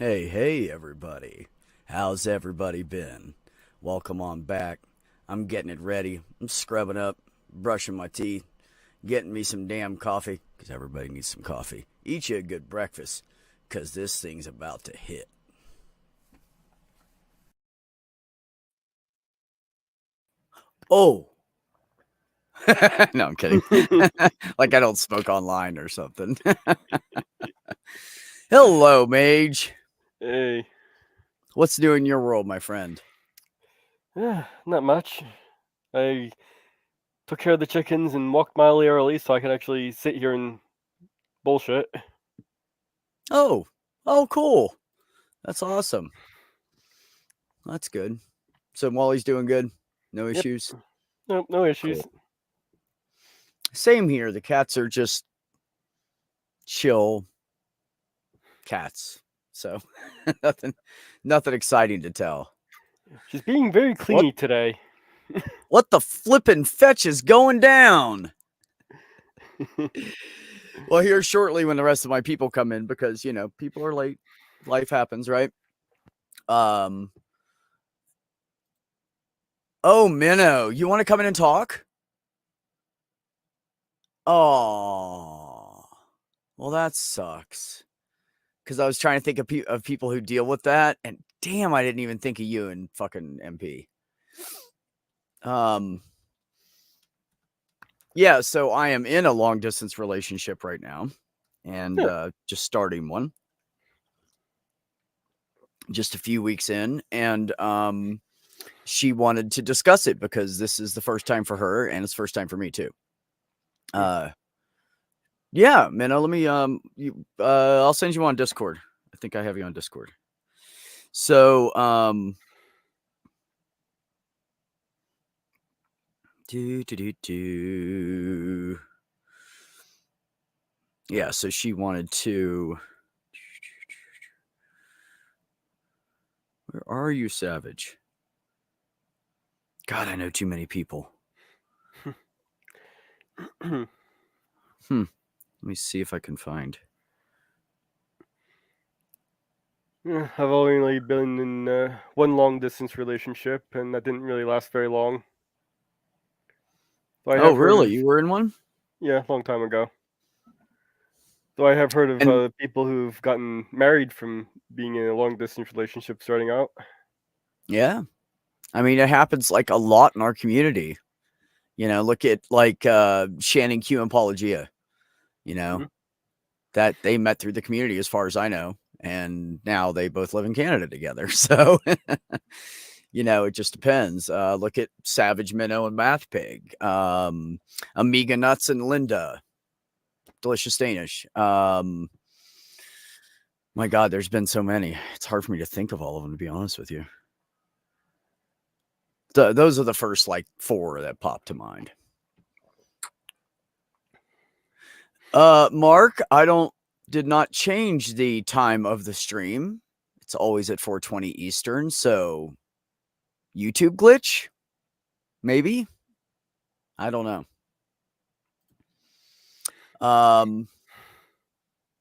Hey, everybody. How's everybody been? Welcome on back. I'm getting it ready. I'm scrubbing up, brushing my teeth, getting me some damn coffee, because everybody needs some coffee. Eat you a good breakfast, because this thing's about to hit. Oh! No, I'm kidding. Like I don't smoke online or something. Hello, Mage. Hey, What's new in your world, my friend? not much. I took care of the chickens and walked mildly early so I could actually sit here and bullshit. Oh, oh, cool. That's awesome. That's good. So Molly's doing good. No Yep, issues. no issues. Cool. Same here. The cats are just chill cats. So nothing nothing exciting to tell. She's being very What clingy today. what the flippin' fetch is going down? Well, here shortly when the rest of my people come in because people are late. Life happens, right? Um Oh, Minnow, you want to come in and talk? Oh. Well, that sucks. Because I was trying to think of people who deal with that, and damn, I didn't even think of you and fucking MP. Um, yeah, so I am in a long distance relationship right now, and Yeah, just starting one, just a few weeks in, and she wanted to discuss it because this is the first time for her, and it's first time for me too. Uh, yeah, Minna, let me I'll send you on Discord. I think I have you on Discord. So do do do do. Yeah, so she wanted to. Where are you, Savage? God, I know too many people. I've Let me see if I can find. only been in one long distance relationship, and that didn't really last very long. Though I Oh, have heard really? of, You were in one? yeah, a long time ago. Though I have heard of And people who've gotten married from being in a long distance relationship starting out. yeah, I mean, it happens like a lot in our community. Look at like Shannon Q and Paulogia, you know, Hmm. that they met through the community as far as I know. And now they both live in Canada together. So, it just depends. Look at Savage Minnow and Math Pig, Amiga Nuts and Linda, Delicious Danish. My God, there's been so many. It's hard for me to think of all of them, to be honest with you. Those are the first like four that pop to mind. Mark, did not change the time of the stream. It's always at 4:20 Eastern. So YouTube glitch, maybe. I don't know.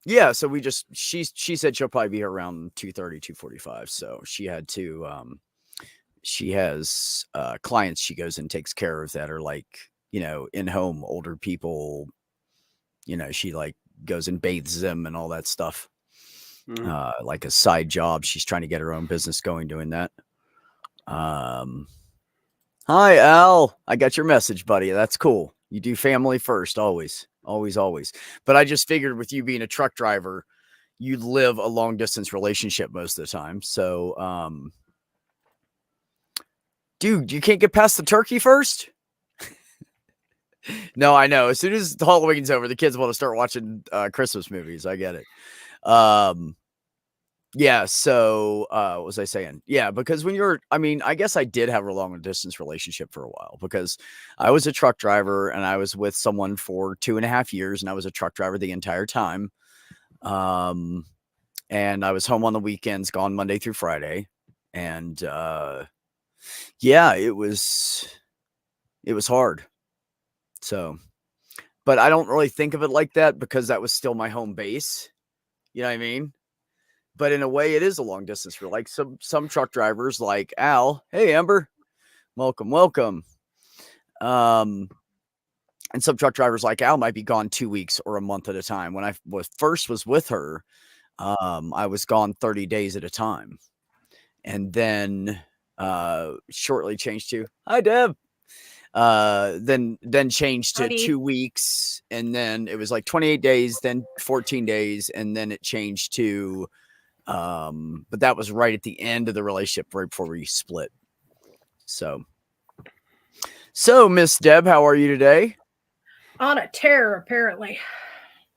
Yeah. So she said she'll probably be here around 2:30, 2:45. So she had to. She has clients she goes and takes care of that are like in home older people. She like goes and bathes them and all that stuff. Hmm. Like a side job. She's trying to get her own business going doing that. Um, Hi, Al. I got your message, buddy. That's cool. You do family first, always, always, always. But I just figured with you being a truck driver, you live a long distance relationship most of the time. So, dude, you can't get past the turkey first? No, I know. As soon as Halloween's over, the kids want to start watching Christmas movies. I get it. Um, Yeah, so, what was I saying? Yeah, because I guess I did have a long distance relationship for a while because I was a truck driver and I was with someone for 2.5 years and I was a truck driver the entire time. Um, and I was home on the weekends, gone Monday through Friday. And, yeah, it was hard. So, but I don't really think of it like that because that was still my home base. You know what I mean? but in a way, it is a long distance for like some truck drivers, like Al. Hey, Amber, welcome. Um, and some truck drivers like Al might be gone 2 weeks or a month at a time. When I first was with her, I was gone 30 days at a time, and then shortly changed to hi Deb. Then changed to Howdy. 2 weeks, and then it was like 28 days, then 14 days, and then it changed to but that was right at the end of the relationship, right before we split. So Miss Deb, how are you today? On a tear, apparently.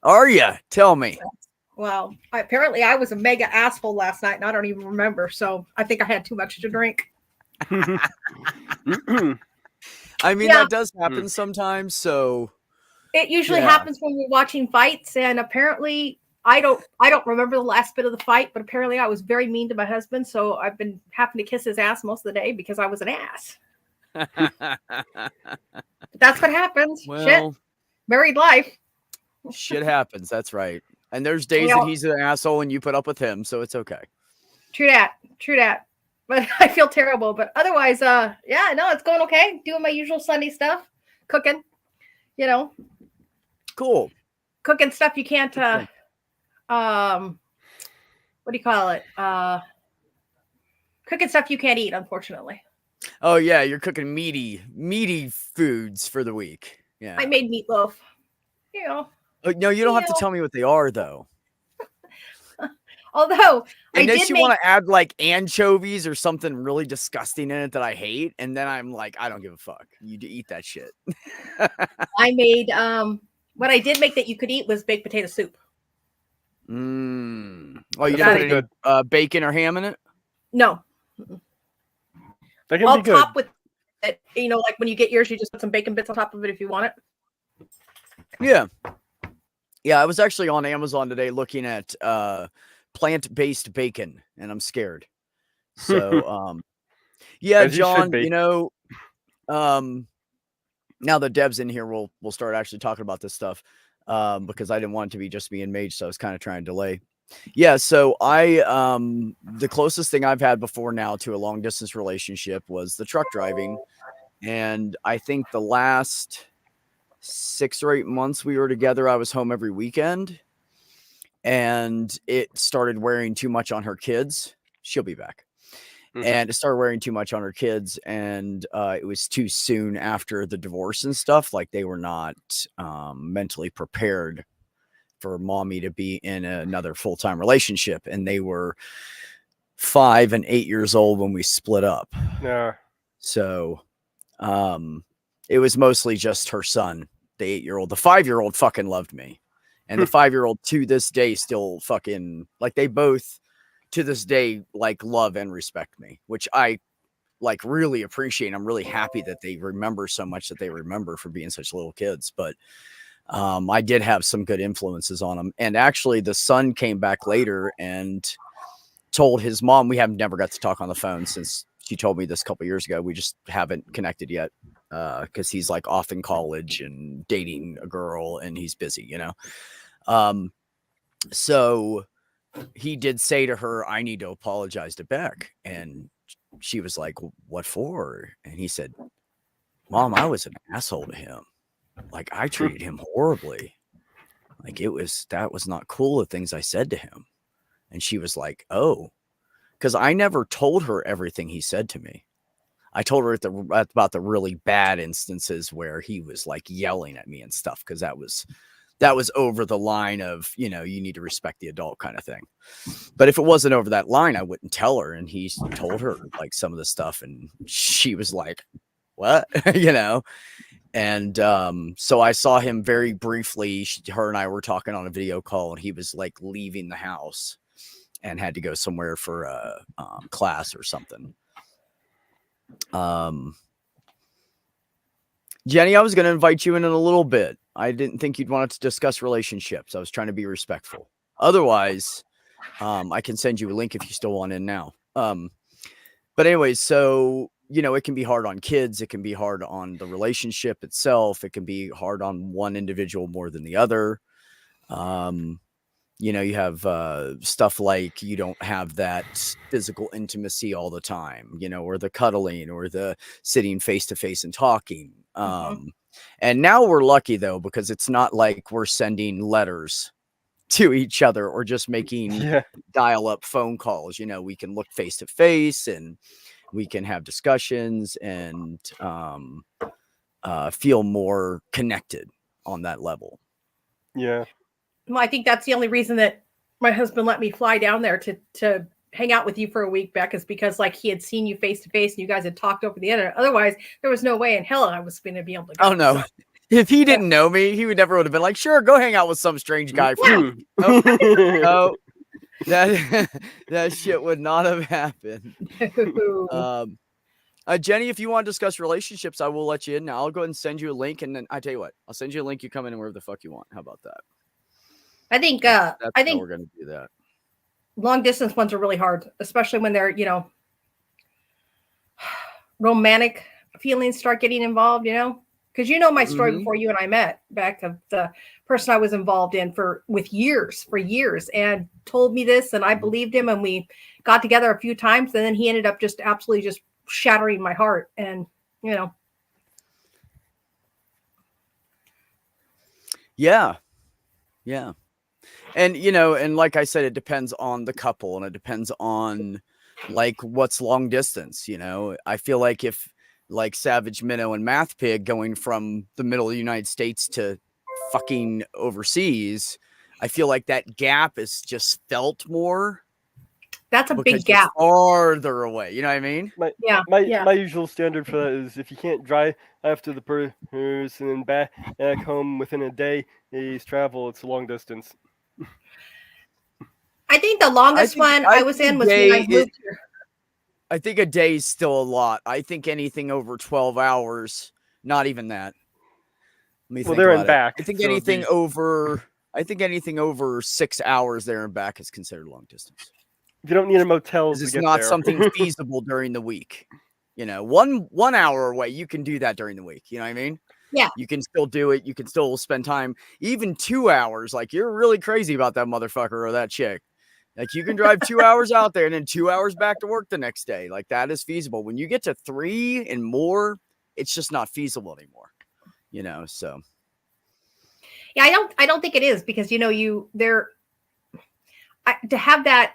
Are you? Tell me. Well, apparently I was a mega asshole last night, and I don't even remember. So I think I had too much to drink. I mean, Yeah. that does happen sometimes. So It usually Yeah. happens when we're watching fights, and apparently I don't remember the last bit of the fight, but apparently I was very mean to my husband, so I've been having to kiss his ass most of the day because I was an ass. That's what happens. Shit. well, Married life. shit happens. That's right. And there's days Yeah. that he's an asshole and you put up with him, so it's okay. True that. But I feel terrible. But otherwise, yeah, no, it's going okay. Doing my usual Sunday stuff, cooking, you know, Cool. cooking stuff you can't, Okay. what do you call it? Cooking stuff you can't eat, unfortunately. Oh yeah, you're cooking meaty foods for the week. Yeah. I made meatloaf. You know, No, you don't have to Yeah. tell me what they are though. although I Unless did you make want to add like anchovies or something really disgusting in it that I hate, and then I'm like, I don't give a fuck. You eat that shit. I made what I did make that you could eat was baked potato soup. Oh, you That didn't sounds put any good. bacon or ham in it? No, That can I'll be good. top with it. You know, like when you get yours, you just put some bacon bits on top of it if you want it. Yeah. Yeah, I was actually on Amazon today looking at plant-based bacon, and I'm scared. So yeah, As you should John, be. you know, now that Deb's in here, we'll start actually talking about this stuff. Because I didn't want it to be just me and Mage, so I was kind of trying to delay. Yeah, so I the closest thing I've had before now to a long distance relationship was the truck driving. And I think the last 6 or 8 months we were together, I was home every weekend. And it started wearing too much on her kids. She'll be back. And it started wearing too much on her kids, and it was too soon after the divorce and stuff. Like they were not mentally prepared for mommy to be in another full-time relationship, and they were 5 and 8 years old when we split up. Yeah. So it was mostly just her son, the 8-year-old. The 5-year-old fucking loved me, and the 5-year-old to this day still fucking like they both to this day like love and respect me, which I like really appreciate. I'm really happy that they remember so much that they remember for being such little kids. But I did have some good influences on them. And actually the son came back later and told his mom, we have never got to talk on the phone since she told me this a couple years ago. We just haven't connected yet because he's like off in college and dating a girl and he's busy, you know. So he did say to her, I need to apologize to Beck. And she was like, what for? And he said, Mom, I was an asshole to him. Like I treated him horribly. Like that was not cool, the things I said to him. And she was like, oh, because I never told her everything he said to me. I told her about the really bad instances where he was like yelling at me and stuff. Cause that was over the line of, you know, you need to respect the adult kind of thing. But if it wasn't over that line, I wouldn't tell her. And he told her like some of the stuff and she was like, what, you know? And so I saw him very briefly. Her and I were talking on a video call and he was like leaving the house and had to go somewhere for a class or something. Jenny, I was going to invite you in a little bit. I didn't think you'd want to discuss relationships. I was trying to be respectful. Otherwise, I can send you a link if you still want in now. But anyways, so, you know, it can be hard on kids. It can be hard on the relationship itself. It can be hard on one individual more than the other. You know, you have stuff like you don't have that physical intimacy all the time, you know, or the cuddling or the sitting face to face and talking. And now we're lucky though, because it's not like we're sending letters to each other or just making Yeah. dial up phone calls. You know, we can look face to face and we can have discussions and feel more connected on that level. Yeah. Well, I think that's the only reason that my husband let me fly down there to hang out with you for a week, Beck, is because like he had seen you face to face and you guys had talked over the internet. Otherwise, there was no way in hell I was going to be able to go. Oh no. So. If he didn't know me, he would never would have been like, sure, go hang out with some strange guy for a week. No, that shit would not have happened. Jenny, if you want to discuss relationships, I will let you in now. I'll go ahead and send you a link, and then I tell you what, I'll send you a link. You come in wherever the fuck you want. How about that? I think That's how we're gonna do that. Long distance ones are really hard, especially when they're, you know, romantic feelings start getting involved, you know, because you know my story before you and I met, Beck, of the person I was involved in for years, and told me this, and I believed him, and we got together a few times, and then he ended up just absolutely just shattering my heart, and you know. Yeah. And, you know, and like I said, it depends on the couple and it depends on like what's long distance, you know. I feel like if like Savage Minnow and Math Pig going from the middle of the United States to fucking overseas, I feel like that gap is just felt more. That's a big gap. Farther away, you know what I mean? My usual standard for that is if you can't drive after the person and back home within a day's travel, it's a long distance. I think the longest one I was in was when I moved here. I think a day is still a lot. I think anything over 12 hours, not even that. Well, there and back. I think anything over 6 hours there and back is considered long distance. You don't need a motel to get there. It's not something feasible during the week. You know, 1 hour away, you can do that during the week. You know what I mean? Yeah. You can still do it. You can still spend time. Even 2 hours, like you're really crazy about that motherfucker or that chick. Like you can drive 2 hours out there and then 2 hours back to work the next day. Like that is feasible. When you get to 3 and more, it's just not feasible anymore. You know, so. Yeah, I don't think it is because, you know, to have that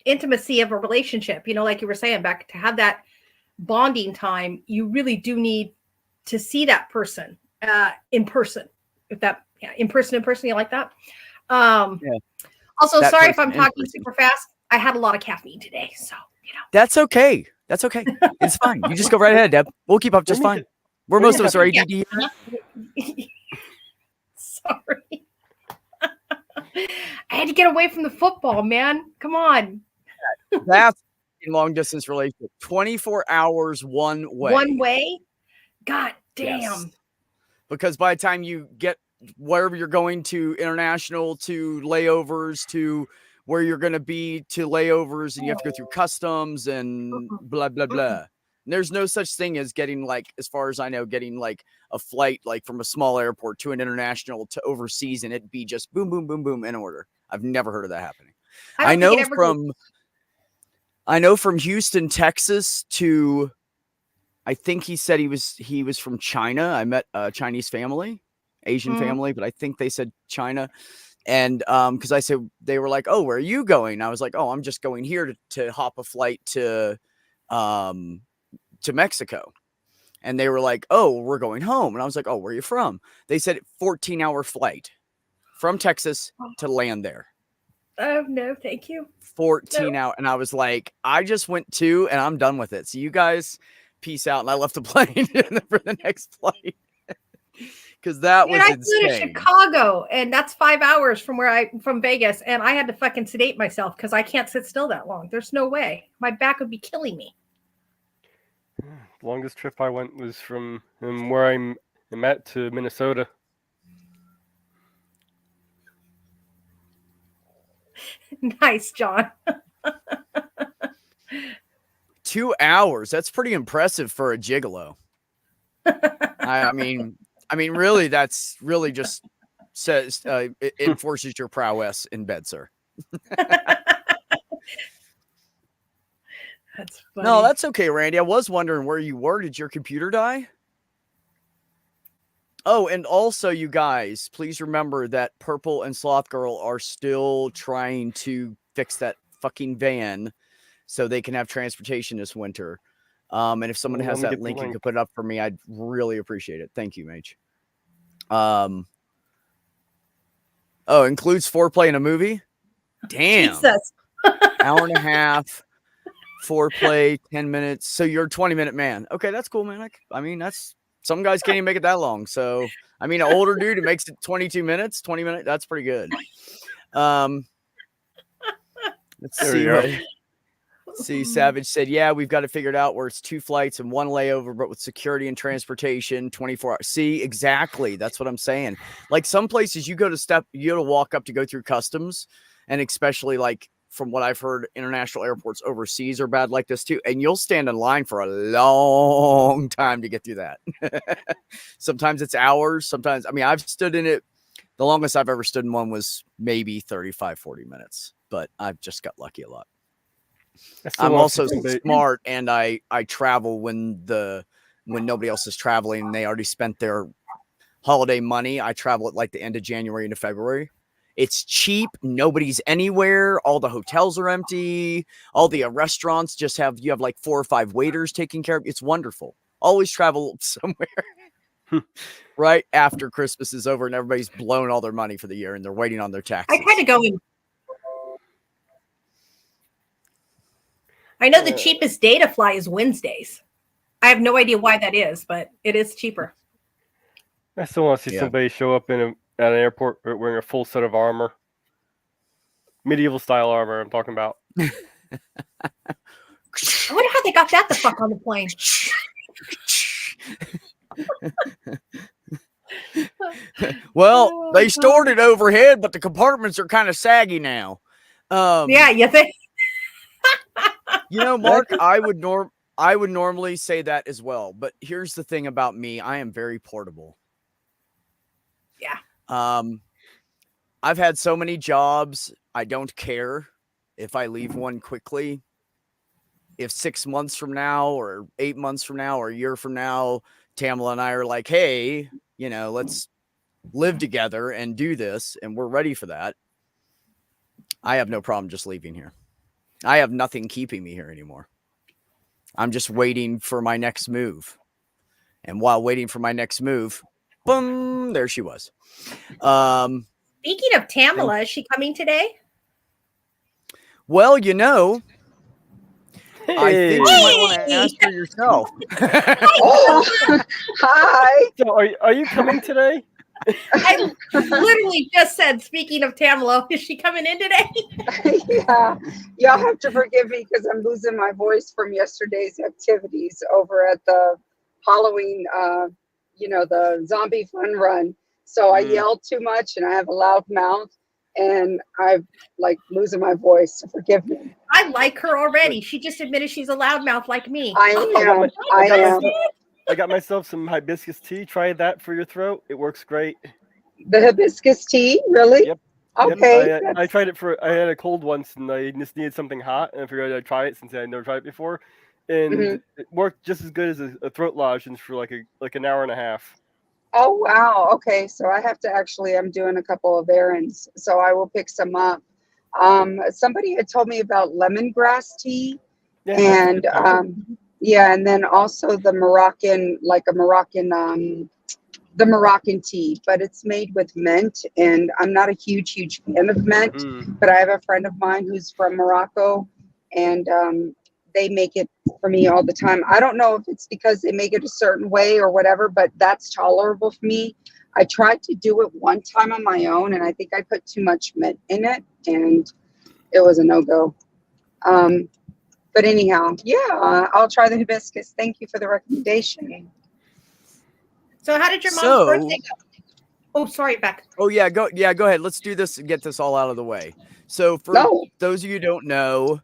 intimacy of a relationship, you know, like you were saying, Beck, to have that bonding time, you really do need to see that person in person. In person, you like that? Yeah. Also, that sorry if I'm talking super fast. I had a lot of caffeine today, so you know. That's okay. It's fine. You just go right ahead, Deb. We'll keep up just fine. Most of us are ADD. Sorry. I had to get away from the football, man. Come on. That's a long distance relationship. 24 hours one way. One way? God damn. Yes. Because by the time you get wherever you're going to international, to layovers, to where you're going to be, to layovers, and you have to go through customs and blah, blah, blah. And there's no such thing as getting, like, as far as I know, getting like a flight like from a small airport to an international to overseas and it be just boom, boom, boom, boom in order. I've never heard of that happening. I know from Houston, Texas to, I think he said he was from China. I met a Chinese family, Asian family, but I think they said China. And because I said, they were like, oh, where are you going? I was like, oh, I'm just going here to hop a flight to Mexico. And they were like, oh, we're going home. And I was like, oh, where are you from? They said 14-hour flight from Texas to land there. Oh, no, thank you. 14 hours. And I was like, I just went to, and I'm done with it. So you guys peace out. And I left the plane for the next flight. Because that was insane. I flew to Chicago, and that's 5 hours from Vegas. And I had to fucking sedate myself because I can't sit still that long. There's no way. My back would be killing me. The longest trip I went was from where I'm at to Minnesota. Nice, John. 2 hours. That's pretty impressive for a gigolo. I mean, really, that's really just says it enforces your prowess in bed, sir. That's funny. No, that's okay, Randy. I was wondering where you were. Did your computer die? Oh, and also, you guys, please remember that Purple and Sloth Girl are still trying to fix that fucking van so they can have transportation this winter. And if someone Let has me that get the link and link. could put it up for me, I'd really appreciate it. Thank you, Mage. Oh, includes foreplay in a movie? Damn. Jesus. Hour and a half, foreplay, 10 minutes. So you're a 20-minute man. Okay, that's cool, man. I mean, that's some guys can't even make it that long. So, I mean, an older dude who makes it 22 minutes, 20 minutes, that's pretty good. Let's There see we go. what. See, Savage said, yeah, we've got to figure it out where it's 2 flights and 1 layover, but with security and transportation, 24 hours. See, exactly. That's what I'm saying. Like some places you go to walk up to go through customs, and especially like from what I've heard, international airports overseas are bad like this too. And you'll stand in line for a long time to get through that. Sometimes it's hours. Sometimes, I mean, I've stood in it. The longest I've ever stood in one was maybe 35, 40 minutes, but I've just got lucky a lot. I'm also smart, and I travel when nobody else is traveling and they already spent their holiday money. I travel at like the end of January into February. It's cheap. Nobody's anywhere. All the hotels are empty. All the restaurants just have like 4 or 5 waiters taking care of. It's wonderful. Always travel somewhere right after Christmas is over and everybody's blown all their money for the year and they're waiting on their taxes. I kind of go in. I know the cheapest day to fly is Wednesdays. I have no idea why that is, but it is cheaper. I still want to see somebody show up at an airport wearing a full set of armor. Medieval style armor, I'm talking about. I wonder how they got that the fuck on the plane. Well, they stored it overhead, but the compartments are kind of saggy now. Yeah, you think? You know, Mark, I would normally say that as well, but here's the thing about me. I am very portable. Yeah. I've had so many jobs. I don't care if I leave one quickly. If 6 months from now or 8 months from now or a year from now, Tamala and I are like, hey, you know, let's live together and do this, and we're ready for that. I have no problem just leaving here. I have nothing keeping me here anymore. I'm just waiting for my next move. And while waiting for my next move, boom, there she was. Speaking of Tamala, is she coming today? Well, you know, I think you might want to ask her yourself. Oh, hi. So are you coming today? I literally just said, speaking of Tamala, is she coming in today? Yeah, y'all have to forgive me because I'm losing my voice from yesterday's activities over at the Halloween, the zombie fun run. So I yelled too much and I have a loud mouth and I'm like losing my voice. So forgive me. I like her already. She just admitted she's a loudmouth like me. I am. I am. I got myself some hibiscus tea. Try that for your throat. It works great. The hibiscus tea, really? Yep. Okay. Yep. I tried it I had a cold once and I just needed something hot and I figured I'd try it since I had never tried it before. And it worked just as good as a throat lozenge for like an hour and a half. Oh, wow. Okay. So I have to I'm doing a couple of errands. So I will pick some up. Somebody had told me about lemongrass tea. Yeah, And and then also the Moroccan tea, but it's made with mint. And I'm not a huge fan of mint, but I have a friend of mine who's from Morocco, and they make it for me all the time. I don't know if it's because they make it a certain way or whatever, but that's tolerable for me. I tried to do it one time on my own, and I think I put too much mint in it, and it was a no-go. But anyhow, I'll try the hibiscus. Thank you for the recommendation. So how did your mom's birthday go? Oh, sorry, Beck. Oh, yeah, go ahead. Let's do this and get this all out of the way. So for those of you who don't know,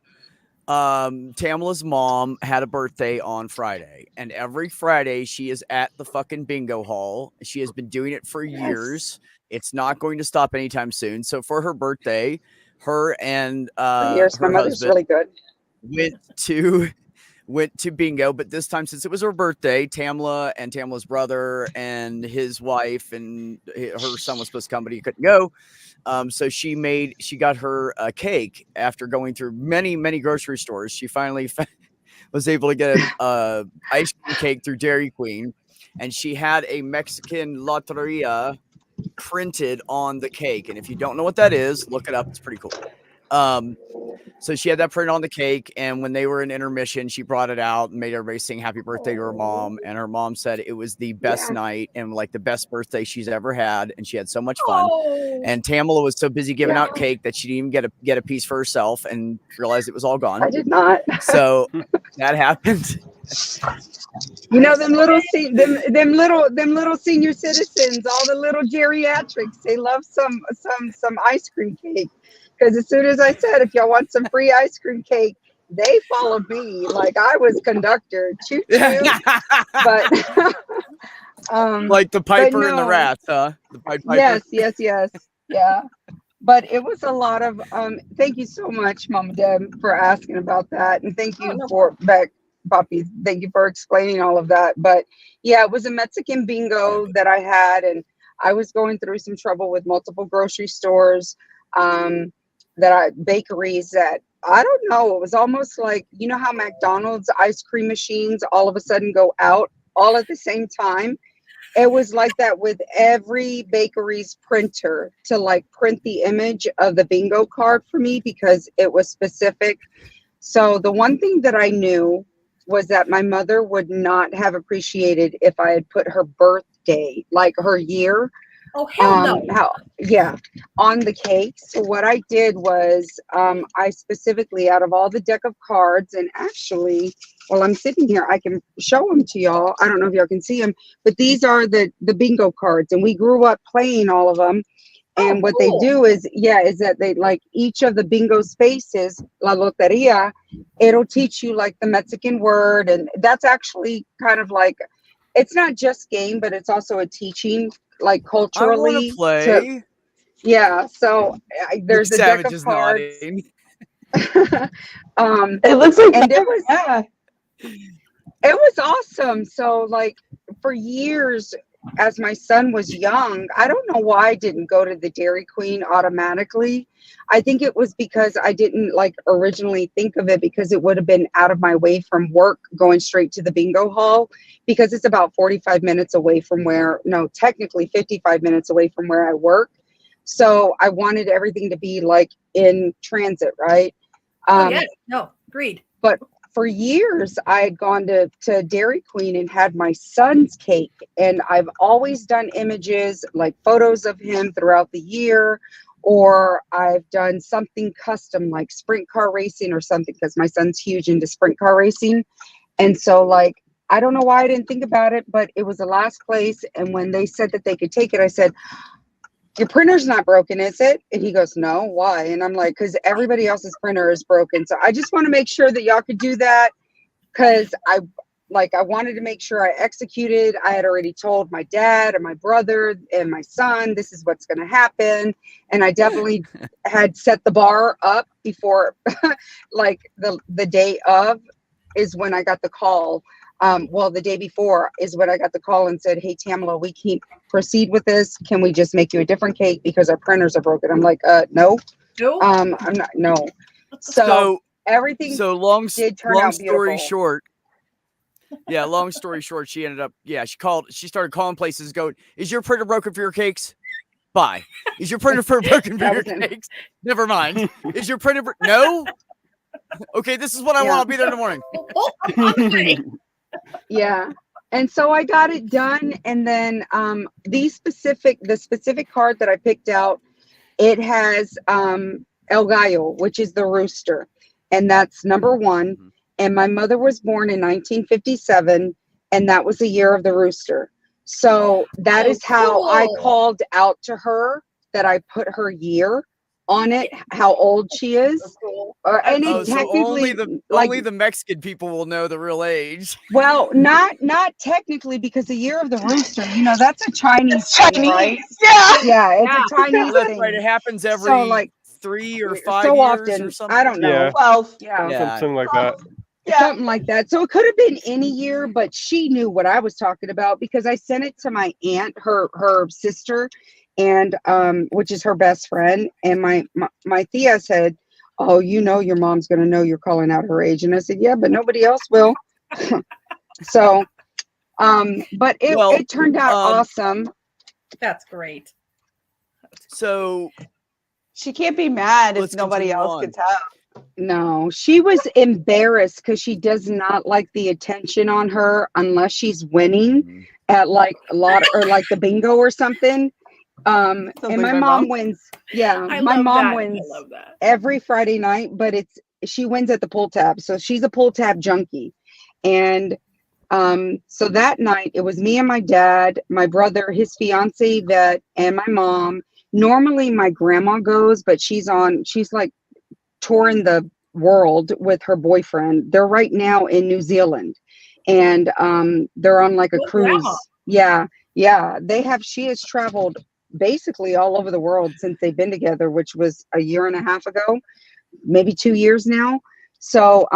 Tamala's mom had a birthday on Friday, and every Friday she is at the fucking bingo hall. She has been doing it for years. It's not going to stop anytime soon. So for her birthday, her and Yes, my her mother's husband really good. went to bingo, but this time, since it was her birthday, Tamla and Tamla's brother and his wife and her son was supposed to come, but he couldn't go. So she got her a cake after going through many grocery stores. She finally was able to get a ice cream cake through Dairy Queen, and she had a Mexican loteria printed on the cake. And if you don't know what that is, look it up. It's pretty cool. So she had that printed on the cake, and when they were in intermission, she brought it out and made everybody sing happy birthday to her mom. And her mom said it was the best night and like the best birthday she's ever had, and she had so much fun. And Tamala was so busy giving out cake that she didn't even get a piece for herself and realized it was all gone. I did not. So that happened. You know, them little senior citizens, all the little geriatrics, they love some ice cream cake. Because as soon as I said, if y'all want some free ice cream cake, they followed me like I was conductor. Choo choo. But like the Piper and the Rats, huh? The Piper. Yes. Yeah. But it was a lot of thank you so much, Mama Deb, for asking about that. And thank you for Beck, Poppy. Thank you for explaining all of that. But yeah, it was a Mexican bingo that I had, and I was going through some trouble with multiple grocery stores, bakeries that I don't know. It was almost like, you know how McDonald's ice cream machines all of a sudden go out all at the same time? It was like that with every bakery's printer to like print the image of the bingo card for me because it was specific. So the one thing that I knew was that my mother would not have appreciated if I had put her birthday, like her year, Oh, hell no. On the cake. So what I did was I specifically, out of all the deck of cards, and actually, while I'm sitting here, I can show them to y'all. I don't know if y'all can see them, but these are the bingo cards, and we grew up playing all of them. And what they do is that they like each of the bingo spaces, la loteria, it'll teach you like the Mexican word. And that's actually kind of like, it's not just game, but it's also a teaching, like culturally. I want to play. So there's a deck of cards. Nodding. It looks like, and it was awesome. So like for years, as my son was young, I don't know why I didn't go to the Dairy Queen automatically. I think it was because I didn't like originally think of it because it would have been out of my way from work going straight to the bingo hall because it's about 45 minutes away from technically 55 minutes away from where I work. So I wanted everything to be like in transit, right? Agreed. But for years, I had gone to Dairy Queen and had my son's cake. And I've always done images, like photos of him throughout the year, or I've done something custom, like sprint car racing or something, because my son's huge into sprint car racing. And so, like, I don't know why I didn't think about it, but it was the last place. And when they said that they could take it, I said, your printer's not broken, is it? And he goes, no, why? And I'm like, because everybody else's printer is broken. So I just want to make sure that y'all could do that because I wanted to make sure I executed. I had already told my dad and my brother and my son, this is what's going to happen. And I definitely had set the bar up before, like the day of is when I got the call. The day before is when I got the call and said, hey, Tamala, we can't proceed with this. Can we just make you a different cake because our printers are broken? I'm like, no. I'm not, no. So everything long did turn out story beautiful. short. Yeah, long story short, she ended up, she started calling places going, is your printer broken for your cakes? Bye. Is your printer broken for your cakes? Never mind. Is your printer, no? Okay, this is what I want. I'll be there in the morning. I'm hungry. Yeah. And so I got it done. And then the specific card that I picked out, it has El Gallo, which is the rooster. And that's number one. Mm-hmm. And my mother was born in 1957. And that was the year of the rooster. So that is how I called out to her that I put her year on it how old she is. And Oh, it so technically only the Mexican people will know the real age. well, not technically, because the year of the rooster, that's a Chinese thing, right? Yeah, it's a Chinese Oh, that's thing. right. It happens every So, like, 3 or 5 so years often, or something. I don't know. Yeah. 12. Yeah, Something like that. something like that. So it could have been any year, but she knew what I was talking about because I sent it to my aunt, her sister, and which is her best friend, and my Thea said, "Oh, your mom's gonna know you're calling out her age," and I said, "Yeah, but nobody else will." So, but it turned out awesome. That's great. So She can't be mad if let's nobody continue else on. can tell. No, she was embarrassed because she does not like the attention on her unless she's winning at like a lot or like the bingo or something. And like my my mom mom. wins. Yeah, I my love mom that. wins I love that. every Friday night, but she wins at the pull tab. So she's a pull tab junkie. And so that night it was me and my dad, my brother, his fiance Yvette, and my mom. Normally my grandma goes, but she's like touring the world with her boyfriend. They're right now in New Zealand, and they're on like a Good cruise. grandma. Yeah. She has traveled basically all over the world since they've been together, which was a year and a half ago, maybe 2 years now. So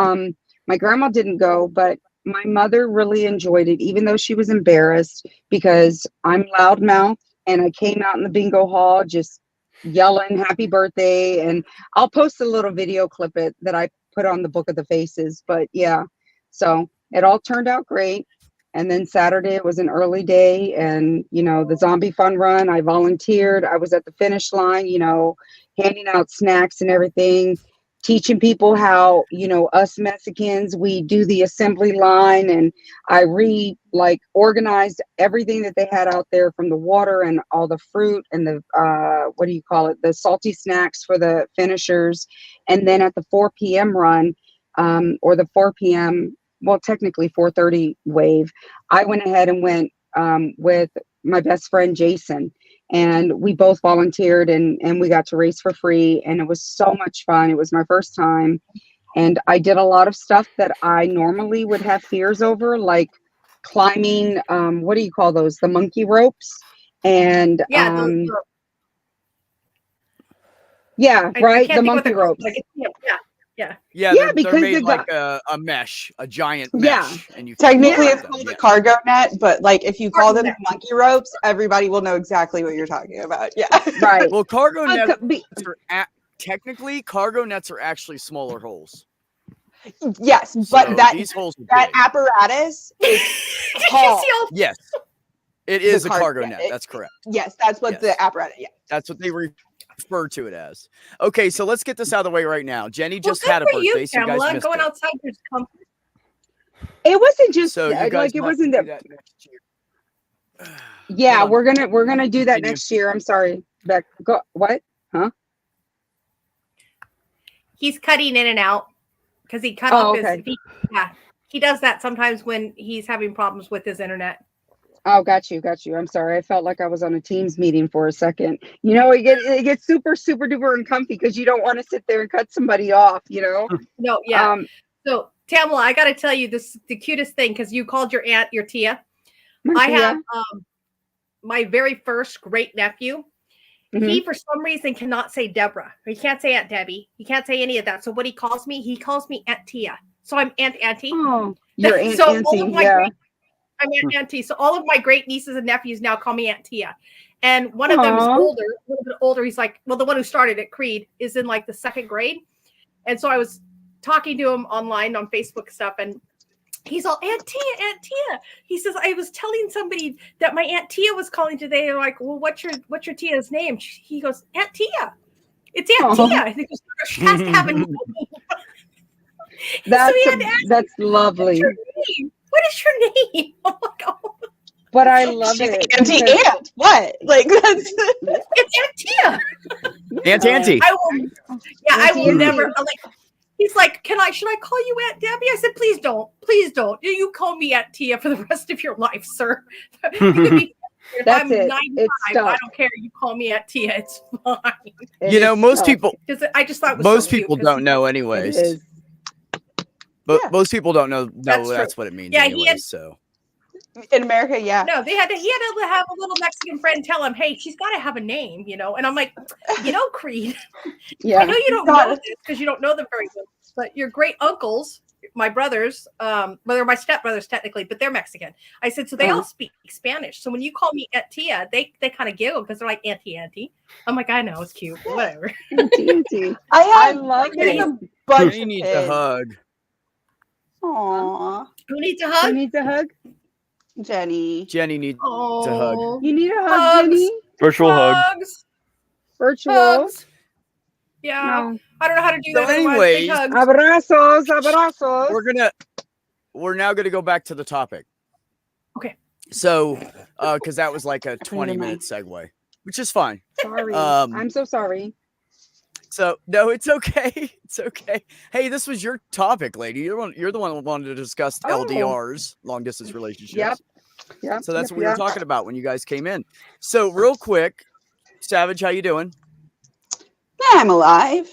my grandma didn't go, but my mother really enjoyed it, even though she was embarrassed because I'm loudmouth and I came out in the bingo hall just yelling happy birthday. And I'll post a little video clip that I put on the Book of the Faces. But yeah, so it all turned out great. And then Saturday it was an early day, and the zombie fun run, I volunteered. I was at the finish line, handing out snacks and everything, teaching people how, us Mexicans, we do the assembly line, and I organized everything that they had out there, from the water and all the fruit and the what do you call it, the salty snacks for the finishers. And then at the 4 p.m. run, or the 4 p.m., well, technically 4:30 wave, I went ahead and went with my best friend Jason, and we both volunteered, and we got to race for free, and it was so much fun. It was my first time, and I did a lot of stuff that I normally would have fears over, like climbing, what do you call those, the monkey ropes, and Yeah, right, I the can't think monkey what ropes. Yeah, they're because made they like got a mesh, a giant Yeah. mesh, and you Technically, Yeah. it's called a cargo net, but like if you call them monkey ropes, everybody will know exactly what you're talking about. Yeah. right. Well, cargo nets Be- technically cargo nets are actually smaller holes. Yes, So but these holes are that big. apparatus is Did you tall. see all Yes, it is a cargo cargo net. net. That's correct. Yes, that's what Yes. the apparatus. Yeah. That's what they refer to it as. Okay, so let's get this out of the way right now. Jenny just good had a for birthday, you, so you guys Pamela, missed going it. outside your comfort. it wasn't just So you guys like it might wasn't do that. that next year. Yeah, Hold on. we're gonna do that Continue. next year. I'm sorry, Beck. Go what? Huh? He's cutting in and out because he cut Oh, off okay. he does that sometimes when he's having problems with his internet. Oh, got you. I'm sorry. I felt like I was on a Teams meeting for a second. It gets super duper uncomfy because you don't want to sit there and cut somebody off. No, yeah. So Tamala, I got to tell you the cutest thing, because you called your aunt your Tia. I have my very first great nephew. Mhm. He, for some reason, cannot say Deborah. He can't say Aunt Debbie. He can't say any of that. So what he calls me Aunt Tia. So I'm Aunt Auntie. Oh, your Aunt So Auntie. all of my Yeah. I'm Aunt Auntie. So all of my great nieces and nephews now call me Aunt Tia. And one of them is Aw. older, a little bit older. He's like, well, the one who started at Creed is in like the 2nd grade. And so I was talking to him online on Facebook stuff, and he's all, Aunt Tia. He says, I was telling somebody that my Aunt Tia was calling today. They're like, well, what's your Tia's name? He goes, Aunt Tia. It's Aunt Tia. I think she has to have a name. That's lovely. What is your name? Oh my God. But I love She's it. Auntie because- Aunt. What? Like that's It's Aunt Tia. Aunt Auntie. I will Auntie. never like. He's like, should I call you Aunt Debbie? I said, please don't. You call me Aunt Tia for the rest of your life, sir. You can be If That's I'm it. 95, It's I stuck. don't care. You call me Aunt Tia, it's fine. You know, most stuck. people Because I just thought it was most so cute, people 'cause don't he- know It anyways. is. But Yeah. most people don't know That's that's true. what it means Yeah, he anyways. had- So In America, yeah. No, he had to have a little Mexican friend tell him, hey, she's got to have a name, you know? And I'm like, Creed, I Yeah. know you don't Got know it. this because you don't know them very well, but your great uncles, my brothers, well, they're my stepbrothers technically, but they're Mexican. I said, so they all speak Spanish. So when you call me Aunt Tia, they kind of giggle because they're like, Auntie. I'm like, I know, it's cute, but whatever. Auntie. I love there's it. a bunch Jenny of needs a kids. hug. Aww, Who needs a Who hug? needs a hug? Jenny. Jenny needs Oh, to hug. You need a hug, Hugs. Jenny? Virtual hug. Hugs. Virtual. Hugs. Yeah. No. I don't know how to do So that. Otherwise, big anyways, hugs. Abrazos. we're now gonna go back to the topic. Okay. So because that was like a Friend of 20-minute segue, which is fine. Sorry. Um, I'm so sorry. So no, it's okay. It's okay. Hey, this was your topic, lady. You're the one who wanted to discuss Oh. LDRs, long distance relationships. Yep. Yep. So that's yep, what we were yep. talking about when you guys came in. So real quick, Savage, how you doing? I'm alive.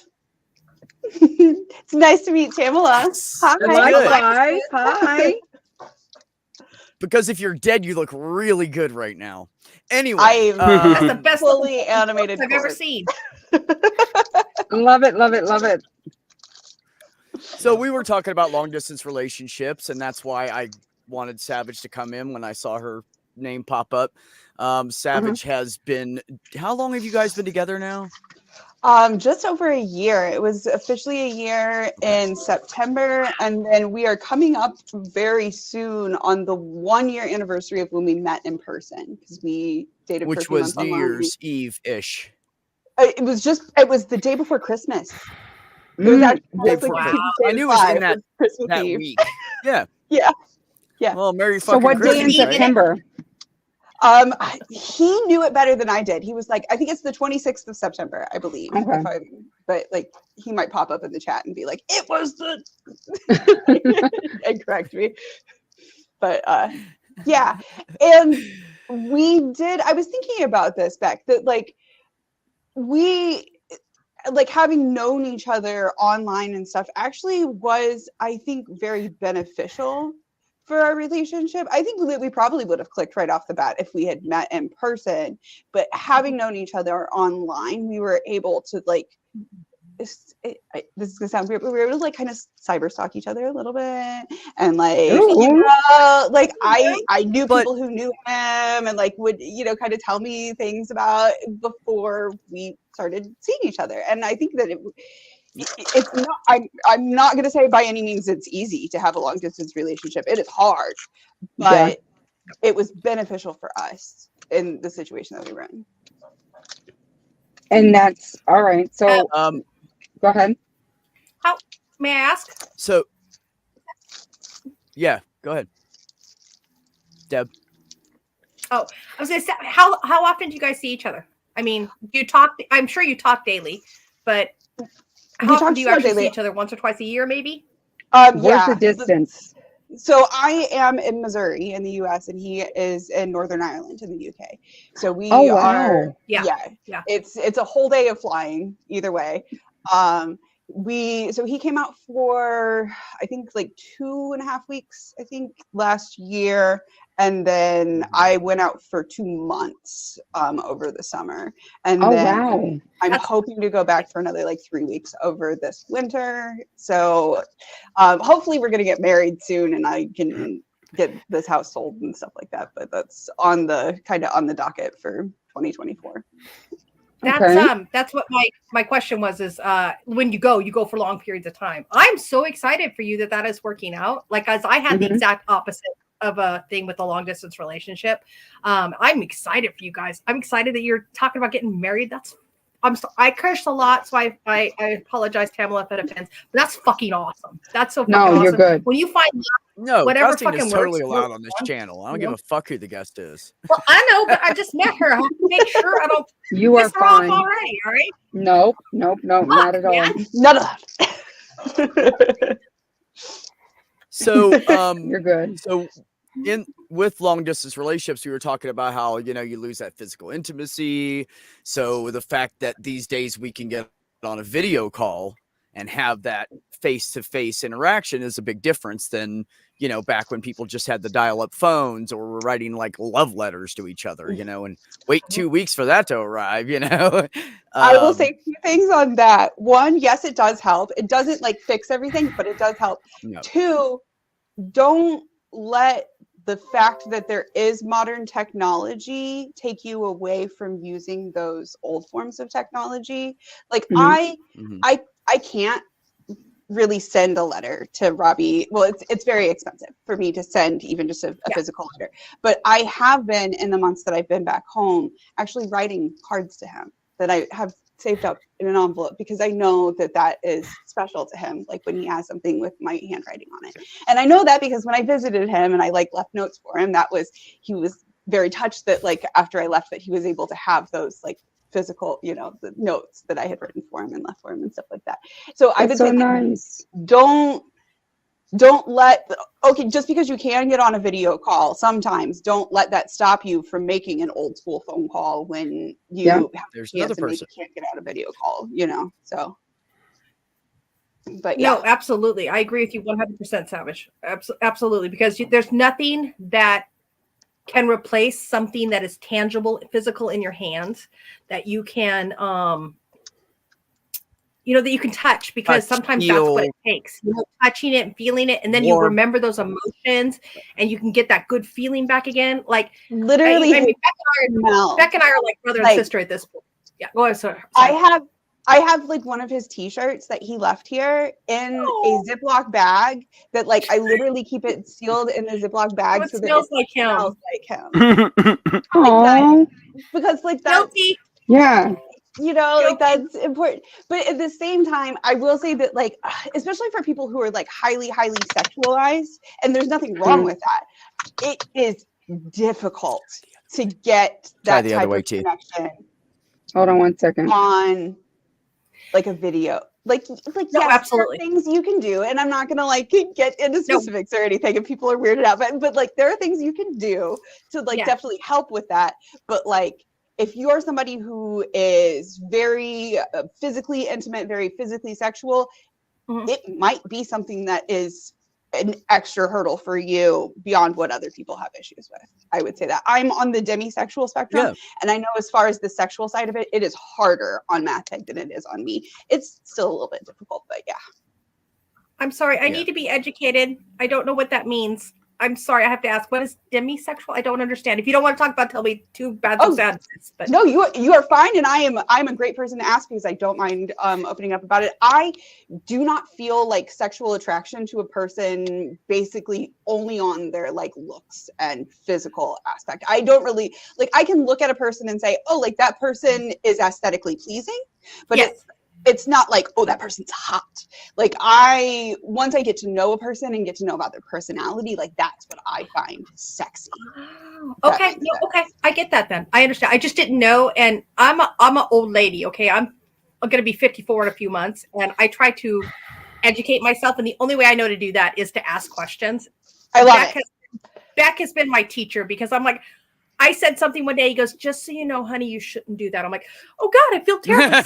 It's nice to meet Tamala. Hi. Good. Likewise. Hi. Because if you're dead, you look really good right now. Anyway, I'm That's the best fully animated I've ever corpse. seen. Love it. Love it. Love it. so we were talking about long distance relationships, and that's why I wanted Savage to come in when I saw her name pop up. Savage has been. How long have you guys been together now? Just over a year. It was officially a year in September, and then we are coming up very soon on the 1-year anniversary of when we met in person because we dated Which for a few was months New online. Year's Eve ish. It was the day before Christmas. It was actually Day like before Tuesday I to knew it was in 5, Christmas that Eve. week. Yeah. Yeah. Yeah. Well, Merry So fucking what day in Christmas, right? September? He knew it better than I did. He was like, I think it's the 26th of September, I believe. Okay. But like, he might pop up in the chat and be like, it was the, and correct me. But yeah. And I was thinking about this, Beck, that like, like having known each other online and stuff actually was, I think, very beneficial for our relationship. I think that we probably would have clicked right off the bat if we had met in person, but having known each other online, we were able to like, this is gonna sound weird, but we were able to like kind of cyber stalk each other a little bit, and like like I knew people who knew him, and like would kind of tell me things about before we started seeing each other, and I think that it's not. I'm not gonna say by any means it's easy to have a long distance relationship. It is hard, but it was beneficial for us in the situation that we were in. And that's all right. So go ahead. How may I ask? So yeah, go ahead, Deb. Oh, I was gonna say, how often do you guys see each other? I mean, do you talk? I'm sure you talk daily, but how often do you actually see each other? Once or twice a year, maybe? Where's the distance? So I am in Missouri in the U.S. and he is in Northern Ireland in the U.K. So we are, it's a whole day of flying either way. So he came out for, I think like 2.5 weeks, I think last year. And then I went out for 2 months over the summer. And then I'm hoping to go back for another like 3 weeks over this winter. So hopefully we're going to get married soon and I can get this house sold and stuff like that. But that's on the docket for 2024. That's what my question was, is when you go for long periods of time. I'm so excited for you that is working out. Like, as I had the exact opposite of a thing with a long distance relationship. I'm excited for you guys. I'm excited that you're talking about getting married. I curse a lot, so I apologize, Tamala, if it offends. But that's fucking awesome. That's so fucking awesome. You're good. When you find whatever Guesting fucking is totally works, allowed on this channel. I don't give a fuck who the guest is. Well, I know, but I just met her. I have to make sure I don't. You are fine. Already, all right? Nope, not at all. None of that. So you're good. So with long distance relationships, we were talking about how, you lose that physical intimacy. So the fact that these days we can get on a video call and have that face-to-face interaction is a big difference than, back when people just had the dial-up phones or were writing like love letters to each other, and wait 2 weeks for that to arrive, I will say 2 things on that. One, yes, it does help. It doesn't like fix everything, but it does help. No. 2, don't let the fact that there is modern technology take you away from using those old forms of technology. Like I can't really send a letter to Robbie. Well, it's very expensive for me to send even just a physical letter. But I have been, in the months that I've been back home, actually writing cards to him that I have saved up in an envelope, because I know that is special to him, like when he has something with my handwriting on it. And I know that because when I visited him and I like left notes for him, he was very touched that like after I left that he was able to have those like physical, the notes that I had written for him and left for him and stuff like that. So I would say nice. Don't let, just because you can get on a video call, sometimes don't let that stop you from making an old school phone call when you have there's another person can't get on a video call, so. But no, absolutely. I agree with you 100%, Savage. Absolutely. Because there's nothing that can replace something that is tangible, physical in your hands that you can, that you can touch, because sometimes that's what it takes, touching it and feeling it. And then you remember those emotions and you can get that good feeling back again. Like literally, Beck and I are like brother and sister at this point. Yeah. Go ahead. Sorry. I have like one of his t-shirts that he left here in a Ziploc bag that like I literally keep it sealed in the Ziploc bag so that it like him. Smells like him. Like because like that's guilty. Yeah. Like that's important. But at the same time, I will say that like, especially for people who are like highly, highly sexualized, and there's nothing wrong with that, it is difficult to get that type of connection. Hold on 1 second. On like a video. Like no, yes, absolutely. there are things you can do, and I'm not gonna like get into specifics or anything if people are weirded out, but like there are things you can do to like definitely help with that. But like if you're somebody who is very physically intimate, very physically sexual, it might be something that is an extra hurdle for you beyond what other people have issues with. I would say that I'm on the demisexual spectrum, and I know as far as the sexual side of it, it is harder on Matt than it is on me. It's still a little bit difficult, but yeah. I'm sorry. I need to be educated. I don't know what that means. I'm sorry. I have to ask, what is demisexual? I don't understand. If you don't want to talk about it, tell me. Too bad. Sad. But no, you are fine, and I'm a great person to ask because I don't mind opening up about it. I do not feel like sexual attraction to a person basically only on their like looks and physical aspect. I don't really like. I can look at a person and say, oh, like that person is aesthetically pleasing, but it's not like, oh, that person's hot. Like once I get to know a person and get to know about their personality, like that's what I find sexy. Okay. Okay. I get that then. I understand. I just didn't know. And I'm an old lady. Okay. I'm going to be 54 in a few months. And I try to educate myself. And the only way I know to do that is to ask questions. I love it. Beck has been my teacher because I'm like, I said something one day. He goes, just so you know, honey, you shouldn't do that. I'm like, oh God, I feel terrible.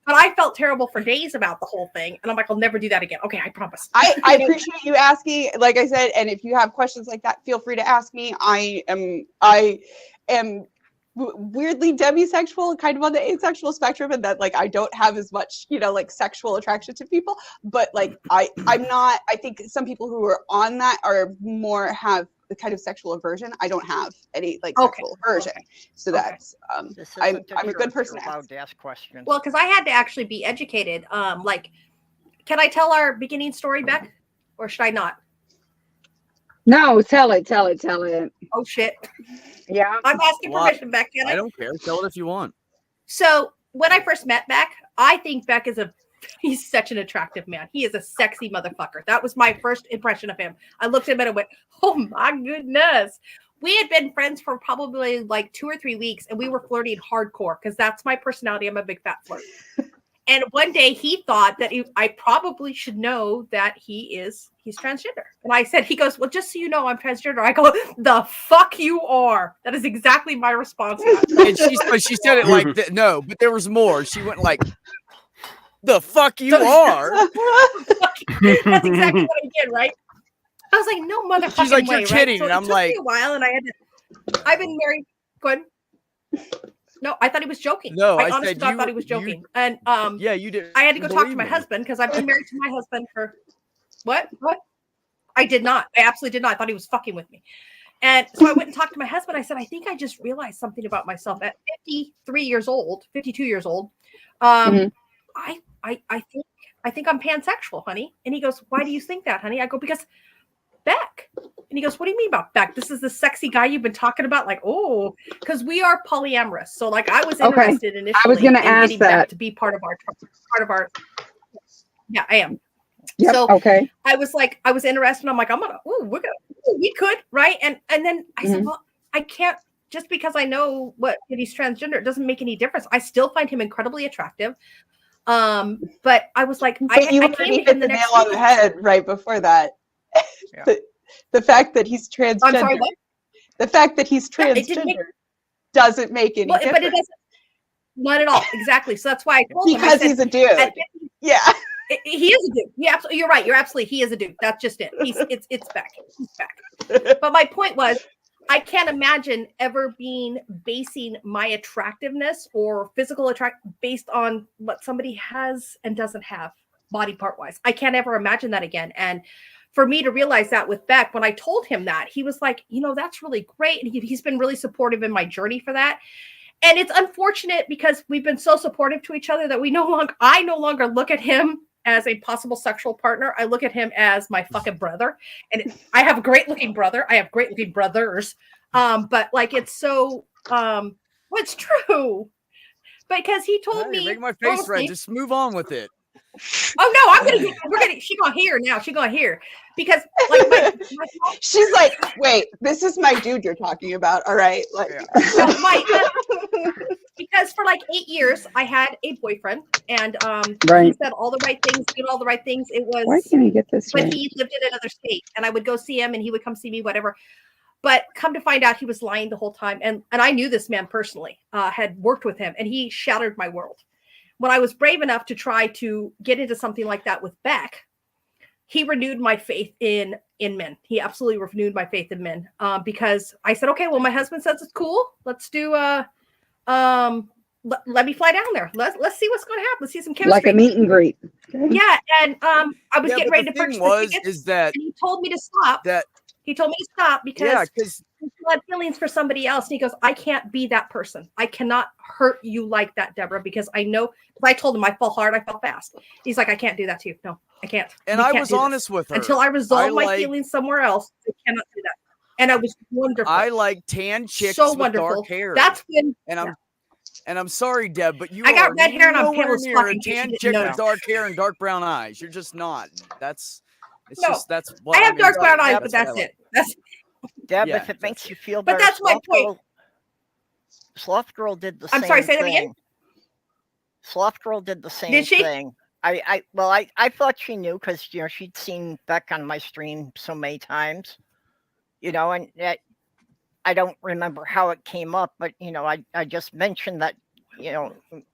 But I felt terrible for days about the whole thing. And I'm like, I'll never do that again. Okay, I promise. I appreciate you asking. Like I said, and if you have questions like that, feel free to ask me. I am weirdly demisexual, kind of on the asexual spectrum, and that like I don't have as much, like sexual attraction to people. But like I'm not. I think some people who are on that are more have the kind of sexual aversion. I don't have any like sexual aversion, so that's I'm a good person to ask questions. Well, because I had to actually be educated. Like, can I tell our beginning story, Beck, or should I not? No, tell it. Oh shit! Yeah, I'm asking permission, Beck. Can I? I don't care. Tell it if you want. So when I first met Beck, I think Beck is he's such an attractive man. He is a sexy motherfucker. That was my first impression of him. I looked at him and went, oh my goodness. We had been friends for probably like 2 or 3 weeks, and we were flirting hardcore because that's my personality. I'm a big fat flirt. And one day he thought that I probably should know that he's transgender. And I said, he goes, well, just so you know, I'm transgender. I go, the fuck you are. That is exactly my response. And she said it like that. No, but there was more. She went like, the fuck you are. That's exactly what I did, right? I was like, no motherfucking She's like, way, you're kidding. Right? So and I'm like, a while, and I've been married. Go ahead. No, I thought he was joking. No, I honestly thought he was joking. And yeah, you did. I had to go talk to my husband because I've been married to my husband for what? I did not. I absolutely did not. I thought he was fucking with me. And so I went and talked to my husband. I said, I think I just realized something about myself at 52 years old. I think I'm pansexual, honey. And he goes, why do you think that, honey? I go, because Beck. And he goes, what do you mean about Beck? This is the sexy guy you've been talking about? Like, oh, because we are polyamorous. So like I was interested initially I was going to ask getting that Beck to be part of our. Yeah, I am. Yep, so okay. I was interested. I'm like, we could, right? And then I said, well, I can't, just because I know that he's transgender, it doesn't make any difference. I still find him incredibly attractive. But I was like, I came to him the nail on the head right before that. Yeah. The fact that he's transgender. I'm sorry, what? The fact that he's transgender doesn't make any difference. But it doesn't. Not at all. Exactly. So that's why I told him. Because he's a dude. Yeah. He is a dude. Yeah, you're right. He is a dude. That's just it. It's Beck. He's Beck. But my point was, I can't imagine ever basing my attractiveness or physical based on what somebody has and doesn't have body part wise. I can't ever imagine that again. And for me to realize that with Beck, when I told him that, he was like, that's really great. And he's been really supportive in my journey for that. And it's unfortunate because we've been so supportive to each other that I no longer look at him as a possible sexual partner. I look at him as my fucking brother. And I have a great looking brother. I have great looking brothers. But like, it's so, it's true. Because he told me. Make my face red. Just move on with it. Oh no, she's gonna hear now. She's gonna hear because like she's like, wait, this is my dude you're talking about. All right. Like because for like 8 years I had a boyfriend and he said all the right things, did all the right things. It was why can't I get this but he lived in another state and I would go see him and he would come see me, whatever. But come to find out he was lying the whole time. And I knew this man personally, had worked with him and he shattered my world. When I was brave enough to try to get into something like that with Beck, he renewed my faith in men. He absolutely renewed my faith in men because I said, okay, well, my husband says it's cool. Let's do let me fly down there. Let's see what's going to happen. Let's see some chemistry. Like a meet and greet. Yeah, and I was getting ready to purchase the tickets. And he told me to stop. He told me to stop because he had feelings for somebody else. And he goes, I can't be that person. I cannot hurt you like that, Deborah, because I know, because I told him I fall hard, I fall fast. He's like, I can't do that to you. No, I can't. And I was honest with her. Until I resolve my feelings somewhere else, I cannot do that. And I was wonderful. I like tan chicks with dark hair. That's when, and I'm sorry, Deb, but I got red hair and I'm pale as fuck. A tan chick with dark hair and dark brown eyes. You're just not. That's what I have dark brown eyes, but that's it. That's Deb, if it makes you feel better. But that's my point. Sloth Girl did the same thing. I'm sorry, say that again. Sloth Girl did the same thing. I thought she knew because she'd seen Beck on my stream so many times. And I don't remember how it came up, but I just mentioned that,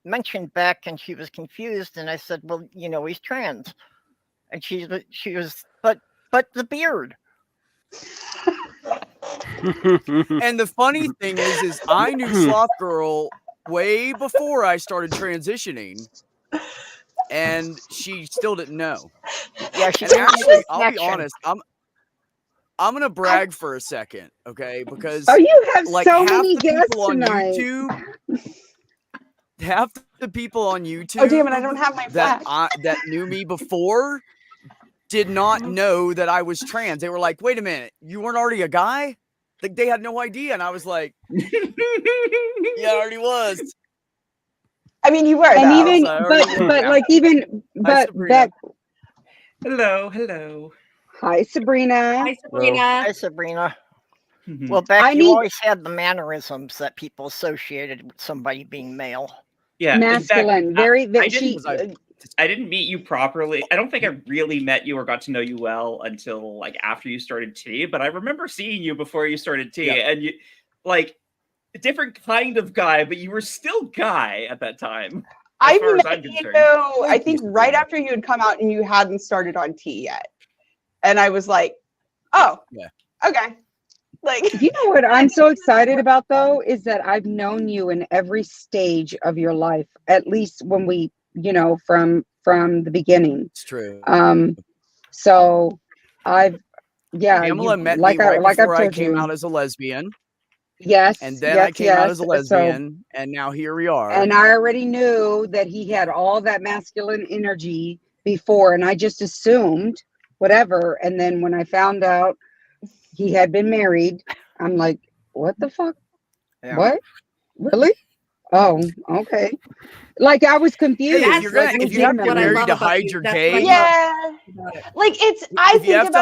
mentioned Beck and she was confused and I said, well, he's trans. And she was, but the beard. And the funny thing is I knew Sloth Girl way before I started transitioning, and she still didn't know. Yeah, actually, I'll be honest. I'm gonna brag for a second, okay? Because you have so many guests tonight. Half the people on YouTube. Oh damn it! I don't have my flash. That knew me before did not know that I was trans. They were like, "Wait a minute, you weren't already a guy?" Like they had no idea, and I was like, "Yeah, I already was." I mean, you were, and even, but Beck. Hello. Hi, Sabrina. Hi, Sabrina. Hi, Sabrina. Well, Beck, you always had the mannerisms that people associated with somebody being male. Yeah, masculine. Very. I didn't meet you properly. I don't think I really met you or got to know you well until like after you started T. But I remember seeing you before you started T, and you like a different kind of guy, but you were still guy at that time. As far as I'm concerned. I think right after you had come out and you hadn't started on T yet, and I was like, oh, okay. Like, you know what I'm so excited about though is that I've known you in every stage of your life, at least when we, from the beginning. It's true. So I've Pamela met me right before I came out as a lesbian. Yes. And then I came out as a lesbian, and now here we are. And I already knew that he had all that masculine energy before, and I just assumed whatever. And then when I found out he had been married, I'm like, what the fuck? Yeah. What? Really? Oh, okay. Like I was confused. If you have to get married to hide your gay, like it's. If you have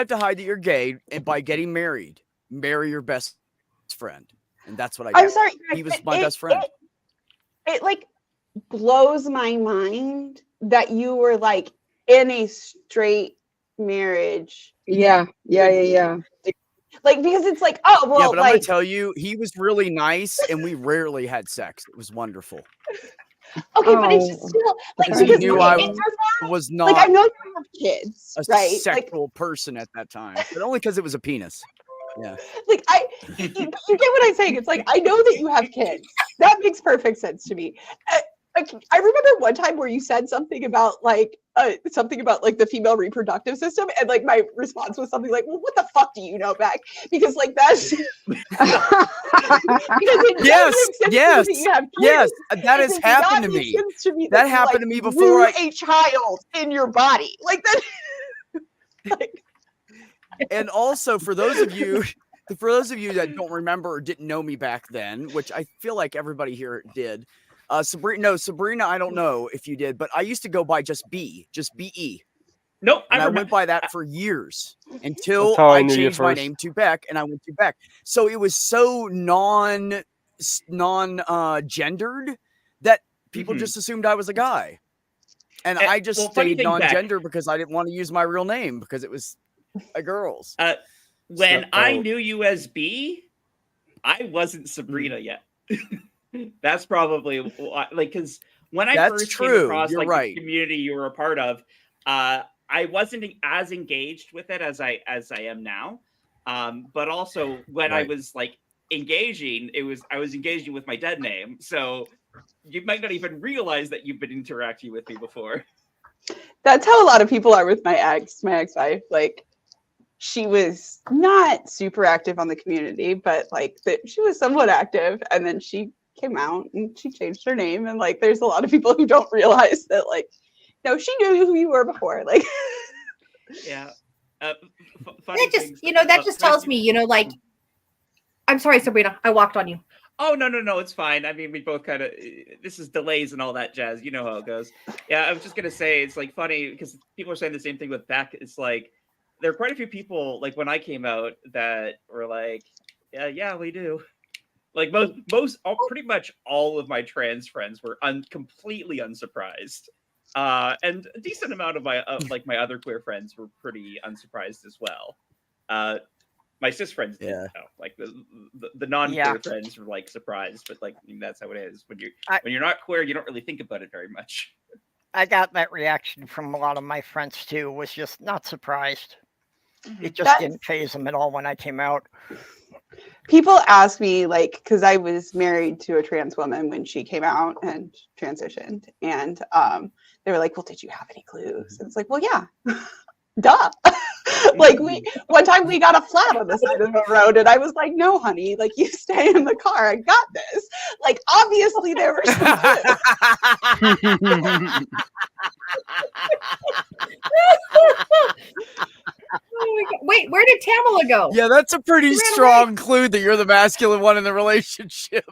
to hide that you're gay, and by getting married, marry your best friend, and that's what I did. I'm sorry, he was my best friend. It like blows my mind that you were like in a straight marriage. Yeah. Like, because it's like, oh, well, but I'm gonna tell you, he was really nice, and we rarely had sex. It was wonderful. Okay, but it's just still like because he knew I was not. Like I know you have kids, right? Sexual person at that time, but only because it was a penis. Yeah. Like you get what I'm saying. It's like I know that you have kids. That makes perfect sense to me. I remember one time where you said something about like the female reproductive system, and like my response was something like, "Well, what the fuck do you know, Beck?" Because like that's yes, that has happened to me. That happened to me before. A child in your body, like that. Like, and also for those of you that don't remember or didn't know me back then, which I feel like everybody here did. Sabrina, I don't know if you did, but I used to go by just B-E. Nope, I went by that for years until I changed my name to Beck, and I went to Beck. So it was so non-gendered that people just assumed I was a guy, and I just stayed non-gender because I didn't want to use my real name because it was a girl's. When I knew you as B, I wasn't Sabrina yet. That's probably like because when I first came across the community you were a part of, I wasn't as engaged with it as I am now. But also when I was like engaging, I was engaging with my dead name, so you might not even realize that you've been interacting with me before. That's how a lot of people are with my ex-wife. Like she was not super active on the community, but like she was somewhat active, and then she came out and she changed her name, and like there's a lot of people who don't realize that like no, she knew who you were before. Like yeah. That just tells me, like I'm sorry, Sabrina, I walked on you. Oh no, it's fine. I mean, we both kind of this is delays and all that jazz. You know how it goes. Yeah, I was just gonna say it's like funny because people are saying the same thing with Beck. It's like there are quite a few people like when I came out that were like, yeah, we do. Like pretty much all of my trans friends were completely unsurprised, and a decent amount of my other queer friends were pretty unsurprised as well. My cis friends didn't know. Like the non-queer friends were like surprised, but like that's how it is when you're not queer, you don't really think about it very much. I got that reaction from a lot of my friends too. Was just not surprised. It just didn't faze them at all when I came out. People ask me, like, because I was married to a trans woman when she came out and transitioned, and they were like, "Well, did you have any clues?" And it's like, "Well, yeah, duh." Like one time we got a flat on the side of the road, and I was like, "No, honey, like you stay in the car. I got this." Like obviously there were some clues. Oh my God. Wait, where did Tamala go? Yeah, that's a pretty strong clue that you're the masculine one in the relationship.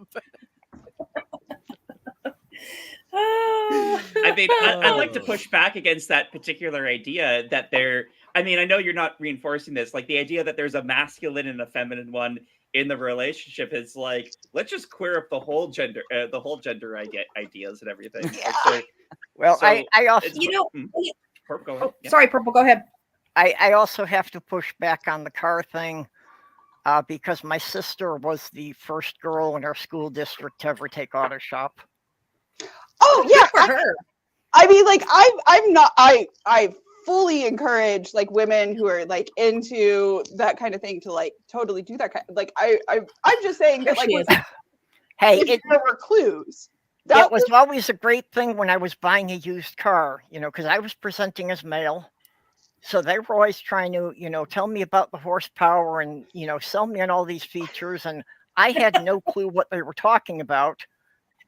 I mean, I'd like to push back against that particular idea that I mean, I know you're not reinforcing this, like the idea that there's a masculine and a feminine one in the relationship, it's like, let's just queer up the whole gender ideas and everything. Yeah. Like, well, I also, go ahead. Sorry, Purple, go ahead. I also have to push back on the car thing because my sister was the first girl in our school district to ever take auto shop. Oh yeah, for her. I mean, like I fully encourage like women who are like into that kind of thing to like totally do that kind. Like I'm just saying that like hey, there were clues. It was always a great thing when I was buying a used car, because I was presenting as male. So they were always trying to, tell me about the horsepower and, sell me on all these features. And I had no clue what they were talking about.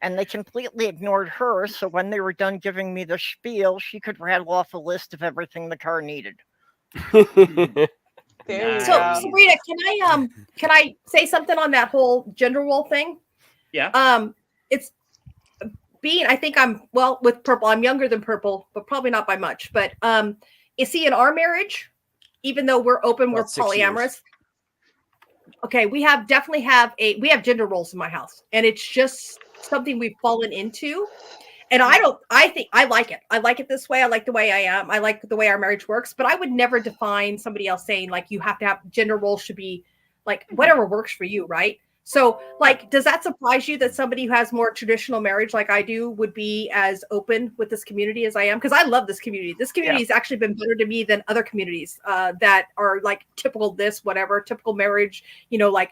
And they completely ignored her. So when they were done giving me the spiel, she could rattle off a list of everything the car needed. So Sabrina, can I say something on that whole gender role thing? Yeah. It's I think I'm with Purple. I'm younger than Purple, but probably not by much. But you see, in our marriage, even though we're open, we're polyamorous. Okay, we definitely have gender roles in my house, and it's just something we've fallen into. And I think I like it. I like it this way. I like the way I am. I like the way our marriage works, but I would never define somebody else saying like you have to have gender roles should be like whatever works for you, right? So like, does that surprise you that somebody who has more traditional marriage like I do would be as open with this community as I am? Because I love this community. This community has actually been better to me than other communities that are like typical typical marriage, like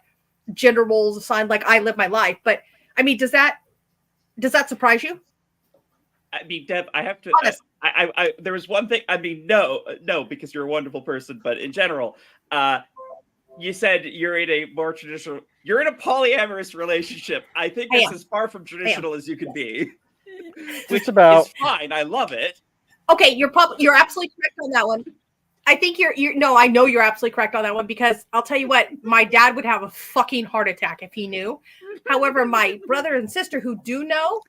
gender roles assigned, like I live my life. But I mean, does that surprise you? I mean, Deb, I have to. I there was one thing. I mean, no, because you're a wonderful person. But in general, you said you're in a more traditional. You're in a polyamorous relationship. I think this is far from traditional as you can be. Which is fine. I love it. Okay, you're absolutely correct on that one. I think I know you're absolutely correct on that one because I'll tell you what, my dad would have a fucking heart attack if he knew. However, my brother and sister who do know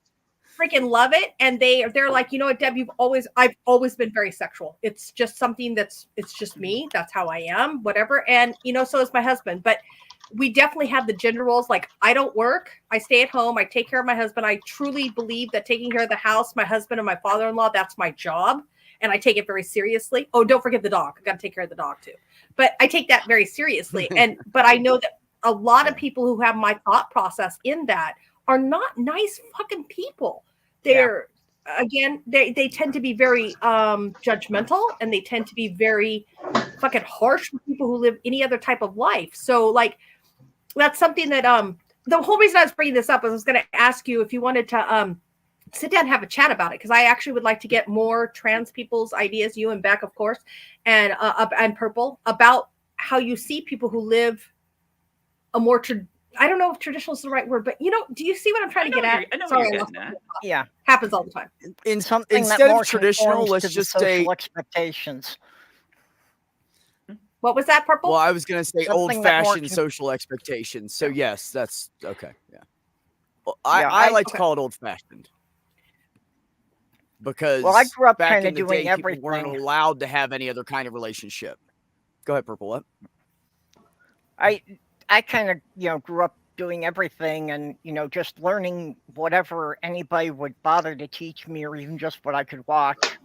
freaking love it, and they're like, you know what, Deb, I've always been very sexual. It's just something it's just me. That's how I am, whatever. And so is my husband. But we definitely have the gender roles. Like, I don't work. I stay at home. I take care of my husband. I truly believe that taking care of the house, my husband and my father-in-law, that's my job. And I take it very seriously. Oh, don't forget the dog. I got to take care of the dog too. But I take that very seriously. But I know that a lot of people who have my thought process in that are not nice fucking people. They're again, they tend to be very judgmental, and they tend to be very fucking harsh with people who live any other type of life. So like, that's something that the whole reason I was bringing this up is I was going to ask you if you wanted to sit down and have a chat about it, because I actually would like to get more trans people's ideas, you and Beck, of course, and Purple, about how you see people who live a more I don't know if traditional is the right word, but do you see what I'm trying to get at? I know what you're getting at. Yeah, happens all the time. In something instead of traditional, let's just say expectations. What was that, Purple? Well, I was going to say old-fashioned social expectations. So yes, that's okay. Yeah, well, I like to call it old-fashioned because I grew up back kind in of the doing day, everything. people weren't allowed to have any other kind of relationship. Go ahead, Purple. What? I kind of grew up doing everything and just learning whatever anybody would bother to teach me, or even just what I could watch.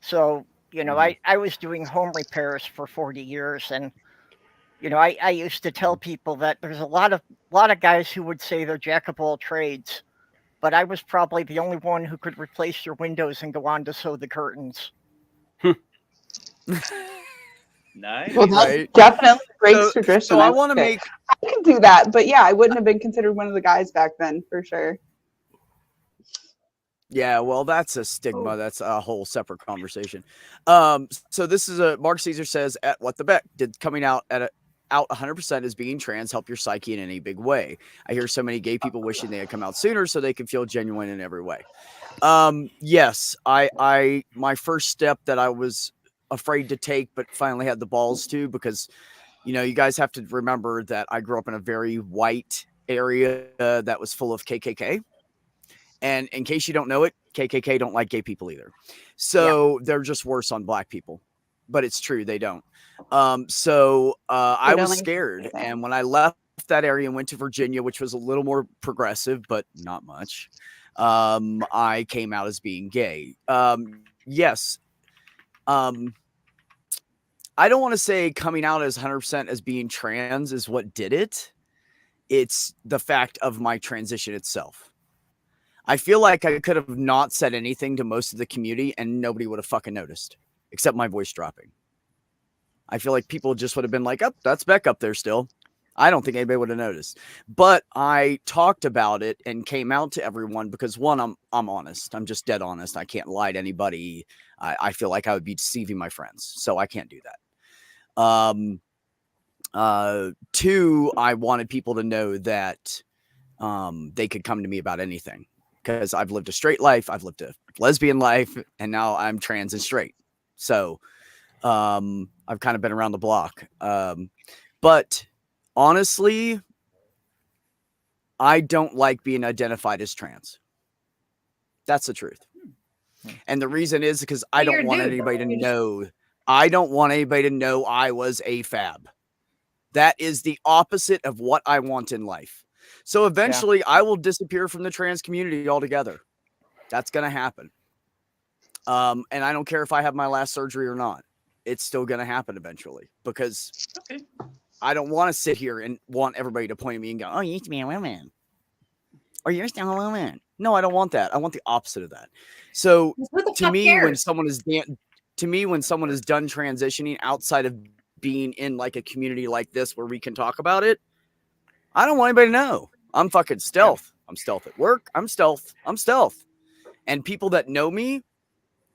So I was doing home repairs for 40 years, and I used to tell people that there's a lot of guys who would say they're jack of all trades, but I was probably the only one who could replace your windows and go on to sew the curtains. Nice. Well, that's definitely a great tradition. So I want to make. I can do that, but yeah, I wouldn't have been considered one of the guys back then for sure. Yeah, well, that's a stigma. That's a whole separate conversation. So this is Mark Caesar says at What the Beck did coming out out 100% as being trans help your psyche in any big way. I hear so many gay people wishing they had come out sooner so they could feel genuine in every way. Yes, I my first step that I was afraid to take, but finally had the balls to, because you guys have to remember that I grew up in a very white area that was full of KKK. And in case you don't know it, KKK don't like gay people either. So they're just worse on black people. But it's true, they don't. I was scared. And when I left that area and went to Virginia, which was a little more progressive, but not much. I came out as being gay. Yes. I don't want to say coming out as 100% as being trans is what did it. It's the fact of my transition itself. I feel like I could have not said anything to most of the community and nobody would have fucking noticed, except my voice dropping. I feel like people just would have been like, oh, that's Beck up there still. I don't think anybody would have noticed. But I talked about it and came out to everyone because, one, I'm honest. I'm just dead honest. I can't lie to anybody. I feel like I would be deceiving my friends, so I can't do that. Two, I wanted people to know that they could come to me about anything because I've lived a straight life, I've lived a lesbian life, and now I'm trans and straight. So I've kind of been around the block. But honestly, I don't like being identified as trans. That's the truth. And the reason is because I don't want anybody to know. I don't want anybody to know I was a fab. That is the opposite of what I want in life. So eventually I will disappear from the trans community altogether. That's going to happen. And I don't care if I have my last surgery or not. It's still going to happen eventually because I don't want to sit here and want everybody to point at me and go, oh, you used to be a woman. Or you're still a woman. No, I don't want that. I want the opposite of that. So to me, when someone is done transitioning outside of being in like a community like this where we can talk about it, I don't want anybody to know. I'm fucking stealth. I'm stealth at work. I'm stealth. And people that know me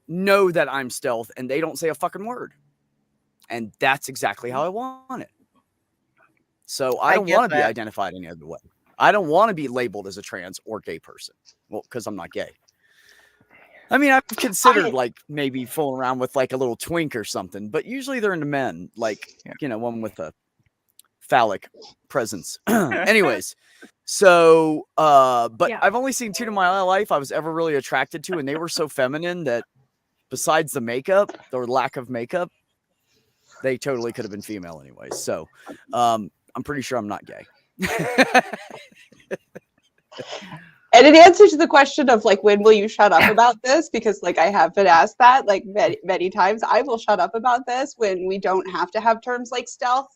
know that I'm stealth and they don't say a fucking word. And that's exactly how I want it. So I don't want to be identified any other way. I don't want to be labeled as a trans or gay person. Well, because I'm not gay. I mean, I've considered like maybe fooling around with like a little twink or something, but usually they're into men, like, you know, one with a phallic presence. Anyways, so, but I've only seen 2 in my life I was ever really attracted to, and they were so feminine that besides the makeup or lack of makeup, they totally could have been female anyway. So, I'm pretty sure I'm not gay. And in answer to the question of like, when will you shut up about this? Because like I have been asked that like many, many times. I will shut up about this when we don't have to have terms like stealth,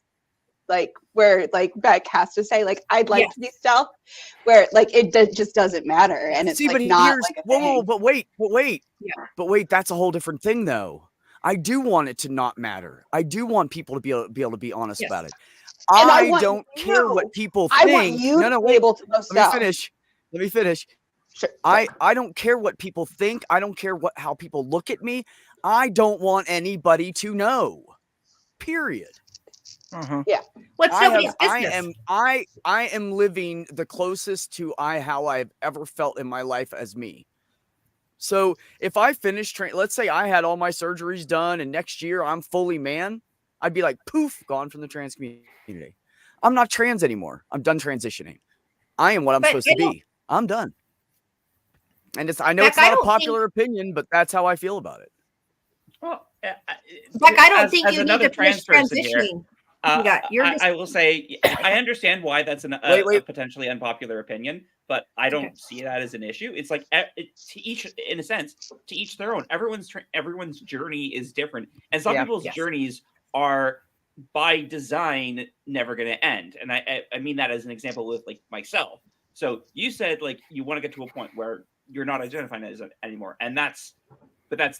like where like Beck has to say like I'd like to be stealth, where like it just doesn't matter, and it's like not like a thing. But wait, that's a whole different thing though. I do want it to not matter. I do want people to be able to be honest about it. I don't care what people think. I want you to be able to know stuff. Let me finish. Sure. I don't care what people think. I don't care how people look at me. I don't want anybody to know. Period. Yeah. What's nobody's business? I am living the closest to how I've ever felt in my life as me. So if I finish let's say I had all my surgeries done and next year I'm fully man, I'd be like, poof, gone from the trans community. I'm not trans anymore. I'm done transitioning. I am what I'm supposed to be. I'm done. And I know it's not a popular opinion, but that's how I feel about it. Well, Beck, I don't think you need to finish transitioning. I will say I understand why that's a potentially unpopular opinion, but I don't see that as an issue. It's like to each, in a sense, to each their own. Everyone's journey is different, and some people's journeys are by design never going to end. And I mean that as an example with like myself. So you said like you want to get to a point where you're not identifying as it anymore, and that's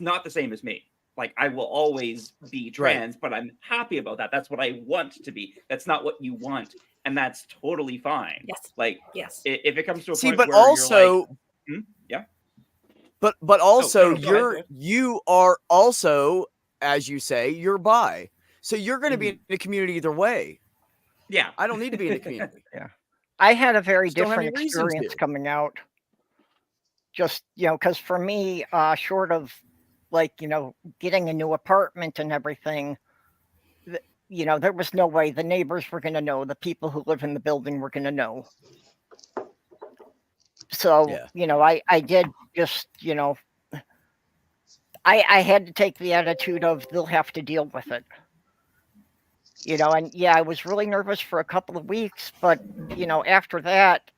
not the same as me. Like I will always be trans, but I'm happy about that. That's what I want to be. That's not what you want, and that's totally fine. Yes. Like if it comes to a point but where also, you're like, but also you are also, as you say, you're bi. So you're going to be in the community either way. Yeah. I don't need to be in the community. I had a very different experience coming out. Just, because for me, short of like, getting a new apartment and everything, there was no way the neighbors were going to know. The people who live in the building were going to know. So, I did just, I had to take the attitude of they'll have to deal with it. You know, and yeah, I was really nervous for a couple of weeks, but you know, after that,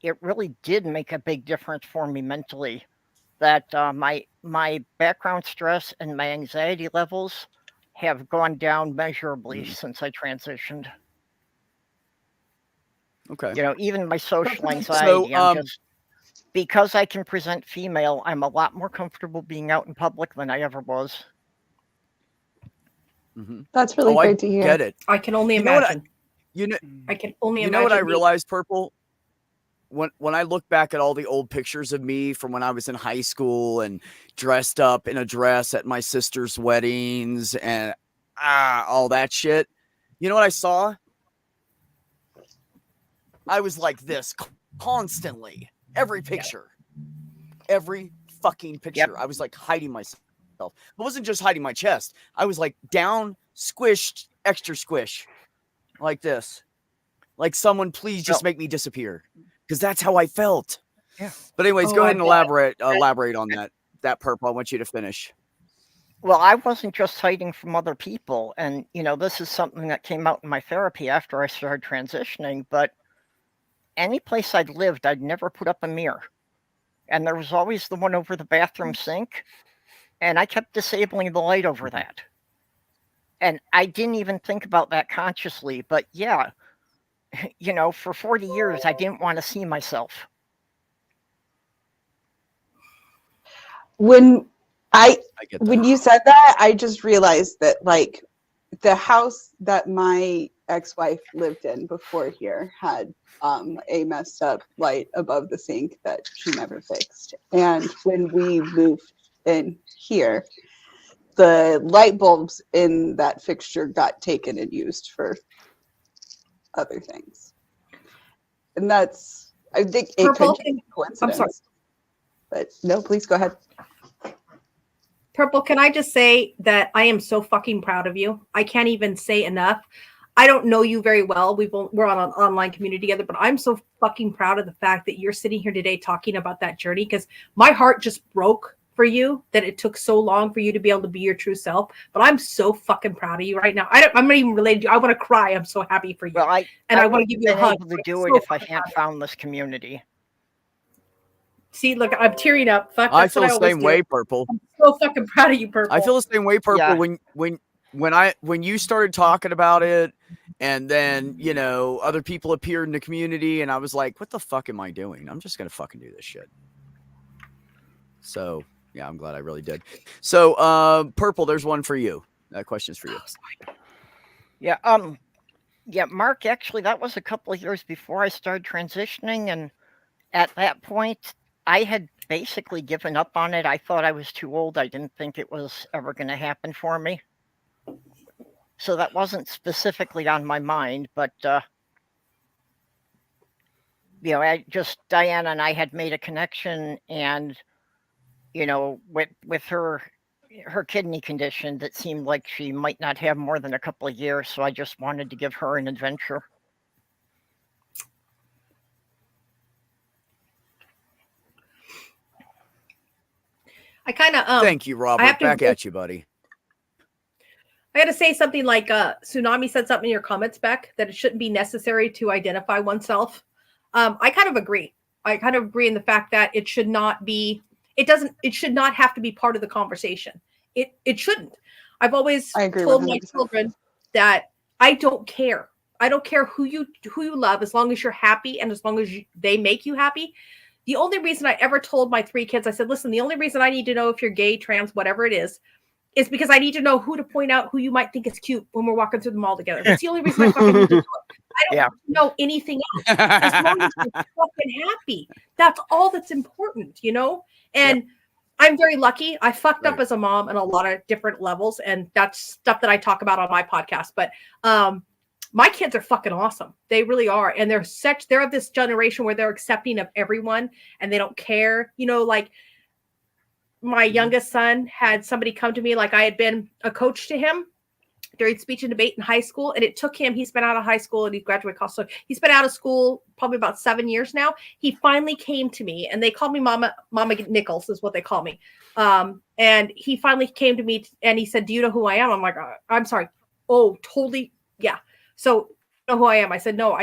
it really did make a big difference for me mentally. That my background stress and my anxiety levels have gone down measurably since I transitioned. Okay. You know, even my social So, anxiety, I'm just because I can present female, I'm a lot more comfortable being out in public than I ever was. That's really I great to hear. get it. I can only You know what imagine. I can only You imagine. know what I realized, Purple? When I look back at all the old pictures of me from when I was in high school and dressed up in a dress at my sister's weddings and all that shit, you know what I saw? I was like this constantly. Every picture. Every fucking picture. I was like hiding myself. I wasn't just hiding my chest. I was like down, squished, extra squish. Like this. Like someone please just make me disappear. Because that's how I felt. Yeah. But anyways, go ahead and elaborate on that, Purple. I want you to finish. Well, I wasn't just hiding from other people. And, you know, this is something that came out in my therapy after I started transitioning. But any place I'd lived, I'd never put up a mirror. And there was always the one over the bathroom sink. And I kept disabling the light over that. And I didn't even think about that consciously. But yeah, you know, for 40 years, I didn't want to see myself. When get when you said that, I just realized that like the house that my ex-wife lived in before here had a messed up light above the sink that she never fixed. And when we moved in here, the light bulbs in that fixture got taken and used for other things. And that's, I think it Purple, could be a coincidence. I'm sorry. But no, please go ahead. Purple, can I just say that I am so fucking proud of you. I can't even say enough. I don't know you very well. We're on an online community together, but I'm so fucking proud of the fact that you're sitting here today talking about that journey, because my heart just broke for you that it took so long for you to be able to be your true self. But I'm so fucking proud of you right now. I'm not even related to you. I want to cry. I'm so happy for you. Well, I want to give you a hug. Able to do it if I hadn't found this community. See, look, I'm tearing up. Fuck, I feel the same way, Purple. I'm so fucking proud of you, Purple. I feel the same way, Purple. Yeah. When you started talking about it, and then you know other people appeared in the community, and I was like, "What the fuck am I doing? I'm just gonna fucking do this shit." So yeah, I'm glad I really did. So, Purple, there's one for you. That question's for you. Yeah. Yeah, Mark. Actually, that was a couple of years before I started transitioning, and at that point, I had basically given up on it. I thought I was too old. I didn't think it was ever going to happen for me. So that wasn't specifically on my mind, but you know, Diana and I had made a connection, and you know, with her kidney condition, that seemed like she might not have more than a couple of years. So I just wanted to give her an adventure. I kind of thank you, Robert. Back at you, buddy. I got to say something like Tsunami said something in your comments, Beck, that it shouldn't be necessary to identify oneself. I kind of agree. I kind of agree in the fact that it should not be. It should not have to be part of the conversation. It shouldn't. I've always told my children that I don't care. I don't care who you love, as long as you're happy and as long as they make you happy. The only reason I ever told my 3 kids, I said, listen, the only reason I need to know if you're gay, trans, whatever it is because I need to know who to point out who you might think is cute when we're walking through the mall together. That's the only reason I fucking need to do it. I don't know anything else. As long as you're fucking happy. That's all that's important, you know? And I'm very lucky. I fucked up as a mom on a lot of different levels, and that's stuff that I talk about on my podcast. But my kids are fucking awesome. They really are. And they're of this generation where they're accepting of everyone and they don't care. You know, like my youngest son had somebody come to me like I had been a coach to him during speech and debate in high school. And it took him, he's been out of high school and he graduated college. So he's been out of school probably about 7 years now. He finally came to me, and they call me Mama Nichols is what they call me. And he finally came to me and he said, do you know who I am? I'm like, I'm sorry. Oh, totally yeah. So, you know who I am? I said, no,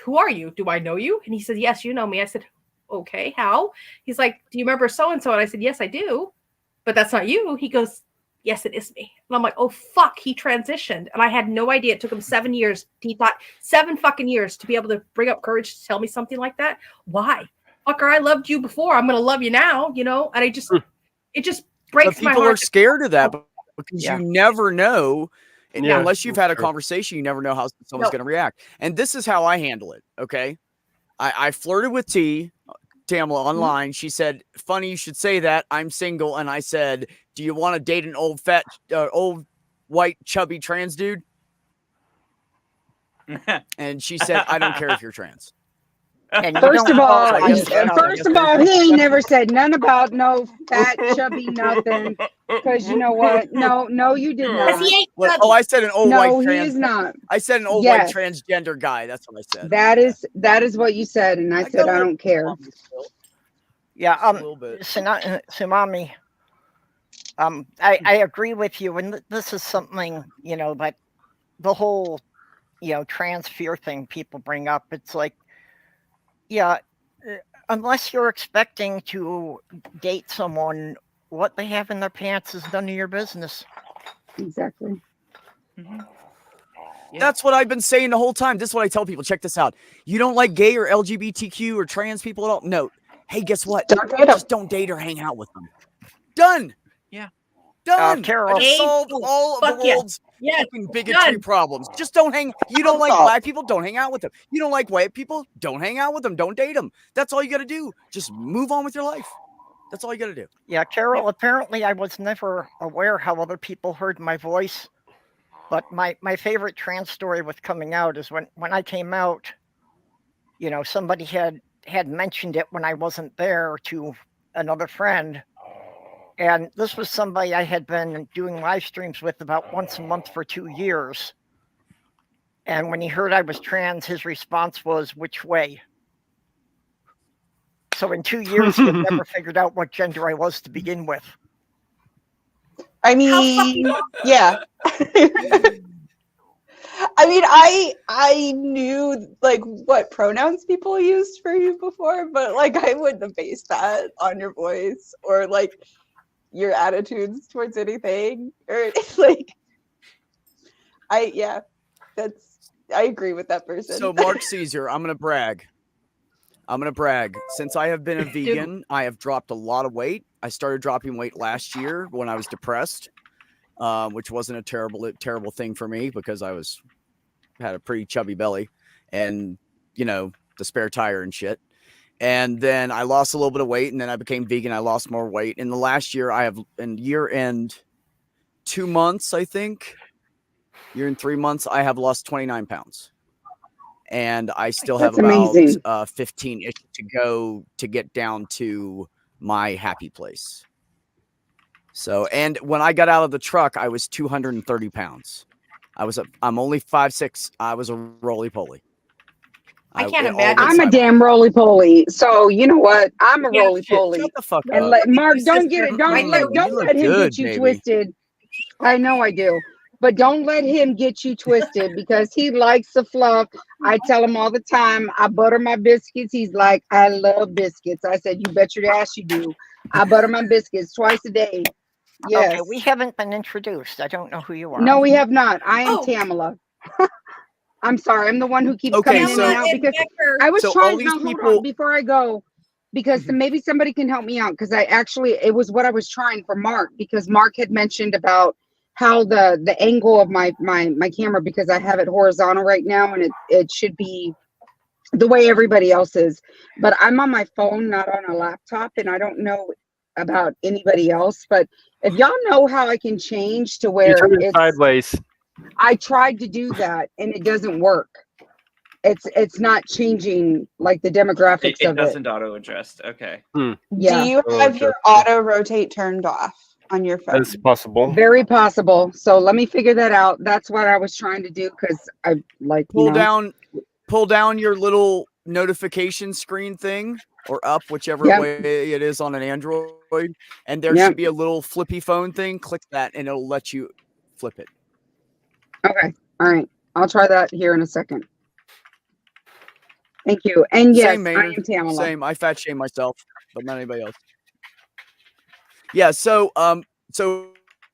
who are you? Do I know you? And he said, yes, you know me. I said, okay, how? He's like, do you remember so-and-so? And I said, yes, I do. But that's not you. He goes, yes, it is me. And I'm like, oh, fuck, he transitioned. And I had no idea. It took him 7 years. He thought 7 fucking years to be able to bring up courage to tell me something like that. Why? Fucker, I loved you before. I'm going to love you now, you know? And it just breaks my heart. People are scared of that because you never know. Unless you've had a conversation, you never know how someone's going to react. And this is how I handle it, okay? I flirted with Tamla online. She said, funny you should say that. I'm single. And I said, do you want to date an old, fat, old, white, chubby trans dude? And she said, I don't care if you're trans. And First of all, he ain't never said none about no fat, chubby, nothing. Because you know what? No, you did not. I said an old white trans. No, he is not. I said an old white transgender guy. That's what I said. That is what you said, and I said I don't care. Yeah, Tsunami. I agree with you, and this is something, you know, that the whole, you know, trans fear thing people bring up. It's like, yeah, unless you're expecting to date someone, what they have in their pants is none of your business. Exactly. Yeah. That's what I've been saying the whole time. This is what I tell people. Check this out. You don't like gay or LGBTQ or trans people at all? No. Hey, guess what? Just don't date or hang out with them. Done. Yeah. Done. Carol, I just solved all of the world's fucking bigotry problems. Just don't hang. You don't like black people? Don't hang out with them. You don't like white people? Don't hang out with them. Don't date them. That's all you got to do. Just move on with your life. That's all you got to do. Yeah, Carol, apparently I was never aware how other people heard my voice. But my favorite trans story with coming out is when I came out, you know, somebody had mentioned it when I wasn't there to another friend. And this was somebody I had been doing live streams with about once a month for 2 years. And when he heard I was trans, his response was, which way? So in 2 years, he had never figured out what gender I was to begin with. I mean, yeah. I mean, I knew like what pronouns people used for you before, but like I wouldn't have based that on your voice or like your attitudes towards anything, or like I agree with that person. So Mark Caesar, I'm gonna brag. Since I have been a vegan, I have dropped a lot of weight. I started dropping weight last year when I was depressed, which wasn't a terrible thing for me because I had a pretty chubby belly and, you know, the spare tire and shit. And then I lost a little bit of weight, and then I became vegan. I lost more weight. In the last year, year end 2 months, I think, year and 3 months, I have lost 29 pounds. And I still have about 15-ish to go to get down to my happy place. So, and when I got out of the truck, I was 230 pounds. I'm only 5'6". I was a roly-poly. I can't imagine. I'm a damn roly-poly. So you know what? I'm a roly-poly. Shut the fuck up. And Mark, don't let him get you twisted. I know I do. But don't let him get you twisted because he likes the fluff. I tell him all the time, I butter my biscuits. He's like, I love biscuits. I said, you bet your ass you do. I butter my biscuits twice a day. Yes. Okay, we haven't been introduced. I don't know who you are. No, we have not. I am Tamala. I'm sorry. I'm the one who keeps coming in and out because I was trying. No, hold on before I go, because maybe somebody can help me out because it was what I was trying for Mark, because Mark had mentioned about how the angle of my camera, because I have it horizontal right now and it should be the way everybody else is, but I'm on my phone, not on a laptop, and I don't know about anybody else. But if y'all know how I can change to where it's sideways. I tried to do that and it doesn't work. It's not changing like the demographics of it. It doesn't auto adjust. Okay. Yeah. Do you have your auto rotate turned off on your phone? That's possible. Very possible. So let me figure that out. That's what I was trying to do because I like pull down your little notification screen thing or up, whichever way it is on an Android, and there should be a little flippy phone thing. Click that and it'll let you flip it. Okay. All right. I'll try that here in a second. Thank you. And yes, Same, I Maynard. am Tamala. Same. I fat shame myself, but not anybody else. Yeah. So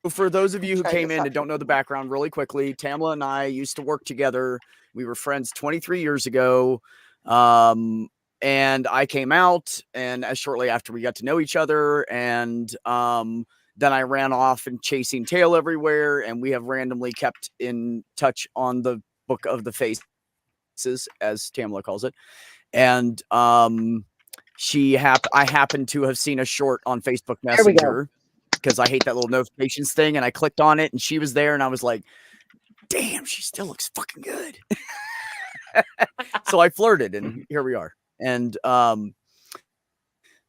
for those of you who came in and don't know the background, really quickly, Tamala and I used to work together. We were friends 23 years ago. And I came out, and as shortly after we got to know each other, and then I ran off and chasing tail everywhere, and we have randomly kept in touch on the Book of the Faces, as Tamala calls it. And I happened to have seen a short on Facebook Messenger because I hate that little notifications thing, and I clicked on it, and she was there, and I was like, damn, she still looks fucking good. So I flirted, and here we are. And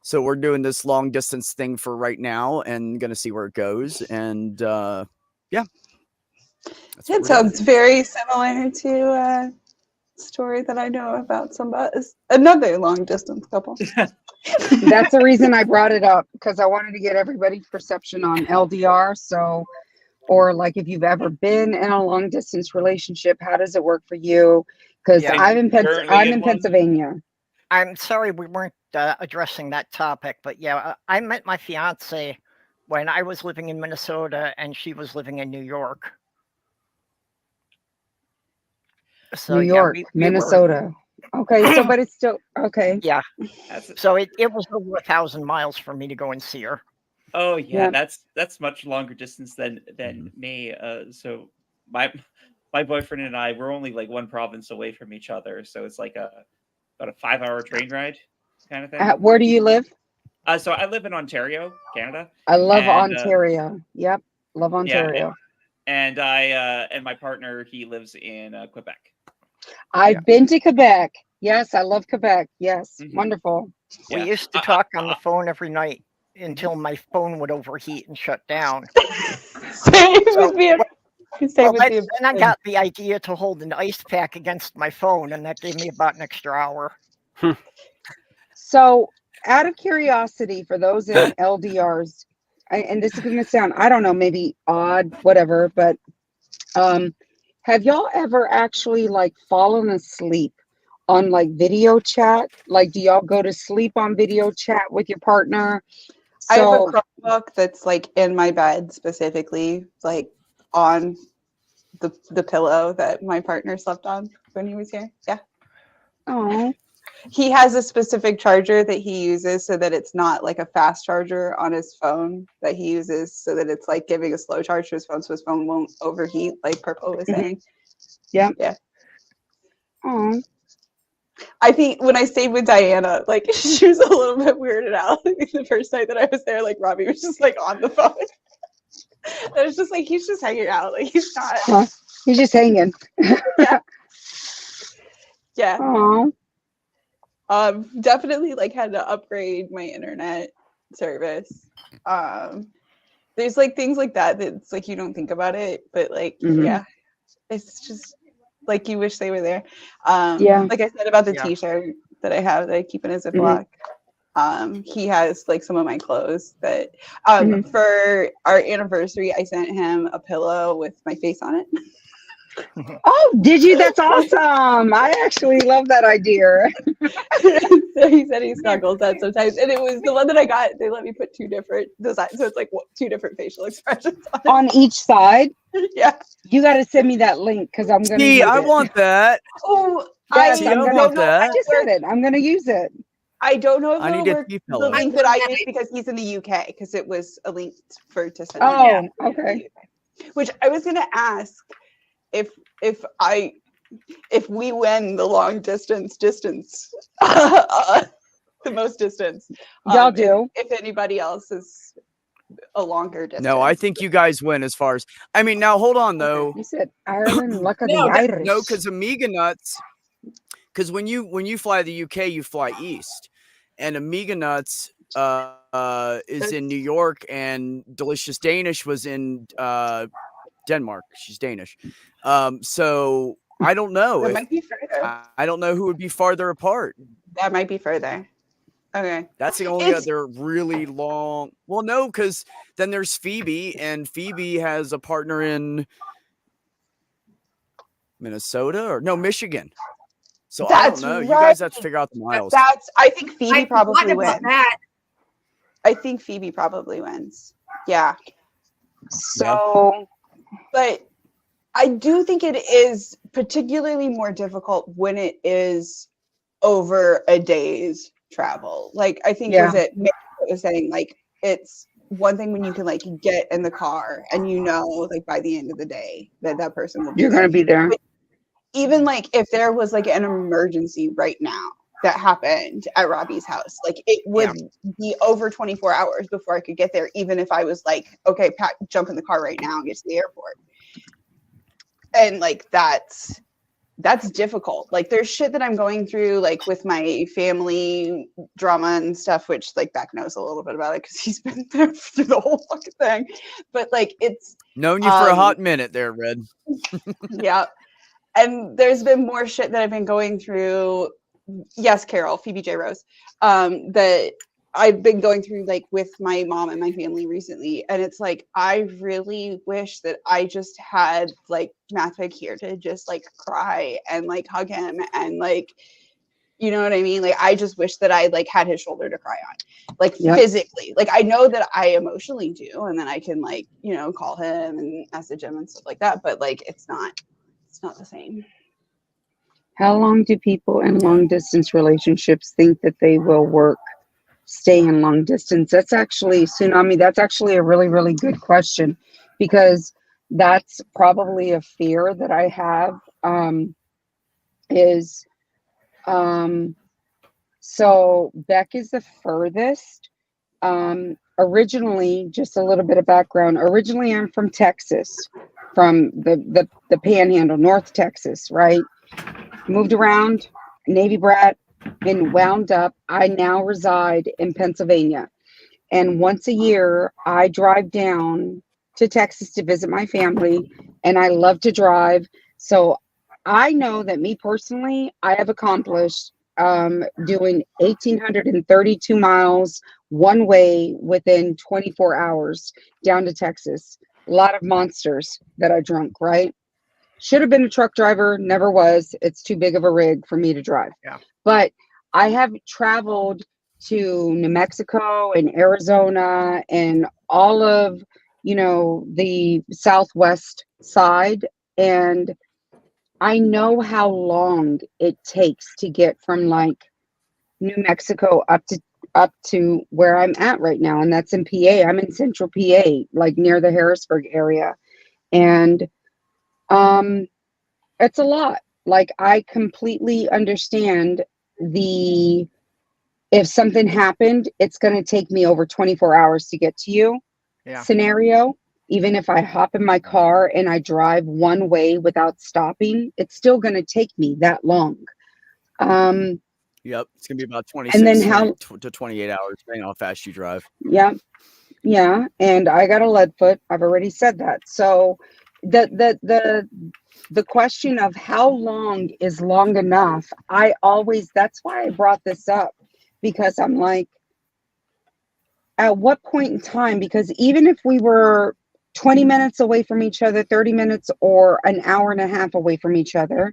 so we're doing this long distance thing for right now, and gonna see where it goes. And yeah, it sounds very similar to a story that I know about another long distance couple. That's the reason I brought it up, because I wanted to get everybody's perception on LDR. So, or like if you've ever been in a long distance relationship, how does it work for you? Because I'm in Pennsylvania. I'm sorry we weren't addressing that topic, but yeah, I met my fiance when I was living in Minnesota and she was living in New York. So, New York, Minnesota. Okay, so but it's still okay. Yeah. So it was over 1,000 miles for me to go and see her. Oh yeah, that's much longer distance than me. So my boyfriend and I, we're only like one province away from each other, so it's like about a 5-hour train ride kind of thing. Where do you live? So I live in Ontario, Canada. I love Ontario. Yep, love Ontario. And I and my partner, he lives in Quebec. I've been to Quebec. Yes, I love Quebec. Yes, wonderful. We used to talk on the phone every night until my phone would overheat and shut down. Then I got the idea to hold an ice pack against my phone, and that gave me about an extra hour. So, out of curiosity, for those in LDRs, and this is going to sound, I don't know, maybe odd, whatever, but have y'all ever actually like fallen asleep on like video chat? Like, do y'all go to sleep on video chat with your partner? I have a Chromebook that's like in my bed specifically, like on the pillow that my partner slept on when he was here. Yeah. Oh. He has a specific charger that he uses so that it's not like a fast charger on his phone that he uses so that it's like giving a slow charge to his phone so his phone won't overheat, like Purple was saying. Yeah. Yeah. Oh. I think when I stayed with Diana, like she was a little bit weirded out. The first night that I was there, like Robbie was just like on the phone. I was just like, he's just hanging out. Like he's not. He's just hanging. Yeah. Yeah. Oh. Definitely like had to upgrade my internet service. There's like things like that that's like you don't think about it, but like yeah, it's just like you wish they were there. Like I said about the t-shirt that I have that I keep in a Ziploc. He has like some of my clothes that for our anniversary I sent him a pillow with my face on it. Oh, did you? That's awesome. I actually love that idea. So he said he snuggles that sometimes, and it was the one that I got. They let me put 2 different designs, so it's like 2 different facial expressions on each side. Yeah, you got to send me that link because I'm gonna. See, I want that. Oh, yes, I want that. I just said it. I'm gonna use it. I don't know if I need it'll work. The link that I used because he's in the UK, because it was a link to send. Oh, okay. Which I was gonna ask. If we win the long distance, the most distance, y'all do. If anybody else is a longer distance. No, I think you guys win as far as. I mean, now hold on though. You said Ireland, luck of the Irish. No, because Amiga Nuts. Because when you fly the UK, you fly east, and Amiga Nuts is in New York, and Delicious Danish was in Denmark. She's Danish. So I don't know. That might be further. I don't know who would be farther apart. That might be further. Okay. That's the only other really long. Well, no, because then there's Phoebe, and Phoebe has a partner in Minnesota or no, Michigan. So I That's don't know. You right. guys have to figure out the miles. I think Phoebe I probably forgot wins. about that. I think Phoebe probably wins. Yeah. So, But I do think it is particularly more difficult when it is over a day's travel. Like I think was it Mary that was saying like it's one thing when you can like get in the car and you know like by the end of the day that person will be you're there. going to be there. But even like if there was like an emergency right now that happened at Robbie's house, like it would be over 24 hours before I could get there, even if I was like, okay, jump in the car right now and get to the airport. And like that's difficult. Like there's shit that I'm going through like with my family drama and stuff, which like Beck knows a little bit about it because he's been there through the whole fucking thing. But like it's known you for a hot minute there, Red. Yeah. And there's been more shit that I've been going through. Yes, Carol, Phoebe J. Rose. That I've been going through like with my mom and my family recently. And it's like, I really wish that I just had like Mathwig here to just like cry and like hug him and like, you know what I mean? Like, I just wish that I like had his shoulder to cry on, like physically. Like, I know that I emotionally do, and then I can like, you know, call him and message him and stuff like that. But like, it's not the same. How long do people in long distance relationships think that they will stay in long distance? That's actually, Tsunami, that's actually a really, really good question, because that's probably a fear that I have, so Beck is the furthest. Originally, just a little bit of background. Originally, I'm from Texas, from the Panhandle, North Texas, right? Moved around, Navy brat, and wound up. I now reside in Pennsylvania. And once a year, I drive down to Texas to visit my family, and I love to drive. So I know that me personally, I have accomplished doing 1,832 miles one way within 24 hours down to Texas. A lot of monsters that I drunk, right? Should have been a truck driver, never was. It's too big of a rig for me to drive. Yeah. But I have traveled to New Mexico and Arizona and all of, you know, the Southwest side. And I know how long it takes to get from like New Mexico up to where I'm at right now, and that's in PA. I'm in central PA, like near the Harrisburg area. And it's a lot. Like I completely understand if something happened, it's going to take me over 24 hours to get to you scenario. Even if I hop in my car and I drive one way without stopping, it's still going to take me that long. Yep, it's gonna be about 26 to 28 hours, depending on how fast you drive. Yeah, and I got a lead foot. I've already said that. So the question of how long is long enough, that's why I brought this up, because I'm like, at what point in time, because even if we were 20 minutes away from each other, 30 minutes or an hour and a half away from each other,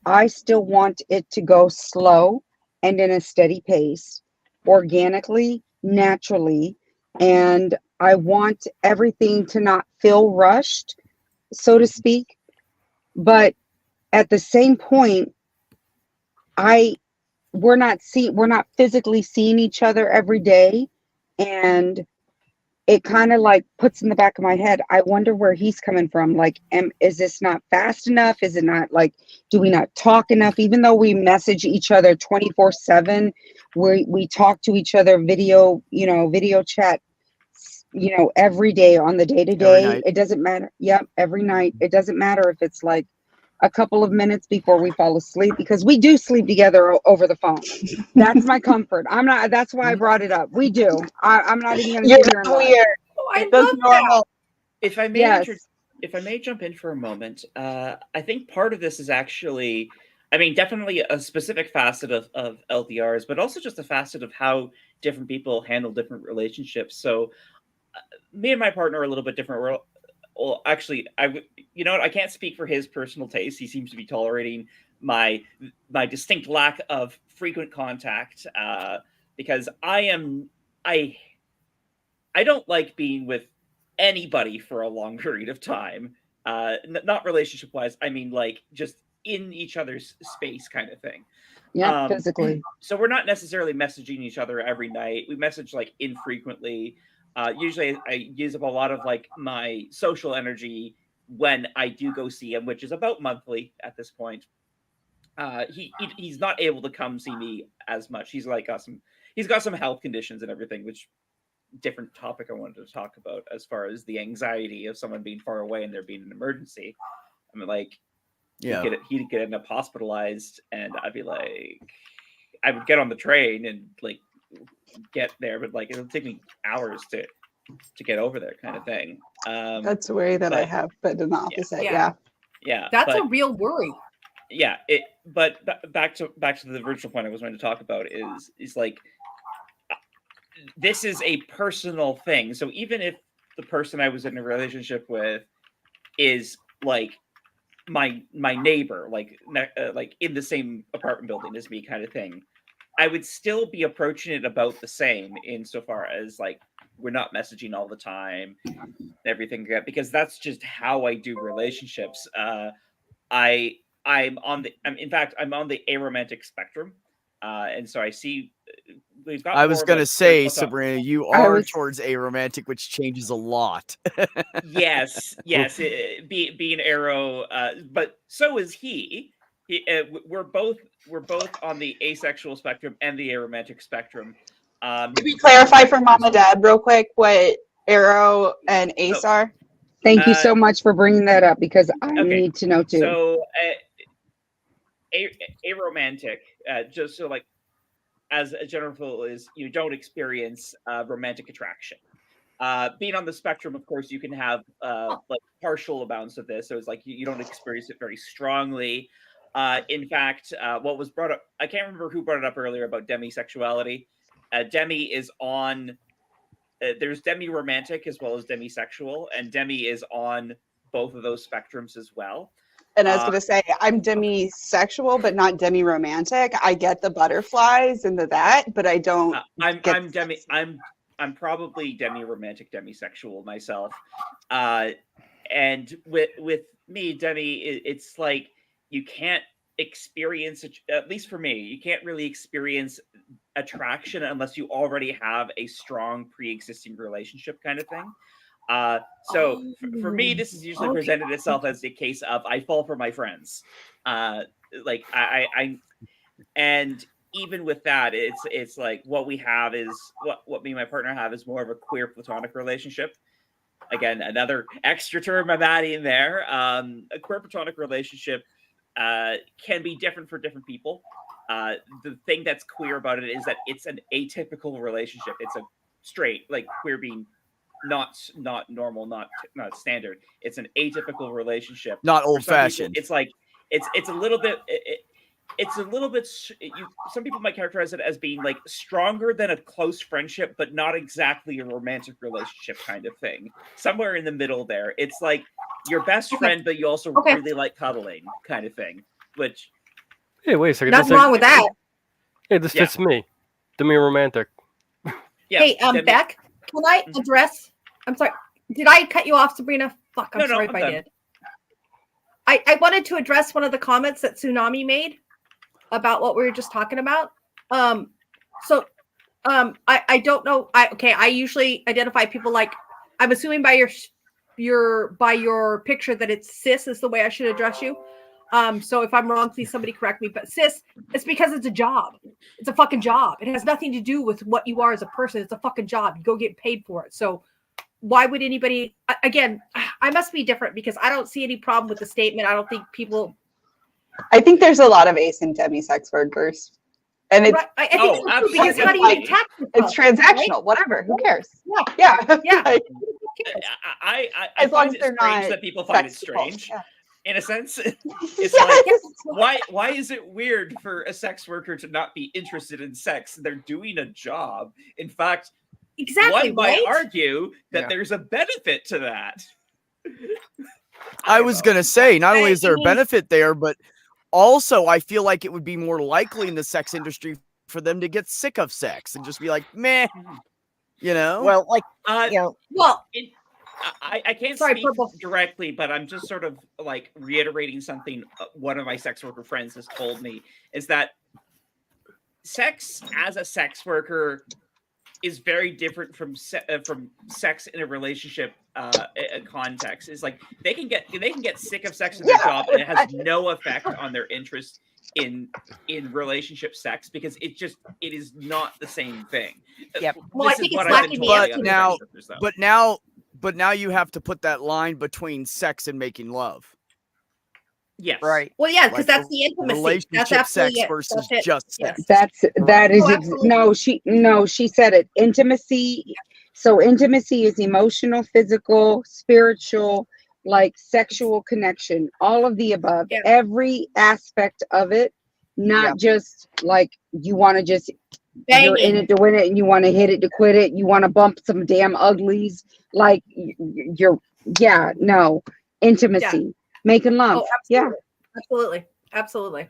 I still want it to go slow and in a steady pace, organically, naturally, and I want everything to not feel rushed, so to speak. But at the same point, we're not physically seeing each other every day, and it kind of like puts in the back of my head, I wonder where he's coming from. Like, is this not fast enough? Is it not like, do we not talk enough? Even though we message each other 24/7, we talk to each other video chat, every day on the day-to-day. It doesn't matter. Yep, every night. It doesn't matter if it's like a couple of minutes before we fall asleep, because we do sleep together over the phone. That's my comfort. That's why I brought it up. We do. I'm not even going to sit here and lie. That's normal. If I may jump in for a moment, I think part of this is actually, I mean, definitely a specific facet of LDRs, but also just a facet of how different people handle different relationships. So me and my partner are a little bit different. well, actually, you know what? I can't speak for his personal taste. He seems to be tolerating my distinct lack of frequent contact, because I don't like being with anybody for a long period of time. Not relationship wise. I mean, like just in each other's space, kind of thing. Yeah, physically. So we're not necessarily messaging each other every night. We message like infrequently. Usually I use up a lot of like my social energy when I do go see him, which is about monthly at this point. He's not able to come see me as much. He's got some health conditions and everything, which different topic I wanted to talk about as far as the anxiety of someone being far away and there being an emergency. I mean, like, he'd get end up hospitalized, and I'd be like, I would get on the train and like get there, but like it'll take me hours to get over there, kind of thing. That's a worry that I have, but in the opposite, yeah. That's a real worry. Yeah, but back to the original point I was going to talk about is like, this is a personal thing. So even if the person I was in a relationship with is like my neighbor, like in the same apartment building as me, kind of thing, I would still be approaching it about the same insofar as like we're not messaging all the time, everything like that, because that's just how I do relationships. I'm on the aromantic spectrum, and so I see we've got. I was going to say, Sabrina, you are towards aromantic, which changes a lot. yes, being arrow, but so is he. We're both on the asexual spectrum and the aromantic spectrum. Can we clarify for mom and dad real quick what arrow and ace are? Thank you so much for bringing that up, because I need to know too. So aromantic, just so like as a general rule, is you don't experience romantic attraction. Being on the spectrum, of course, you can have like partial amounts of this, so it's like you don't experience it very strongly. In fact, what was brought up, I can't remember who brought it up earlier about demisexuality. Demi is on. There's demi-romantic as well as demisexual, and Demi is on both of those spectrums as well. And I was going to say, I'm demisexual, but not demi-romantic. I get the butterflies and that, but I don't. I'm probably demi-romantic, demisexual myself. And with me, Demi, it's like you can't experience, at least for me, you can't really experience attraction unless you already have a strong pre-existing relationship, kind of thing. So for me, this is usually presented itself as a case of I fall for my friends. Like I and even with that, it's like what we have is what me and my partner have is more of a queer platonic relationship. Again, another extra term I'm adding there. A queer platonic relationship can be different for different people. The thing that's queer about it is that it's an atypical relationship. It's a straight, like queer being not normal, not standard. It's an atypical relationship, not old fashioned. It's like it's a little bit. It's a little bit. Some people might characterize it as being like stronger than a close friendship, but not exactly a romantic relationship kind of thing. Somewhere in the middle there. It's like your best friend, but you also really like cuddling kind of thing. Which, hey, wait a second. Nothing wrong with that. Hey, this fits me. Demi-romantic. Yeah. Hey, Beck, can I address? I'm sorry. Did I cut you off, Sabrina? Fuck, I'm sorry if I did. I wanted to address one of the comments that Tsunami made about what we were just talking about. I don't know. I usually identify people like, I'm assuming by your picture that it's cis is the way I should address you. So if I'm wrong, please somebody correct me. But cis, it's because it's a job. It's a fucking job. It has nothing to do with what you are as a person. It's a fucking job. You go get paid for it. So why would anybody, again, I must be different because I don't see any problem with the statement. I don't think people. I think there's a lot of ace and demi-sex workers. And it's, I think it's because how do you tax it's transactional, right? Whatever. Who cares? Yeah. Like, I as long as find they're it strange not that people find it strange. Yeah. In a sense, it's like why is it weird for a sex worker to not be interested in sex? They're doing a job. In fact, exactly, one might argue that there's a benefit to that. I was gonna say, not only is there a benefit there, but also I feel like it would be more likely in the sex industry for them to get sick of sex and just be like, meh, you know? Well, like, you know, Well, I can't Sorry, speak Purple. directly, but I'm just sort of like reiterating something one of my sex worker friends has told me, is that sex as a sex worker is very different from sex in a relationship context. Is like they can get sick of sex in their job, and it has no effect on their interest in relationship sex, because it is not the same thing. Yep. Well, I think it's lacking the empathy. But now you have to put that line between sex and making love. Yes. Right. Well, yeah, because Like that's the intimacy. Relationship That's absolutely sex it. versus That's it. just sex. That is Oh, absolutely. no, she said it. Intimacy. So intimacy is emotional, physical, spiritual, like sexual connection, all of the above, Yeah. every aspect of it, not just like you want to just you're in it to win it and you want to hit it to quit it, you want to bump some damn uglies, like you're no, intimacy, making love. Oh, absolutely.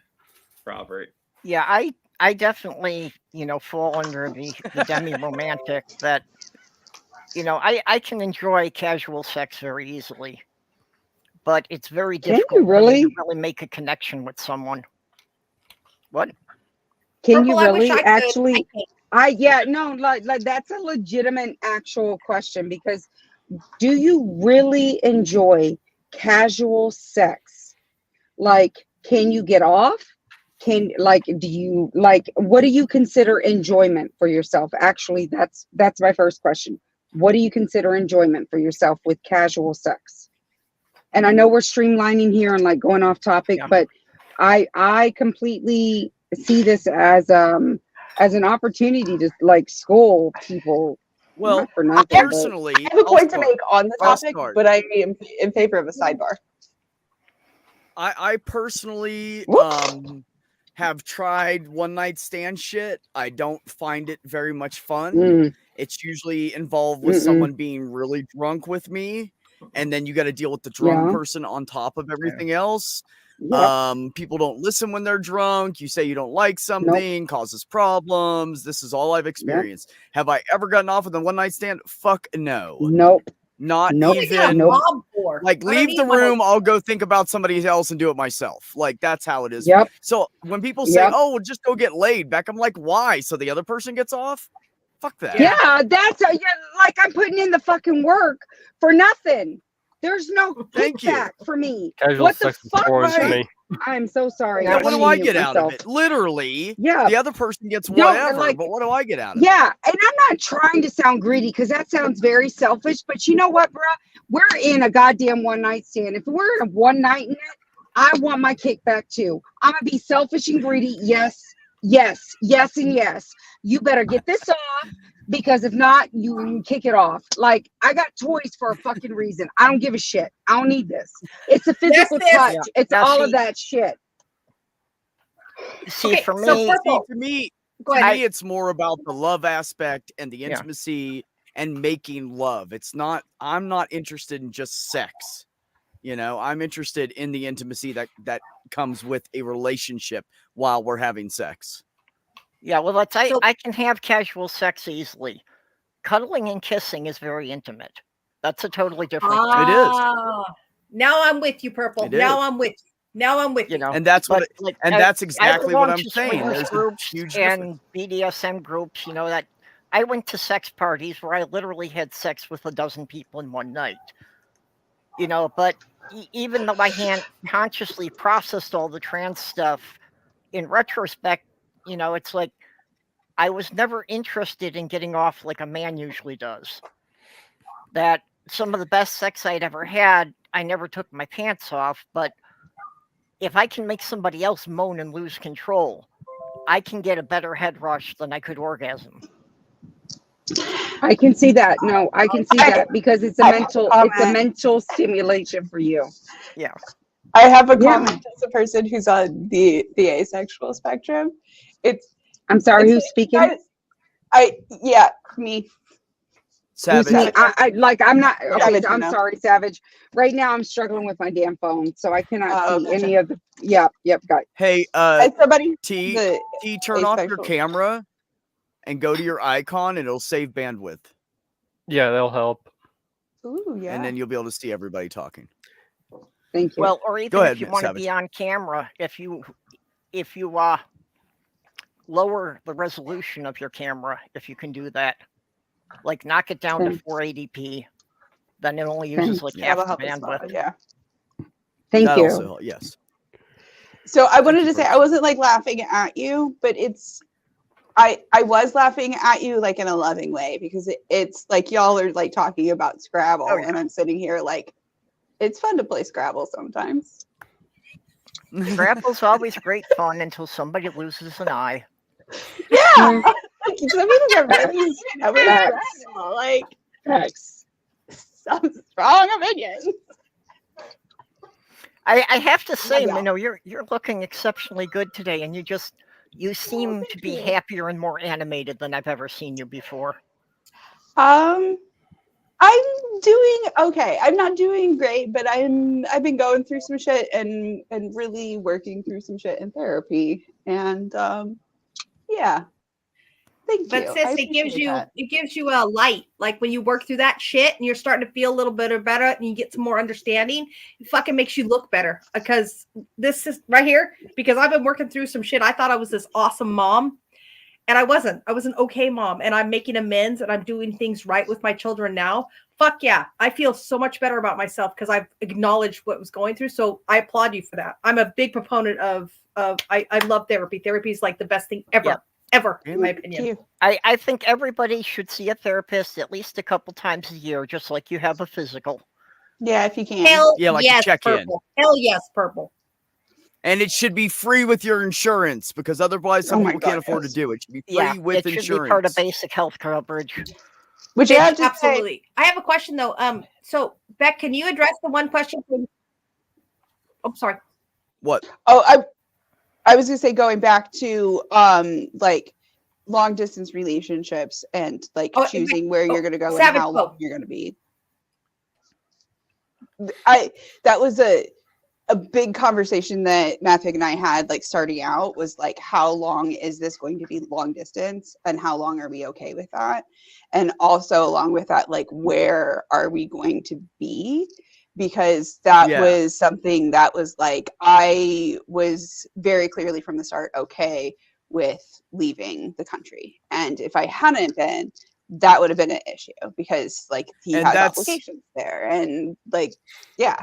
Robert. Yeah, I definitely, fall under the demi-romantic that, I can enjoy casual sex very easily, but it's very difficult for me to really make a connection with someone. What? Can you really actually? Like that's a legitimate actual question, because do you really enjoy casual sex? Like, can you get off? Do you what do you consider enjoyment for yourself? Actually, that's my first question. What do you consider enjoyment for yourself with casual sex? And I know we're streamlining here and like going off topic, but I completely see this as an opportunity to like school people. Well, not for nothing, personally, I have a point to make on the topic, but I am in favor of a sidebar. I personally have tried one night stand shit. I don't find it very much fun. It's usually involved with someone being really drunk with me, and then you got to deal with the drunk person on top of everything else. People don't listen when they're drunk. You say you don't like something, causes problems. This is all I've experienced. Have I ever gotten off with a one night stand? Fuck no. Not even. Like, leave the room. I'll go think about somebody else and do it myself. Like, that's how it is. So when people say, "Oh, well, just go get laid," Beck, I'm like, why? So the other person gets off? Fuck that. Yeah, that's like I'm putting in the fucking work for nothing. There's no kickback for me. Casual what the sex is fuck? boring to me. I'm so sorry. Yeah, what do I get out of it? Literally, the other person gets whatever, but what do I get out of it? Yeah, and I'm not trying to sound greedy, because that sounds very selfish, but you know what, bro? We're in a goddamn one night stand. If we're in a one night in it, I want my kickback too. I'm gonna be selfish and greedy. Yes, and yes. You better get this off, because if not, you can kick it off. Like, I got toys for a fucking reason. I don't give a shit. I don't need this. It's a physical touch. It's all of that shit. See, for me, it's more about the love aspect and the intimacy and making love. I'm not interested in just sex. I'm interested in the intimacy that comes with a relationship while we're having sex. Yeah, well, I can have casual sex easily. Cuddling and kissing is very intimate. That's a totally different thing. It is. Now I'm with you, Purple. Now I'm with you. And that's that's exactly what I'm saying. There's a huge and BDSM groups, that I went to sex parties where I literally had sex with a dozen people in one night. But even though I hadn't consciously processed all the trans stuff, in retrospect, it's like I was never interested in getting off like a man usually does. That some of the best sex I'd ever had, I never took my pants off, but if I can make somebody else moan and lose control, I can get a better head rush than I could orgasm. I can see that. No, I can see that, because it's a mental stimulation for you. Yeah. I have a comment as a person who's on the asexual spectrum. I'm sorry, who's speaking? Me. Savage. Me? I'm not okay. Savage, I'm no. sorry, Savage. Right now, I'm struggling with my damn phone, so I cannot see Gotcha. any of the. Yep, got it. Hey, As somebody, T, the turn off your asexual- camera and go to your icon, and it'll save bandwidth, Yeah, that'll help. Ooh, yeah. and then you'll be able to see everybody talking. Thank you. Well, or even Go ahead, if you want to Savage. be on camera, if you lower the resolution of your camera, if you can do that, like knock it down to Thanks. 480p, then it only uses like Yeah. half That'll the help as well, bandwidth. yeah. Thank That you. also, yes. So I wanted you, to say Brooks. I wasn't like laughing at you, but I was laughing at you like in a loving way because it's like y'all are like talking about Scrabble, Oh, yeah. and I'm sitting here like it's fun to play Scrabble sometimes. Scrabble's always great fun until somebody loses an eye. Yeah, like, some people get very over Facts. Scrabble, like Facts. some strong opinions. I have to say, Yeah. Minnow, you're looking exceptionally good today, and you seem to be happier and more animated than I've ever seen you before. I'm doing okay. I'm not doing great, but I've been going through some shit and really working through some shit in therapy. And yeah. Thank But you. sis, I it gives you a light. Like when you work through that shit and you're starting to feel a little bit better and you get some more understanding, it fucking makes you look better. Because this is right here, because I've been working through some shit. I thought I was this awesome mom. And I wasn't. I was an okay mom, and I'm making amends, and I'm doing things right with my children now. Fuck yeah. I feel so much better about myself because I've acknowledged what was going through. So I applaud you for that. I'm a big proponent of I love therapy. Therapy is like the best thing ever, Yeah. ever, in my opinion. I think everybody should see a therapist at least a couple times a year, just like you have a physical. Yeah, if you can. Hell Yeah, like a yes, check-in. Purple. Hell yes, Purple. And it should be free with your insurance because otherwise some Oh my people can't God, afford yes. to do it. It should be free Yeah, with it should insurance. be part of basic health coverage. Which I have to say, Absolutely. I have a question though. So Beck, can you address the one question? Oh, sorry. What? oh, I was gonna say going back to like long distance relationships and like Oh, choosing where you're gonna go and Savage how long Pope. you're gonna be. That was a big conversation that Matthew and I had like starting out was like how long is this going to be long distance and how long are we okay with that? And also along with that, like where are we going to be? Because that was something that was like I was very clearly from the start okay with leaving the country. And if I hadn't been, that would have been an issue because like he And has that's- obligations there and like yeah.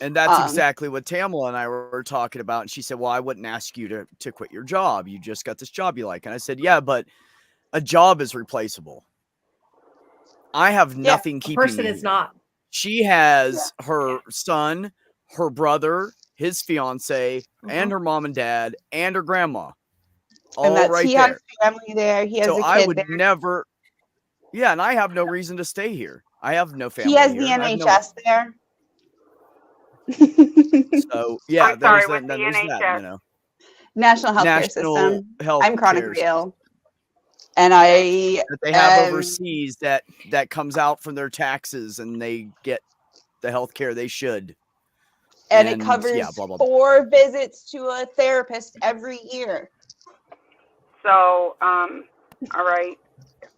And that's exactly what Tamala and I were talking about. And she said, well, I wouldn't ask you to quit your job. You just got this job you like. And I said, yeah, but a job is replaceable. I have nothing keeping me Person is here. not. She has her son, her brother, his fiance, and her mom and dad, and her grandma. All And that's right he there. has family there. He has So a kid I would there. never. Yeah, and I have no reason to stay here. I have no family. He has here. the I have no- NHS there. So yeah, I'm sorry, there's with that, the there's NHS. that, you know. National Healthcare National System. Health I'm chronically Care ill, and I that they have am- overseas that comes out from their taxes and they get the health care they should. and it And, covers yeah, blah, blah, blah. 4 visits to a therapist every year. So, all right.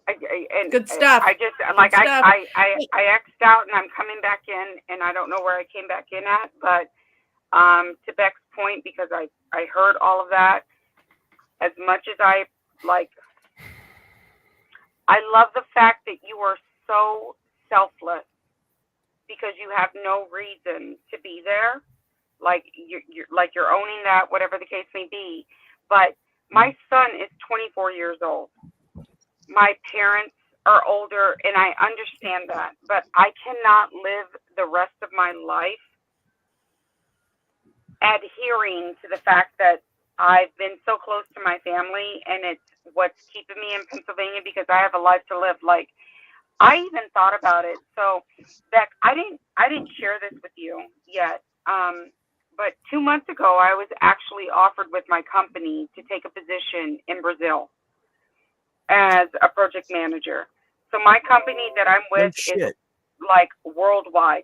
And Good stuff. I just Good like stuff. I X'd out and I'm coming back in and I don't know where I came back in at, but to Beck's point, because I heard all of that, as much as I love the fact that you are so selfless because you have no reason to be there. Like you're owning that, whatever the case may be. But my son is 24 years old. My parents are older, and I understand that. But I cannot live the rest of my life adhering to the fact that I've been so close to my family, and it's what's keeping me in Pennsylvania because I have a life to live. Like, I even thought about it. So, Beck, I didn't share this with you yet. But 2 months ago, I was actually offered with my company to take a position in Brazil as a project manager. So my company that I'm with is like worldwide.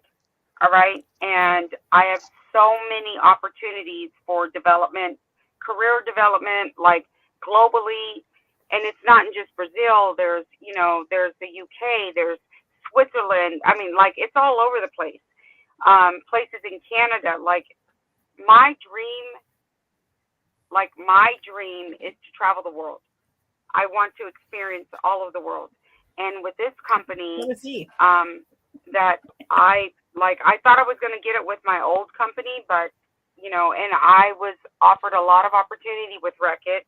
All right. And I have so many opportunities for development, career development, like globally. And it's not in just Brazil. There's, there's the UK, there's Switzerland. I mean, like it's all over the place. Places in Canada. Like my dream is to travel the world. I want to experience all of the world. And with this company, that I thought I was going to get it with my old company, but, and I was offered a lot of opportunity with Wreck-It.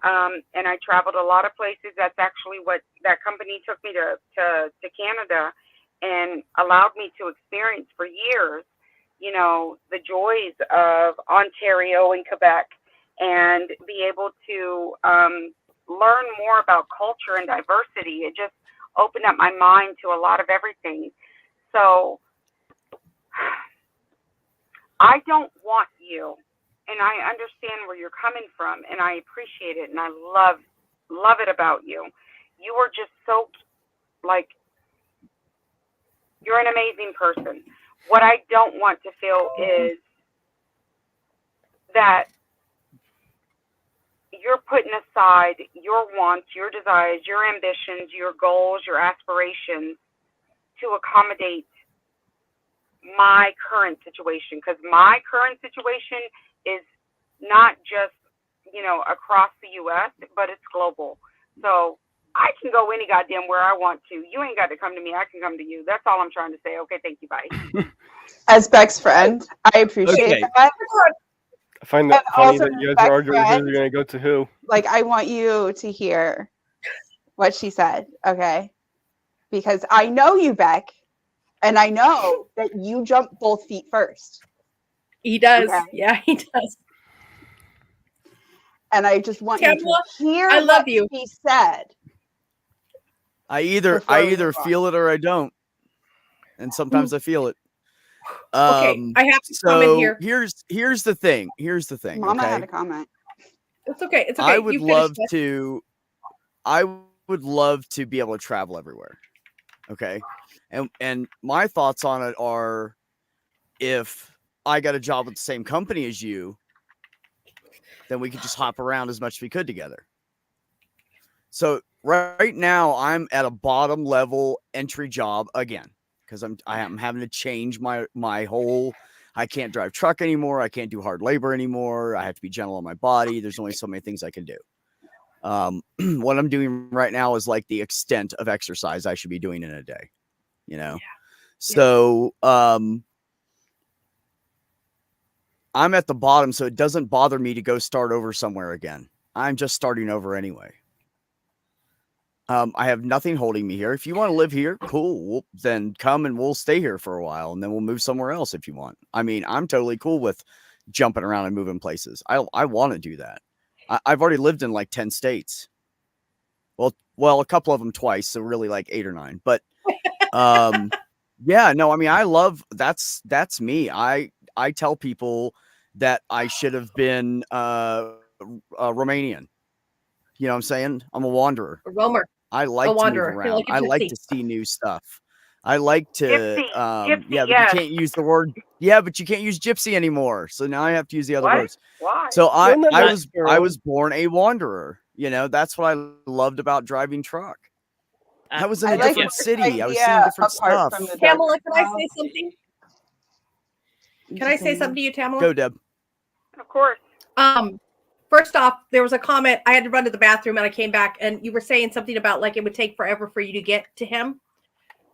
And I traveled a lot of places. That's actually what that company took me to Canada and allowed me to experience for years, the joys of Ontario and Quebec, and be able to learn more about culture and diversity. It just opened up my mind to a lot of everything. So I don't want you, and I understand where you're coming from, and I appreciate it, and I love it about you. You are just so, you're an amazing person. What I don't want to feel is that you're putting aside your wants, your desires, your ambitions, your goals, your aspirations to accommodate my current situation. Because my current situation is not just, across the U.S., but it's global. So I can go any goddamn where I want to. You ain't got to come to me. I can come to you. That's all I'm trying to say. Okay, thank you. Bye. As Beck's friend, I appreciate that. I find that funny that you guys are arguing who's going to go to who. Like, I want you to hear what she said, okay? Because I know you, Beck, and I know that you jump both feet first. He does. Okay? Yeah, he does. And I just want you to hear what he said. I either feel it or I don't. And sometimes I feel it. Okay, I have to comment here. Here's the thing. Mama had a comment. It's okay. It's okay. I would love to be able to travel everywhere. Okay. And my thoughts on it are, if I got a job with the same company as you, then we could just hop around as much as we could together. So right now I'm at a bottom level entry job again, because I am having to change my whole. I can't drive truck anymore. I can't do hard labor anymore. I have to be gentle on my body. There's only so many things I can do. What I'm doing right now is like the extent of exercise I should be doing in a day, Yeah. So, I'm at the bottom, so it doesn't bother me to go start over somewhere again. I'm just starting over anyway. I have nothing holding me here. If you want to live here, cool. Then come and we'll stay here for a while, and then we'll move somewhere else if you want. I mean, I'm totally cool with jumping around and moving places. I want to do that. I've already lived in like 10 states. Well, a couple of them twice, so really like 8 or 9. But yeah, no, I mean, I love that's me. I tell people that I should have been Romanian. You know what I'm saying? I'm a wanderer. A roamer. I like to move around. I like to see new stuff. I like to gypsy, yeah, but you can't use the word but you can't use gypsy anymore. So now I have to use the other words. Why? So I was born a wanderer. That's what I loved about driving truck. I was in a different city. I was seeing different stuff. Tamala, can I say something? Can I say something to you, Tamala? Go, Deb. Of course. First off, there was a comment. I had to run to the bathroom and I came back, and you were saying something about like it would take forever for you to get to him.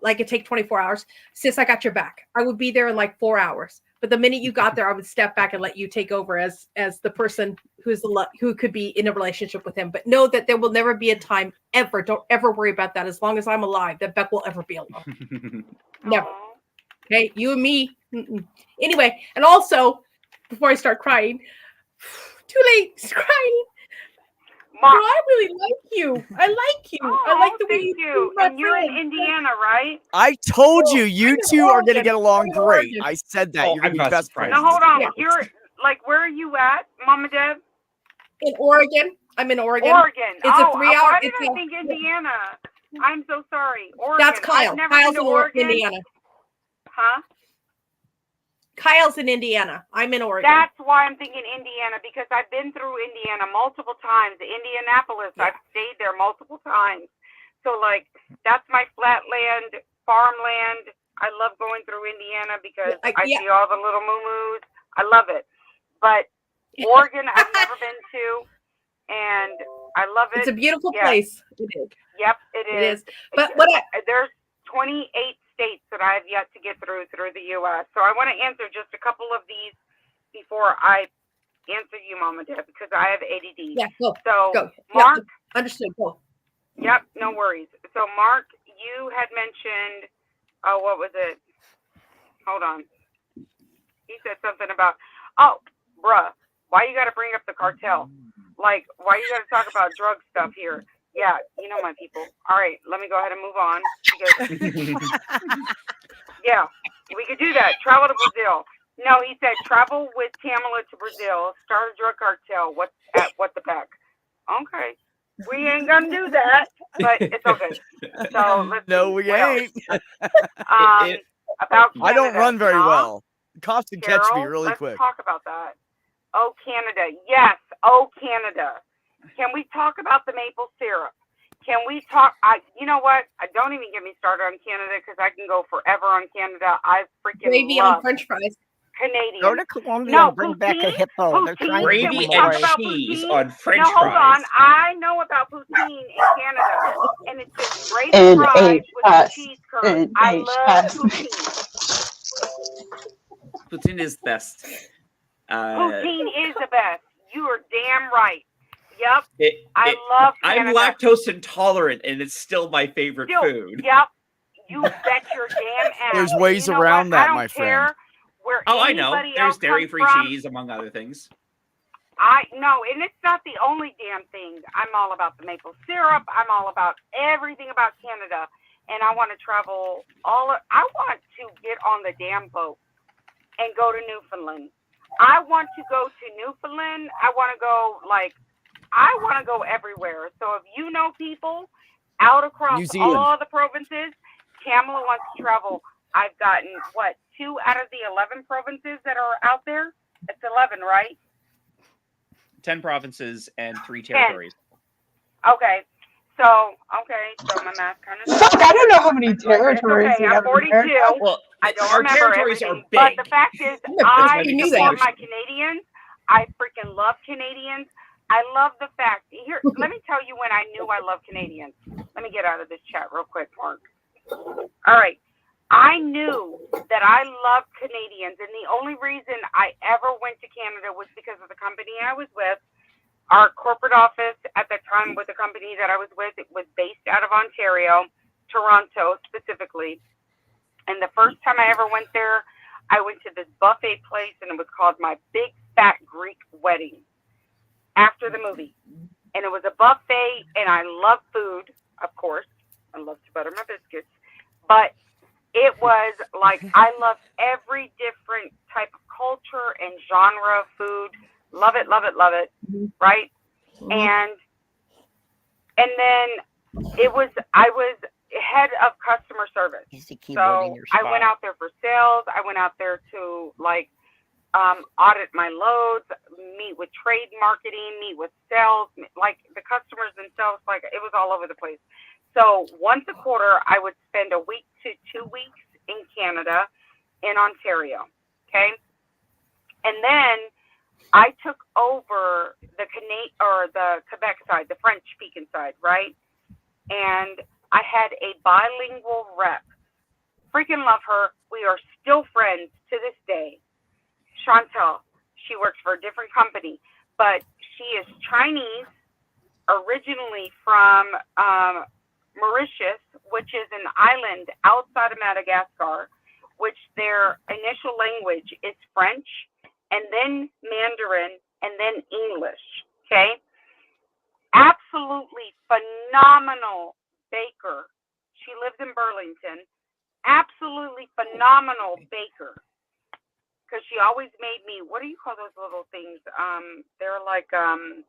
Like it'd take 24 hours. Sis, I got your back. I would be there in like 4 hours. But the minute you got there, I would step back and let you take over as the person who could be in a relationship with him. But know that there will never be a time ever. Don't ever worry about that. As long as I'm alive, that Beck will ever be alone. Never. Okay, you and me. Anyway, and also before I start crying, too late. He's crying. Mom, no, I really like you. I like you. Oh, I like the way you. And you're in Indiana, right? I told you two are going to get along great. I said that. You're going to be best friends. Now, hold on. Yeah. You're like, where are you at, Mama Deb? In Oregon. I'm in Oregon. Oregon. It's a 3 hour. Why did I think Indiana? I'm so sorry. Oregon. That's Kyle. I've never Kyle's been to in Oregon. Indiana. Huh? Kyle's in Indiana. I'm in Oregon. That's why I'm thinking Indiana, because I've been through Indiana multiple times. Indianapolis, Yeah. I've stayed there multiple times. So, like, that's my flatland, farmland. I love going through Indiana because I see all the little moo-moos. I love it. But Oregon, I've never been to, and I love it. It's a beautiful place. It is. Yep, it is. But there's 28 states that I have yet to get through the U.S. So I want to answer just a couple of these before I answer you, Mama Deb, because I have ADD. Yeah, go. So, go. Mark. Yep, understood. Go. Yep, no worries. So, Mark, you had mentioned, what was it? Hold on. He said something about, bruh, why you got to bring up the cartel? Like, why you got to talk about drug stuff here? Yeah, you know my people. All right, let me go ahead and move on. Because, yeah, we could do that. Travel to Brazil. No, he said travel with Tamala to Brazil. Start a drug cartel. What the Beck? Okay, we ain't gonna do that, but it's okay. So let's see. We ain't. About Canada, I don't run very Tom, well. Cops can catch me Carol, really let's quick. talk about that. Oh, Canada. Yes. Oh, Canada. Can we talk about the maple syrup? Can we talk? You know what? Don't even get me started on Canada because I can go forever on Canada. I freaking gravy love on French fries. Canadian. Go to Colombia and bring back a hippo. They're trying to give Gravy them and away. cheese poutine? on French No, hold fries. on. I know about poutine in Canada, and it's just gravy fries with the cheese curd. I love poutine. Poutine is best. Poutine is the best. You are damn right. Yep. I love Canada. I'm lactose intolerant, and it's still my favorite food. Yep. You bet your damn ass. There's ways around that, my friend. I know. There's dairy-free cheese, among other things. No, and it's not the only damn thing. I'm all about the maple syrup. I'm all about everything about Canada, and I want to travel I want to get on the damn boat and go to Newfoundland. I want to go to Newfoundland. I want to go everywhere. So if you know people out across all the provinces, Tamala wants to travel. I've gotten, 2 out of the 11 provinces that are out there? It's 11, right? 10 provinces and 3 territories. 10. Okay. So my math kind of Fuck, I don't know how many territories we have. I'm 42. Well, I don't our remember territories everything, are big. but the fact is, I support my Canadians. I freaking love Canadians. I love the fact. Here, let me tell you when I knew I loved Canadians. Let me get out of this chat real quick, Mark. All right. I knew that I loved Canadians, and the only reason I ever went to Canada was because of the company I was with. Our corporate office at the time with the company that I was with, it was based out of Ontario, Toronto specifically. And the first time I ever went there, I went to this buffet place, and it was called My Big Fat Greek Wedding after the movie. And it was a buffet, and I love food, of course. I love to butter my biscuits. But it was like I love every different type of culture and genre of food. Love it, love it, love it. Right? And then I was head of customer service. So I went out there for sales. I went out there to audit my loads, meet with trade marketing, meet with sales, like the customers themselves, like it was all over the place. So once a quarter, I would spend a week to 2 weeks in Canada, in Ontario. Okay. And then I took over the Quebec side, the French speaking side, right? And I had a bilingual rep. Freaking love her. We are still friends to this day. Chantal, she works for a different company, but she is Chinese, originally from Mauritius, which is an island outside of Madagascar, which their initial language is French, and then Mandarin, and then English, okay? Absolutely phenomenal baker. She lives in Burlington. Absolutely phenomenal baker. Because she always made me, what do you call those little things? They're like the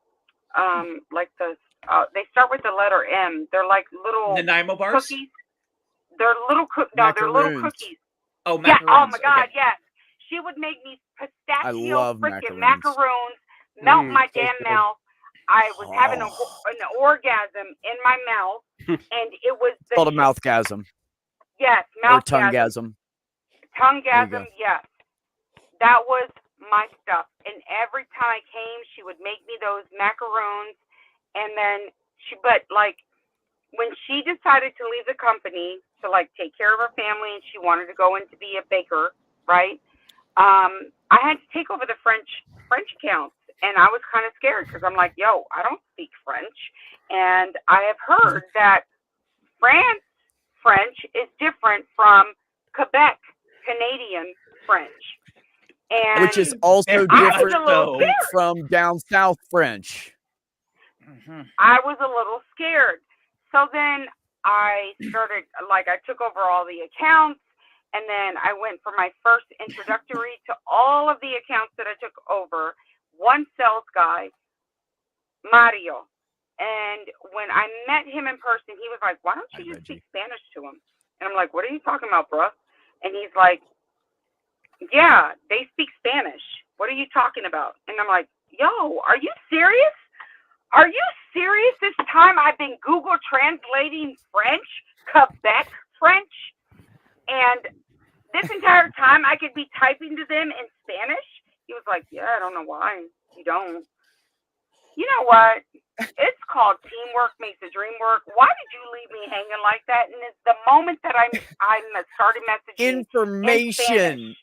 They start with the letter M. They're like little Nanaimo bars? cookies. They're little they're little Macaroons. cookies. Oh, Yeah. macaroons. Oh my God. Okay. Yes. She would make me pistachio love freaking macaroons. melt Mm, my so damn good. mouth. I was having Oh. an orgasm in my mouth, and it was It's called a mouthgasm Yes, or mouthgasm. tonguegasm. Tonguegasm, yes. That was my stuff. And every time I came, she would make me those macaroons. And then when she decided to leave the company to like take care of her family and she wanted to go in to be a baker, right? I had to take over the French accounts. And I was kind of scared because I'm like, yo, I don't speak French. And I have heard that French is different from Quebec, Canadian French. And Which is also I was different a little scared. from down south French. I was a little scared. So then I started, I took over all the accounts, and then I went for my first introductory to all of the accounts that I took over. One sales guy, Mario. And when I met him in person, he was like, why don't you just speak Spanish to him? And I'm like, what are you talking about, bruh? And he's like, yeah, they speak Spanish. What are you talking about? And I'm like, yo, are you serious? Are you serious? This time I've been Google translating French, Quebec French, and this entire time I could be typing to them in Spanish? He was like, yeah, I don't know why you don't. You know what? It's called teamwork makes the dream work. Why did you leave me hanging like that? And it's the moment that I started messaging information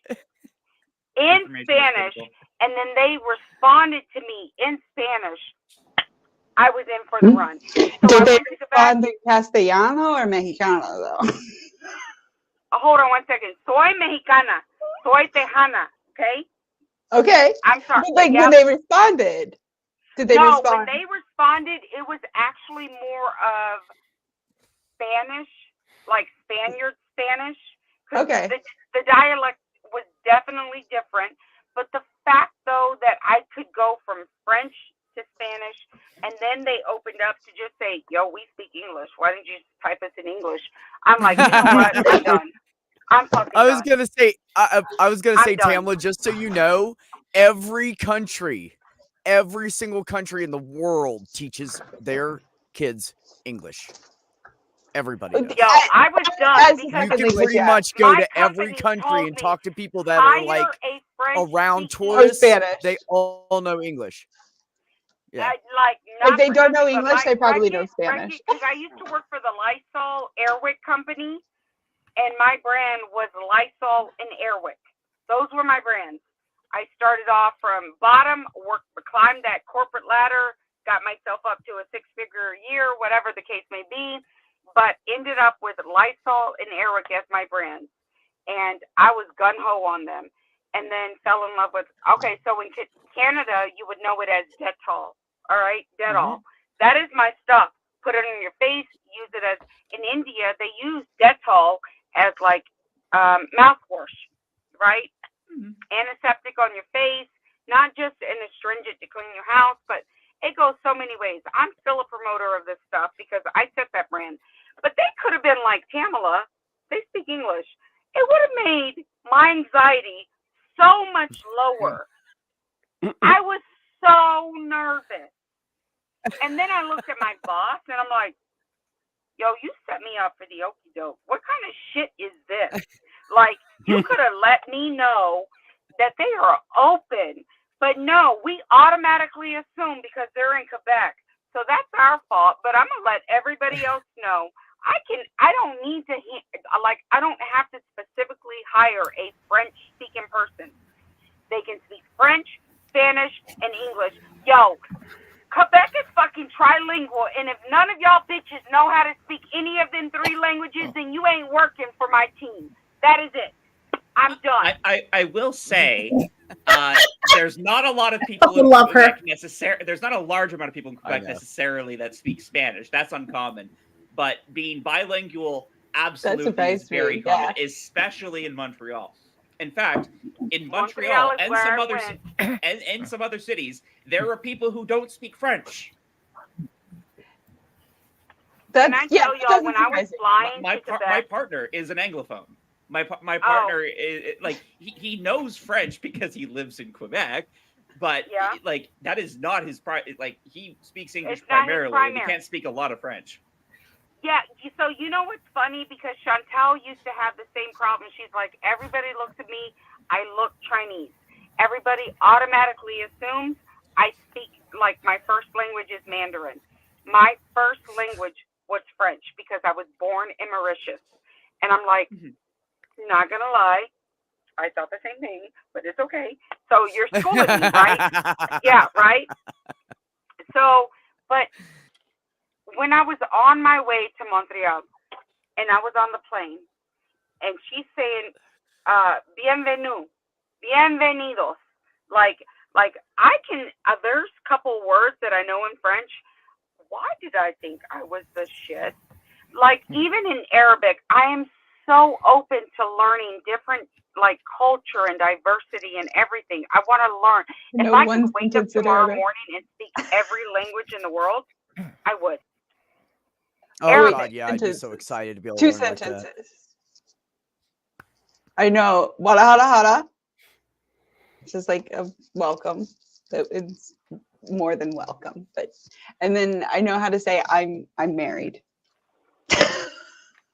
in Spanish, and then they responded to me in Spanish, I was in for the run. So Did they respond in Castellano or Mexicano though? Hold on 1 second. Soy mexicana. Soy tejana. Okay. Okay. I'm sorry. But when they responded, did they respond? When they responded, it was actually more of Spanish, like Spaniard Spanish. Okay. The dialect was definitely different, but the fact though that I could go from French to Spanish, and then they opened up to just say, yo, we speak English. Why didn't you type us in English? I'm like, you know what? I'm done. I'm fucking I was done. gonna say, I was gonna say, done. Tamla, just so you know, every single country in the world teaches their kids English. Everybody does. Yo, I was done because you can pretty much go to every country and talk to people that are like around tourists. They all know English. Yeah. If they don't know English, they probably know Spanish. Because I used to work for the Lysol Airwick company, and my brand was Lysol and Airwick. Those were my brands. I started off from bottom, climbed that corporate ladder, got myself up to a 6-figure a year, whatever the case may be, but ended up with Lysol and Airwick as my brands. And I was gun-ho on them, and then fell in love with, okay, so in Canada, you would know it as Dettol. All right, Dettol. Mm-hmm. That is my stuff. Put it on your face, use it as, in India, they use Dettol as like mouthwash, right? Mm-hmm. Antiseptic on your face, not just an astringent to clean your house, but it goes so many ways. I'm still a promoter of this stuff because I set that brand. But they could have been like, Tamala, they speak English. It would have made my anxiety so much lower. I was so nervous. And then I looked at my boss and I'm like, yo, you set me up for the okie doke. What kind of shit is this? Like, you could have let me know that they are open. But no, we automatically assume because they're in Quebec. So that's our fault. But I'm going to let everybody else know. I don't need to, I don't have to specifically hire a French speaking person. They can speak French, Spanish, and English. Yo, Quebec is fucking trilingual, and if none of y'all bitches know how to speak any of them 3 languages, then you ain't working for my team. That is it. I'm done. I will say, there's not a lot of people in Quebec necessarily. There's not a large amount of people in Quebec necessarily that speak Spanish. That's uncommon. But being bilingual absolutely is very common, especially in Montreal. In fact, in Montreal and some other cities, there are people who don't speak French. Can I tell y'all, when I was flying my to Quebec, my partner is an Anglophone. My partner is like he knows French because he lives in Quebec, but like that is not his like he speaks English primarily. And he can't speak a lot of French. Yeah, so you know what's funny? Because Chantal used to have the same problem. She's like, everybody looks at me, I look Chinese. Everybody automatically assumes I speak, like, my first language is Mandarin. My first language was French because I was born in Mauritius. And I'm like, not going to lie, I thought the same thing, but it's okay. So you're schooling me, right? Yeah, right? So, but when I was on my way to Montreal and I was on the plane and she's saying, bienvenidos. Like I can, there's a couple words that I know in French. Why did I think I was the shit? Like, even in Arabic, I am so open to learning different, like, culture and diversity and everything. I want to learn. If I could wake up tomorrow morning and speak every language in the world, I would. Oh, Arabic. God, yeah, I'd be so excited to be able to learn sentences. like that. I know. Wala hara hara. It's just like a welcome. It's more than welcome. And then I know how to say I'm married.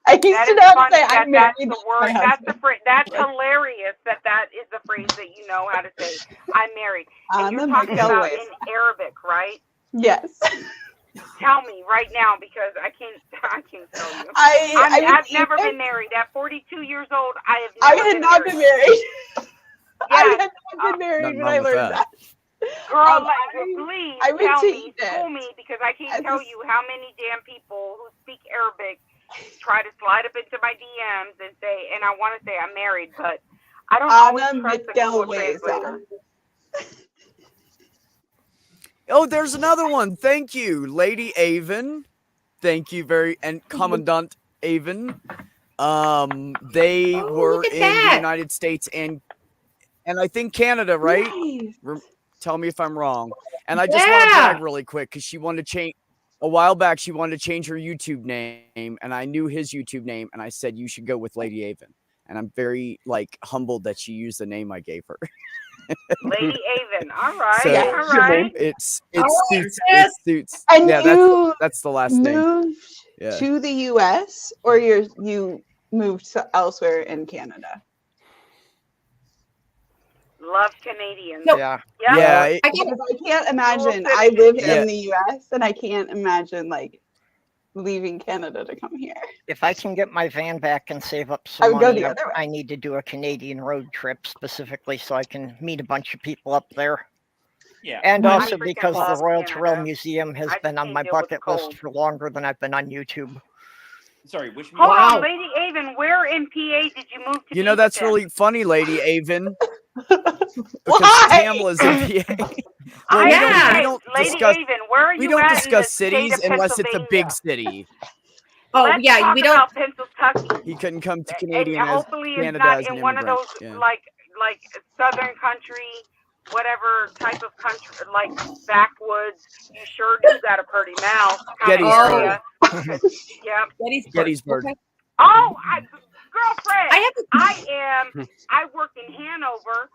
I used to know how to say I'm married. That's the word. That's the phrase. That's hilarious. That is the phrase that you know how to say. I'm married. And you're talking about in Arabic, right? Yes. Tell me right now, because I can't tell you. I've never been married. At 42 years old, I had not been married. I had not been married when I learned that. Girl, please tell me, school me, because I can't tell you how many damn people who speak Arabic try to slide up into my DMs and say, and I want to say I'm married, but I don't always trust the Google translator. Oh, there's another one. Thank you, Lady Avon. Thank you and Commandant Avon. They were in the United States and I think Canada, right? Nice. Tell me if I'm wrong. And I just want to brag really quick because she wanted to change a while back. She wanted to change her YouTube name, and I knew his YouTube name, and I said you should go with Lady Avon. And I'm very humbled that she used the name I gave her. Lady Avon. All right. So, all right. It suits. And yeah, that's the last moved name. Yeah. To the US, or you moved elsewhere in Canada? Love Canadians. No. Yeah. Yeah. I can't imagine. I live in the US, and I can't imagine leaving Canada to come here. If I can get my van back and save up some money, I need to do a Canadian road trip specifically so I can meet a bunch of people up there. Yeah. And also because the Royal Tyrrell Museum has been on my bucket list for longer than I've been on YouTube. Sorry, which Hold on, Lady Avon, where in PA did you move to? You know, that's really funny, Lady Avon. Because Pamela's in PA. Well, we don't discuss, Avon, where are you we don't at discuss cities unless it's a big city. Oh, Let's yeah, we don't. Talk about Pennsylvania. He couldn't come to Canadian and as hopefully Canada it's as not an in one of immigrant. those like southern country, whatever type of country, like backwoods. You sure do got a pretty mouth. Gettysburg. Yeah. Gettysburg. Okay. Oh, girlfriend, I work in Hanover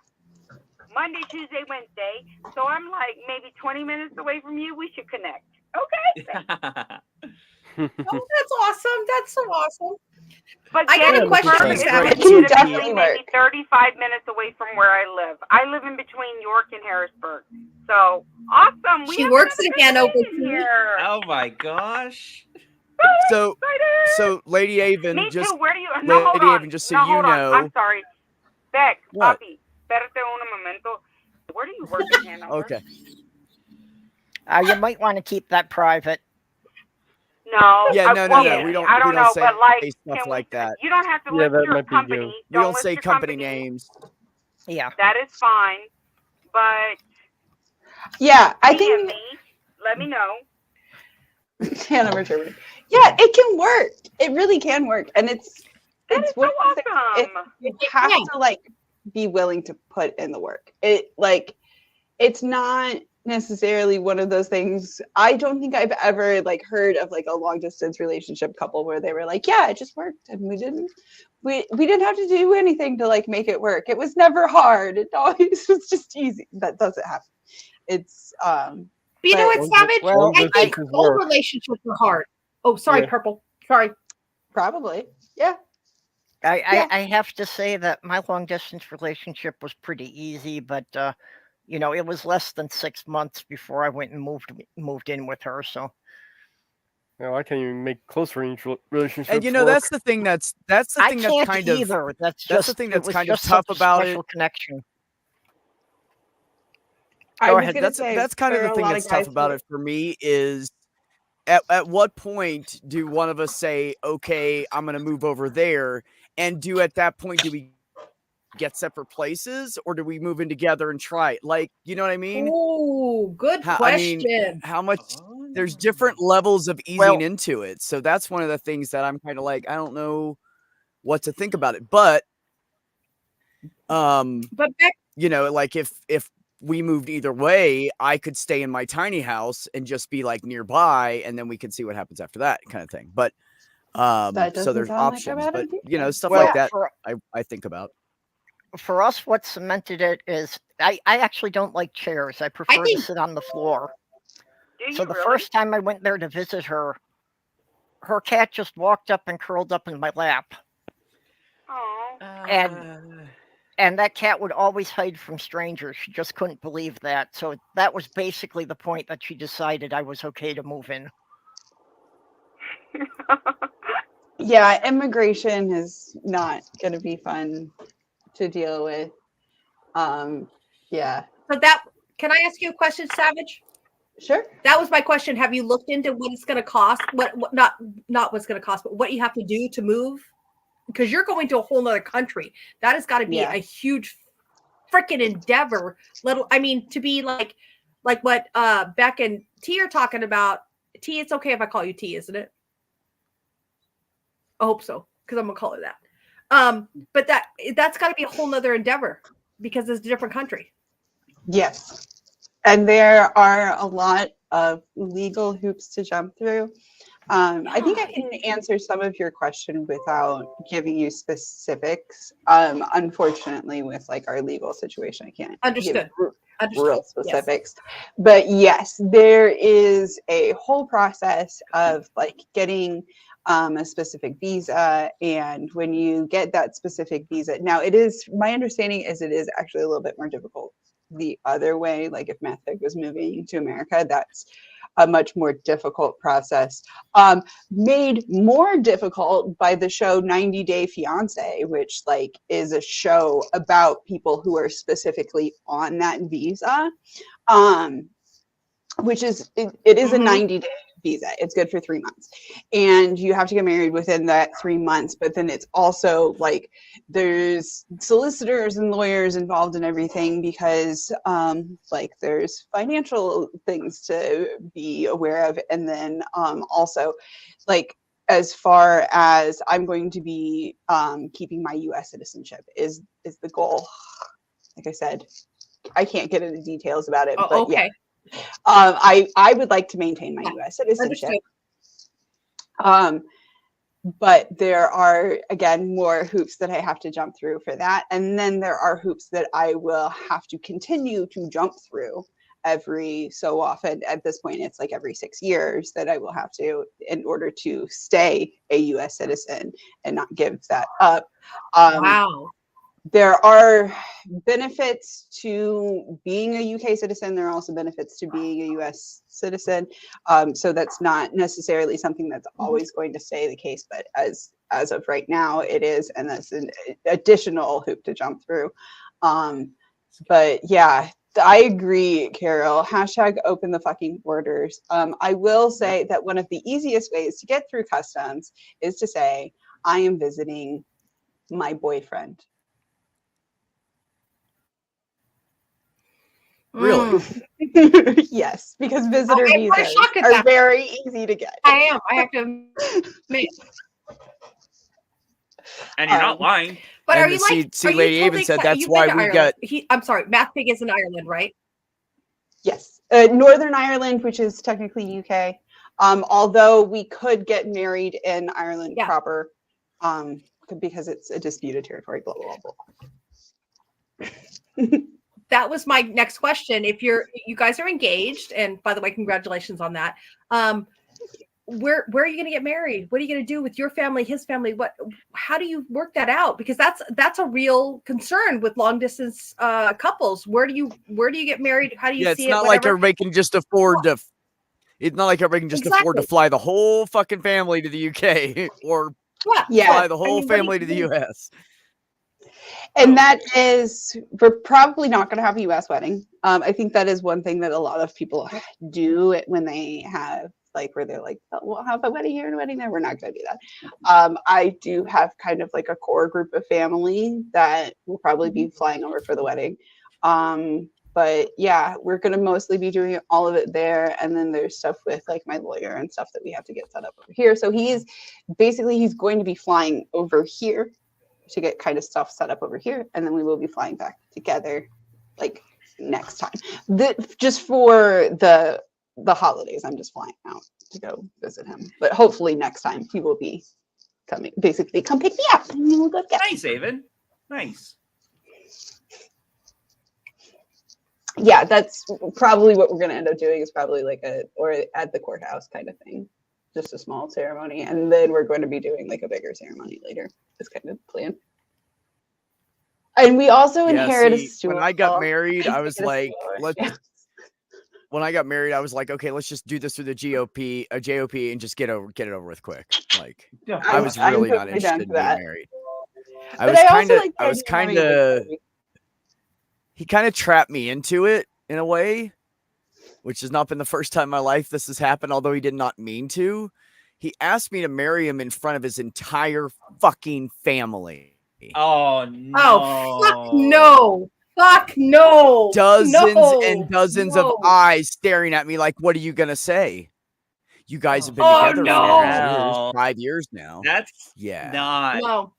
Monday, Tuesday, Wednesday. So I'm like maybe 20 minutes away from you. We should connect. Okay. Oh, that's awesome. That's so awesome. But I got a question. It's definitely maybe 35 minutes away from where I live. I live in between York and Harrisburg. So awesome. She works in Hanover here. Oh my gosh. So Lady Avon, Me just too. Where do you? Lady hold on. Avon, just so you know. I'm sorry. Beck, what? Papi, espérate un momento. Where do you work in Hanover? Okay. You might want to keep that private. No. Yeah, no. We don't say but stuff like that. You don't have to list your company. We don't say company names. Yeah. That is fine. But yeah, I think. Let me know. Hanover, Germany. Yeah, it can work. It really can work, and it's so awesome. You have to be willing to put in the work. It's not necessarily one of those things. I don't think I've ever like heard of like a long distance relationship couple where they were like, yeah, it just worked and we didn't have to do anything to like make it work. It was never hard. It always was just easy. That doesn't happen. It's But you know what, Savage? Well, I think all relationships are hard. Oh, sorry, Yeah. Purple. Sorry. probably. Yeah. I have to say that my long distance relationship was pretty easy, but you know, it was less than 6 months before I went and moved in with her. So You know, I can't even make close range relationships. And you know, work. that's the thing that's I kind can't of either. That's the just thing it that's was kind of just tough such a about special it. connection. I Go was ahead. gonna That's say kind of for the a thing lot that's of tough guys about who- it for me is at what point do one of us say, okay, I'm gonna move over there, and at that point do we get separate places or do we move in together and try it? Like, you know what I mean? Oh, good question. How much there's different levels of easing Well, into it. So that's one of the things that I'm kind of like, I don't know what to think about it. But But Beck, you know, like if we moved either way, I could stay in my tiny house and just be like nearby, and then we could see what happens after that kind of thing. But that so doesn't there's sound like a options, bad but idea. you know, stuff well, like that for I think about. for us, what cemented it is I actually don't like chairs. I prefer to think- sit on the floor. Do you So the really? first time I went there to visit her, her cat just walked up and curled up in my lap. Oh. And that cat would always hide from strangers. She just couldn't believe that. So that was basically the point that she decided I was okay to move in. Yeah, immigration is not going to be fun to deal with. Yeah, but that can I ask you a question, Savage? sure. That was my question. Have you looked into what it's going to cost? What not what's going to cost, but what you have to do to move? Because you're going to a whole nother country. That has got to be Yeah. a huge freaking endeavor. I mean, to be like what Beck and T are talking about. T, it's okay if I call you T, isn't it? I hope so, because I'm gonna call her that. But that's got to be a whole nother endeavor because it's a different country. Yes. And there are a lot of legal hoops to jump through. I think I can answer some of your question without giving you specifics. Unfortunately, with like our legal situation, I can't Understood. give real specifics. Yes. But yes, there is a whole process of like getting a specific visa, and when you get that specific visa, now it is my understanding is it is actually a little bit more difficult the other way. Like if Mathig was moving to America, that's a much more difficult process, made more difficult by the show 90 Day Fiance, which like is a show about people who are specifically on that visa, which is it is a 90-day visa. It's good for 3 months, and you have to get married within that 3 months. But then it's also like there's solicitors and lawyers involved in everything because like there's financial things to be aware of, and then also like as far as I'm going to be keeping my U.S. citizenship is the goal. Like I said, I can't get into details about it, but okay. yeah. I would like to maintain my U.S. citizenship. But there are, again, more hoops that I have to jump through for that. And then there are hoops that I will have to continue to jump through every so often. At this point, it's like every 6 years that I will have to in order to stay a U.S. citizen and not give that up. Wow. There are benefits to being a UK citizen. There are also benefits to being a US citizen. So that's not necessarily something that's always going to stay the case, but as of right now, it is, and that's an additional hoop to jump through. But yeah, I agree, Carol. # open the fucking borders. I will say that one of the easiest ways to get through customs is to say, I am visiting my boyfriend. Really? Yes, because visitor visas are that. very easy to get. I am. I have to admit. And you're not lying. But and are you like? Lady Avon said that's why we got. I'm sorry, Math Pig is in Ireland, right? Yes. Northern Ireland, which is technically UK. Although we could get married in Ireland proper, because it's a disputed territory. Blah blah blah. That was my next question. If you guys are engaged, and by the way, congratulations on that. Where are you going to get married? What are you going to do with your family, his family? How do you work that out? Because that's a real concern with long distance couples. Where do you get married? How do you see it? It's not like everybody can just afford to. It's not like everybody can just afford to fly the whole fucking family to the UK or fly the whole family to the US. And that is, we're probably not going to have a US wedding. I think that is one thing that a lot of people do when they have, like, where they're like, oh, we'll have a wedding here and a wedding there. We're not going to do that. I do have kind of like a core group of family that will probably be flying over for the wedding. But yeah, we're going to mostly be doing all of it there. And then there's stuff with like my lawyer and stuff that we have to get set up over here. So he's going to be flying over here to get kind of stuff set up over here. And then we will be flying back together like next time. Just for the holidays, I'm just flying out to go visit him. But hopefully next time he will be coming, basically come pick me up and we'll go get him. Nice, Avon. Nice. Yeah, that's probably what we're going to end up doing, is probably like or at the courthouse kind of thing. Just a small ceremony. And then we're going to be doing like a bigger ceremony later. Is kind of the plan. And we also inherit a stool. When I got married, I was like, when I got married, I was like, okay, let's just do this through the JOP and just get it over with quick. Like, I was really not interested in being married. He kind of trapped me into it in a way, which has not been the first time in my life this has happened, although he did not mean to. He asked me to marry him in front of his entire fucking family. Oh, no. Oh, fuck no. Fuck no. Dozens and dozens of eyes staring at me like, what are you going to say? You guys have been together for 5 years now. That's not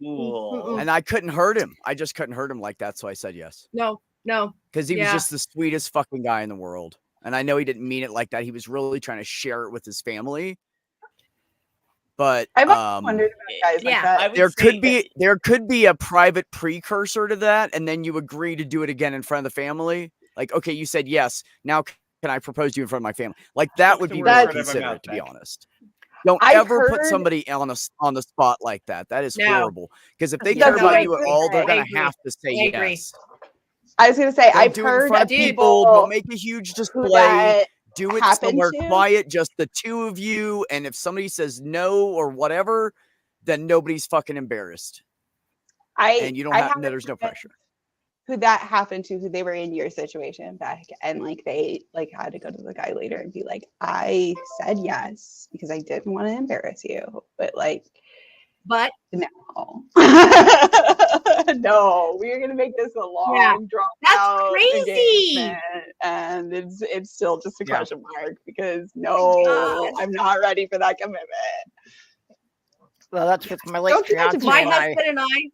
cool. And I couldn't hurt him. I just couldn't hurt him like that. So I said yes. No. Because he was just the sweetest fucking guy in the world. And I know he didn't mean it like that. He was really trying to share it with his family. But I've wondered about guys like that. There could be a private precursor to that, and then you agree to do it again in front of the family. Like, okay, you said yes. Now can I propose to you in front of my family? Like that would be really considerate, to be honest. Don't ever put somebody on the spot like that. That is horrible. Because if they care about you at all, they're gonna have to say yes. I was gonna say, I've heard that people don't make a huge display. Do it somewhere quiet, just the two of you. And if somebody says no or whatever, then nobody's fucking embarrassed. And you don't have, there's no pressure. Who that happened to, who they were in your situation back, and like they like had to go to the guy later and be like, I said yes because I didn't want to embarrass you, but no. No, we're gonna make this a long drawn out crazy, and it's still just a question mark because I'm not ready for that commitment. Well, that's with my late fiance. My husband and I.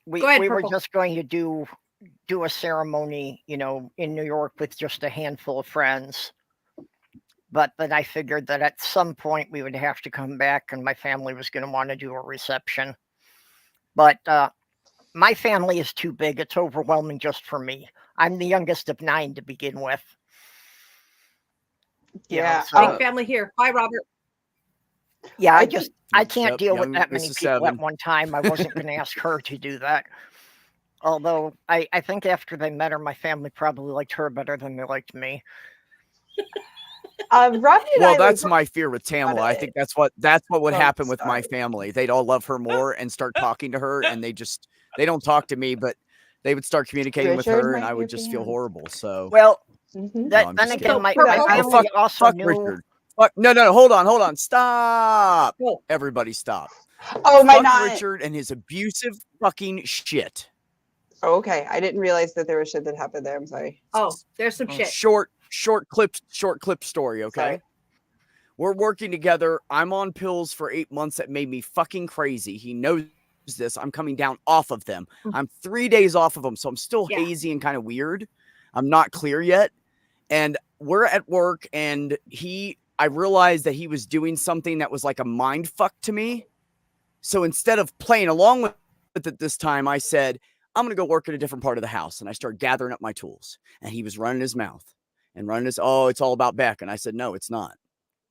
We were just going to do a ceremony, in New York with just a handful of friends. But then I figured that at some point we would have to come back and my family was going to want to do a reception. But my family is too big. It's overwhelming just for me. I'm the youngest of 9 to begin with. Yeah. Big family here. Hi, Robert. Yeah, I can't deal with that many people at one time. I wasn't going to ask her to do that. Although I think after they met her, my family probably liked her better than they liked me. That's my fear with Tamala. I think that's what would happen with my family. They'd all love her more and start talking to her, and they don't talk to me, but they would start communicating with her, and I would just feel horrible. So then again, my family also knew. Richard. No, hold on. Stop. Everybody stop. Oh, my Richard and his abusive fucking shit. Okay, I didn't realize that there was shit that happened there. I'm sorry. Oh, there's some shit. Short clip story, okay? Sorry. We're working together. I'm on pills for 8 months that made me fucking crazy. He knows this. I'm coming down off of them. I'm 3 days off of them, so I'm still hazy and kind of weird. I'm not clear yet. And we're at work, and I realized that he was doing something that was like a mind fuck to me. So instead of playing along with it this time, I said, I'm going to go work in a different part of the house. And I started gathering up my tools. And he was running his mouth and running his, oh, it's all about Beck. And I said, no, it's not.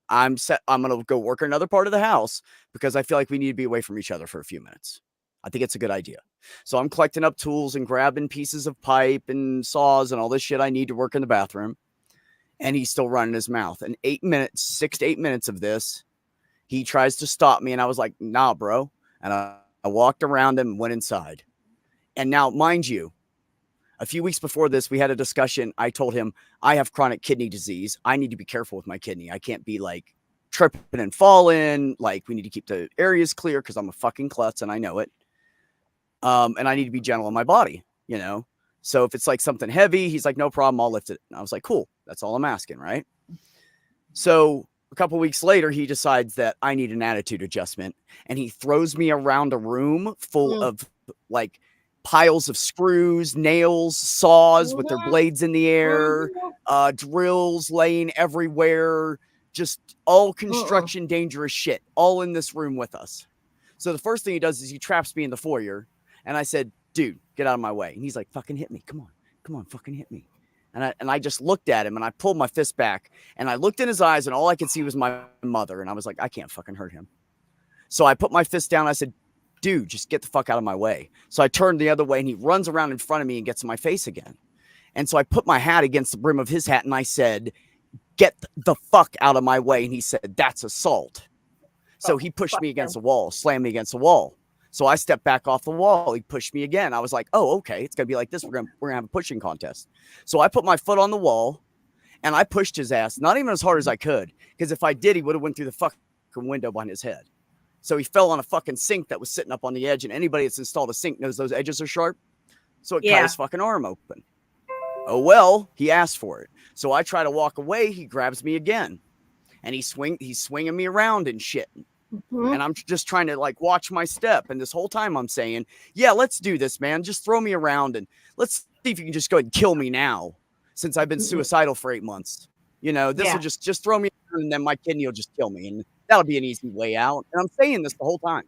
I'm going to go work in another part of the house because I feel like we need to be away from each other for a few minutes. I think it's a good idea. So I'm collecting up tools and grabbing pieces of pipe and saws and all this shit I need to work in the bathroom. And he's still running his mouth. And 6 to 8 minutes of this, he tries to stop me. And I was like, nah, bro. And I walked around him and went inside. And now, mind you, a few weeks before this, we had a discussion. I told him, I have chronic kidney disease. I need to be careful with my kidney. I can't be like tripping and falling. Like, we need to keep the areas clear because I'm a fucking klutz and I know it. And I need to be gentle on my body, you know? So if it's like something heavy, he's like, no problem, I'll lift it. And I was like, cool. That's all I'm asking, right? So a couple weeks later, he decides that I need an attitude adjustment. And he throws me around a room full of like piles of screws, nails, saws with their blades in the air, drills laying everywhere, just all construction dangerous shit, all in this room with us. So the first thing he does is he traps me in the foyer. And I said, dude, get out of my way. And he's like, fucking hit me. Come on, fucking hit me. And I just looked at him and I pulled my fist back and I looked in his eyes and all I could see was my mother. And I was like, I can't fucking hurt him. So I put my fist down. And I said, dude, just get the fuck out of my way. So I turned the other way and he runs around in front of me and gets in my face again. And so I put my hat against the brim of his hat and I said, get the fuck out of my way. And he said, that's assault. So he pushed me against the wall, slammed me against the wall. So I stepped back off the wall. He pushed me again. I was like, oh, okay. It's going to be like this. We're going to have a pushing contest. So I put my foot on the wall and I pushed his ass, not even as hard as I could. Because if I did, he would have went through the fucking window behind his head. So he fell on a fucking sink that was sitting up on the edge. And anybody that's installed a sink knows those edges are sharp. So it cut his fucking arm open. Oh, well, he asked for it. So I try to walk away. He grabs me again. And he's swinging me around and shit. And I'm just trying to like watch my step. And this whole time I'm saying, yeah, let's do this, man. Just throw me around and let's see if you can just go ahead and kill me now since I've been suicidal for 8 months. You know, this will just throw me around and then my kidney will just kill me. And that'll be an easy way out. And I'm saying this the whole time.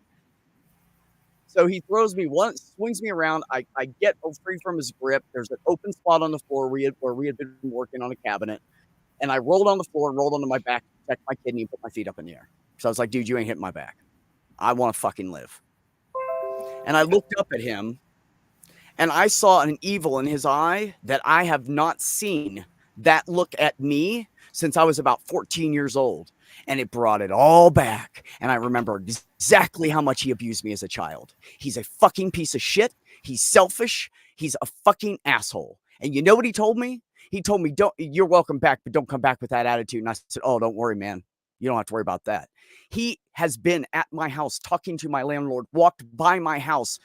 So he throws me once, swings me around. I get free from his grip. There's an open spot on the floor where we had been working on a cabinet. And I rolled on the floor and rolled onto my back, checked my kidney and put my feet up in the air. So I was like, dude, you ain't hitting my back. I want to fucking live. And I looked up at him and I saw an evil in his eye that I have not seen that look at me since I was about 14 years old. And it brought it all back. And I remember exactly how much he abused me as a child. He's a fucking piece of shit. He's selfish. He's a fucking asshole. And you know what he told me? He told me, you're welcome back, but don't come back with that attitude. And I said, oh, don't worry, man. You don't have to worry about that. He has been at my house talking to my landlord, walked by my house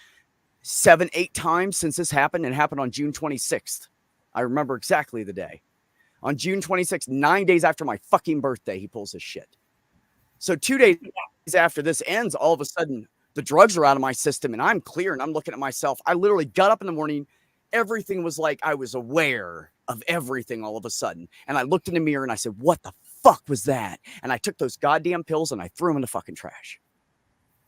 7, 8 times since this happened. And it happened on June 26th. I remember exactly the day. On June 26th, 9 days after my fucking birthday, he pulls his shit. So 2 days after this ends, all of a sudden, the drugs are out of my system and I'm clear and I'm looking at myself. I literally got up in the morning. Everything was like I was aware of everything all of a sudden. And I looked in the mirror and I said, what the fuck was that? And I took those goddamn pills and I threw them in the fucking trash.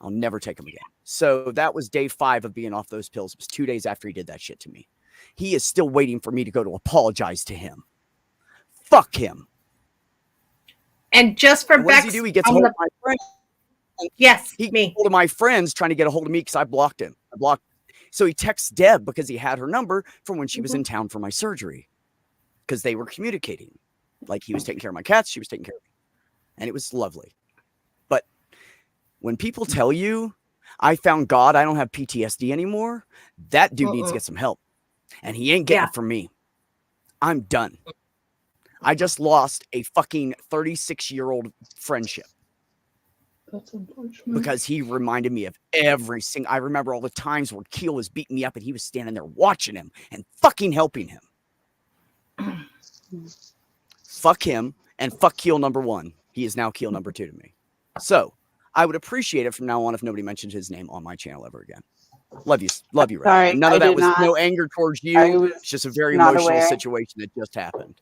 I'll never take them again. So that was day 5 of being off those pills. It was 2 days after he did that shit to me. He is still waiting for me to go to apologize to him. Fuck him. And just for Beck's, what does he do? He gets a hold of my friends. Yes, he gets hold of my friends trying to get a hold of me because I blocked him. So he texts Deb because he had her number from when she was in town for my surgery because they were communicating. Like he was taking care of my cats, she was taking care of me. And it was lovely. But when people tell you, I found God, I don't have PTSD anymore, that dude needs to get some help. And he ain't getting it from me. I'm done. I just lost a fucking 36-year-old friendship. That's unfortunate. Because he reminded me of I remember all the times where Keel was beating me up and he was standing there watching him and fucking helping him. Fuck him and fuck Keel number 1. He is now Keel number 2 to me. So I would appreciate it from now on if nobody mentioned his name on my channel ever again. Love you, Red. Sorry, None of I that did was not. no anger towards I you. was It's just a very not emotional aware. situation that just happened.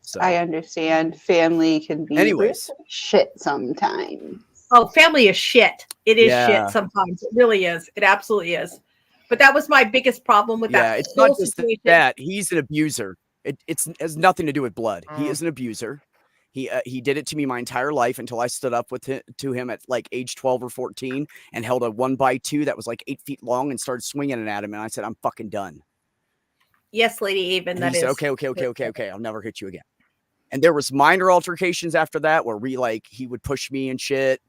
So, I understand. Family can be anyways, shit sometimes. Oh, family is shit. It is Yeah. shit sometimes. It really is. It absolutely is. But that was my biggest problem with that it's whole not just situation. that he's an abuser. It has nothing to do with blood. He is an abuser. He did it to me my entire life until I stood up to him at like age 12 or 14 and held a 1x2 that was like 8 feet long and started swinging it at him. And I said, I'm fucking done. Yes, Lady Avon. And he said, okay. I'll never hit you again. And there was minor altercations after that where he would push me and shit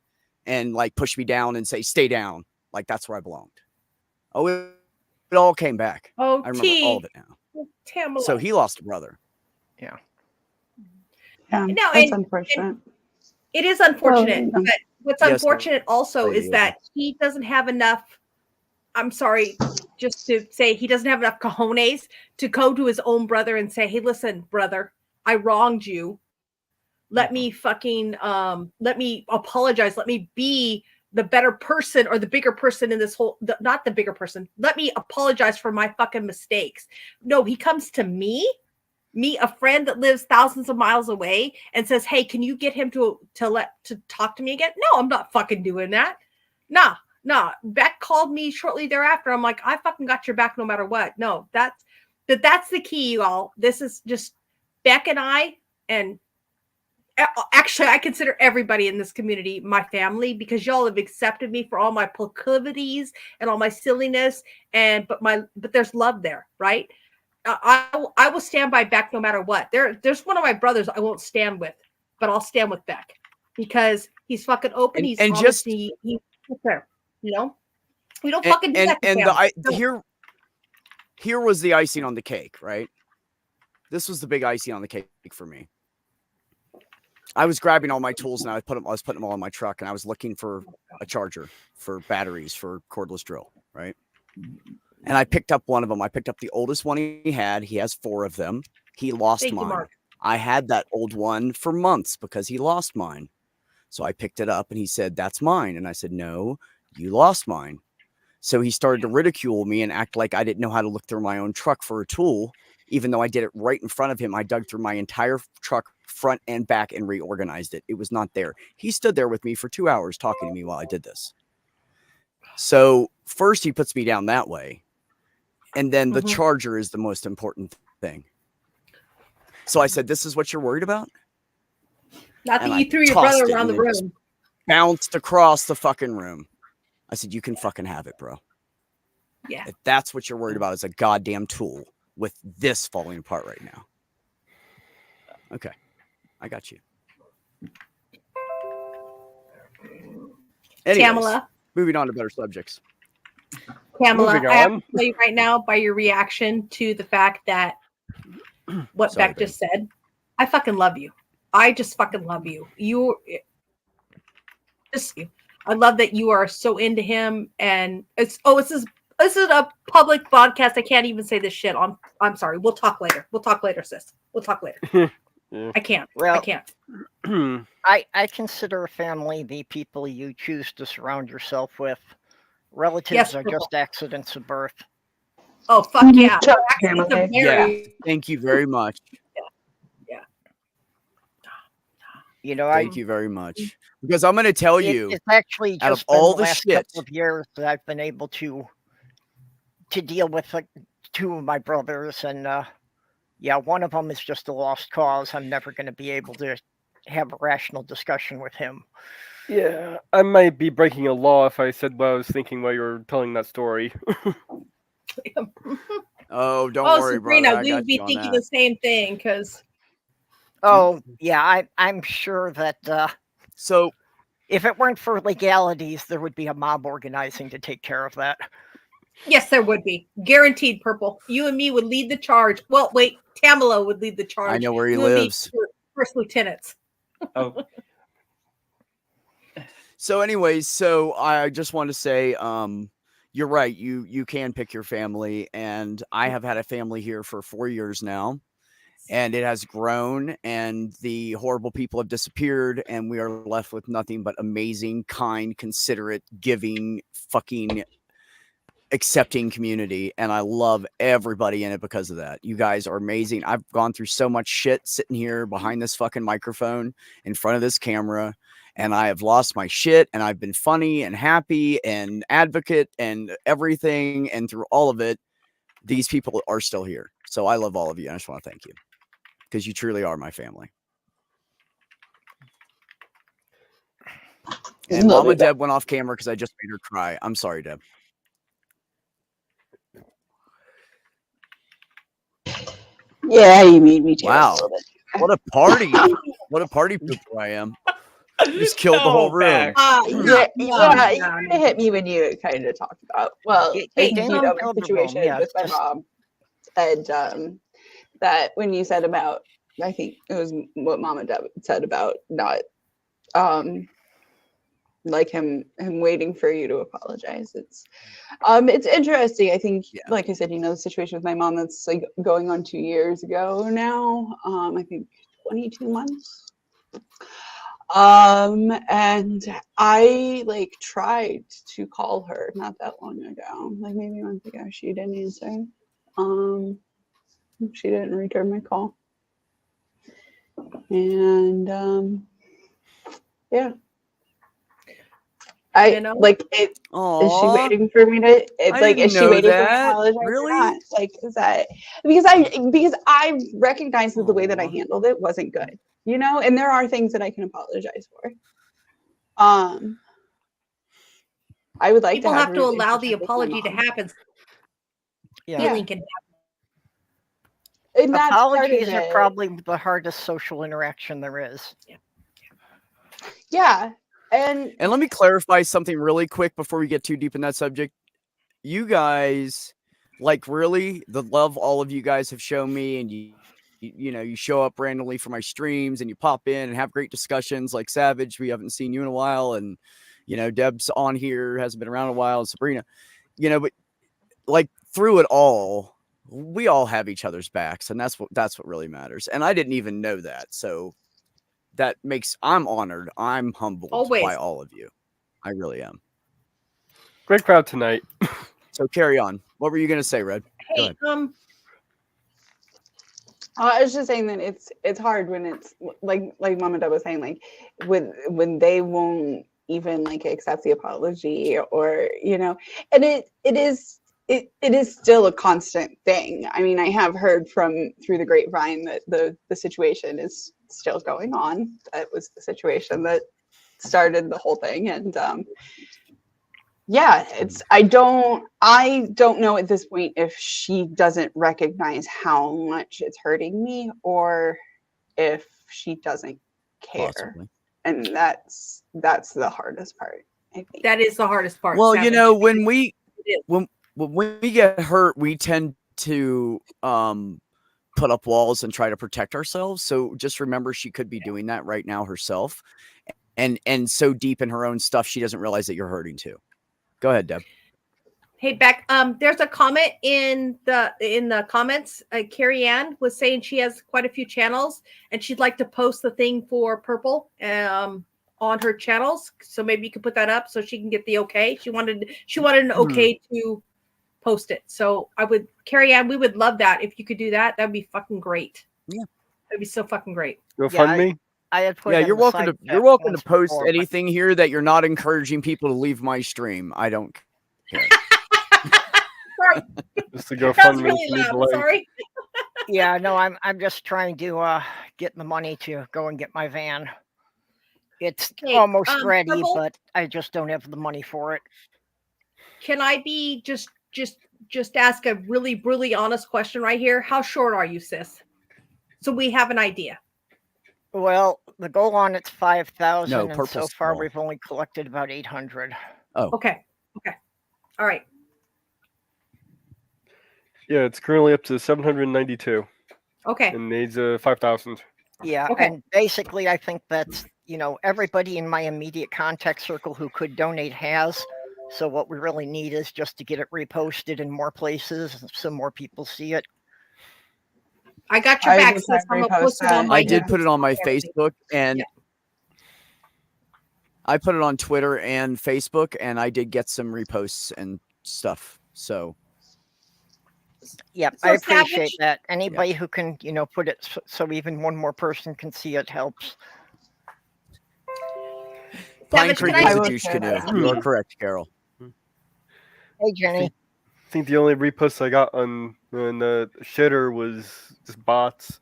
and like push me down and say, stay down. Like that's where I belonged. Oh, it all came back. Oh, I remember all of it now. Tamala. So he lost a brother. Yeah. Yeah, No, that's and unfortunate. It is unfortunate. Well, but what's Yes, unfortunate also Lady is that he doesn't have enough. I'm sorry, just to say he doesn't have enough cojones to go to his own brother and say, hey, listen, brother, I wronged you. Let me fucking let me apologize. Let me be the better person or the bigger person in this whole, not the bigger person. Let me apologize for my fucking mistakes. No, he comes to me, a friend that lives thousands of miles away, and says, hey, can you get him to talk to me again? No, I'm not fucking doing that. Nah. Beck called me shortly thereafter. I'm like, I fucking got your back no matter what. No, that's the key, y'all. This is just Beck and I, and actually, I consider everybody in this community my family because y'all have accepted me for all my proclivities and all my silliness. But there's love there, right? I will stand by Beck no matter what. There's one of my brothers I won't stand with, but I'll stand with Beck because he's fucking open. He's honest. Just he's there. You know, we don't fucking do that. Here was the icing on the cake, right? This was the big icing on the cake for me. I was grabbing all my tools and I was putting them all in my truck and I was looking for a charger for batteries for cordless drill, right? And I picked up one of them. I picked up the oldest one he had. He has 4 of them. He lost mine. I had that old one for months because he lost mine. So I picked it up and he said, that's mine. And I said, no, you lost mine. So he started to ridicule me and act like I didn't know how to look through my own truck for a tool, even though I did it right in front of him. I dug through my entire truck, front and back, and reorganized it. It was not there. He stood there with me for 2 hours talking to me while I did this. So first he puts me down that way. And then the charger is the most important thing. So I said, this is what you're worried about? Not that you threw your brother around the room. Bounced across the fucking room. I said, you can fucking have it, bro. Yeah. If that's what you're worried about is a goddamn tool with this falling apart right now. Okay. I got you. Anyways, Tamala. Moving on to better subjects. Tamala, I have to tell you right now by your reaction to the fact that what Beck just said, I fucking love you. I just fucking love you. I love that you are so into him, and this is a public podcast. I can't even say this shit. I'm sorry. We'll talk later. Sis. We'll talk later. Yeah. I can't. Well, I can't. I consider family the people you choose to surround yourself with. Relatives are just accidents of birth. Oh, fuck yeah. Yeah. Thank you very much. Yeah. You know, thank you very much. Because I'm going to tell you, it's actually just out of all the last shit couple of years that I've been able to deal with 2 of my brothers, and one of them is just a lost cause. I'm never going to be able to have a rational discussion with him. Yeah, I might be breaking a law if I said what I was thinking while you were telling that story. Oh, don't worry, Sabrina, brother. we would be thinking the same thing because. Oh yeah, I'm sure that. So, if it weren't for legalities, there would be a mob organizing to take care of that. Yes, there would be. Guaranteed, Purple. You and me would lead the charge. Well, wait, Tamala would lead the charge. I know where he lives. First lieutenants. Oh. So anyways, I just want to say, you're right. You can pick your family, and I have had a family here for 4 years now, and it has grown, and the horrible people have disappeared, and we are left with nothing but amazing, kind, considerate, giving, fucking accepting community, and I love everybody in it because of that. You guys are amazing. I've gone through so much shit sitting here behind this fucking microphone in front of this camera, and I have lost my shit, and I've been funny and happy and advocate and everything, and through all of it, these people are still here. So I love all of you. I just want to thank you because you truly are my family. And Mama Deb went off camera because I just made her cry. I'm sorry, Deb. Yeah, you made me too. Wow. What a party. What a party pooper I am. You just killed the whole room. You kind of hit me when you kind of talked about, well, my situation with my mom. And that when you said about, I think it was what Mama Deb said about not, like him waiting for you to apologize. It's interesting. I think, like I said, the situation with my mom that's like going on 2 years ago now. I think 22 months. And I like tried to call her not that long ago, like maybe a month ago. She didn't answer. She didn't return my call. And yeah. Like it. Is she waiting for me to? It's like, is she waiting for me to apologize or not? Like, is that because I recognized that the way that I handled it wasn't good, and there are things that I can apologize for. I would like people have to allow the apology to happen. Healing can happen. And that's apologies are probably the hardest social interaction there is. Yeah. And let me clarify something really quick before we get too deep in that subject. You guys, like, really, the love all of you guys have shown me, and you show up randomly for my streams and you pop in and have great discussions like Savage. We haven't seen you in a while. And, Deb's on here, hasn't been around a while. And Sabrina, but like through it all, we all have each other's backs, and that's what really matters. And I didn't even know that. So that makes, I'm honored. I'm humbled by all of you. I really am. Great crowd tonight. So carry on. What were you going to say, Red? Hey, I was just saying that it's hard when it's like Mama Deb was saying, like when they won't even like accept the apology, or and it is still a constant thing. I mean, I have heard through the grapevine that the situation is still going on. That was the situation that started the whole thing, and I don't know at this point if she doesn't recognize how much it's hurting me, or if she doesn't care. Possibly. And that's the hardest part, I think. That is the hardest part. Well, when we get hurt, we tend to put up walls and try to protect ourselves. So just remember, she could be doing that right now herself, and so deep in her own stuff, she doesn't realize that you're hurting too. Go ahead, Deb. Hey, Beck. There's a comment in the comments. Carrie Ann was saying she has quite a few channels, and she'd like to post the thing for Purple on her channels. So maybe you could put that up so she can get the okay. She wanted an okay to post it. So Carrie Ann, we would love that if you could do that. That'd be fucking great. Yeah, that'd be so fucking great. Go fund me. You're welcome to post anything here that you're not encouraging people to leave my stream. I don't care. Sorry. Just to go fund me. Really loud. Sorry. Yeah, no, I'm just trying to get the money to go and get my van. It's almost ready, Purple, but I just don't have the money for it. Can I be just ask a really, really honest question right here? How short are you, sis? So we have an idea. Well, the goal on it's 5,000, no, and so far we've only collected about 800. Oh, okay, all right. Yeah, it's currently up to 792. Okay, and needs 5,000. Yeah, okay. And basically, I think that's everybody in my immediate contact circle who could donate has. So what we really need is just to get it reposted in more places so more people see it. I got your back. I did put it on my Facebook, and I put it on Twitter and Facebook, and I did get some reposts and stuff. So Yep, So I appreciate Savage, that. Anybody who can, put it so even one more person can see it helps. Pine Savage, Creek can is I? a will douche share canoe. that. You are correct, Carol. Hey, Jenny. I think the only reposts I got on the shitter was just bots.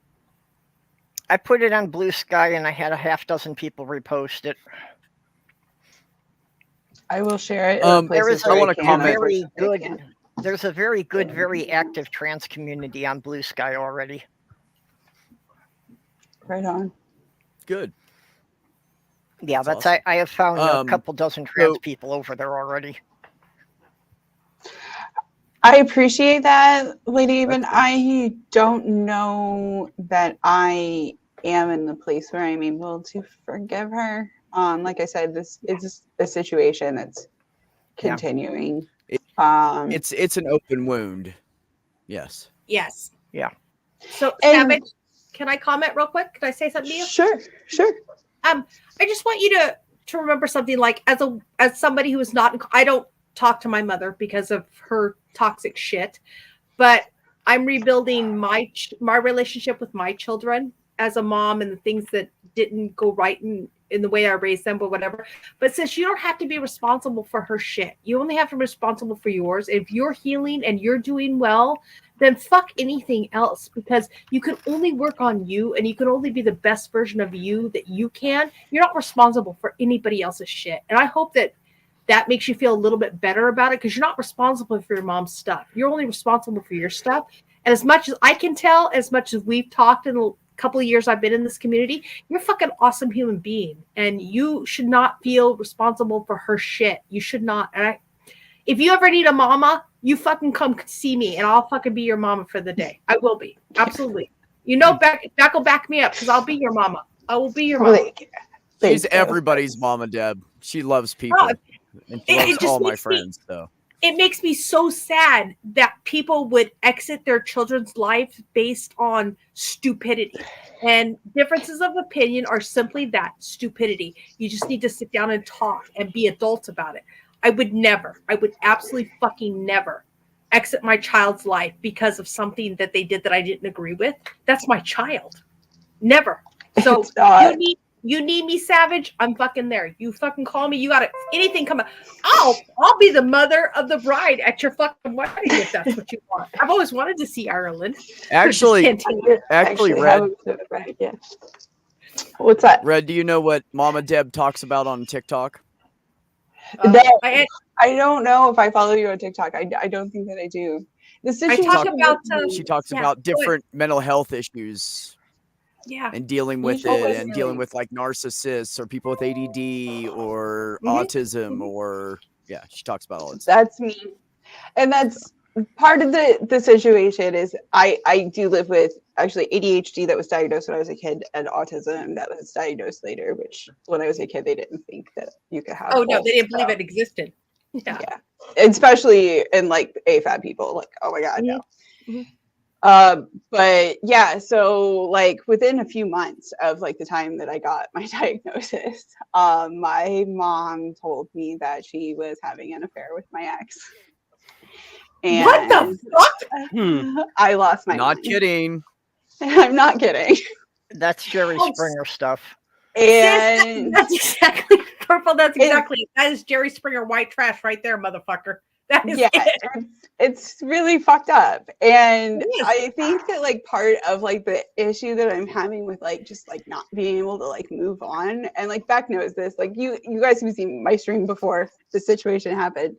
I put it on Blue Sky and I had a half dozen people repost it. I will share it. There is I wanna comment. There's a very good, very active trans community on Blue Sky already. Right on. Good. Yeah, That's I have found a couple dozen trans so- people over there already. I appreciate that, Lady Even. That's good. I don't know that I am in the place where I'm able to forgive her. Like I said, this is a situation that's continuing. It's an open wound. Yes. Yes. Yeah. So And- Savage, can I comment real quick? Can I say something to you? Sure. I just want you to remember something. Like as somebody who is not, I don't talk to my mother because of her toxic shit, but I'm rebuilding my relationship with my children as a mom and the things that didn't go right in the way I raised them, but whatever. But since you don't have to be responsible for her shit, you only have to be responsible for yours. If you're healing and you're doing well, then fuck anything else, because you can only work on you and you can only be the best version of you that you can. You're not responsible for anybody else's shit. And I hope that makes you feel a little bit better about it, because you're not responsible for your mom's stuff. You're only responsible for your stuff. And as much as I can tell, as much as we've talked in the couple of years I've been in this community, you're a fucking awesome human being. And you should not feel responsible for her shit. You should not. And if you ever need a mama, you fucking come see me and I'll fucking be your mama for the day. I will be. Absolutely. Beck will back me up, because I'll be your mama. I will be your mama. She's everybody's mama, Deb. She loves people. And she loves all my friends. So it makes me so sad that people would exit their children's life based on stupidity. And differences of opinion are simply that, stupidity. You just need to sit down and talk and be adults about it. I would absolutely fucking never exit my child's life because of something that they did that I didn't agree with. That's my child. Never. So you need me, Savage, I'm fucking there. You fucking call me. You got anything come up. I'll be the mother of the bride at your fucking wedding if that's what you want. I've always wanted to see Ireland. Actually, Red. Yeah. What's that? Red, do you know what Mama Deb talks about on TikTok? I don't know if I follow you on TikTok. I don't think that I do. She talks about different mental health issues. Yeah. And dealing with it, and dealing with like narcissists or people with ADD or autism, or she talks about all this. That's me. And that's part of the situation is I do live with actually ADHD that was diagnosed when I was a kid, and autism that was diagnosed later, which when I was a kid, they didn't think that you could have. Oh, no, they didn't believe it existed. Yeah. Especially in like AFAB people, like, oh my God, no. But yeah, so like within a few months of like the time that I got my diagnosis, my mom told me that she was having an affair with my ex. And what the fuck? I lost my mind. Kidding. I'm not kidding. That's Jerry Springer stuff. And that's exactly purple. That is Jerry Springer white trash right there, motherfucker. That is it's really fucked up. And I think that like part of like the issue that I'm having with like just like not being able to like move on, and like Beck knows this, like you guys who've seen my stream before the situation happened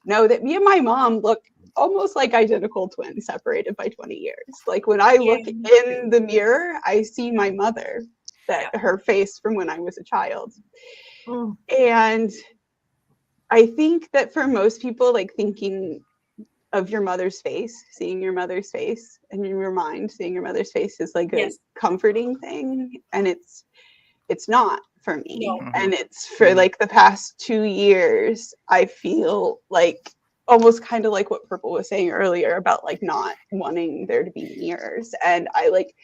know that me and my mom look almost like identical twins separated by 20 years. Like when I look in the mirror, I see my mother, her face from when I was a child. And I think that for most people, like thinking of your mother's face, seeing your mother's face, and in your mind, seeing your mother's face is like a comforting thing. And it's not for me. No. And it's for like the past 2 years, I feel like almost kind of like what Purple was saying earlier about like not wanting there to be mirrors. And I like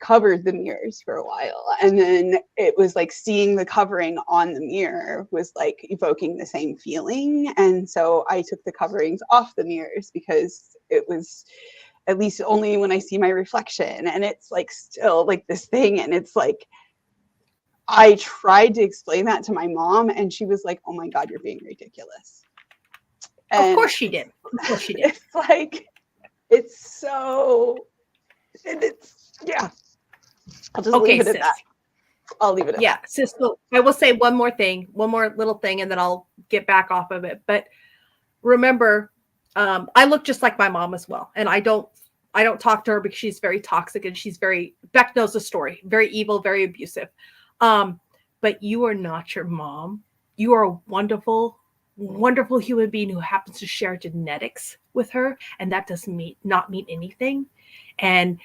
covered the mirrors for a while, and then it was like seeing the covering on the mirror was like evoking the same feeling, and so I took the coverings off the mirrors because it was at least only when I see my reflection, and it's like still like this thing, and it's like I tried to explain that to my mom, and she was like, "Oh my God, you're being ridiculous." And of course she did. Of course she did. It's like, it's so, and it's, yeah. I'll just leave it at that. I'll leave it at that. Sis, so I will say one more little thing, and then I'll get back off of it. But remember, I look just like my mom as well. And I don't talk to her because she's very toxic and Beck knows the story, very evil, very abusive. But you are not your mom. You are a wonderful, wonderful human being who happens to share genetics with her. And that does not mean anything. And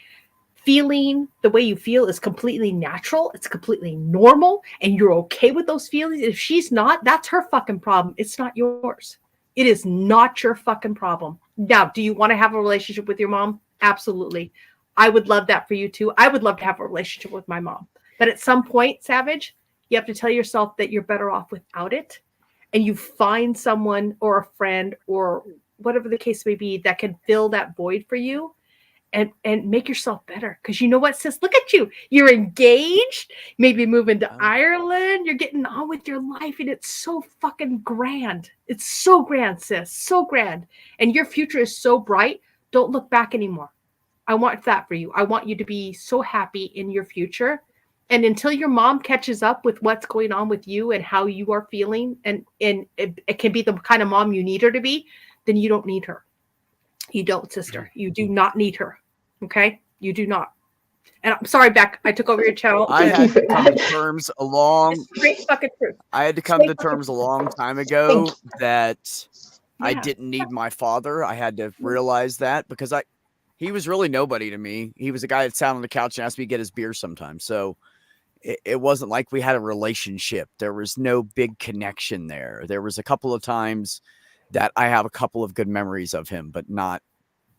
feeling the way you feel is completely natural. It's completely normal. And you're okay with those feelings. If she's not, that's her fucking problem. It's not yours. It is not your fucking problem. Now, do you want to have a relationship with your mom? Absolutely. I would love that for you too. I would love to have a relationship with my mom. But at some point, Savage, you have to tell yourself that you're better off without it. And you find someone or a friend or whatever the case may be that can fill that void for you and make yourself better. Because you know what, sis? Look at you. You're engaged. Maybe moving to Ireland. You're getting on with your life. And it's so fucking grand. It's so grand, sis. So grand. And your future is so bright. Don't look back anymore. I want that for you. I want you to be so happy in your future. And until your mom catches up with what's going on with you and how you are feeling, and it can be the kind of mom you need her to be, then you don't need her. You don't, sister. You do not need her. Okay? You do not. And I'm sorry, Beck. I took over your channel. I had to come to terms a long time ago that I didn't need my father. I had to realize that because he was really nobody to me. He was a guy that sat on the couch and asked me to get his beer sometimes. So it wasn't like we had a relationship. There was no big connection there. There was a couple of times that I have a couple of good memories of him, but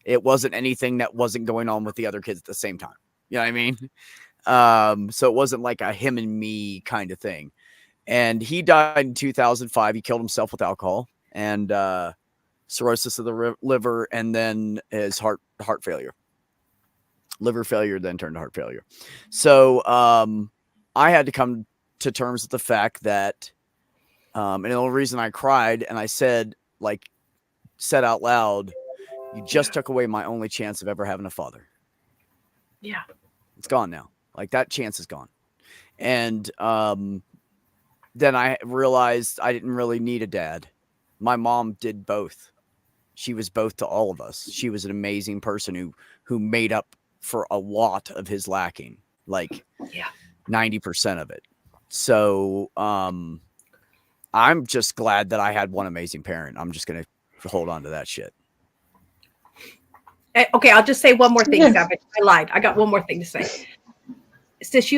it wasn't anything that wasn't going on with the other kids at the same time. You know what I mean? So it wasn't like a him and me kind of thing. And he died in 2005. He killed himself with alcohol and cirrhosis of the liver, and then his heart failure. Liver failure then turned to heart failure. So I had to come to terms with the fact that, and the only reason I cried and I said out loud, you just took away my only chance of ever having a father. Yeah. It's gone now. Like that chance is gone. And then I realized I didn't really need a dad. My mom did both. She was both to all of us. She was an amazing person who made up for a lot of his lacking, 90% of it. So I'm just glad that I had one amazing parent. I'm just going to hold on to that shit. Okay, I'll just say one more thing, Savage. I lied. I got one more thing to say. Sis,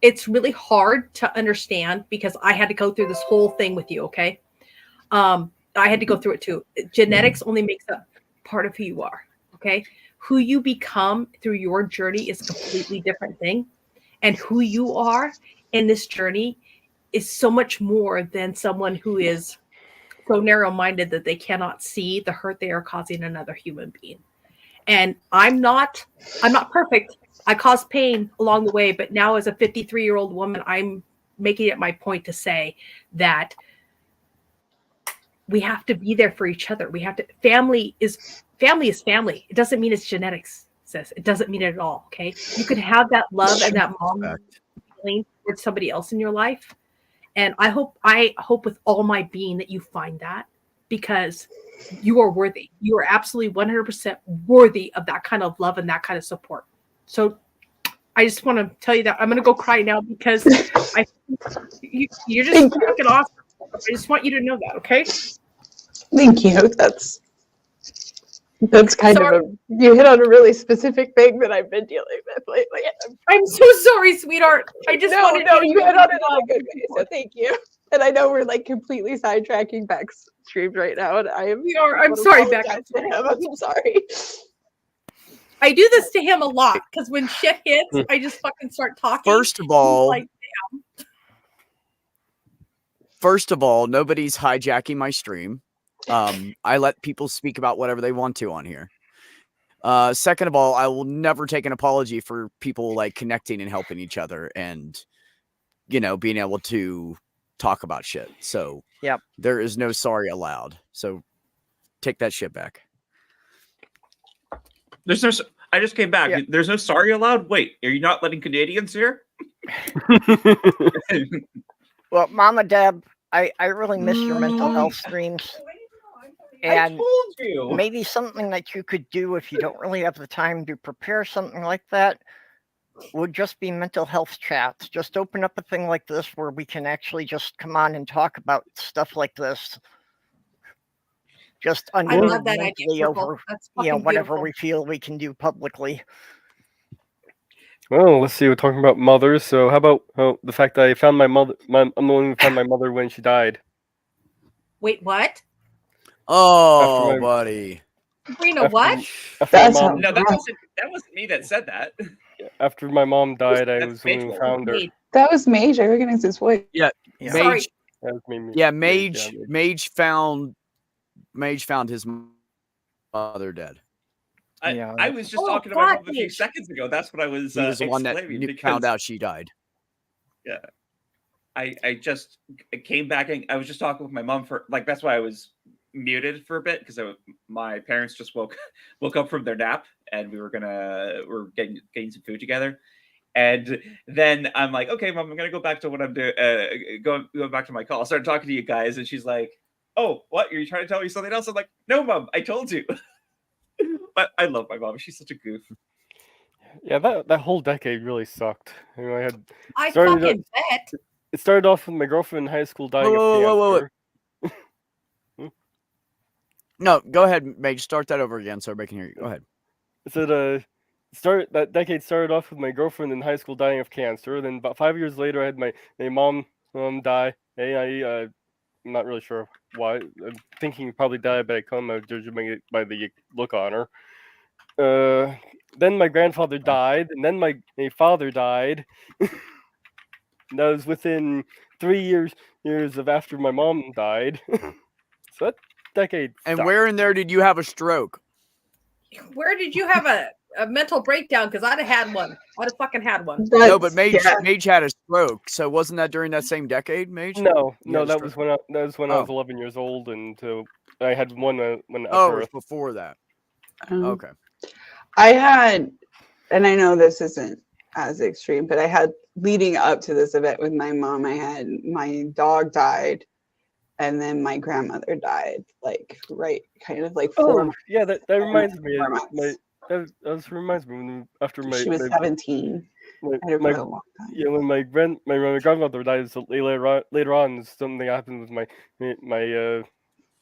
it's really hard to understand because I had to go through this whole thing with you, okay? I had to go through it too. Genetics only makes up part of who you are, okay? Who you become through your journey is a completely different thing. And who you are in this journey is so much more than someone who is so narrow-minded that they cannot see the hurt they are causing another human being. And I'm not perfect. I caused pain along the way, but now as a 53-year-old woman, I'm making it my point to say that we have to be there for each other. Family is family. It doesn't mean it's genetics, sis. It doesn't mean it at all. Okay. You can have that love and that mom feeling towards somebody else in your life. And I hope with all my being that you find that, because you are worthy. You are absolutely 100% worthy of that kind of love and that kind of support. So I just want to tell you that I'm going to go cry now because you're just fucking awesome. I just want you to know that. Okay. Thank you. That's kind of you hit on a really specific thing that I've been dealing with lately. I'm so sorry, sweetheart. I just wanted you hit on it in a good way. So thank you. And I know we're completely sidetracking Beck's streams right now, and I'm sorry, Beck. I'm sorry. I do this to him a lot because when shit hits, I just fucking start talking. First of all, nobody's hijacking my stream. I let people speak about whatever they want to on here. Second of all, I will never take an apology for people like connecting and helping each other and, being able to talk about shit. So there is no sorry allowed. So take that shit back. There's no. I just came back. Yeah. There's no sorry allowed. Wait, are you not letting Canadians here? Well, Mama Deb, I really miss your mental health streams. And I told you. Maybe something that you could do if you don't really have the time to prepare something like that would just be mental health chats. Just open up a thing like this where we can actually just come on and talk about stuff like this. Just I love that idea. Over, whatever we feel we can do publicly. Well, let's see. We're talking about mothers. So how about the fact that I found my mother? I'm the one who found my mother when she died. Wait, what? Oh, buddy. Sabrina, what? No, that wasn't me that said that. After my mom died, I was the one who found her. That was Mage. I recognize his voice. Yeah, Sorry. Mage found his mother dead. I was just talking about him a few seconds ago. That's what I was. He was the one that found out she died. Yeah, I just came back and I was just talking with my mom for that's why I was muted for a bit because my parents just woke up from their nap and we're getting some food together. And then I'm like, okay, Mom, I'm gonna go back to what I'm doing. Going back to my call. I started talking to you guys, and she's like, "Oh, what? Are you trying to tell me something else?" I'm like, "No, Mom, I told you." But I love my mom. She's such a goof. Yeah, that whole decade really sucked. I fucking bet. It started off with my girlfriend in high school dying of cancer. No, go ahead, Mage. Start that over again so everybody can hear you. Go ahead. So that decade started off with my girlfriend in high school dying of cancer. Then about 5 years later, I had my mom die. I'm not really sure why. I'm thinking probably diabetic coma, judging it by the look on her. Then my grandfather died, and then my father died. That was within 3 years of after my mom died. So that decade. And sucked. where in there did you have a stroke? Where did you have a mental breakdown? Because I'd have had one. I'd have fucking had one. No, but Mage had a stroke. So wasn't that during that same decade, Mage? No, that was when I was 11 years old, and I had one when. It was before that. Okay. I had, and I know this isn't as extreme, but I had leading up to this event with my mom. I had my dog died, and then my grandmother died. Kind of like 4 months. Yeah, that reminds me. That reminds me when she was 17. When my grandmother died, so later on, something happened with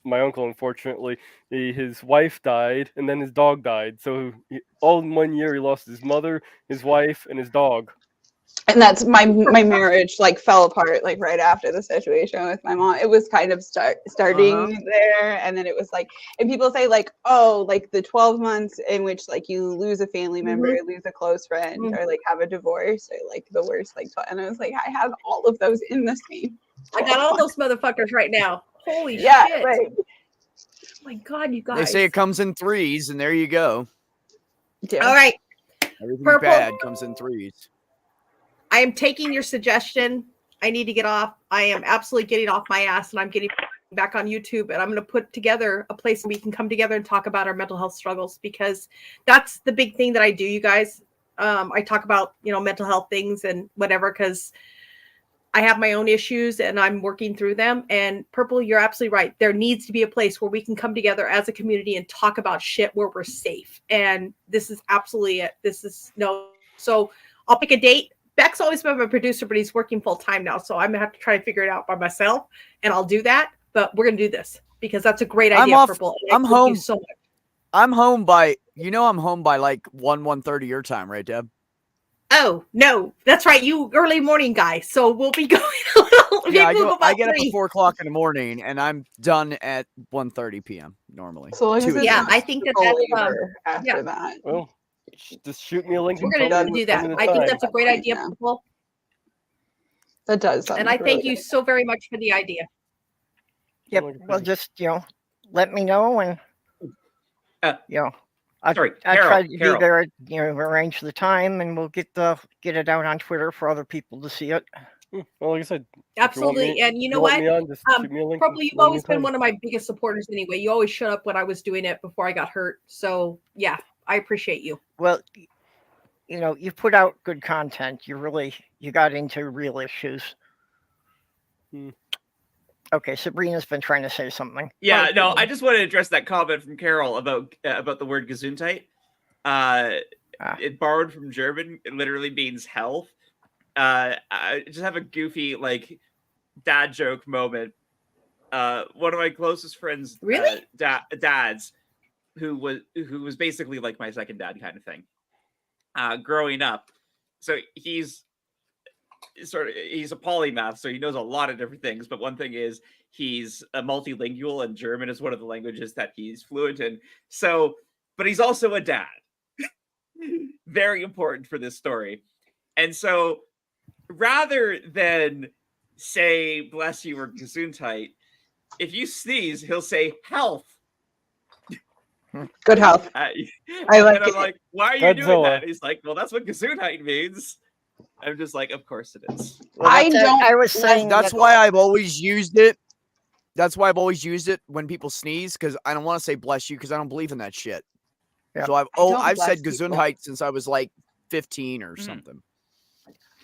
my uncle. Unfortunately, his wife died, and then his dog died. So all in 1 year, he lost his mother, his wife, and his dog. And that's my marriage fell apart right after the situation with my mom. It was kind of starting there, and then it was and people say the 12 months in which you lose a family member, lose a close friend, or have a divorce, or the worst and I was I have all of those in the same. I got all those motherfuckers right now. Holy shit! Right. Oh my God, you guys! They say it comes in threes, and there you go. Yeah. All right. Everything bad comes in threes. I am taking your suggestion. I need to get off. I am absolutely getting off my ass, and I'm getting back on YouTube, and I'm going to put together a place where we can come together and talk about our mental health struggles, because that's the big thing that I do, you guys. I talk about, mental health things and whatever, because I have my own issues and I'm working through them. And Purple, you're absolutely right. There needs to be a place where we can come together as a community and talk about shit where we're safe. And this is absolutely it. So I'll pick a date. Beck's always been my producer, but he's working full time now. So I'm going to have to try and figure it out by myself, and I'll do that. But we're going to do this because that's a great idea, Purple. I'm home. So much. I'm home by 1:30 your time, right, Deb? Oh, no, that's right. You early morning guy. So we'll be going. I get up at 4 o'clock in the morning, and I'm done at 1:30 p.m. normally. So I think that's after that. Well, Just shoot me a link. We're and going tell to me do that. when the I think time. that's a great idea, Yeah. people. That does sound And like I a really thank you good so very much for the idea. Yep. Like a Well, pig. just let me know, and Uh, I sorry, I Carol, try to be Carol. there. Arrange the time, and we'll get it out on Twitter for other people to see it. Well, like I said, Absolutely. And you if know want what? me on, just shoot me a link. Probably you've when always the been time. one of my biggest supporters anyway. You always showed up when I was doing it before I got hurt. So yeah, I appreciate you. Well, you put out good content. You got into real issues. Okay, Sabrina's been trying to say something. Yeah, no, I just want to address that comment from Carol about the word Gesundheit. It borrowed from German. It literally means health. I just have a goofy dad joke moment. One of my closest friends, really, dads, who was basically like my second dad kind of thing. Growing up, so he's a polymath, so he knows a lot of different things. But one thing is he's a multilingual, and German is one of the languages that he's fluent in. So, but he's also a dad. Very important for this story. And so, rather than say "bless you" or "Gesundheit," if you sneeze, he'll say "health." Good health. I like and I'm it. like, why are you doing that? He's like, well, that's what Gesundheit means. I'm just like, of course it is. Well, I was saying that's why I've always used it. That's why I've always used it when people sneeze, because I don't want to say "bless you" because I don't believe in that shit. Yeah. So I've said people. Gesundheit since I was like 15 or something.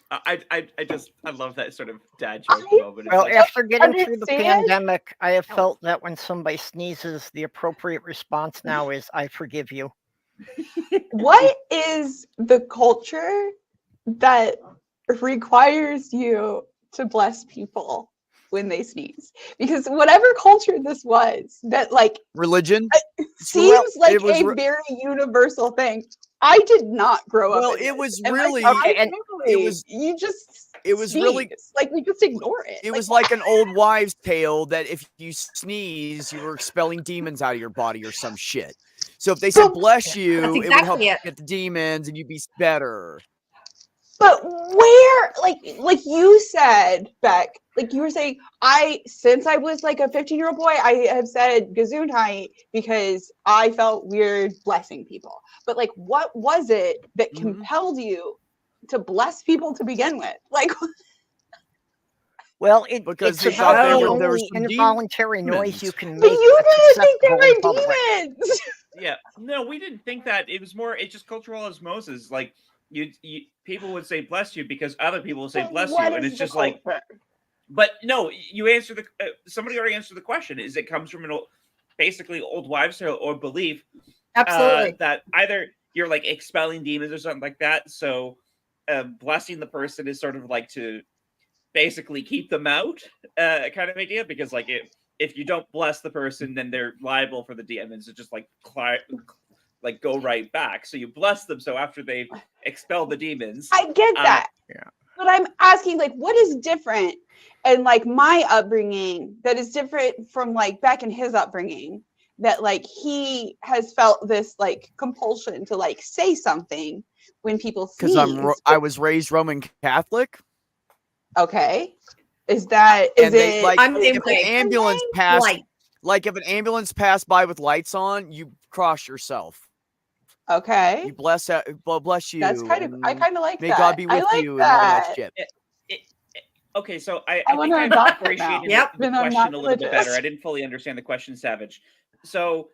I love that sort of dad joke moment. Well, after getting through the understand. pandemic, I have felt that when somebody sneezes, the appropriate response now is "I forgive you." What is the culture that requires you to bless people when they sneeze? Because whatever culture this was, that religion seems like a very universal thing. I did not grow up. Well, in it this. was And really it was you just it was sneeze. really like we just ignore it. It was like an old wives' tale that if you sneeze, you were expelling demons out of your body or some shit. So if they said "bless you," That's it would help exactly it. get the demons and you'd be better. But where, like you said, Beck, like you were saying, since I was like a 15-year-old boy, I have said Gesundheit because I felt weird blessing people. But like, what was it that compelled you to bless people to begin with? Like, well, because it's they about thought the there was only some involuntary noise you can but make. you that's didn't think there acceptable in were public. demons. Yeah, no, we didn't think that. It was more. It's just cultural osmosis. Like you people would say "bless you" because other people would say But "bless you," what and is it's the just like. culture? But no, you answer the. Somebody already answered the question. Is it comes from an basically old wives' tale or belief? Absolutely. That either you're like expelling demons or something like that. So, blessing the person is sort of like to basically keep them out, kind of idea. Because like if you don't bless the person, then they're liable for the demons to just like go right back. So you bless them. So after they've expelled the demons, I get that. Yeah. But I'm asking, like, what is different in like my upbringing that is different from like Beck and his upbringing, that like he has felt this like compulsion to like say something when people sneeze? Because I was raised Roman Catholic. Okay. Is that and they, like I'm if an ambulance passed, like if an ambulance passed by with lights on, you cross yourself. Okay. You bless you. That's kind of, I kind of like may that. God be with I like you that. and all that shit. Okay, so I want think to I adopt it now. appreciated the Even though I'm question not a little bit religious. better. I didn't fully understand the question, Savage. So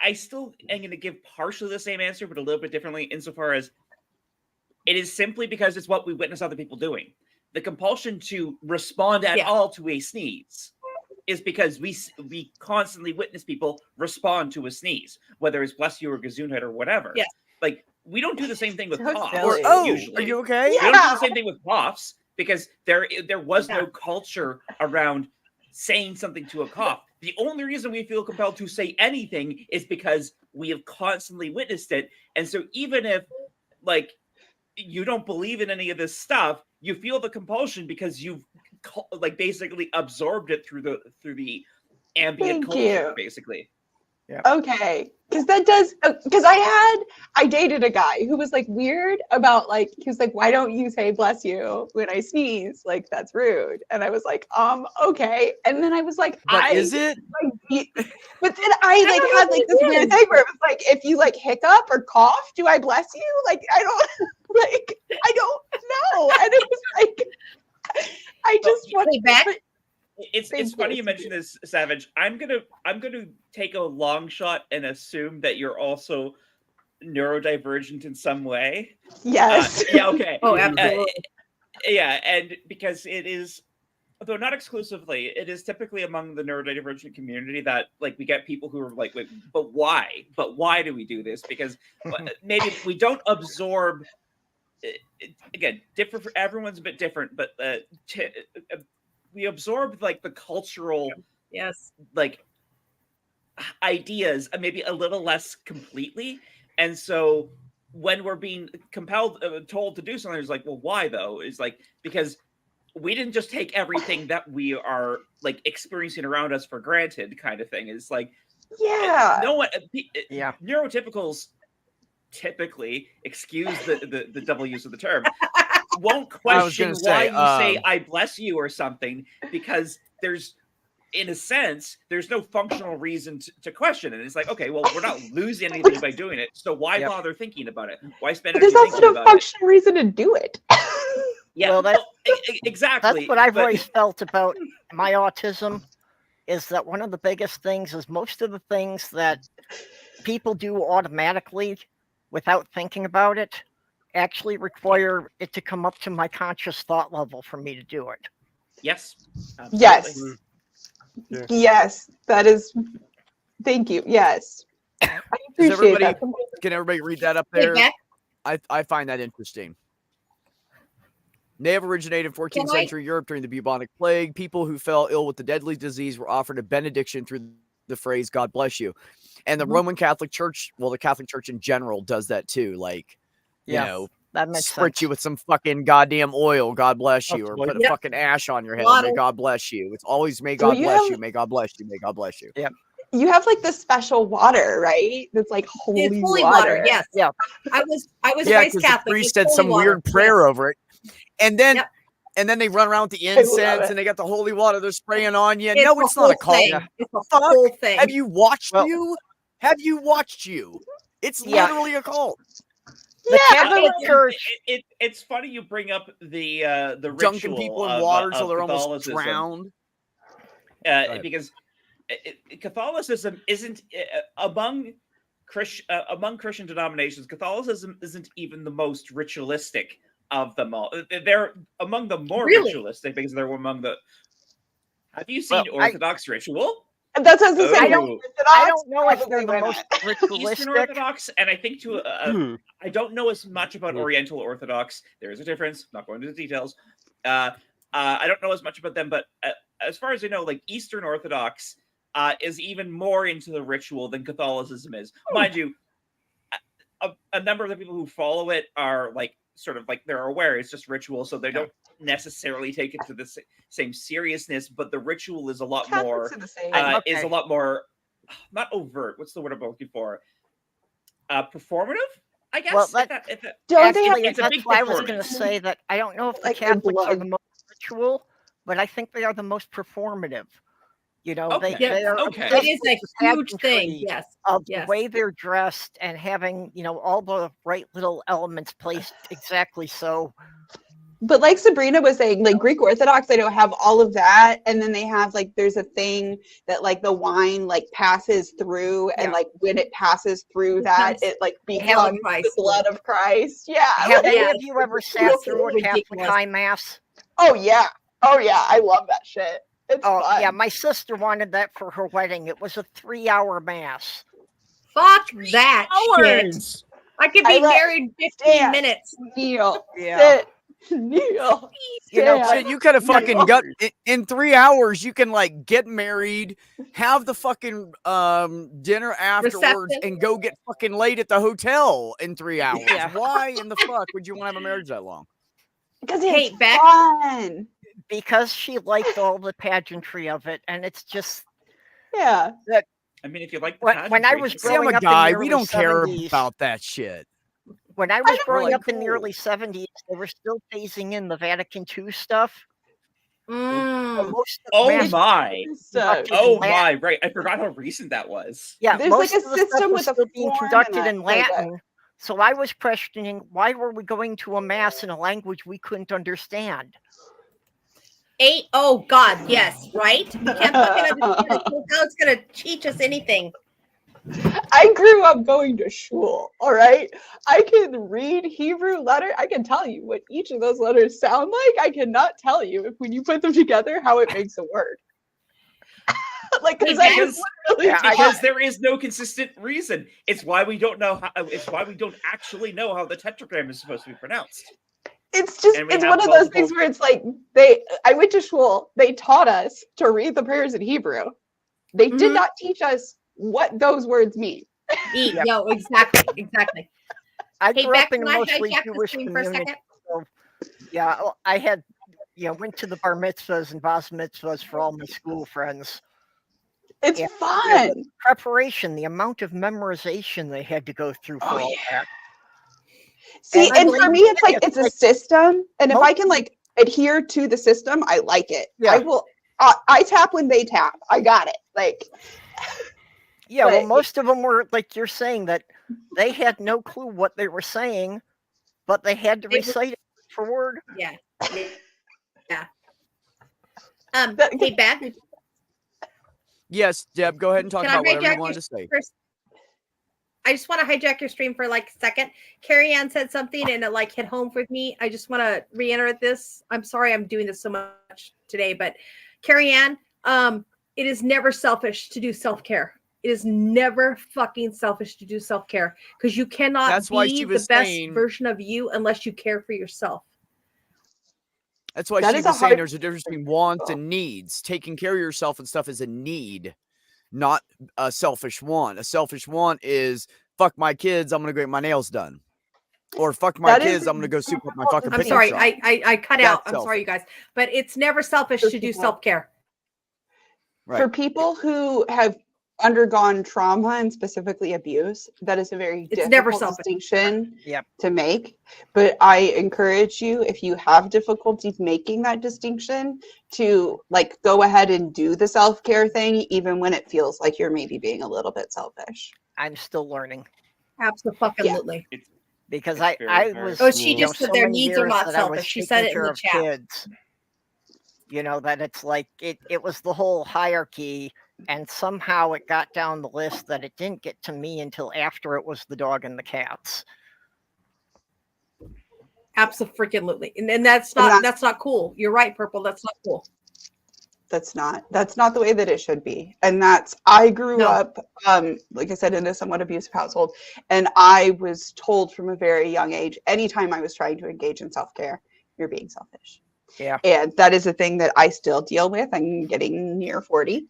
I still am going to give partially the same answer, but a little bit differently, insofar as it is simply because it's what we witness other people doing. The compulsion to respond at all to a sneeze is because we constantly witness people respond to a sneeze, whether it's "bless you" or "Gesundheit" or whatever. Yes. Like, we don't do the same thing with So coughs. silly. Usually. Are you okay? We don't do the same thing with coughs because there was no culture around saying something to a cough. The only reason we feel compelled to say anything is because we have constantly witnessed it. And so even if like you don't believe in any of this stuff, you feel the compulsion because you've like basically absorbed it through the ambient Thank culture, you. basically. Okay, because I dated a guy who was like weird about like, he was like, why don't you say bless you when I sneeze? Like, that's rude. And I was like, okay. And then I was like, But is it? But then I like had like this weird thing where it was like, if you like hiccup or cough, do I bless you? Like, I don't know. And it was like, I just want Hey, Beck. It's funny you mentioned this, Savage. I'm gonna take a long shot and assume that you're also neurodivergent in some way. Yes. Yeah. Okay. Oh, absolutely. Yeah, and because it is, though not exclusively, it is typically among the neurodivergent community that like we get people who are like, wait, but why? But why do we do this? Because maybe we don't absorb. Again, different for everyone's a bit different, but we absorb like the cultural like ideas maybe a little less completely, and so when we're being compelled told to do something, it's like, well, why though? Is like, because we didn't just take everything that we are like experiencing around us for granted, kind of thing. It's like, no one, neurotypicals typically, excuse the double use of the term, won't question why you say I bless you or something, because there's, in a sense, there's no functional reason to question it. It's like, okay, well, we're not losing anything by doing it, so why bother thinking about it? Why spend energy thinking about it? There's also no functional reason to do it. Yeah, well, exactly. That's what I've always felt about my autism, is that one of the biggest things is most of the things that people do automatically without thinking about it actually require it to come up to my conscious thought level for me to do it. Yes. Absolutely. Yes, that is. Thank you. Yes, I appreciate that. Can everybody read that up there? I find that interesting. They have originated in 14th century Europe during the bubonic plague. People who fell ill with the deadly disease were offered a benediction through the phrase "God bless you," and the Roman Catholic Church, well, the Catholic Church in general, does that too. Like, you know, that makes spritz you with some fucking goddamn oil, God bless you, or put a fucking ash on your head, may God bless you. It's always may God bless you, may God bless you, may God bless you. Yeah. You have like the special water, right? That's like holy water. Yes. Yeah. I was The raised Catholic. priest said some weird prayer over it, and then they run around with the incense and they got the holy water they're spraying on you. No, it's not a cult. It's a whole thing. Have you watched you? Have you watched you? It's literally a cult. The Catholic Church. It's funny you bring up the ritual dunking people in water till they're almost drowned. Because Catholicism isn't among Christian denominations. Catholicism isn't even the most ritualistic of them all. They're among the more ritualistic because they're among the. Have you seen Orthodox ritual? That's what I was saying. I don't know if they're the most ritualistic. Eastern Orthodox, and I think I don't know as much about Oriental Orthodox. There is a difference. Not going into the details. I don't know as much about them, but as far as I know, like Eastern Orthodox is even more into the ritual than Catholicism is. Mind you, a number of the people who follow it are like sort of like they're aware it's just ritual, so they don't necessarily take it to the same seriousness, but the ritual is a lot more is a lot more not overt. What's the word I'm looking for? Performative, I guess. Well, that's why I was going to say that I don't know if the Catholics are the most ritual, but I think they are the most performative. You know, they are. It is a huge thing. Yes. Of the way they're dressed and having, you know, all the right little elements placed exactly so. But like Sabrina was saying, like Greek Orthodox, they don't have all of that, and then they have like there's a thing that like the wine like passes through, and like when it passes through that, it like becomes the blood of Christ. Yeah. Have any of you ever sat through a Catholic high mass? Oh yeah, I love that shit. It's fun. Yeah, my sister wanted that for her wedding. It was a 3-hour mass. Fuck that shit. I could be married 15 minutes. Kneel. Yeah. Sit. Kneel. You know, you could have fucking got in 3 hours. You can like get married, have the fucking dinner afterwards, and go get fucking late at the hotel in 3 hours. Yeah. Why in the fuck would you want to have a marriage that long? Because it's fun. Because she liked all the pageantry of it, and it's just that I mean, if you like the when I was pageantry, See, I'm growing a up in guy. the We early don't care 70s, about that shit. when I was growing like, up in the cool. early 70s, they were still phasing in the Vatican II stuff. Mm. Most of the oh mass my, conducted in oh Latin. my, right. I forgot how recent that was. Yeah, There's most like a of the stuff system was with a still being form conducted and in Latin. So I was questioning, why were we going to a mass in a language we couldn't understand? Oh God, yes, right. We can't fucking understand it. So how it's gonna teach us anything? I grew up going to shul, all right? I can read Hebrew letter. I can tell you what each of those letters sound like. I cannot tell you if when you put them together how it makes a word. Like because there is no consistent reason. It's why we don't know how. It's why we don't actually know how the tetragram is supposed to be pronounced. It's just it's one of those things where it's like I went to shul. They taught us to read the prayers in Hebrew. They did not teach us what those words mean. No, exactly. I Hey, grew Beck, up in can a I mostly hijack the Jewish stream for a community. second? So, yeah, I had, went to the bar mitzvahs and bas mitzvahs for all my school friends. It's fun. The preparation, the amount of memorization they had to go through for all that. See, and for me, it's like it's a system, and if I can like adhere to the system, I like it. Yeah. I will. I tap when they tap. I got it. Like. Yeah, well, most of them were like you're saying that they had no clue what they were saying, but they had to recite it for word. Yeah. Hey, Beck. Yes, Deb, go ahead and talk Can about I whatever you hijack wanted your to say. first? I just want to hijack your stream for like a second. Carrie Ann said something and it like hit home with me. I just want to reiterate this. I'm sorry I'm doing this so much today, but Carrie Ann, it is never selfish to do self-care. It is never fucking selfish to do self-care because you cannot be the best version of you unless you care for yourself. That's why she was saying there's a difference between wants and needs. Taking care of yourself and stuff is a need, not a selfish want. A selfish want is fuck my kids, I'm gonna go get my nails done. Or fuck my kids, I'm gonna go soup up my fucking pickup sorry, shop. I cut out. I'm sorry, you guys. But it's never selfish to do self-care. Right. For people who have undergone trauma and specifically abuse, that is a very difficult distinction to make. But I encourage you, if you have difficulties making that distinction, to like go ahead and do the self-care thing, even when it feels like you're maybe being a little bit selfish. I'm still learning. Absolutely. Yeah. Because I was. Oh, she just said their needs are not selfish. She said it in the chat. Kids, that it's like it was the whole hierarchy. And somehow it got down the list that it didn't get to me until after it was the dog and the cats. Absolutely. And that's not cool. You're right, Purple. That's not cool. That's not the way that it should be. And I grew up, like I said, in a somewhat abusive household. And I was told from a very young age, anytime I was trying to engage in self-care, you're being selfish. Yeah. And that is a thing that I still deal with. I'm getting near 40.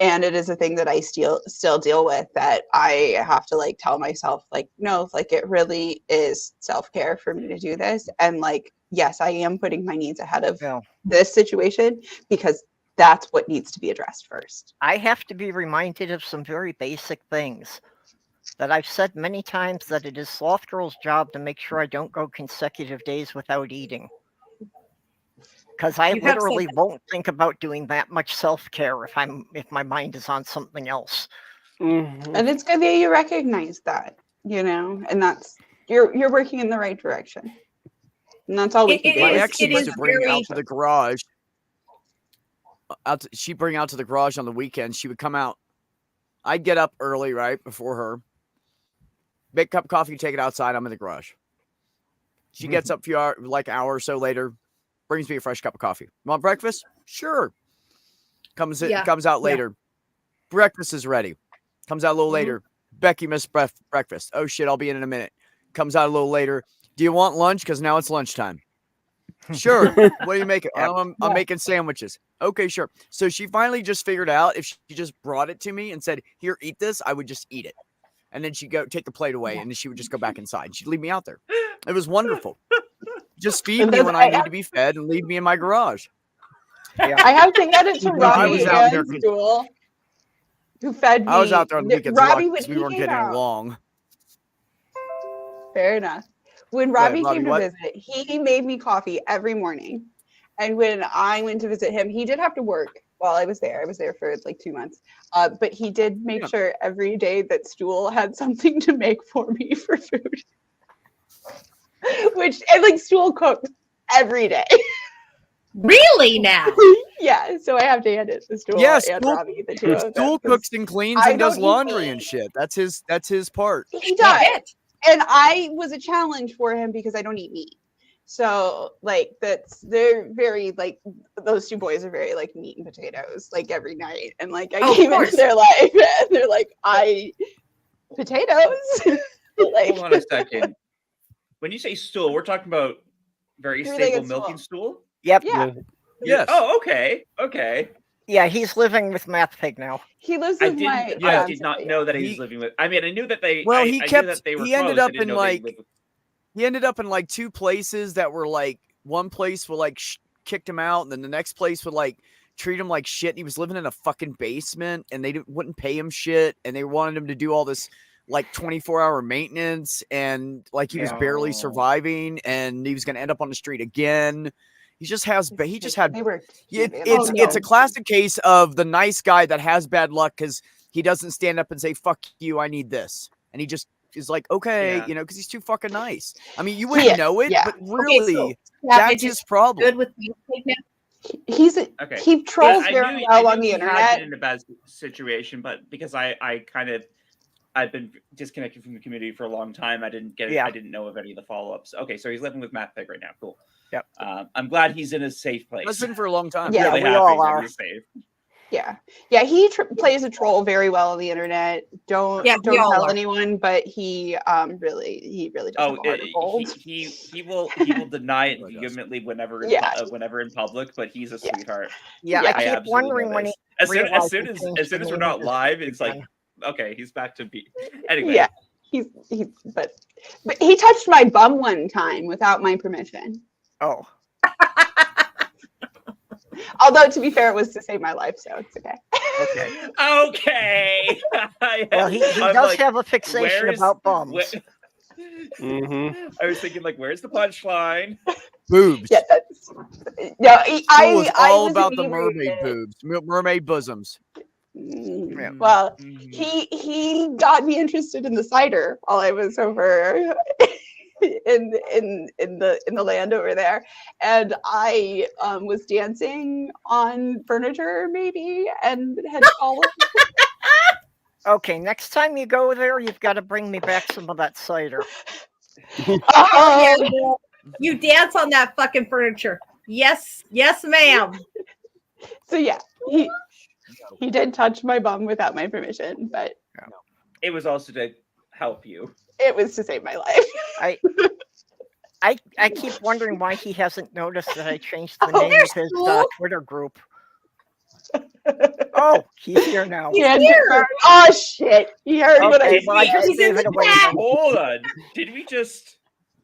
And it is a thing that I still deal with, that I have to like tell myself like, no, like it really is self-care for me to do this. And like, yes, I am putting my needs ahead of this situation because that's what needs to be addressed first. I have to be reminded of some very basic things that I've said many times, that it is Sloth Girl's job to make sure I don't go consecutive days without eating. Because I literally won't think about doing that much self-care if my mind is on something else. Mm-hmm. And it's good that you recognize that, and that's you're working in the right direction. And that's all we can do. My ex used to bring out to the garage. She'd bring out to the garage on the weekends. She would come out. I'd get up early, right before her. Make a cup of coffee, take it outside. I'm in the garage. She gets up a few hours, like an hour or so later. Brings me a fresh cup of coffee. Want breakfast? Sure. Comes out later. Breakfast is ready. Comes out a little later. Becky missed breakfast. Oh shit, I'll be in a minute. Comes out a little later. Do you want lunch? Because now it's lunchtime. Sure. What are you making? I'm making sandwiches. Okay, sure. So she finally just figured out if she just brought it to me and said, "Here, eat this," I would just eat it. And then she'd go take the plate away, and then she would just go back inside. She'd leave me out there. It was wonderful. Just feed me when I need to be fed and leave me in my garage. Yeah. I have to get it to Robbie and school. who fed me. I was out there on the weekends Robbie, because we when he weren't came getting out, along. fair enough. When Go ahead, Robbie Robbie, came to what? visit, he made me coffee every morning. And when I went to visit him, he did have to work while I was there. I was there for like 2 months. But he did make sure every day that Stool had something to make for me for food. And like Stool cooked every day. Really now? Yeah, so I have to hand it to Stool Yeah, and Robbie, the two of them. Stool 'cause cooks and cleans I and does don't eat laundry meat. and shit. That's his part. He does. And I was a challenge for him because I don't eat meat. So like they're very like those two boys are very like meat and potatoes like every night. And like I came into their life and they're like, potatoes. Hold on a second. When you say stool, we're talking about very stable milking stool? Yep. Yeah. Yes. Oh, okay. Okay. Yeah, he's living with Math Pig now. He lives I with my did not know that he's living with. I mean, I knew that they. Well, I he knew kept. that they were He ended close. I up didn't in know they like. lived with- He ended up in like two places that were like one place would like kicked him out, and then the next place would like treat him like shit. He was living in a fucking basement, and they wouldn't pay him shit, and they wanted him to do all this like 24-hour maintenance, and like he was barely surviving, and he was going to end up on the street again. He just had. It's a classic case of the nice guy that has bad luck because he doesn't stand up and say "fuck you, I need this," and he just is like, okay, you know, because he's too fucking nice. I mean, you wouldn't know it, but really, that's his problem. Good with you now. He trolls very well on the internet. I've been in a bad situation, but because I've been disconnected from the community for a long time, I didn't know of any of the follow-ups. Okay, so he's living with Matt Pig right now. Cool. Yep. I'm glad he's in a safe place. That's been for a long time. Yeah, really we happy all that are. he's safe. Yeah, he plays a troll very well on the internet. Don't tell anyone, but he really does have a heart of gold. He will deny it vehemently whenever in public, but he's a sweetheart. Yeah, I keep wondering when he as soon as we're not live, it's like, okay, he's back to be. Anyway. Yeah, but he touched my bum one time without my permission. Oh. Although, to be fair, it was to save my life, so it's okay. Okay. Well, he does have a fixation about bums. I was thinking, like, where's the punchline? Boobs. Yeah, I was all about the inebriated. mermaid boobs, mermaid bosoms. Well, he got me interested in the cider while I was over in the land over there, and I was dancing on furniture maybe and had fallen. Okay, next time you go there, you've got to bring me back some of that cider. Oh, you dance on that fucking furniture. Yes, ma'am. So yeah, he did touch my bum without my permission, but it was also to help you. It was to save my life. I keep wondering why he hasn't noticed that I changed the name of his Twitter group. Oh, he's here now. Oh shit! He heard what I said. I just gave it away. Hold on. Did we just?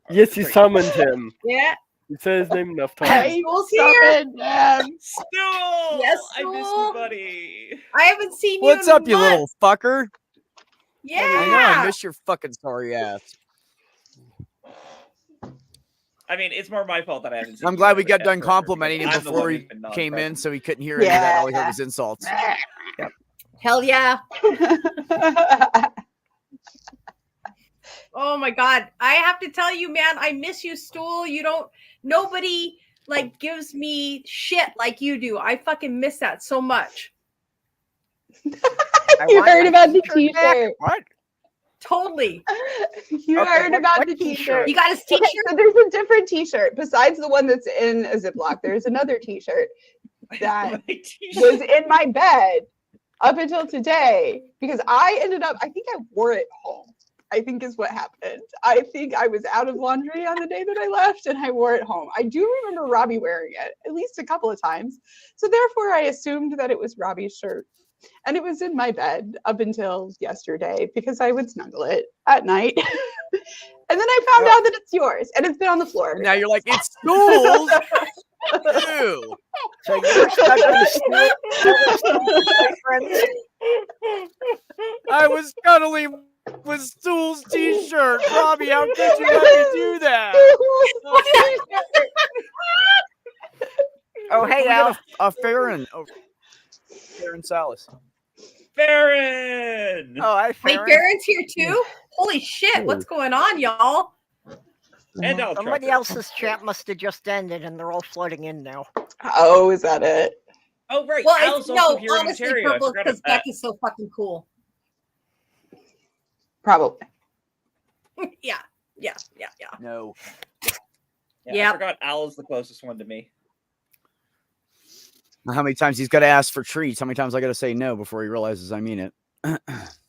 Yes, he summoned him. Yeah. He said his name enough times. Stool's here. Stool! Yes, I miss you, buddy. I haven't seen you. What's up, you little fucker? Yeah. I know. I miss your fucking sorry ass. I mean, it's more my fault that I haven't seen I'm glad we got done complimenting him before he came in, so he couldn't hear any of that. All he heard was insults. Yep. Hell yeah. Oh my God. I have to tell you, man, I miss you, Stool. Nobody like gives me shit like you do. I fucking miss that so much. You heard about the t-shirt. What? Totally. You heard about the t-shirt. You got his t-shirt? Okay, so there's a different t-shirt besides the one that's in a Ziploc. There's another t-shirt that was in my bed up until today because I think I wore it home. I think is what happened. I think I was out of laundry on the day that I left and I wore it home. I do remember Robbie wearing it at least a couple of times. So therefore I assumed that it was Robbie's shirt. And it was in my bed up until yesterday because I would snuggle it at night. And then I found out that it's yours and it's been on the floor. Now you're like, it's Stool's. Ew. So you're studying friends? I was cuddling with Stool's t-shirt. Robbie, how could you let me do that? Oh, hey, We Al. got a Farron over. Farron Salas. Farron! Oh, hi, Wait, Farron. Farron's here too? Holy shit, what's going on, y'all? And Al Somebody Trucker. else's chat must have just ended, and they're all flooding in now. Oh, is that it? Oh, right. Well, Al's also no, here in honestly, Ontario. I Purple, forgot because about that. Beck is so fucking cool. Probably. Yeah. No. Yeah. I forgot Al's the closest one to me. How many times he's got to ask for treats? How many times I got to say no before he realizes I mean it?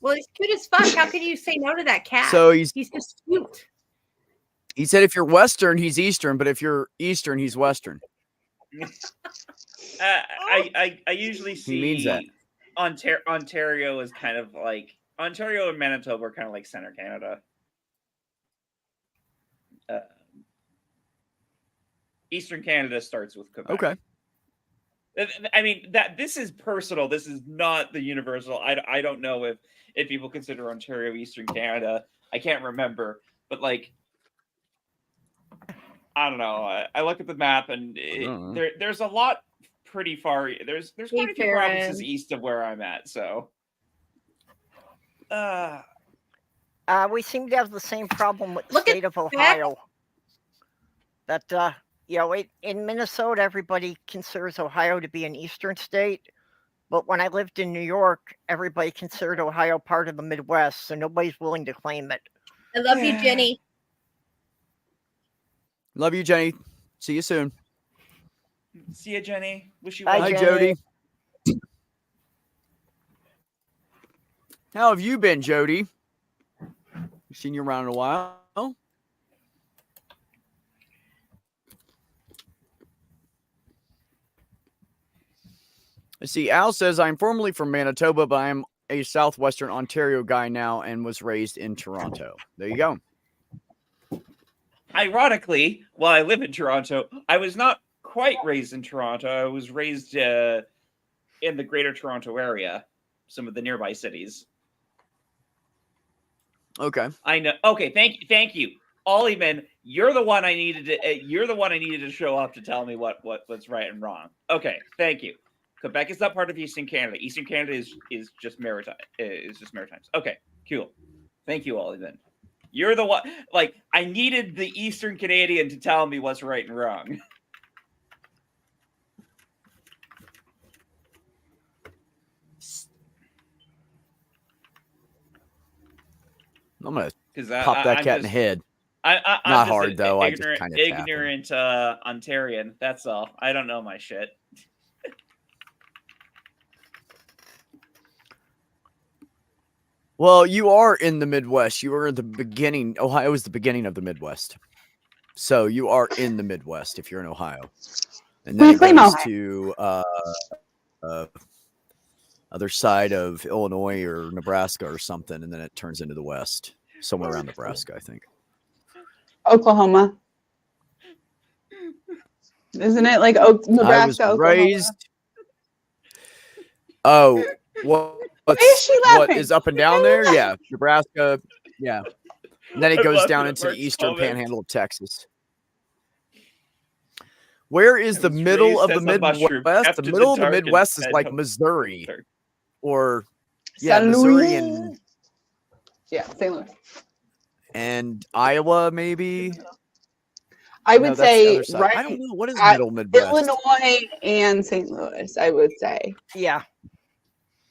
Well, he's cute as fuck. How could you say no to that cat? So he's just cute. he said if you're Western, he's Eastern, but if you're Eastern, he's Western. I usually see He means that. Ontario is kind of like Ontario and Manitoba are kind of like Center Canada. Eastern Canada starts with Quebec. Okay. I mean that this is personal. This is not the universal. I don't know if people consider Ontario Eastern Canada. I can't remember, but like I don't know. I look at the map and there's a lot pretty far. There's quite a few provinces east of where I'm at. So we seem to have the same problem with the state of Ohio. That in Minnesota, everybody considers Ohio to be an eastern state. But when I lived in New York, everybody considered Ohio part of the Midwest, so nobody's willing to claim it. I love you, Jenny. Love you, Jenny. See you soon. See you, Jenny. Wish you well. Hi, Jody. How have you been, Jody? Seen you around in a while. Let's see. Al says, I'm formerly from Manitoba, but I'm a Southwestern Ontario guy now and was raised in Toronto. There you go. Ironically, while I live in Toronto, I was not quite raised in Toronto. I was raised in the greater Toronto area, some of the nearby cities. Okay. I know. Okay, thank you. Ollieman, you're the one I needed to show up to tell me what's right and wrong. Okay, thank you. Quebec is not part of Eastern Canada. Eastern Canada is just maritime. Is just Maritimes. Okay, cool. Thank you, Ollieman. You're the one. Like, I needed the Eastern Canadian to tell me what's right and wrong. I'm gonna pop that cat in the head. I'm not just hard though. Ignorant, I just kind of ignorant Ontarian. That's all. I don't know my shit. Well, you are in the Midwest. You are at the beginning. Ohio is the beginning of the Midwest. So you are in the Midwest if you're in Ohio. And then it goes to other side of Illinois or Nebraska or something, and then it turns into the West. Somewhere around Nebraska, I think. Oklahoma. Isn't it like Nebraska, I was Oklahoma? raised. Oh, well. What is up and down there? Yeah, Nebraska. Yeah, and then it goes down into the eastern panhandle of Texas. Where is the middle of the Midwest? The middle of the Midwest is like Missouri, or Missouri and St. Louis and Iowa, maybe. I would say right. I don't know what is middle Midwest. Illinois and St. Louis. I would say. Yeah.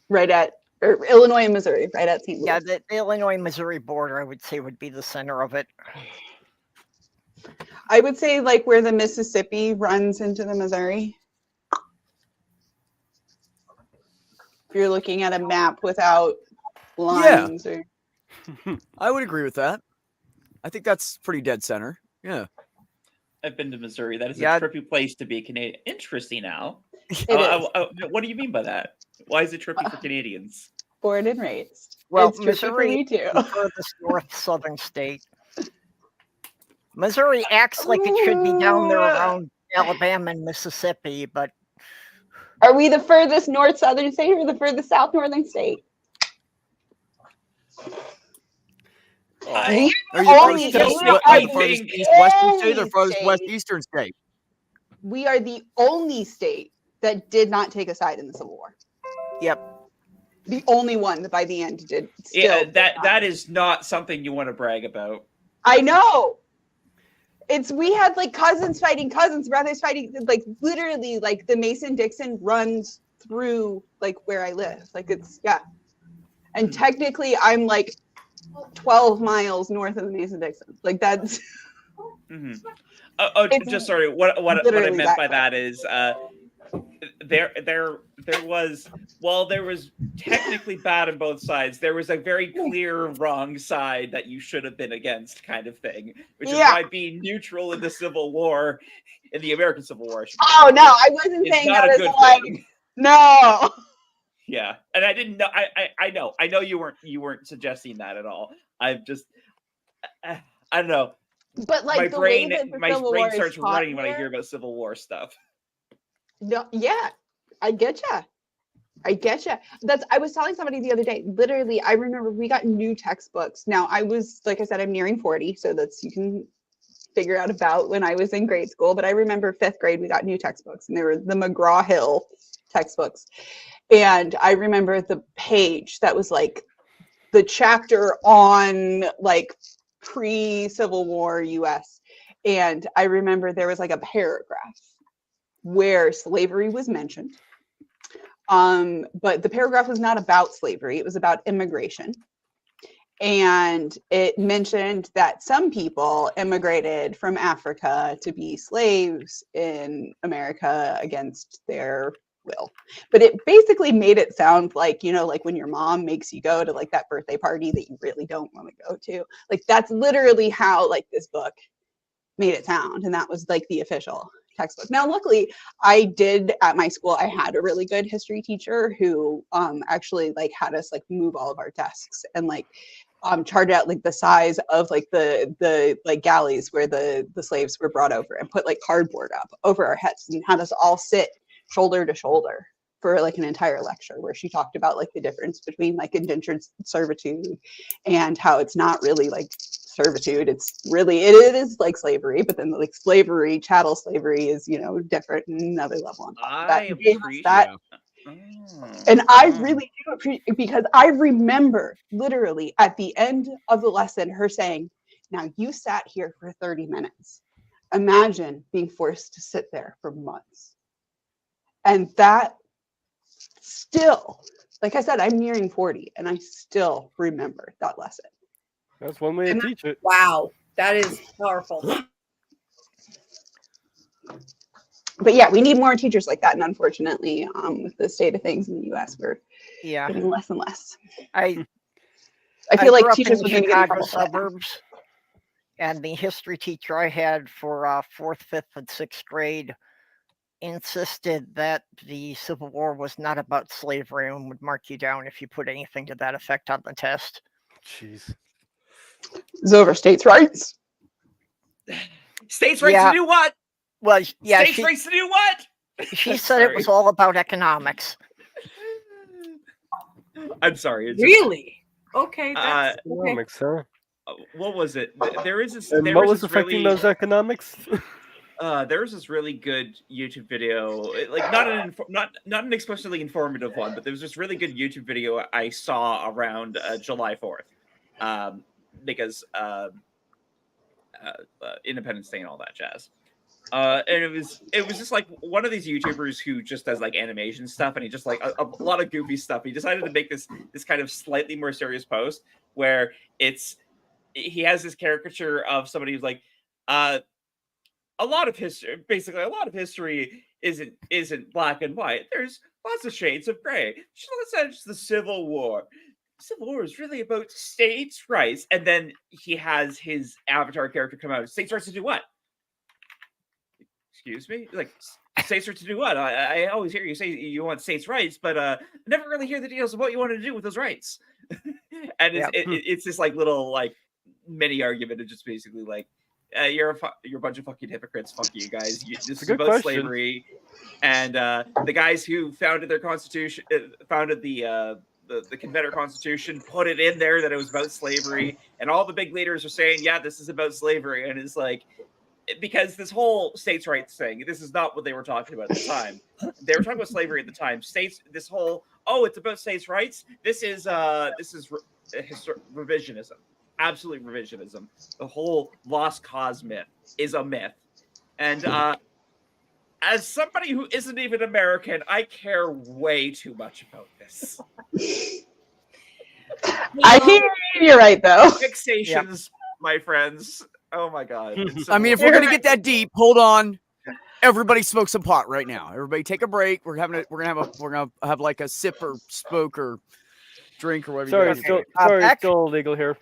Right at. Illinois and Missouri, right at St. Louis. Yeah, the Illinois-Missouri border, I would say, would be the center of it. I would say like where the Mississippi runs into the Missouri. If you're looking at a map without lines. Yeah. I would agree with that. I think that's pretty dead center. Yeah. I've been to Missouri. That is a trippy place to be Canadian. Interesting now. What do you mean by that? Why is it trippy for Canadians? Born and raised. Well, it's Missouri is the furthest north southern state. Missouri acts like it should be down there around Alabama and Mississippi, but Are we the furthest north southern state or the furthest south northern state? Are you the furthest east western state or furthest west eastern state? We are the only state that did not take a side in the Civil War. Yep. The only one that by the end did. Yeah, that is not something you want to brag about. I know. We had like cousins fighting cousins, brothers fighting, like literally like the Mason-Dixon runs through like where I live. Like and technically I'm like 12 miles north of the Mason-Dixon. Like that's just sorry. What I meant by that is there was technically bad on both sides. There was a very clear wrong side that you should have been against, kind of thing, which is why being neutral in the Civil War, in the American Civil War. Oh no, I wasn't saying that as like no. Yeah, and I didn't know. I know you weren't suggesting that at all. I'm just I don't know. But like my brain starts running when I hear about Civil War stuff. No, yeah, I get you. I was telling somebody the other day, literally, I remember we got new textbooks. Now like I said, I'm nearing 40. So you can figure out about when I was in grade school. But I remember 5th grade, we got new textbooks and they were the McGraw-Hill textbooks. And I remember the page that was like the chapter on like pre-Civil War US. And I remember there was like a paragraph where slavery was mentioned. But the paragraph was not about slavery. It was about immigration. And it mentioned that some people immigrated from Africa to be slaves in America against their will. But it basically made it sound like, like when your mom makes you go to like that birthday party that you really don't want to go to. Like that's literally how like this book made it sound. And that was like the official textbook. Now, luckily, at my school, I had a really good history teacher who actually like had us like move all of our desks and like charted out like the size of like the like galleys where the slaves were brought over and put like cardboard up over our heads and had us all sit shoulder to shoulder for like an entire lecture where she talked about like the difference between like indentured servitude and how it's not really like servitude. It is like slavery, but then like slavery, chattel slavery is, different and another level on top of that. I appreciate that. And I really do appreciate, because I remember literally at the end of the lesson, her saying, now you sat here for 30 minutes. Imagine being forced to sit there for months. And that still, like I said, I'm nearing 40 and I still remember that lesson. That's one way to teach it. Wow, that is powerful. But yeah, we need more teachers like that. And unfortunately, with the state of things in the U.S., we're getting less and less. I feel like teachers are going to get in trouble suburbs, and the history teacher I had for 4th, 5th, and 6th grade insisted that the Civil War was not about slavery and would mark you down if you put anything to that effect on the test. Jeez. It's over states' rights. States' rights to do what? Well, yeah. States' rights to do what? She said it was all about economics. I'm sorry. Really? Okay. That's, economics, huh? What was it? There is this. And what was affecting those economics? There was this really good YouTube video, like not an especially informative one, but there was this really good YouTube video I saw around July 4th, because Independence Day and all that jazz. And it was just like one of these YouTubers who just does like animation stuff, and he just like a lot of goofy stuff. He decided to make this kind of slightly more serious post where he has this caricature of somebody who's like, a lot of history isn't black and white. There's lots of shades of gray. Let's the Civil War. Civil War is really about states' rights. And then he has his avatar character come out. States' rights to do what? Excuse me? Like, states' rights to do what? I always hear you say you want states' rights, but I never really hear the details of what you want to do with those rights. And it's this like little like mini argument of just basically like, you're a bunch of fucking hypocrites. Fuck you guys. This is good about question. slavery, and the guys who founded their constitution, founded the Confederate Constitution, put it in there that it was about slavery, and all the big leaders are saying, yeah, this is about slavery, and it's like, because this whole states' rights thing, this is not what they were talking about at the time. They were talking about slavery at the time. This whole, it's about states' rights. This is revisionism. Absolute revisionism. The whole lost cause myth is a myth. And as somebody who isn't even American, I care way too much about this. I think you're right, though. Fixations, my friends. Oh my god. I mean, if we're gonna get that deep, hold on. Everybody smoke some pot right now. Everybody take a break. We're gonna have like a sip or smoke or drink or whatever. Sorry, still illegal here.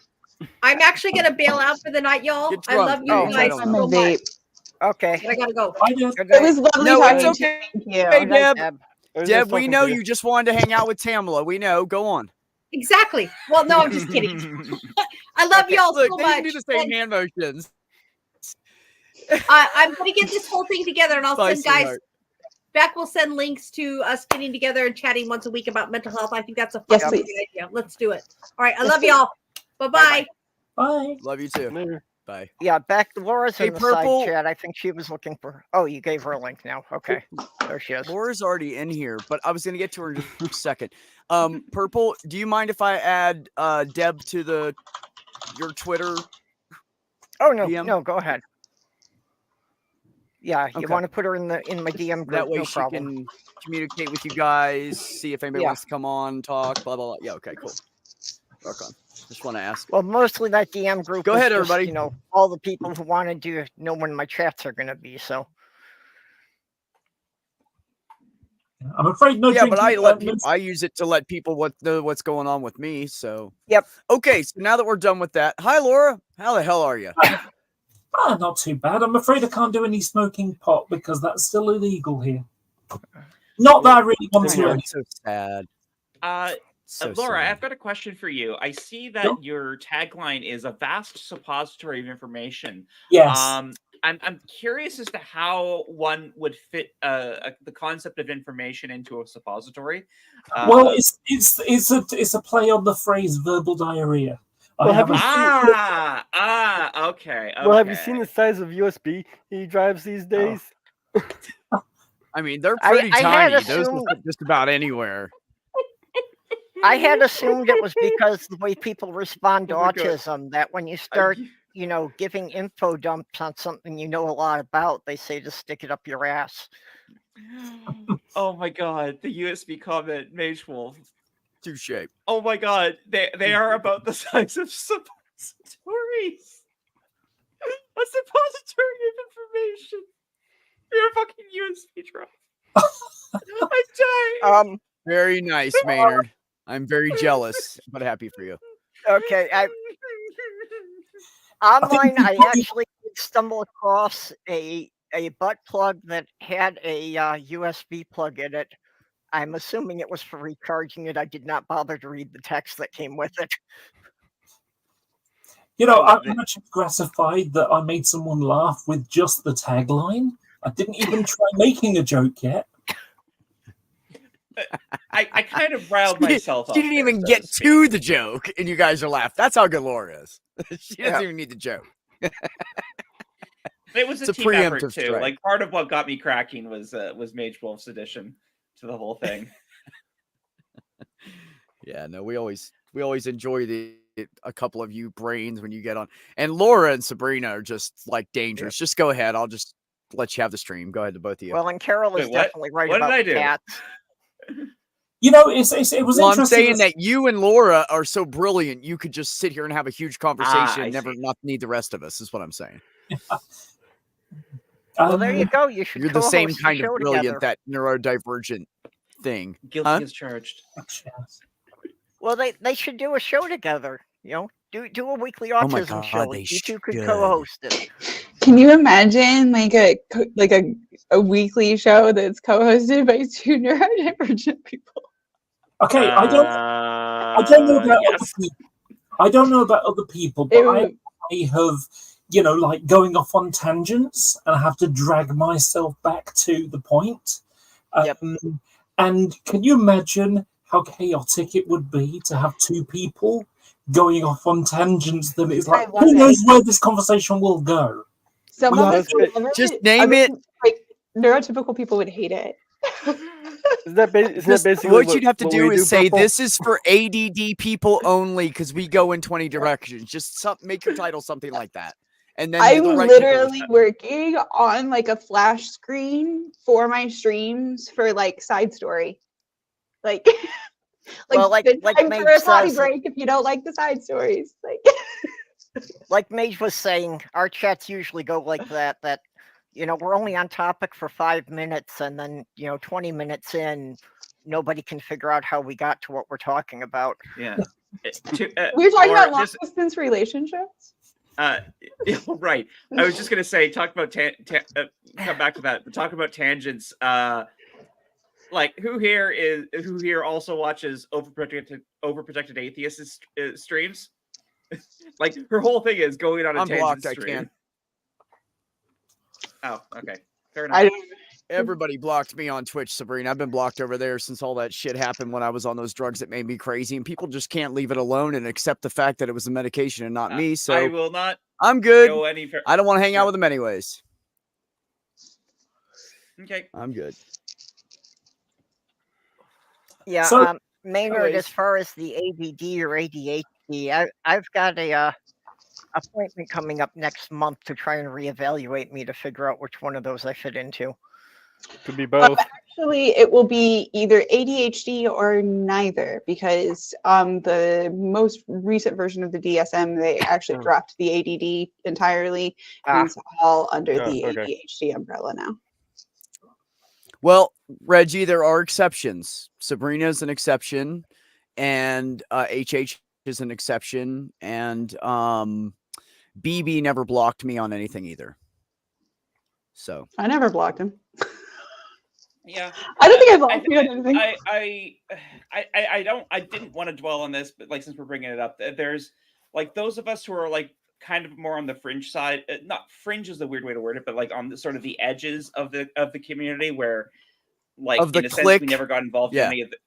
I'm actually gonna bail out for the night, y'all. I love you guys so much. Okay. But I gotta go. It was lovely talking to you. Hey, Deb. Deb, we know you just wanted to hang out with Tamala. We know. Go on. Exactly. Well, no, I'm just kidding. I love y'all so Look, they much. can do the same hand motions. I'm gonna get this whole thing together, and I'll Bye, send guys. sweetheart. Beck will send links to us getting together and chatting once a week about mental health. I think that's a Yes, fucking please. good idea. Let's do it. All right. I love y'all. Bye-bye. Bye. Love you too. Bye. Yeah, Beck, Laura's Hey, in the Purple. side chat. I think she was looking for. Oh, you gave her a link now. Okay, there she is. Laura's already in here, but I was gonna get to her in just a second. Purple, do you mind if I add Deb to your Twitter? Oh no, DM? no, go ahead. Yeah, you Okay. want to put her in my DM group? That way no she problem. can communicate with you guys, see if anybody Yeah. wants to come on, talk, blah blah blah. Yeah, okay, cool. Rock on. Just want to ask. Well, mostly that DM group. Go is ahead, just, everybody. You know, all the people who want to know when my chats are going to be. So. I'm afraid no. Yeah, but drinking, I use it to let people know what's going on with me. So. Yep. Okay, so now that we're done with that, hi Laura. How the hell are you? Not too bad. I'm afraid I can't do any smoking pot because that's still illegal here. Not that I really want I to. know, Anyway. it's so sad. So Laura, sad. I've got a question for you. I see that Sure. your tagline is a vast suppository of information. Yes. I'm curious as to how one would fit the concept of information into a suppository. Well, it's a play on the phrase verbal diarrhea. Okay. Well, have you seen the size of USB he drives these days? I mean, they're pretty I had tiny. Those assumed- will fit just about anywhere. I had assumed it was because the way people respond to Oh my God. autism, that when you start, giving info dumps on something you know a lot about, they say to stick it up your ass. Oh my god, the USB comment, Mage Wolf. Touche. Oh my god, they are about the size of suppositories. A suppository of information. You're a fucking USB drive. I'm dying. Very nice, Maynard. I'm very jealous, but happy for you. Okay, online, I actually did stumble across a butt plug that had a USB plug in it. I'm assuming it was for recharging it. I did not bother to read the text that came with it. I'm actually gratified that I made someone laugh with just the tagline. I didn't even try making a joke yet. I kind of riled myself up. She didn't even get to the joke, and you guys are laughing. That's how good Laura is. She doesn't even need the joke. It was a It's a team effort preemptive too. strike. Like part of what got me cracking was Mage Wolf's addition to the whole thing. Yeah, no, we always enjoy a couple of you brains when you get on. And Laura and Sabrina are just like dangerous. Just go ahead. I'll just let you have the stream. Go ahead to both of you. Well, and Carol is Wait, what? definitely right What did about I do? cats. It was Well, interesting. I'm saying that you and Laura are so brilliant, you could just sit here and have a huge conversation I and never see. not need the rest of us, is what I'm saying. Well, there you go. You should You're the same co-host kind of show brilliant, together. that neurodivergent thing. Guilty Huh? as charged. Well, they should do a show together. Do a weekly Oh my autism God, show. they You two could should. co-host it. Can you imagine like a weekly show that's co-hosted by two neurodivergent people? Okay, I don't know about other people. I don't know about other people, but I have like going off on tangents, and I have to drag myself back to the point. Yep. And can you imagine how chaotic it would be to have two people going off on tangents? Then it's like, who knows where this conversation will go? Some of us would love Just it. name it. Like neurotypical people would hate it. Isn't that basically what you'd have to do we is say Purple? this is for ADD people only because we go in 20 directions. Just make your title something like that, and then I'm the right literally working on like a flash screen for my streams for like side story, like Well, like time Mage for a potty says, break if you don't like the side stories. like Mage was saying, our chats usually go like that. That we're only on topic for 5 minutes, and then 20 minutes in, nobody can figure out how we got to what we're talking about. Yeah. We're talking or about long just- distance relationships. Right. I was just gonna say, talk about come back to that. But talk about tangents. Like who here also watches overprotected atheist streams? Like her whole thing is going on a tangent blocked, I stream. can't. Oh, okay. Fair enough. Everybody blocked me on Twitch, Sabrina. I've been blocked over there since all that shit happened when I was on those drugs that made me crazy, and people just can't leave it alone and accept the fact that it was the medication and not me. So I will not. I'm good. Go any I don't want to hang out with them anyways. Okay. I'm good. Yeah, So- Maynard, anyways. as far as the ADD or ADHD, I've got a appointment coming up next month to try and reevaluate me to figure out which one of those I fit into. Could be both. Actually, it will be either ADHD or neither, because the most recent version of the DSM, they actually dropped the ADD entirely, and it's all under the okay. ADHD umbrella now. Well, Reggie, there are exceptions. Sabrina's an exception, and HH is an exception, and BB never blocked me on anything either. So I never blocked him. Yeah. I don't think I blocked you on anything. I didn't want to dwell on this, but like since we're bringing it up, there's like those of us who are like kind of more on the fringe side. Not fringe is a weird way to word it, but like on the sort of the edges of the community where, like, of the in a clique, sense, we never got involved in any of the.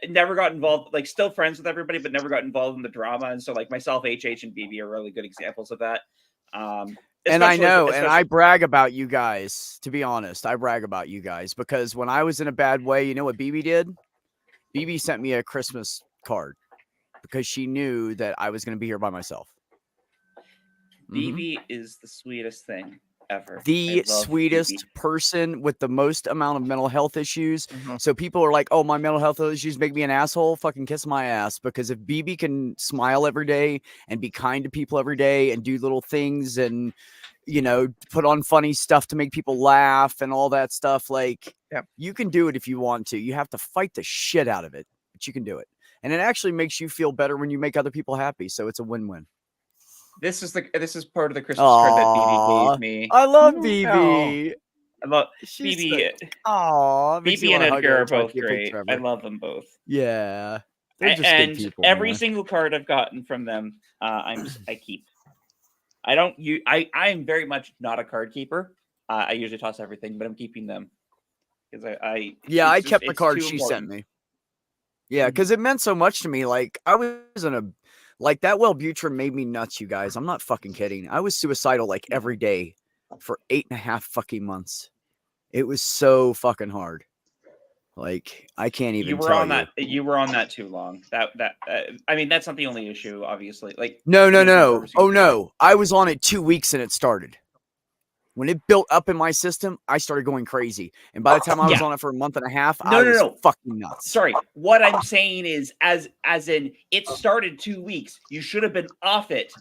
Never got involved, like still friends with everybody, but never got involved in the drama. And so like myself, HH, and BB are really good examples of that. And I know, and I brag about you guys, to be honest. I brag about you guys because when I was in a bad way, you know what BB did? BB sent me a Christmas card because she knew that I was going to be here by myself. BB is the sweetest thing ever. The sweetest BB. person with the most amount of mental health issues. So people are like, oh, my mental health issues make me an asshole. Fucking kiss my ass. Because if BB can smile every day and be kind to people every day and do little things and, put on funny stuff to make people laugh and all that stuff, like, you can do it if you want to. You have to fight the shit out of it, but you can do it. And it actually makes you feel better when you make other people happy. So it's a win-win. This is part of the Christmas card that BB gave me. I love BB. I love She's BB. BB and Edgar are both great. I love them both. Yeah, they're just and good people, every man. single card I've gotten from them, I keep. I don't. I'm very much not a card keeper. I usually toss everything, but I'm keeping them because I kept the card she sent me. Yeah, because it meant so much to me. Like I was in a. Like that Wellbutrin made me nuts, you guys. I'm not fucking kidding. I was suicidal like every day for 8.5 fucking months. It was so fucking hard. Like I can't even. You were on that. You were on that too long. I mean, that's not the only issue, obviously. Like no. Oh no, I was on it 2 weeks and it started. When it built up in my system, I started going crazy. And by the time I was on it for a month and a half, I was fucking nuts. Sorry. What I'm saying is, as in, it started 2 weeks. You should have been off it.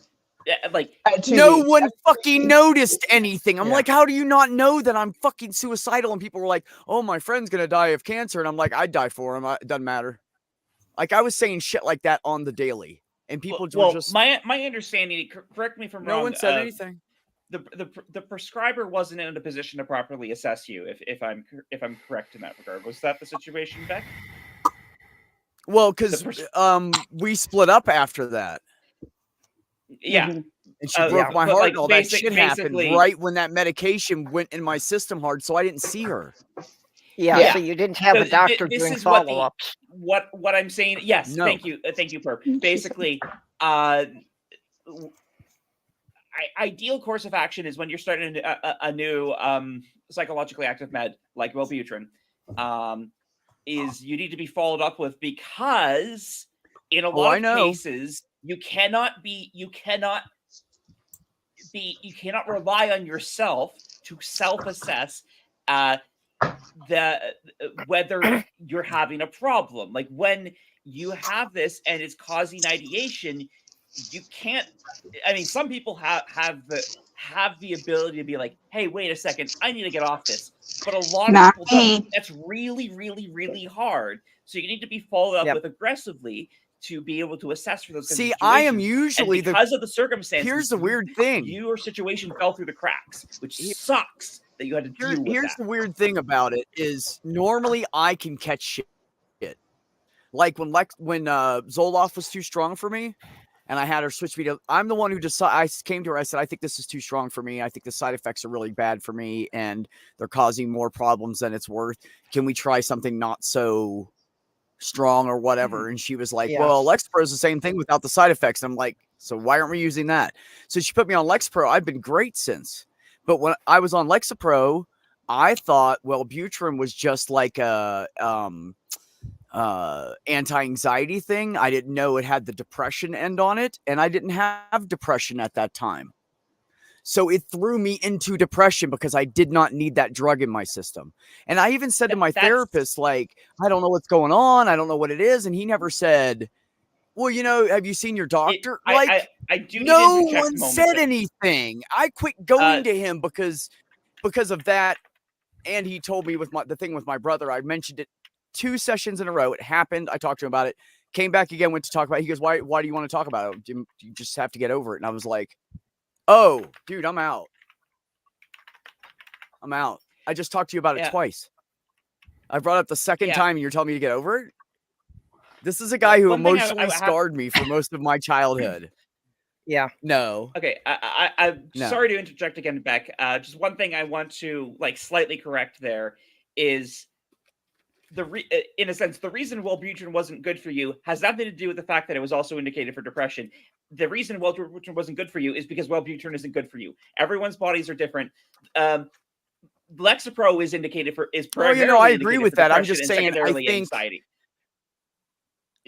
Like, no one fucking noticed anything. I'm like, how do you not know that I'm fucking suicidal? And people were like, oh, my friend's going to die of cancer. And I'm like, I'd die for him. It doesn't matter. Like, I was saying shit like that on the daily. And people were just... My understanding, correct me if I'm wrong. No one said anything. The prescriber wasn't in a position to properly assess you, if I'm correct in that regard. Was that the situation, Beck? Well, because we split up after that. Yeah, And she broke my but, heart, like, and all that shit happened basically, right when that medication went in my system hard, so I didn't see her. Yeah, so you didn't have a doctor this doing is what follow-ups. what I'm saying. Yes, No. thank you, Perp. Basically, ideal course of action is when you're starting a new psychologically active med like Wellbutrin, is you need to be followed up with, because in a lot of cases you cannot rely on yourself to self-assess whether you're having a problem. Like when you have this and it's causing ideation, you can't. I mean, some people have the ability to be like, hey, wait a second, I need to get off this. But a lot of Not people me. don't. That's really, really, really hard. So you need to be followed up with aggressively to be able to assess for those kinds of See, I am situations. usually and because of the circumstances, here's the weird thing. Your situation fell through the cracks, which sucks that you had to deal with Here's that. the weird thing about it is normally I can catch shit. Like when Zoloft was too strong for me, and I had her switch me to. I'm the one who decided. I came to her. I said, I think this is too strong for me. I think the side effects are really bad for me, and they're causing more problems than it's worth. Can we try something not so strong or whatever? And she was like, well, Lexapro is the same thing without the side effects. And I'm like, so why aren't we using that? So she put me on Lexapro. I've been great since. But when I was on Lexapro, I thought, well, Wellbutrin was just like a anti-anxiety thing. I didn't know it had the depression end on it, and I didn't have depression at that time. So it threw me into depression because I did not need that drug in my system. And I even said to my therapist, like, I don't know what's going on. I don't know what it is. And he never said, well, you know, have you seen your doctor? I do no one said anything. I quit going to him because of that. And he told me with the thing with my brother, I mentioned it 2 sessions in a row. It happened. I talked to him about it. Came back again, went to talk about it. He goes, why do you want to talk about it? You just have to get over it. And I was like, oh, dude, I'm out. I just talked to you about it twice. I brought up the second time and you're telling me to get over it? This is a guy who emotionally scarred me for most of my childhood. Yeah. No. Okay. I'm sorry to interject again, Beck. Just one thing I want to slightly correct there is in a sense, the reason Wellbutrin wasn't good for you has nothing to do with the fact that it was also indicated for depression. The reason Wellbutrin wasn't good for you is because Wellbutrin isn't good for you. Everyone's bodies are different. Lexapro is indicated for primarily. I agree with that. I'm just saying, I think anxiety.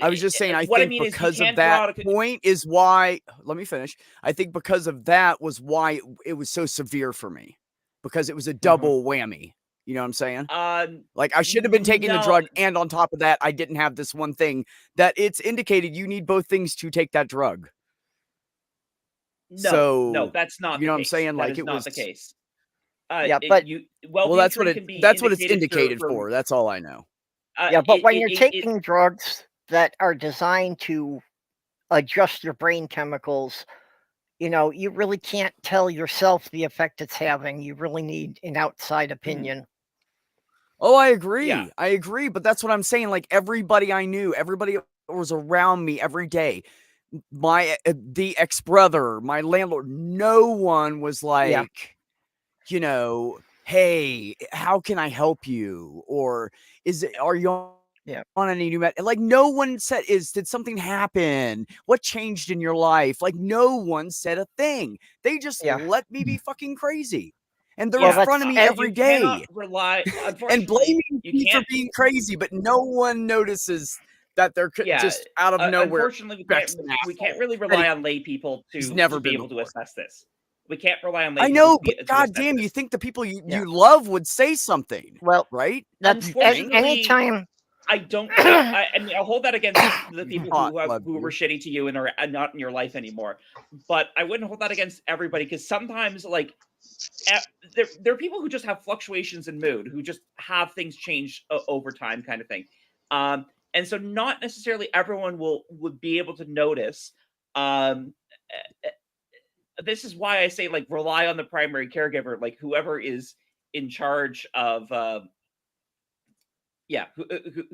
I was just saying, I think because of that point is why. Let me finish. I think because of that was why it was so severe for me, because it was a double whammy. You know what I'm saying? Like I should have been taking the drug, and on top of that, I didn't have this one thing that it's indicated you need both things to take that drug. No, that's not. You know what I'm saying? Like it was not the case. Yeah, but that's what it's indicated for. That's all I know. But when you're taking drugs that are designed to adjust your brain chemicals, you really can't tell yourself the effect it's having. You really need an outside opinion. Oh, I agree. Yeah. I agree. But that's what I'm saying. Like everybody I knew, everybody was around me every day. The ex-brother, my landlord, no one was like, hey, how can I help you? Or are you on any new med? Like no one said, did something happen? What changed in your life? Like no one said a thing. They just let me be fucking crazy. And they're in front of me every day. And blaming me for being crazy, but no one notices that they're just out of nowhere. Unfortunately, we can't really rely on lay people to be able to assess this. We can't rely on lay people. I know, but goddamn, you think the people you love would say something? Well, right? Unfortunately, anytime. I don't. I mean, I'll hold that against the people who were shitty to you and are not in your life anymore. But I wouldn't hold that against everybody, because sometimes, there are people who just have fluctuations in mood, who just have things change over time, kind of thing. And so, not necessarily everyone would be able to notice. This is why I say, rely on the primary caregiver, whoever is in charge of.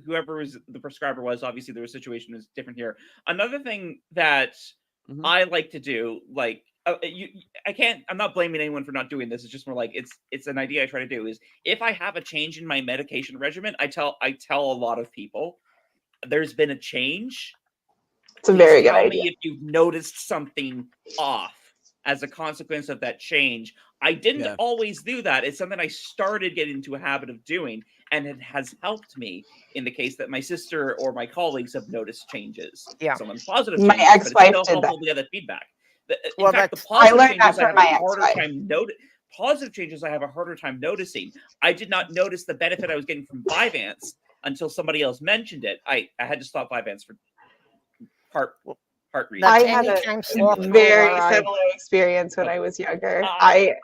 Whoever the prescriber was, obviously the situation is different here. Another thing that I like to do, I'm not blaming anyone for not doing this. It's just more like it's an idea I try to do. Is if I have a change in my medication regimen, I tell a lot of people there's been a change. It's a very good tell idea. me if you've noticed something off as a consequence of that change. I didn't always do that. It's something I started getting into a habit of doing, and it has helped me in the case that my sister or my colleagues have noticed changes. Yeah. Someone's positive My changes, ex-wife but it's still did helpful to get that feedback. In Well, fact, the I positive learned that changes I from have my a harder ex-wife. time positive changes I have a harder time noticing. I did not notice the benefit I was getting from Vyvanse until somebody else mentioned it. I had to stop Vyvanse for heart reasons. I had a very similar experience when I was younger. I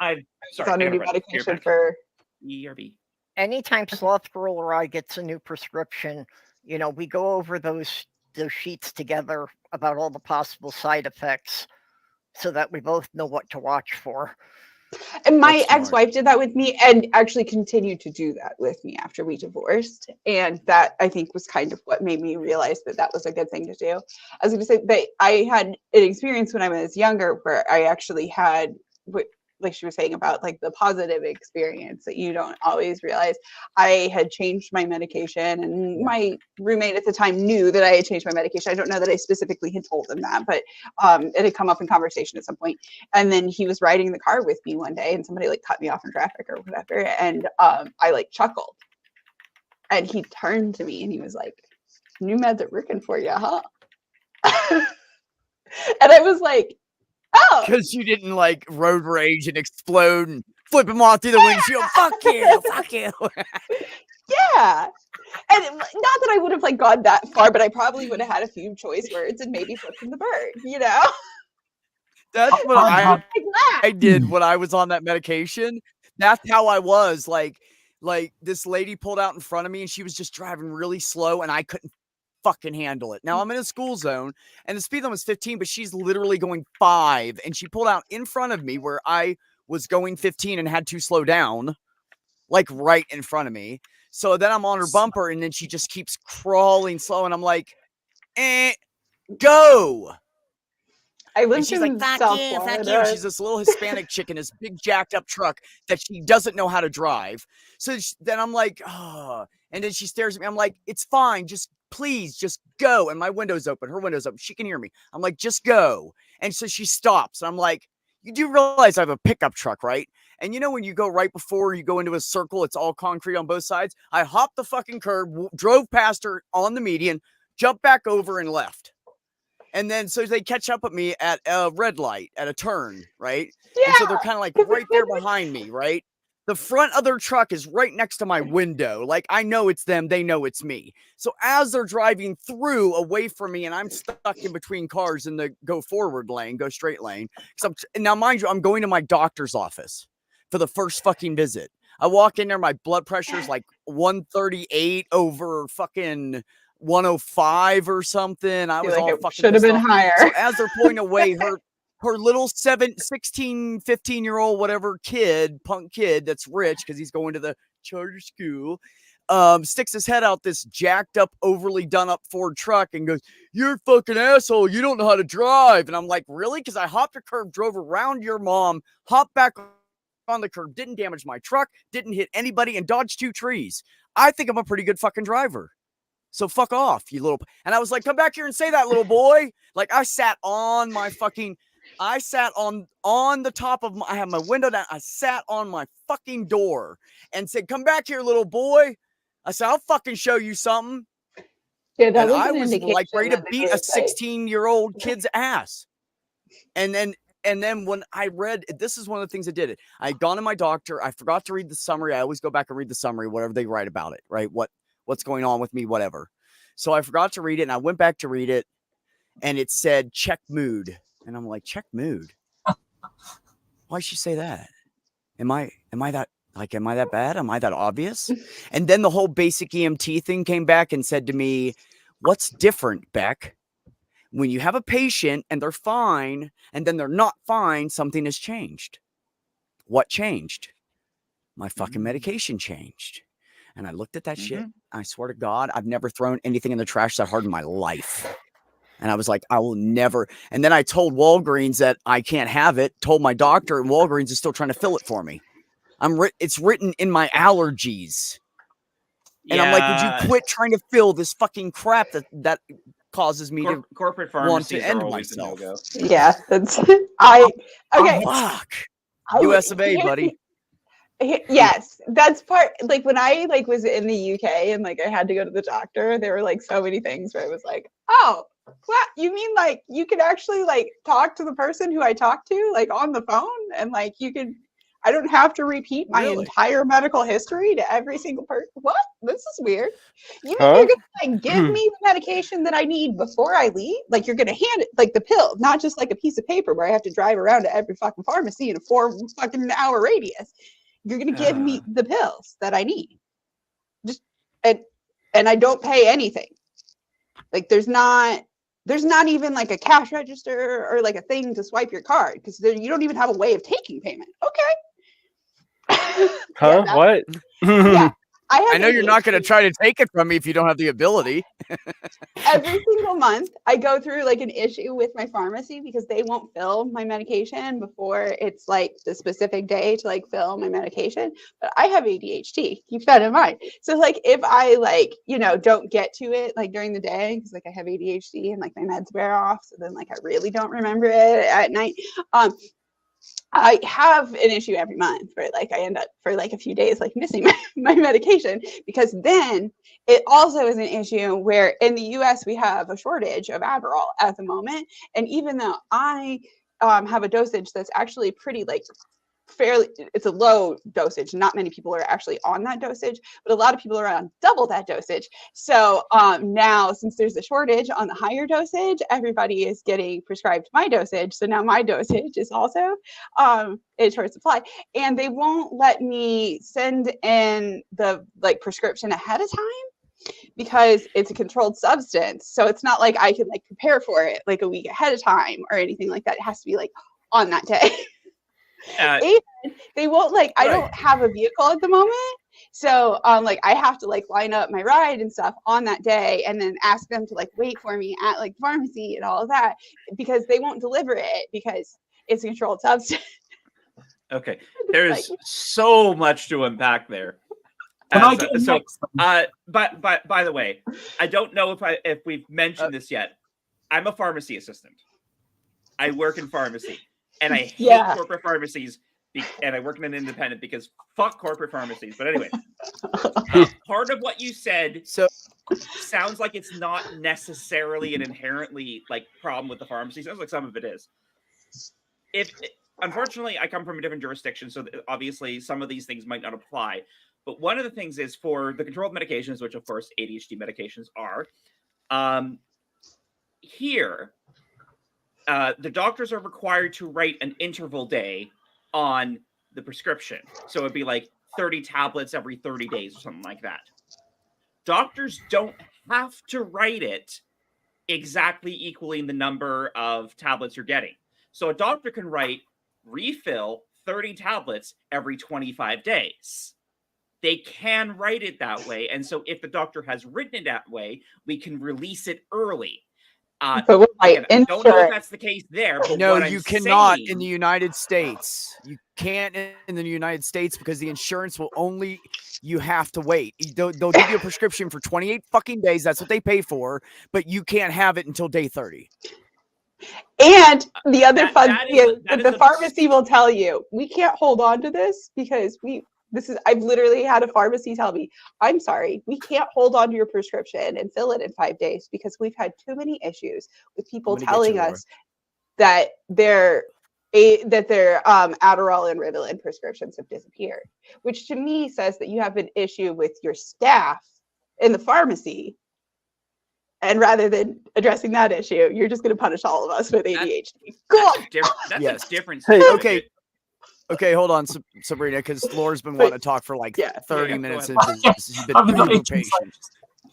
was on a new medication for ERB. Anytime Sloth Girl or I gets a new prescription, you know, we go over those sheets together about all the possible side effects so that we both know what to watch for. And my ex-wife did that with me and actually continued to do that with me after we divorced. And that, I think, was kind of what made me realize that that was a good thing to do. I was going to say that I had an experience when I was younger where I actually had, like she was saying about like the positive experience that you don't always realize. I had changed my medication, and my roommate at the time knew that I had changed my medication. I don't know that I specifically had told him that, but it had come up in conversation at some point. And then he was riding the car with me one day, and somebody like cut me off in traffic or whatever, and I like chuckled, and he turned to me and he was like, "New meds are working for you, huh?" And I was like, oh, because you didn't like road rage and explode and flip him off through the windshield. Fuck you, fuck you. Yeah. And not that I would have like gone that far, but I probably would have had a few choice words and maybe flipped him the bird, you know? That's what I did when I was on that medication. That's how I was. Like this lady pulled out in front of me and she was just driving really slow and I couldn't fucking handle it. Now I'm in a school zone and the speed limit was 15, but she's literally going 5 and she pulled out in front of me where I was going 15 and had to slow down, like right in front of me. So then I'm on her bumper and then she just keeps crawling slow and I'm like, go. I lived and she's in like, South fuck you. Florida. She's this little Hispanic chick in this big jacked up truck that she doesn't know how to drive. So then I'm like, oh. And then she stares at me. I'm like, it's fine. Just please, just go. And my window's open. Her window's open. She can hear me. I'm like, just go. And so she stops. And I'm like, you do realize I have a pickup truck, right? And you know when you go right before you go into a circle, it's all concrete on both sides. I hopped the fucking curb, drove past her on the median, jumped back over and left. And then so they catch up with me at a red light at a turn, right? Yeah. And so they're kind of like right there behind me, right? The front of their truck is right next to my window. Like I know it's them, they know it's me. So as they're driving through away from me and I'm stuck in between cars in the go forward lane, go straight lane. Now mind you, I'm going to my doctor's office for the first fucking visit. I walk in there, my blood pressure is like 138 over fucking 105 or something. I was like all it fucking should have been off. higher. So as they're pulling away, her little 16, 15-year-old whatever kid, punk kid that's rich because he's going to the charter school, sticks his head out this jacked up, overly done up Ford truck and goes, "You're a fucking asshole. You don't know how to drive." And I'm like, really? Because I hopped a curb, drove around your mom, hopped back on the curb, didn't damage my truck, didn't hit anybody, and dodged 2 trees. I think I'm a pretty good fucking driver. So fuck off, you little. And I was like, come back here and say that, little boy. Like I sat on my fucking, I sat on the top of my, I had my window down. I sat on my fucking door and said, come back here, little boy. I said, I'll fucking show you something. Yeah, that and was I an was like ready to beat a 16-year-old kid's ass. And then when I read, this is one of the things I did it. I had gone to my doctor. I forgot to read the summary. I always go back and read the summary, whatever they write about it, right? What's going on with me, whatever. So I forgot to read it and I went back to read it and it said check mood. And I'm like, check mood? Why'd she say that? Am I that bad? Am I that obvious? And then the whole basic EMT thing came back and said to me, what's different, Beck? When you have a patient and they're fine and then they're not fine, something has changed. What changed? My fucking medication changed. And I looked at that shit. I swear to God, I've never thrown anything in the trash that hard in my life. And I was like, I will never. And then I told Walgreens that I can't have it, told my doctor, and Walgreens is still trying to fill it for me. It's written in my allergies. And I'm like, would you quit trying to fill this fucking crap that causes me to corporate want to pharmacies end are always a myself? no-go. Yeah, that's okay. Fuck. US of A, buddy. Yes, that's part. Like when I was in the UK and like I had to go to the doctor, there were like so many things where I was like, oh, what? You mean like you could actually like talk to the person who I talked to like on the phone, and like you could. I don't have to repeat my entire medical history to every single person. What? This is weird. You mean you're gonna like give me the medication that I need before I leave? Like you're gonna hand it like the pill, not just like a piece of paper where I have to drive around to every fucking pharmacy in a 4-fucking-hour radius. You're gonna give me the pills that I need. Just and I don't pay anything. Like there's not even like a cash register or like a thing to swipe your card because you don't even have a way of taking payment. Okay. What? Yeah. I know you're not going to try to take it from me if you don't have the ability. Every single month, I go through like an issue with my pharmacy because they won't fill my medication before it's like the specific day to like fill my medication. But I have ADHD. Keep that in mind. So like if I like, don't get to it like during the day because like I have ADHD and like my meds wear off. So then like I really don't remember it at night. I have an issue every month where like I end up for like a few days like missing my medication because then it also is an issue where in the US we have a shortage of Adderall at the moment. And even though I have a dosage that's actually pretty like fairly, it's a low dosage. Not many people are actually on that dosage, but a lot of people are on double that dosage. So now since there's a shortage on the higher dosage, everybody is getting prescribed my dosage. So now my dosage is also in short supply, and they won't let me send in the like prescription ahead of time because it's a controlled substance. So it's not like I can like prepare for it like a week ahead of time or anything like that. It has to be like on that day. And they won't like I don't have a vehicle at the moment, so like I have to like line up my ride and stuff on that day and then ask them to like wait for me at like pharmacy and all of that because they won't deliver it because it's a controlled substance. Okay, there's so much to unpack there. By the way, I don't know if we've mentioned this yet. I'm a pharmacy assistant. I work in pharmacy. And I hate corporate pharmacies, and I work in an independent because fuck corporate pharmacies. But anyway, part of what you said sounds like it's not necessarily an inherently like problem with the pharmacy. Sounds like some of it is. Unfortunately, I come from a different jurisdiction, so obviously some of these things might not apply. But one of the things is for the controlled medications, which of course ADHD medications are, here. The doctors are required to write an interval day on the prescription. So it'd be like 30 tablets every 30 days or something like that. Doctors don't have to write it exactly equaling the number of tablets you're getting. So a doctor can write refill 30 tablets every 25 days. They can write it that way. And so if the doctor has written it that way, we can release it early. But again, I don't know if that's the case there. But no, what you I'm cannot saying, in the United States. You can't in the United States because the insurance will only. You have to wait. They'll give you a prescription for 28 fucking days. That's what they pay for. But you can't have it until day 30. And the other fun thing is that the pharmacy will tell you we can't hold on to this because I've literally had a pharmacy tell me, I'm sorry, we can't hold on to your prescription and fill it in 5 days because we've had too many issues with people telling us that their Adderall and Ritalin prescriptions have disappeared, which to me says that you have an issue with your staff in the pharmacy. And rather than addressing that issue, you're just going to punish all of us with ADHD. That's a different. Okay, hold on, Sabrina, because Laura's been wanting to talk for like 30 minutes. And she's been patient.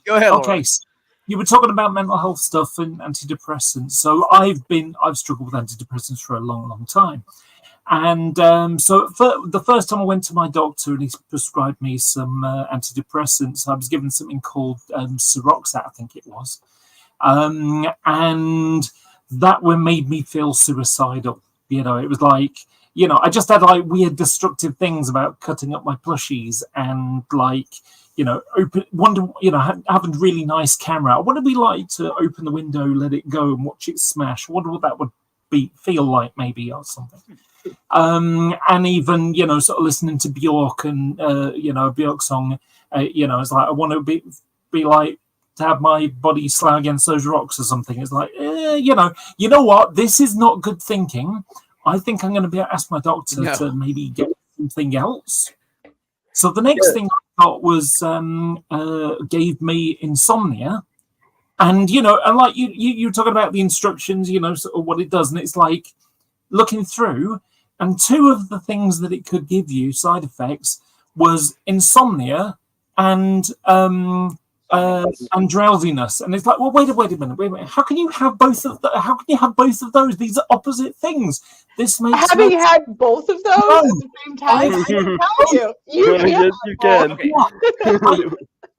Go ahead, Laura. Okay, so you were talking about mental health stuff and antidepressants. So I've struggled with antidepressants for a long, long time. And so the first time I went to my doctor and he prescribed me some antidepressants, I was given something called Seroxat, I think it was. and that made me feel suicidal. You know, it was like, you know, I just had like weird destructive things about cutting up my plushies and like, you know, having really nice camera. What would it be like to open the window, let it go, and watch it smash? What that would feel like, maybe, or something. And even, you know, sort of listening to Bjork and you know, a Bjork song, you know, it's like I want to be like to have my body slam against those rocks or something. It's like, you know what? This is not good thinking. I think I'm going to ask my doctor to maybe get something else. So the next thing I got was gave me insomnia, and you know, and like you were talking about the instructions, you know, sort of what it does, and it's like looking through, and two of the things that it could give you side effects was insomnia and drowsiness, and it's like, well, wait a minute. How can you have both of those? These are opposite things. This makes having had both of those at the same time. I can tell you, Yes, you can. Okay.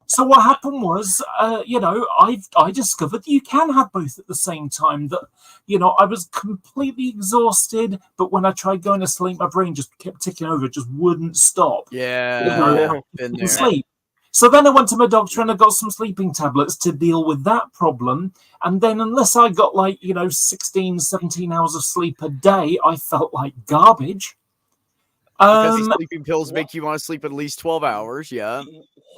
So what happened was, you know, I discovered that you can have both at the same time. That, you know, I was completely exhausted, but when I tried going to sleep, my brain just kept ticking over. It just wouldn't stop. Yeah, been there. Sleep. So then I went to my doctor and I got some sleeping tablets to deal with that problem. And then unless I got like, you know, 16, 17 hours of sleep a day, I felt like garbage. Because these sleeping pills make you want to sleep at least 12 hours, yeah.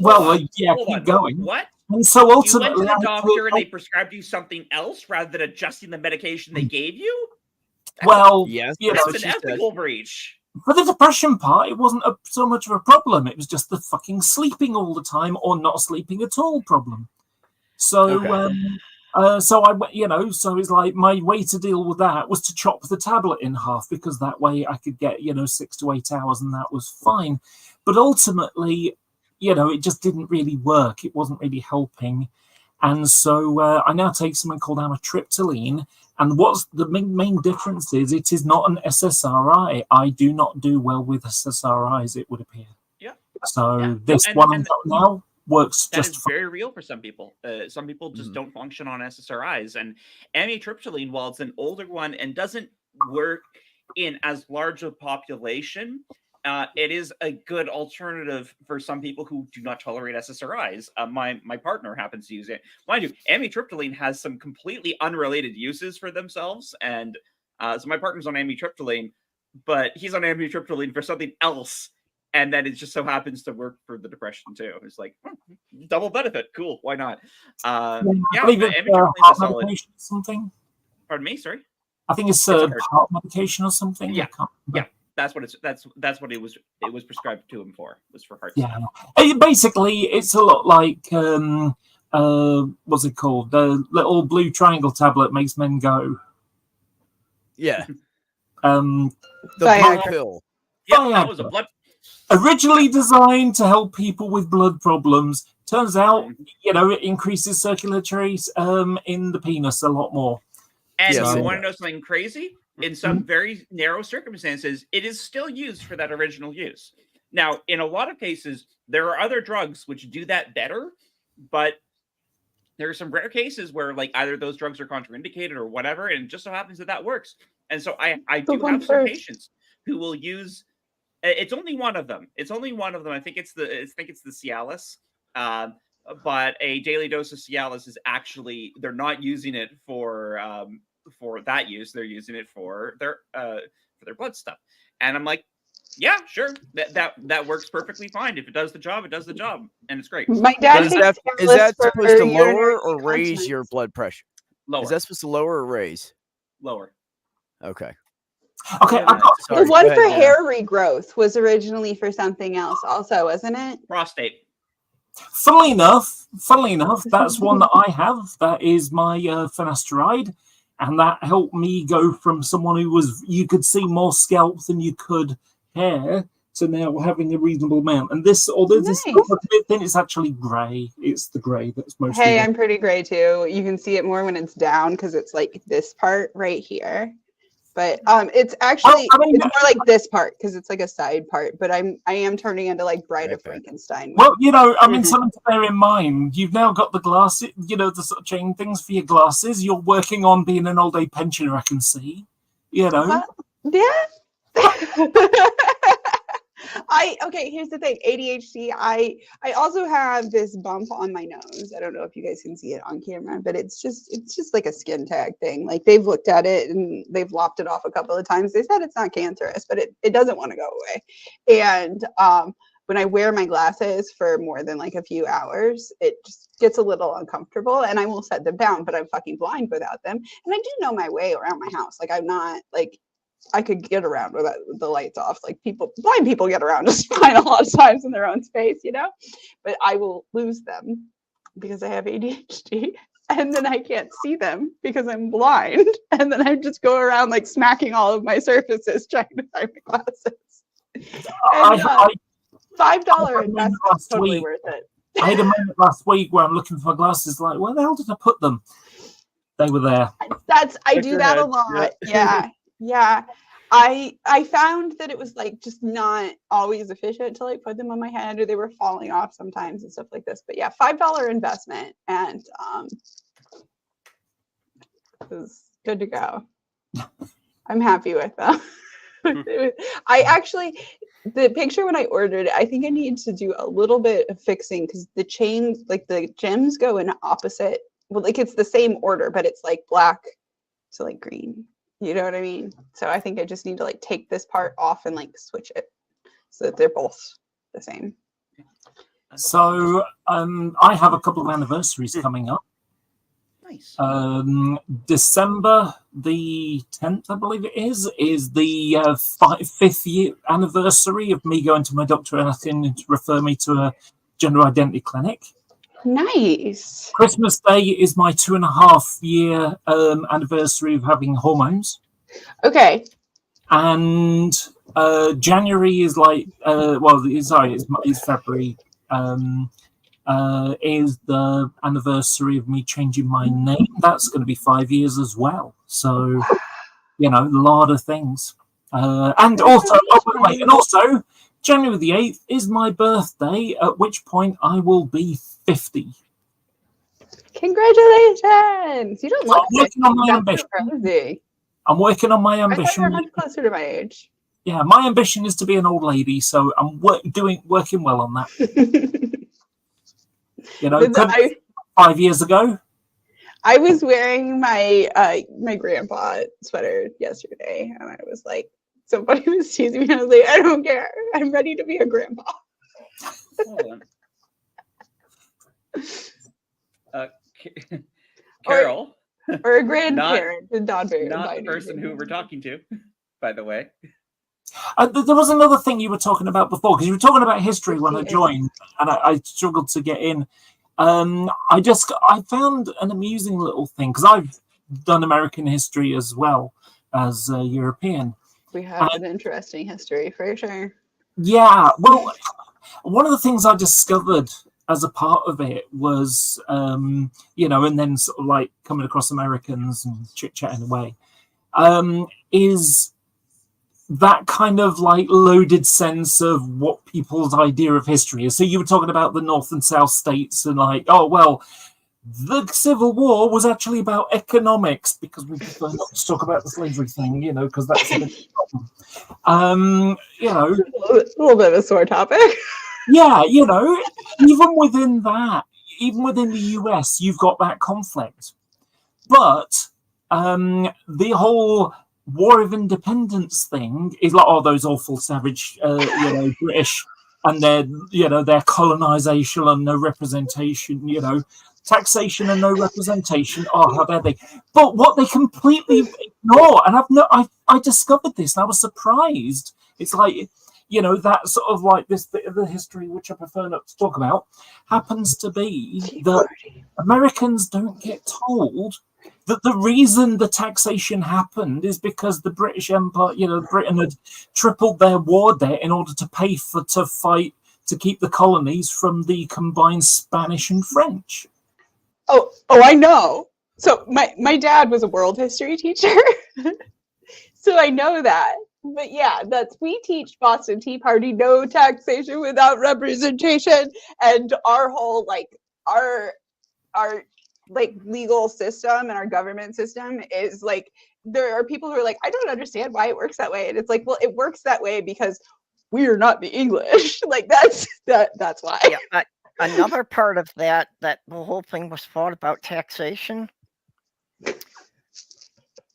Well, keep going. What? And so ultimately, you went to the doctor and they prescribed you something else rather than adjusting the medication they gave you? Yes, that's an ethical breach. For the depression part, it wasn't so much of a problem. It was just the fucking sleeping all the time or not sleeping at all problem. So, so I, you know, so it's like my way to deal with that was to chop the tablet in half, because that way I could get, you know, 6 to 8 hours, and that was fine. But ultimately, you know, it just didn't really work. It wasn't really helping. And so I now take something called amitriptyline. And what's the main difference is it is not an SSRI. I do not do well with SSRIs, it would appear. Yeah. So this one I've got now works that just is very real for some people. Some people just don't function on SSRIs. And amitriptyline, while it's an older one and doesn't work in as large a population, it is a good alternative for some people who do not tolerate SSRIs. My partner happens to use it. Mind you, amitriptyline has some completely unrelated uses for themselves, and so my partner's on amitriptyline, but he's on amitriptyline for something else, and then it just so happens to work for the depression too. It's like double benefit. Cool, why not? Amitriptyline is a solid. Something. Pardon me, sorry. I think it's heart medication or something. Yeah. That's what it was prescribed to him for. Was for heart. Yeah. Basically, it's a lot like what's it called? The little blue triangle tablet makes men go. Yeah. The blue pill. Yeah, that was a blood. Originally designed to help people with blood problems. Turns out, you know, it increases circulatory in the penis a lot more. And you want to know something crazy? In some very narrow circumstances, it is still used for that original use. Now, in a lot of cases, there are other drugs which do that better, but there are some rare cases where, like, either those drugs are contraindicated or whatever, and it just so happens that works. And so I do have some patients who will use. It's only one of them. I think it's the Cialis. But a daily dose of Cialis is actually, they're not using it for that use. They're using it for their blood stuff. And I'm like, yeah, sure, that works perfectly fine. If it does the job, it does the job, and it's great. My dad is that supposed to lower or raise your blood pressure? Lower. Is that supposed to lower or raise? Lower. Okay. Okay. The one for hair regrowth was originally for something else, also, wasn't it? Prostate. Funnily enough, that's one that I have. That is my finasteride, and that helped me go from someone who was, you could see more scalp than you could hair, to now having a reasonable amount. And this, although this is a bit thin, it's actually grey. It's the grey that's mostly. Hey, I'm pretty grey too. You can see it more when it's down because it's like this part right here. But it's actually Well, I mean, it's more like this part because it's like a side part. But I am turning into like Bride of Frankenstein. Well, I mean, something to bear in mind. You've now got the glasses, the sort of chain things for your glasses. You're working on being an old age pensioner, I can see. Yeah. Okay, here's the thing. ADHD. I also have this bump on my nose. I don't know if you guys can see it on camera, but it's just like a skin tag thing. Like they've looked at it and they've lopped it off a couple of times. They said it's not cancerous, but it doesn't want to go away. And when I wear my glasses for more than like a few hours, it just gets a little uncomfortable and I will set them down, but I'm fucking blind without them. And I do know my way around my house. Like I'm not like I could get around with the lights off. Like blind people get around just fine a lot of times in their own space, but I will lose them because I have ADHD and then I can't see them because I'm blind. And then I just go around like smacking all of my surfaces trying to find my glasses. And, $5 investment, totally worth it. I had a moment last week where I'm looking for my glasses, like, where the hell did I put them? They were there. I do that a lot. Yeah. I found that it was like just not always efficient to like put them on my head, or they were falling off sometimes and stuff like this. But yeah, $5 investment, and it was good to go. I'm happy with them. I actually, the picture when I ordered it, I think I need to do a little bit of fixing because the chains, like the gems go in opposite. Well, like it's the same order, but it's like black to like green. You know what I mean? So I think I just need to like take this part off and like switch it so that they're both the same. So I have a couple of anniversaries coming up. Nice. December the 10th, I believe it is the 5th year anniversary of me going to my doctor asking to refer me to a gender identity clinic. Nice. Christmas Day is my 2.5 year anniversary of having hormones. Okay. And January is like, it's February. Is the anniversary of me changing my name. That's going to be 5 years as well. So, a lot of things. And also, January the 8th is my birthday, at which point I will be 50. Congratulations! You don't look I'm working on my ambition. I'm working on my ambition. I thought you're much closer to my age. Yeah, my ambition is to be an old lady, so I'm working well on that. 5 years ago. I was wearing my my grandpa sweater yesterday, and I was like, somebody was teasing me. I was like, I don't care. I'm ready to be a grandpa. Carol. Or a grandparent. Not the person who we're talking to, by the way. There was another thing you were talking about before, because you were talking about history when I joined, and I struggled to get in. I found an amusing little thing, because I've done American history as well as European. We have an interesting history for sure. Yeah, well, one of the things I discovered as a part of it was, and then sort of like coming across Americans and chit-chatting away, is that kind of like loaded sense of what people's idea of history is. So you were talking about the North and South states and like, oh, well, the Civil War was actually about economics, because we prefer not to talk about the slavery thing, because that's a big problem. A little bit of a sore topic. Yeah, even within the US, you've got that conflict. But the whole War of Independence thing is like, oh, those awful savage, British, and their colonization and no representation, taxation and no representation. Oh, how dare they? But what they completely ignore, and I discovered this, and I was surprised. It's like, that sort of like this bit of the history, which I prefer not to talk about, happens to be that Americans don't get told that the reason the taxation happened is because the British Empire, Britain had tripled their war debt in order to pay to fight to keep the colonies from the combined Spanish and French. Oh, I know. So my dad was a world history teacher. So I know that. But yeah, we teach Boston Tea Party no taxation without representation, and our whole our legal system and our government system is like, there are people who are like, I don't understand why it works that way, and it's like, well, it works that way because we are not the English. Like that's why. Yeah, another part of that the whole thing was fought about taxation.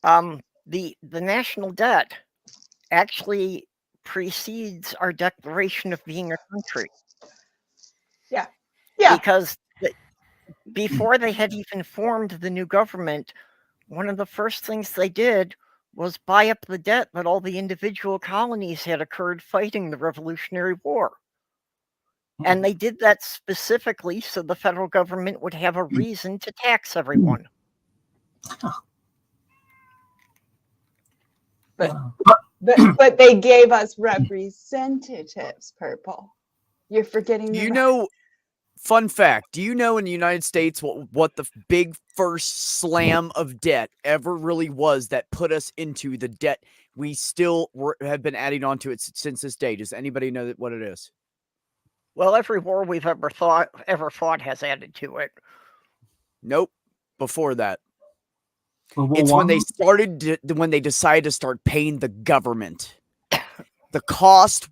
The national debt actually precedes our declaration of being a country. Yeah. Because before they had even formed the new government, one of the first things they did was buy up the debt that all the individual colonies had incurred fighting the Revolutionary War. And they did that specifically so the federal government would have a reason to tax everyone. But they gave us representatives, Purple. You're forgetting. You know, fun fact, do you know in the United States what the big first slam of debt ever really was that put us into the debt we still have been adding on to it since this day? Does anybody know what it is? Well, every war we've ever fought has added to it. Nope. Before that. It's when they decided to start paying the government. The cost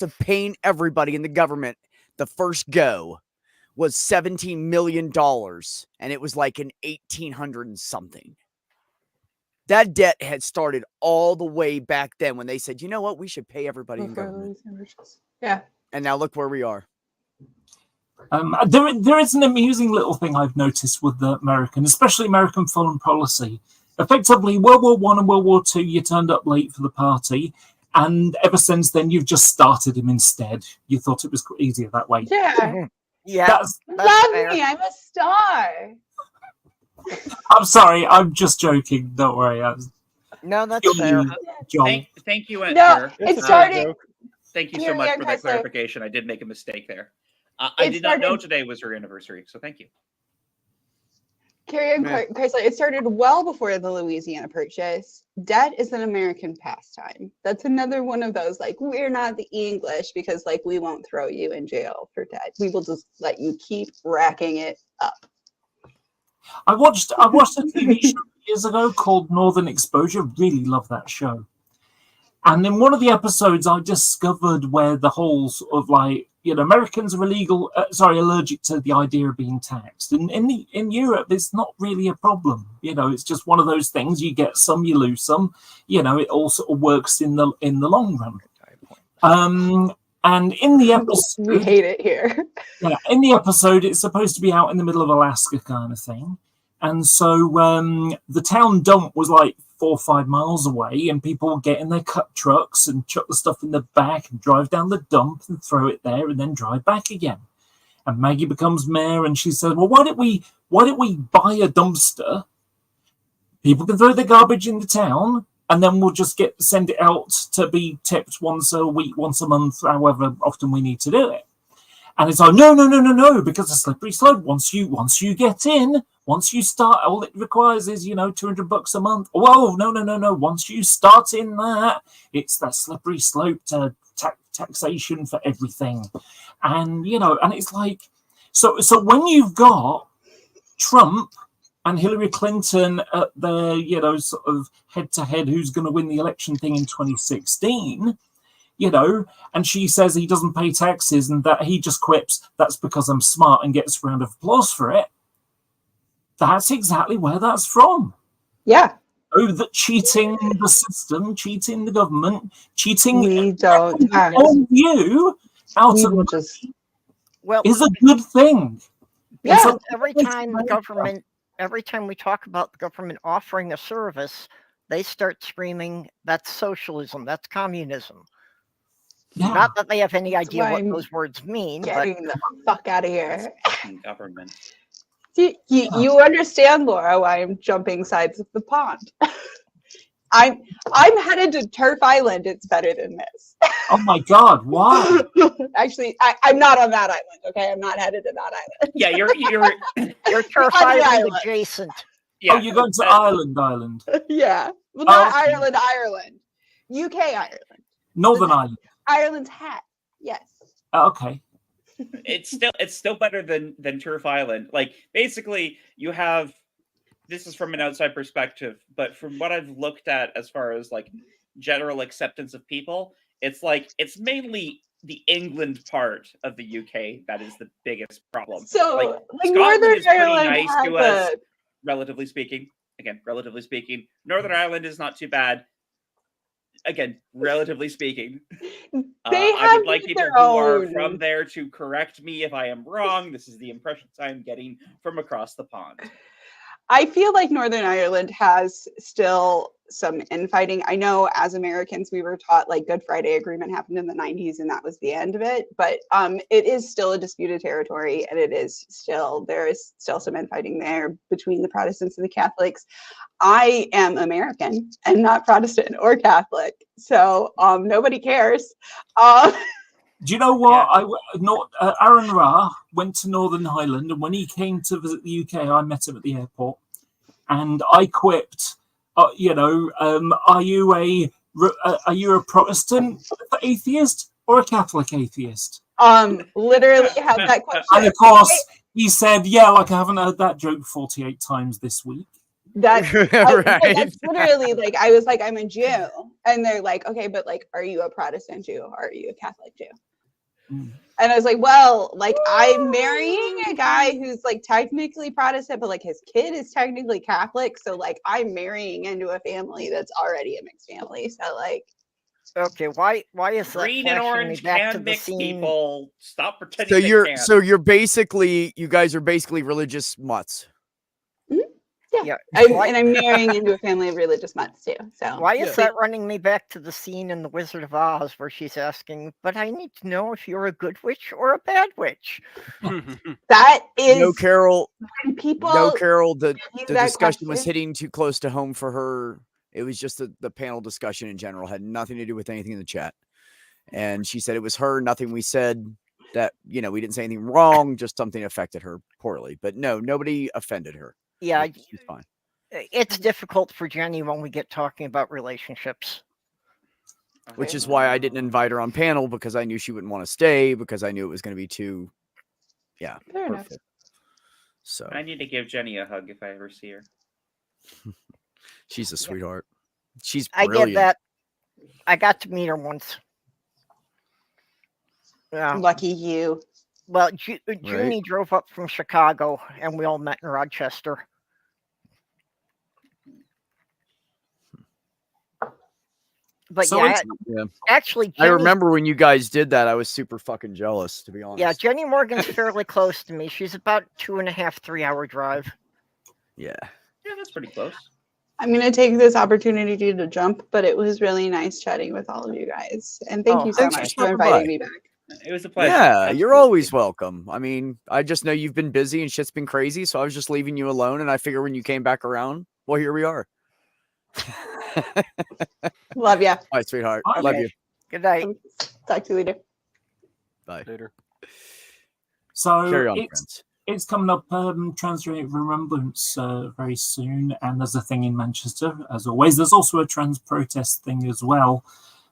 of paying everybody in the government, the first go, was $17 million, and it was like in 1800 and something. That debt had started all the way back then when they said, you know what, we should pay everybody in government. Yeah. And now look where we are. There is an amusing little thing I've noticed with the especially American foreign policy. Effectively, World War I and World War II, you turned up late for the party, and ever since then, you've just started him instead. You thought it was easier that way. Yeah. Yeah. That's love fair. Me, I'm a star. I'm sorry, I'm just joking. Don't worry. No, that's fair. Thank you, No, it started. Thank you so much for that clarification. I did make a mistake there. I did not know today was her anniversary, so thank you. Carrie Ann Chrysler, it started well before the Louisiana Purchase. Debt is an American pastime. That's another one of those, like, we're not the English because, like, we won't throw you in jail for debt. We will just let you keep racking it up. I watched a TV show years ago called Northern Exposure. Really love that show. And in one of the episodes, I discovered where the whole sort of Americans are allergic to the idea of being taxed. And in Europe, it's not really a problem. It's just one of those things. You get some, you lose some. It all sort of works in the long run. And in the episode, we hate it here. Yeah, in the episode, it's supposed to be out in the middle of Alaska kind of thing. And so the town dump was like 4 or 5 miles away, and people would get in their cut trucks and chuck the stuff in the back and drive down the dump and throw it there and then drive back again. And Maggie becomes mayor, and she says, well, why don't we buy a dumpster? People can throw their garbage in the town, and then we'll just send it out to be tipped once a week, once a month, however often we need to do it. And it's like, no, because it's slippery slope. Once you get in, once you start, all it requires is, $200 a month. Whoa, no. Once you start in that, it's that slippery slope to taxation for everything. And, and it's like, so when you've got Trump and Hillary Clinton at the, sort of head-to-head who's going to win the election thing in 2016, and she says he doesn't pay taxes and that he just quips, that's because I'm smart, and gets a round of applause for it. That's exactly where that's from. Yeah. Oh, that cheating the system, cheating the government, cheating we don't on you out of just is a good thing. Yeah. So every time we talk about the government offering a service, they start screaming, that's socialism, that's communism. Yeah. Not that they have any idea what those words mean. Getting the fuck out of here. Government. You understand, Laura, why I'm jumping sides of the pond. I'm headed to Turf Island. It's better than this. Oh my God! Why? Actually, I'm not on that island. Okay, I'm not headed to that island. Yeah, you're Turf Island adjacent. Yeah. Oh, you're going to Ireland. Yeah. Well, not Ireland. UK Ireland. Northern Ireland. Ireland's hat. Yes. Okay. It's still better than Turf Island. Like, basically, you have, this is from an outside perspective, but from what I've looked at as far as like general acceptance of people, it's like it's mainly the England part of the UK that is the biggest problem. So, like Scotland Northern is pretty Ireland nice to us, relatively speaking. Again, relatively speaking. Northern Ireland is not too bad. Again, relatively speaking. I would like people who are from there to correct me if I am wrong. This is the impressions I'm getting from across the pond. I feel like Northern Ireland has still some infighting. I know as Americans, we were taught like Good Friday Agreement happened in the 90s and that was the end of it. But it is still a disputed territory, and there is still some infighting there between the Protestants and the Catholics. I am American and not Protestant or Catholic, so nobody cares. Do you know what? Aaron Ra went to Northern Ireland, and when he came to visit the UK, I met him at the airport, and I quipped, are you a Protestant atheist or a Catholic atheist? Literally had that question. And of course, he said, yeah, like I haven't heard that joke 48 times this week. That's right. That's literally like, I was like, I'm a Jew, and they're like, okay, but like, are you a Protestant Jew or are you a Catholic Jew? And I was like, well, like I'm marrying a guy who's like technically Protestant, but like his kid is technically Catholic, so like I'm marrying into a family that's already a mixed family. So like, okay, why is that green and orange can mix people? Stop pretending. So you're basically, you guys are basically religious mutts. Yeah. And I'm marrying into a family of religious mutts too. So why is that running me back to the scene in The Wizard of Oz where she's asking, but I need to know if you're a good witch or a bad witch? That is no, Carol. People the discussion was hitting too close to home for her. It was just the panel discussion in general, had nothing to do with anything in the chat. And she said it was her, nothing we said that, we didn't say anything wrong, just something affected her poorly. But no, nobody offended her. Yeah, she's fine. It's difficult for Jenny when we get talking about relationships. Which is why I didn't invite her on panel, because I knew she wouldn't want to stay, because I knew it was going to be too, fair enough. So I need to give Jenny a hug if I ever see her. She's a sweetheart. She's brilliant. I get that. I got to meet her once. Lucky you. Well, Junie drove up from Chicago, and we all met in Rochester. But so actually, I remember when you guys did that. I was super fucking jealous, to be honest. Yeah, Jenny Morgan's fairly close to me. She's about 2.5, 3-hour drive. Yeah, that's pretty close. I'm going to take this opportunity to jump, but it was really nice chatting with all of you guys. And thank you so much for inviting me back. It was a pleasure. Yeah, Absolutely. You're always welcome. I mean, I just know you've been busy and shit's been crazy, so I was just leaving you alone, and I figure when you came back around, well, here we are. Love ya. All right, sweetheart. Okay. Love you. Good night. Talk to you later. Bye. Later. So carry on, friends. It's coming up Trans Day Remembrance very soon, and there's a thing in Manchester, as always. There's also a trans protest thing as well.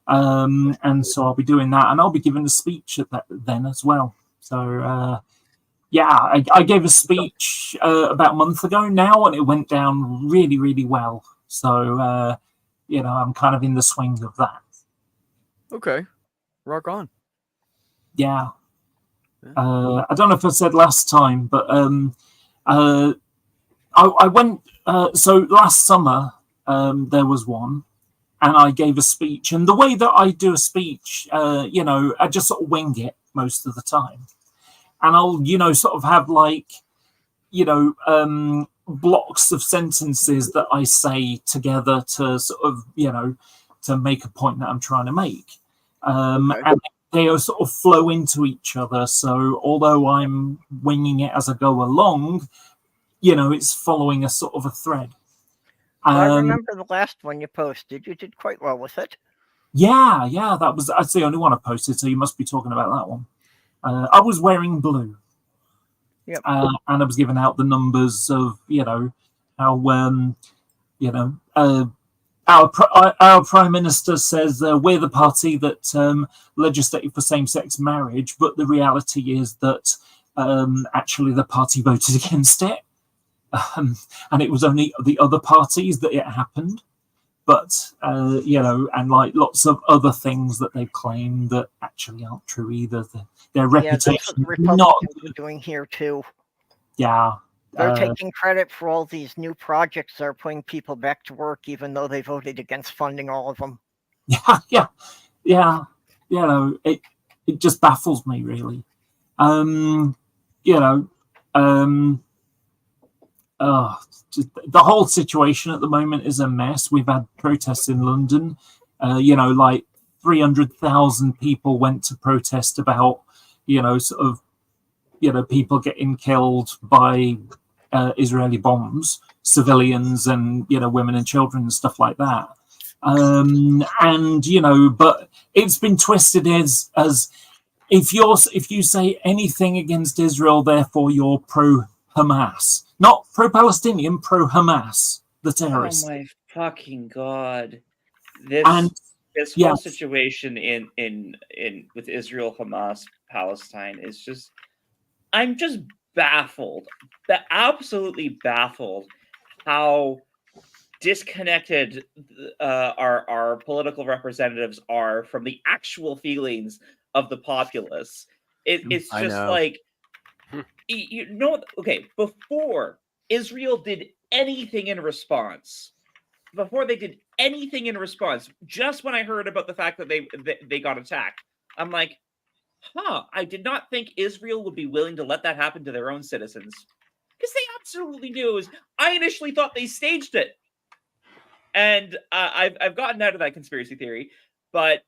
And so I'll be doing that, and I'll be giving a speech at that then as well. So I gave a speech about a month ago now, and it went down really, really well. So I'm kind of in the swing of that. Okay, rock on. Yeah. I don't know if I said last time, but I went. So last summer there was one. And I gave a speech, and the way that I do a speech, I just sort of wing it most of the time. And I'll, sort of have like, blocks of sentences that I say together to sort of, to make a point that I'm trying to make. And they sort of flow into each other. So although I'm winging it as I go along, it's following a sort of a thread. Well, I remember the last one you posted. You did quite well with it. Yeah, that's the only one I posted, so you must be talking about that one. I was wearing blue. Yep. And I was giving out the numbers of, how, our Prime Minister says we're the party that legislated for same-sex marriage, but the reality is that actually the party voted against it, and it was only the other parties that it happened. But and like lots of other things that they've claimed that actually aren't true either. Their reputation that's what the Republicans not are doing here too. Yeah. They're taking credit for all these new projects that are putting people back to work, even though they voted against funding all of them. Yeah. It just baffles me, really. The whole situation at the moment is a mess. We've had protests in London. Like 300,000 people went to protest about, people getting killed by Israeli bombs, civilians and, women and children and stuff like that. But it's been twisted as if you say anything against Israel, therefore you're pro-Hamas, not pro-Palestinian, pro-Hamas, the terrorists. Oh my fucking god! This whole situation in with Israel, Hamas, Palestine is just. I'm just baffled, absolutely baffled, how disconnected our political representatives are from the actual feelings of the populace. It's just like, okay, before Israel did anything in response, just when I heard about the fact that they got attacked, I'm like, I did not think Israel would be willing to let that happen to their own citizens. Because they absolutely knew it was. I initially thought they staged it. And I've gotten out of that conspiracy theory, but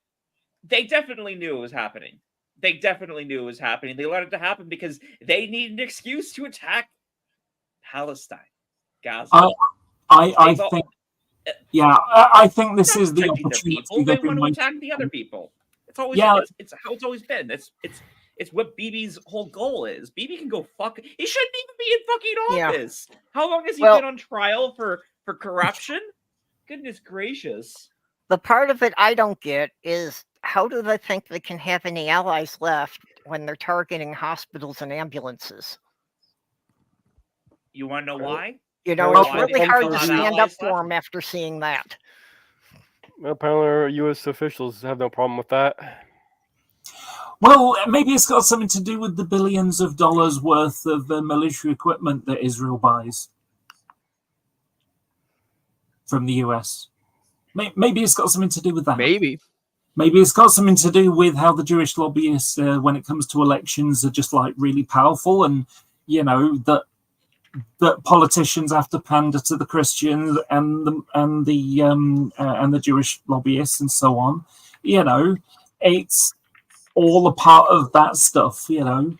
they definitely knew it was happening. They allowed it to happen because they need an excuse to attack Palestine, Gaza. I think this is the opportunity. They want to attack the other people. It's always it's how it's always been. It's what Bibi's whole goal is. Bibi can go fuck. He shouldn't even be in fucking office. Yeah. How long has he been on trial for corruption? Goodness gracious. The part of it I don't get is how do they think they can have any allies left when they're targeting hospitals and ambulances? You want to know why? It's really hard to stand up for them after seeing that. Apparently, U.S. officials have no problem with that. Well, maybe it's got something to do with the billions of dollars worth of military equipment that Israel buys from the US. Maybe it's got something to do with that. Maybe it's got something to do with how the Jewish lobbyists, when it comes to elections, are just like really powerful, and that politicians have to pander to the Christians and the Jewish lobbyists and so on. It's all a part of that stuff. You know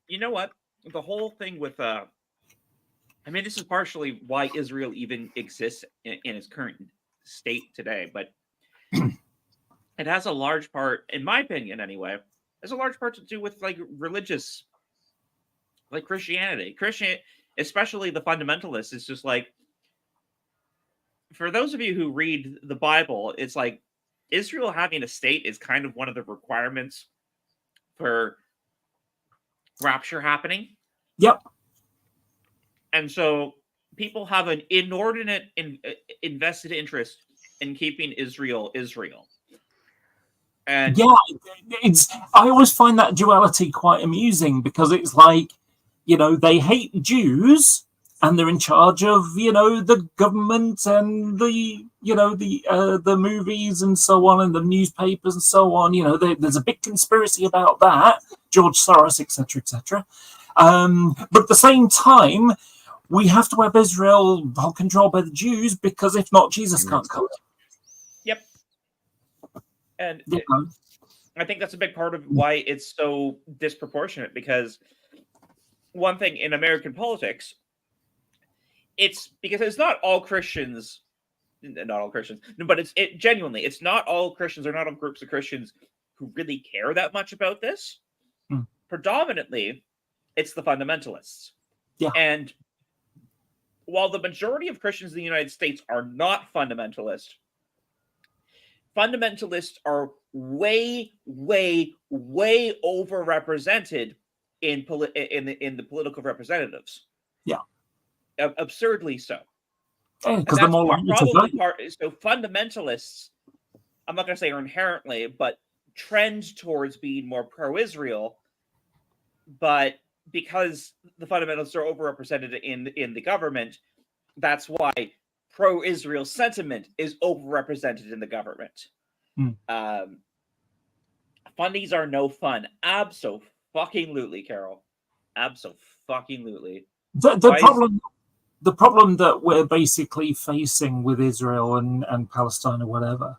what? The whole thing with this is partially why Israel even exists in its current state today, but it has a large part, in my opinion anyway, has a large part to do with like religious, like Christianity, especially the fundamentalists. It's just like, for those of you who read the Bible, it's like Israel having a state is kind of one of the requirements for rapture happening. Yep. And so people have an inordinate invested interest in keeping Israel. And I always find that duality quite amusing, because it's like, they hate Jews and they're in charge of, the government and the movies and so on, and the newspapers and so on. There's a big conspiracy about that, George Soros, etc., etc. But at the same time, we have to have Israel controlled by the Jews, because if not, Jesus can't come. Yep. And I think that's a big part of why it's so disproportionate, because one thing in American politics, it's because it's not all Christians, but it's genuinely, it's not all Christians, or not all groups of Christians who really care that much about this. Predominantly, it's the fundamentalists. Yeah. And while the majority of Christians in the United States are not fundamentalists are way, way, way overrepresented in the political representatives. Yeah. Absurdly so. Because they're more likely to vote. So fundamentalists, I'm not going to say are inherently, but trend towards being more pro-Israel. But because the fundamentalists are overrepresented in the government, that's why pro-Israel sentiment is overrepresented in the government. Fundies are no fun. Abso-fucking-lutely, Carol. Abso-fucking-lutely. The problem that we're basically facing with Israel and Palestine or whatever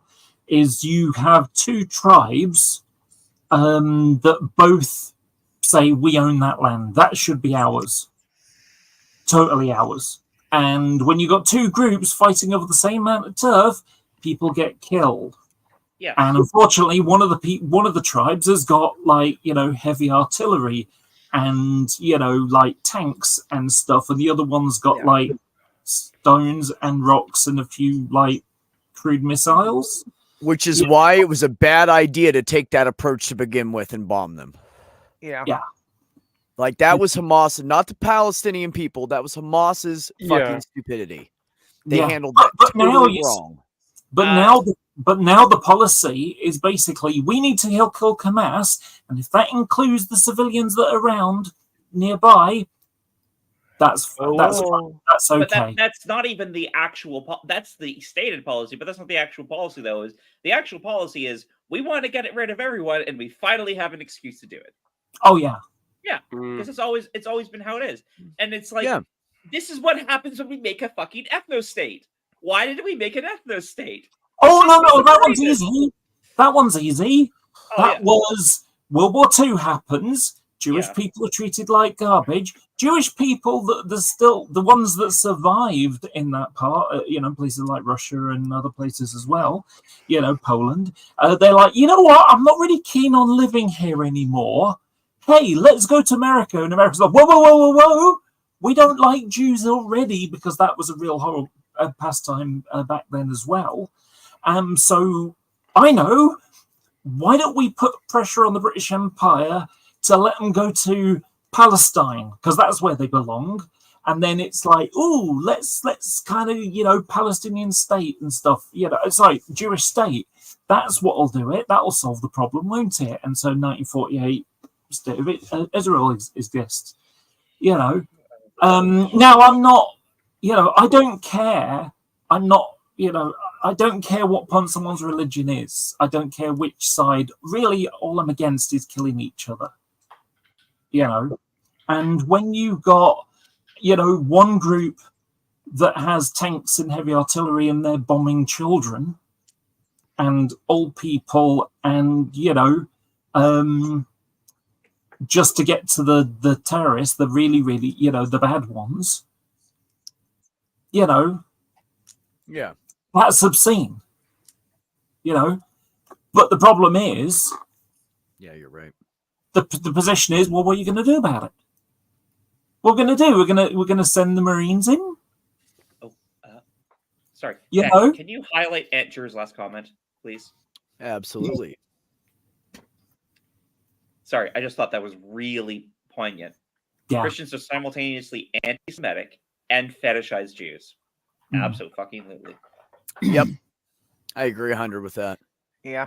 is you have two tribes that both say we own that land. That should be ours. Totally ours. And when you got two groups fighting over the same amount of turf, people get killed. Yeah. And unfortunately, one of the tribes has got heavy artillery and tanks and stuff, and the other one's got stones and rocks and a few crude missiles. Which is why it was a bad idea to take that approach to begin with and bomb them. Yeah. That was Hamas, not the Palestinian people. That was Hamas's fucking stupidity. They handled that totally wrong. But now the policy is basically we need to kill Hamas, and if that includes the civilians that are around nearby, that's okay. But that's not even the actual. That's the stated policy, but that's not the actual policy. Though is the actual policy is we want to get rid of everyone, and we finally have an excuse to do it. Oh yeah, because it's always been how it is, and it's this is what happens when we make a fucking ethno state. Why did we make an ethno state? Oh no, that one's easy. That one's easy. Was World War II happens. Jewish people are treated like garbage. Jewish people, there's still the ones that survived in that part, places like Russia and other places as well, Poland. They're like, you know what? I'm not really keen on living here anymore. Hey, let's go to America. And America's like, whoa. We don't like Jews already, because that was a real horrible pastime back then as well. So I know, why don't we put pressure on the British Empire to let them go to Palestine, because that's where they belong. And then it's like, oh, let's kind of, Palestinian state and stuff. It's like Jewish state. That's what'll do it. That'll solve the problem, won't it? And so 1948, state of it, Israel exists. Now I'm not, I don't care. I'm not, I don't care what someone's religion is. I don't care which side. Really, all I'm against is killing each other. And when you've got, one group that has tanks and heavy artillery and they're bombing children and old people and, just to get to the terrorists, the really, really, the bad ones, that's obscene, But the problem is, you're right. The position is, well, what are you going to do about it? What we're going to do? We're going to send the Marines in. Oh, sorry. You Beck, know? Can you highlight Aunt Drew's last comment, please? Absolutely. Sorry, I just thought that was really poignant. Yeah. Christians are simultaneously anti-Semitic and fetishize Jews. Absolutely. Yep. I agree 100 with that. Yeah.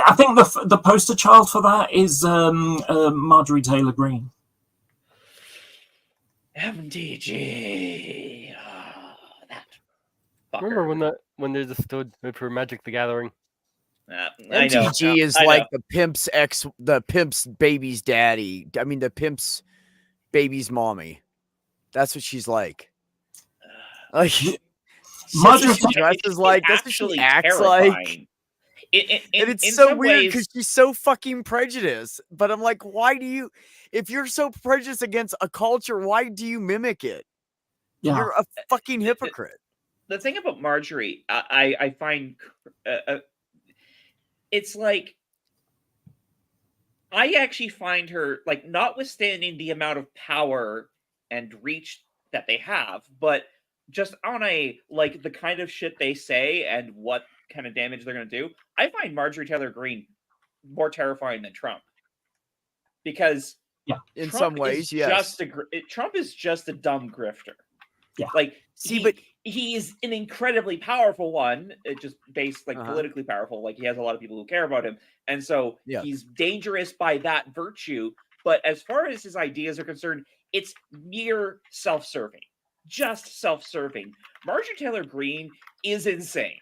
I think the poster child for that is Marjorie Taylor Greene. MTG. That. Fucker. Remember when they just stood for Magic the Gathering? MTG is like the pimp's baby's daddy. I mean, the pimp's baby's mommy. That's what she's like. Marjorie dresses like. That's what she acts terrifying. like. And it's so weird because she's so fucking prejudiced. But I'm like, if you're so prejudiced against a culture, why do you mimic it? Yeah. You're a fucking hypocrite. The thing about Marjorie, I find, it's like, I actually find her, notwithstanding the amount of power and reach that they have, but just on a like the kind of shit they say and what kind of damage they're going to do, I find Marjorie Taylor Greene more terrifying than Trump. Because in Trump some ways, is yes. Trump is just a dumb grifter. Yeah. Like See, but he's an incredibly powerful one, just based like politically powerful. Like he has a lot of people who care about him, and so he's dangerous by that virtue. But as far as his ideas are concerned, it's mere self-serving, just self-serving. Marjorie Taylor Greene is insane,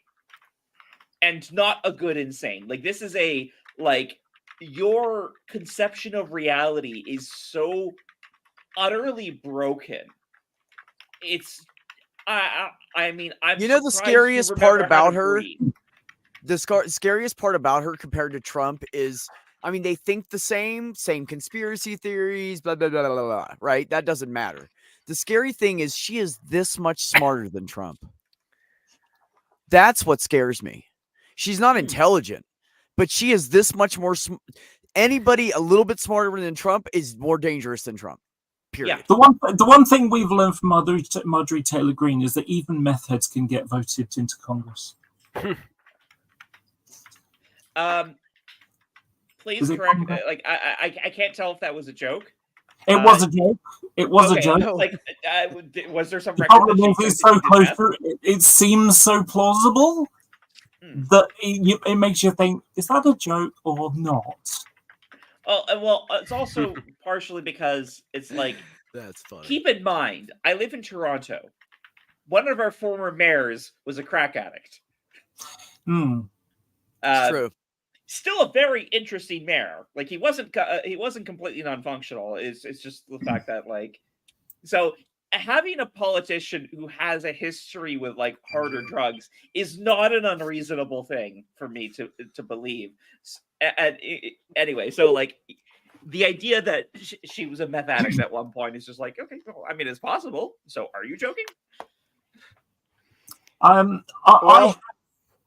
and not a good insane. Like this is a like your conception of reality is so utterly broken. It's I mean, I'm you know the scariest part about her. The scariest part about her compared to Trump is, I mean, they think the same conspiracy theories, blah blah blah blah blah. Right? That doesn't matter. The scary thing is she is this much smarter than Trump. That's what scares me. She's not intelligent, but she is this much more. Anybody a little bit smarter than Trump is more dangerous than Trump. Period. Yeah. The one thing we've learned from Marjorie Taylor Greene is that even meth heads can get voted into Congress. Please correct. Like I can't tell if that was a joke. It was a joke. It was a joke. Like, was there some the record problem is it's so close to it seems so plausible that it makes you think, is that a joke or not? Well, it's also partially because it's like, that's funny. Keep in mind, I live in Toronto. One of our former mayors was a crack addict. True. Still a very interesting mayor. Like he wasn't completely non-functional. It's just the fact that like, so having a politician who has a history with like harder drugs is not an unreasonable thing for me to believe. And anyway, so like the idea that she was a meth addict at one point is just like, okay, well, I mean, it's possible. So are you joking?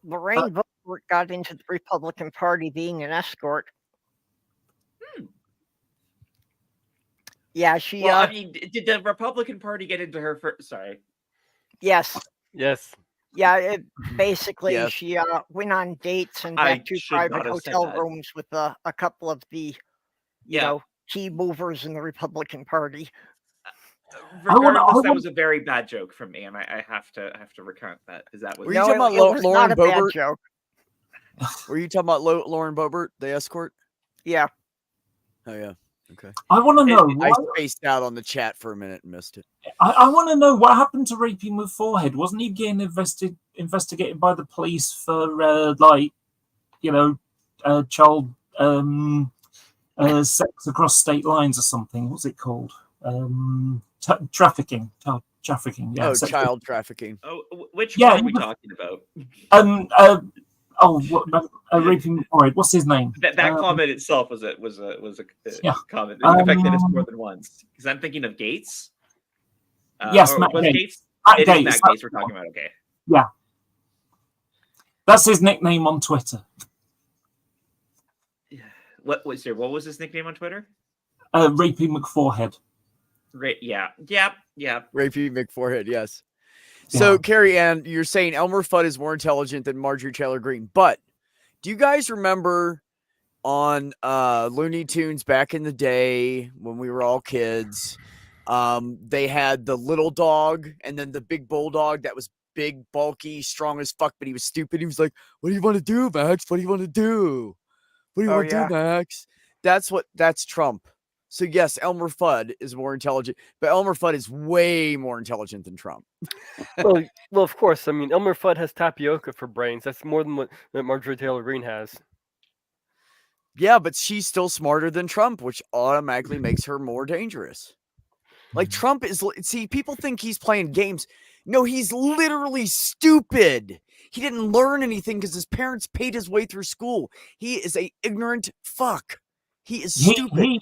Lorraine Bobert got into the Republican Party being an escort. Yeah, she. Well, I mean, did the Republican Party get into her first? Sorry. Yes. Yes. Yeah. Basically, she went on dates and back to private hotel rooms with a couple of the, you know, key movers in the Republican Party. Regardless, that was a very bad joke from me, and I have to recount that because that was. Were you talking about Lauren Boebert? Were you talking about Lauren Boebert, the escort? Yeah. Oh yeah. Okay. I want to know. I spaced out on the chat for a minute and missed it. I want to know what happened to Raping with Forehead. Wasn't he getting investigated by the police for like, you know, child sex across state lines or something? What's it called? Trafficking. Child trafficking. Yeah. Oh, child trafficking. Oh, which one are we talking about? Raping with Forehead. What's his name? That comment itself was a comment. In fact, that it's more than once. Because I'm thinking of Gates. Yes, Matt Gates. It is Matt Gates we're talking about. Okay. Yeah. That's his nickname on Twitter. What was his nickname on Twitter? Raping McForehead. Yeah. Raping McForehead, yes. So, Carrie Ann, you're saying Elmer Fudd is more intelligent than Marjorie Taylor Greene. But do you guys remember on Looney Tunes back in the day when we were all kids, they had the little dog and then the big bulldog that was big, bulky, strong as fuck, but he was stupid. He was like, what do you want to do, Max? What do you want to do? What do you want to do, Max? That's Trump. So yes, Elmer Fudd is more intelligent, but Elmer Fudd is way more intelligent than Trump. well, of course. I mean, Elmer Fudd has tapioca for brains. That's more than what Marjorie Taylor Greene has. Yeah, but she's still smarter than Trump, which automatically makes her more dangerous. Like Trump is, see, people think he's playing games. No, he's literally stupid. He didn't learn anything because his parents paid his way through school. He is a ignorant fuck. He is stupid.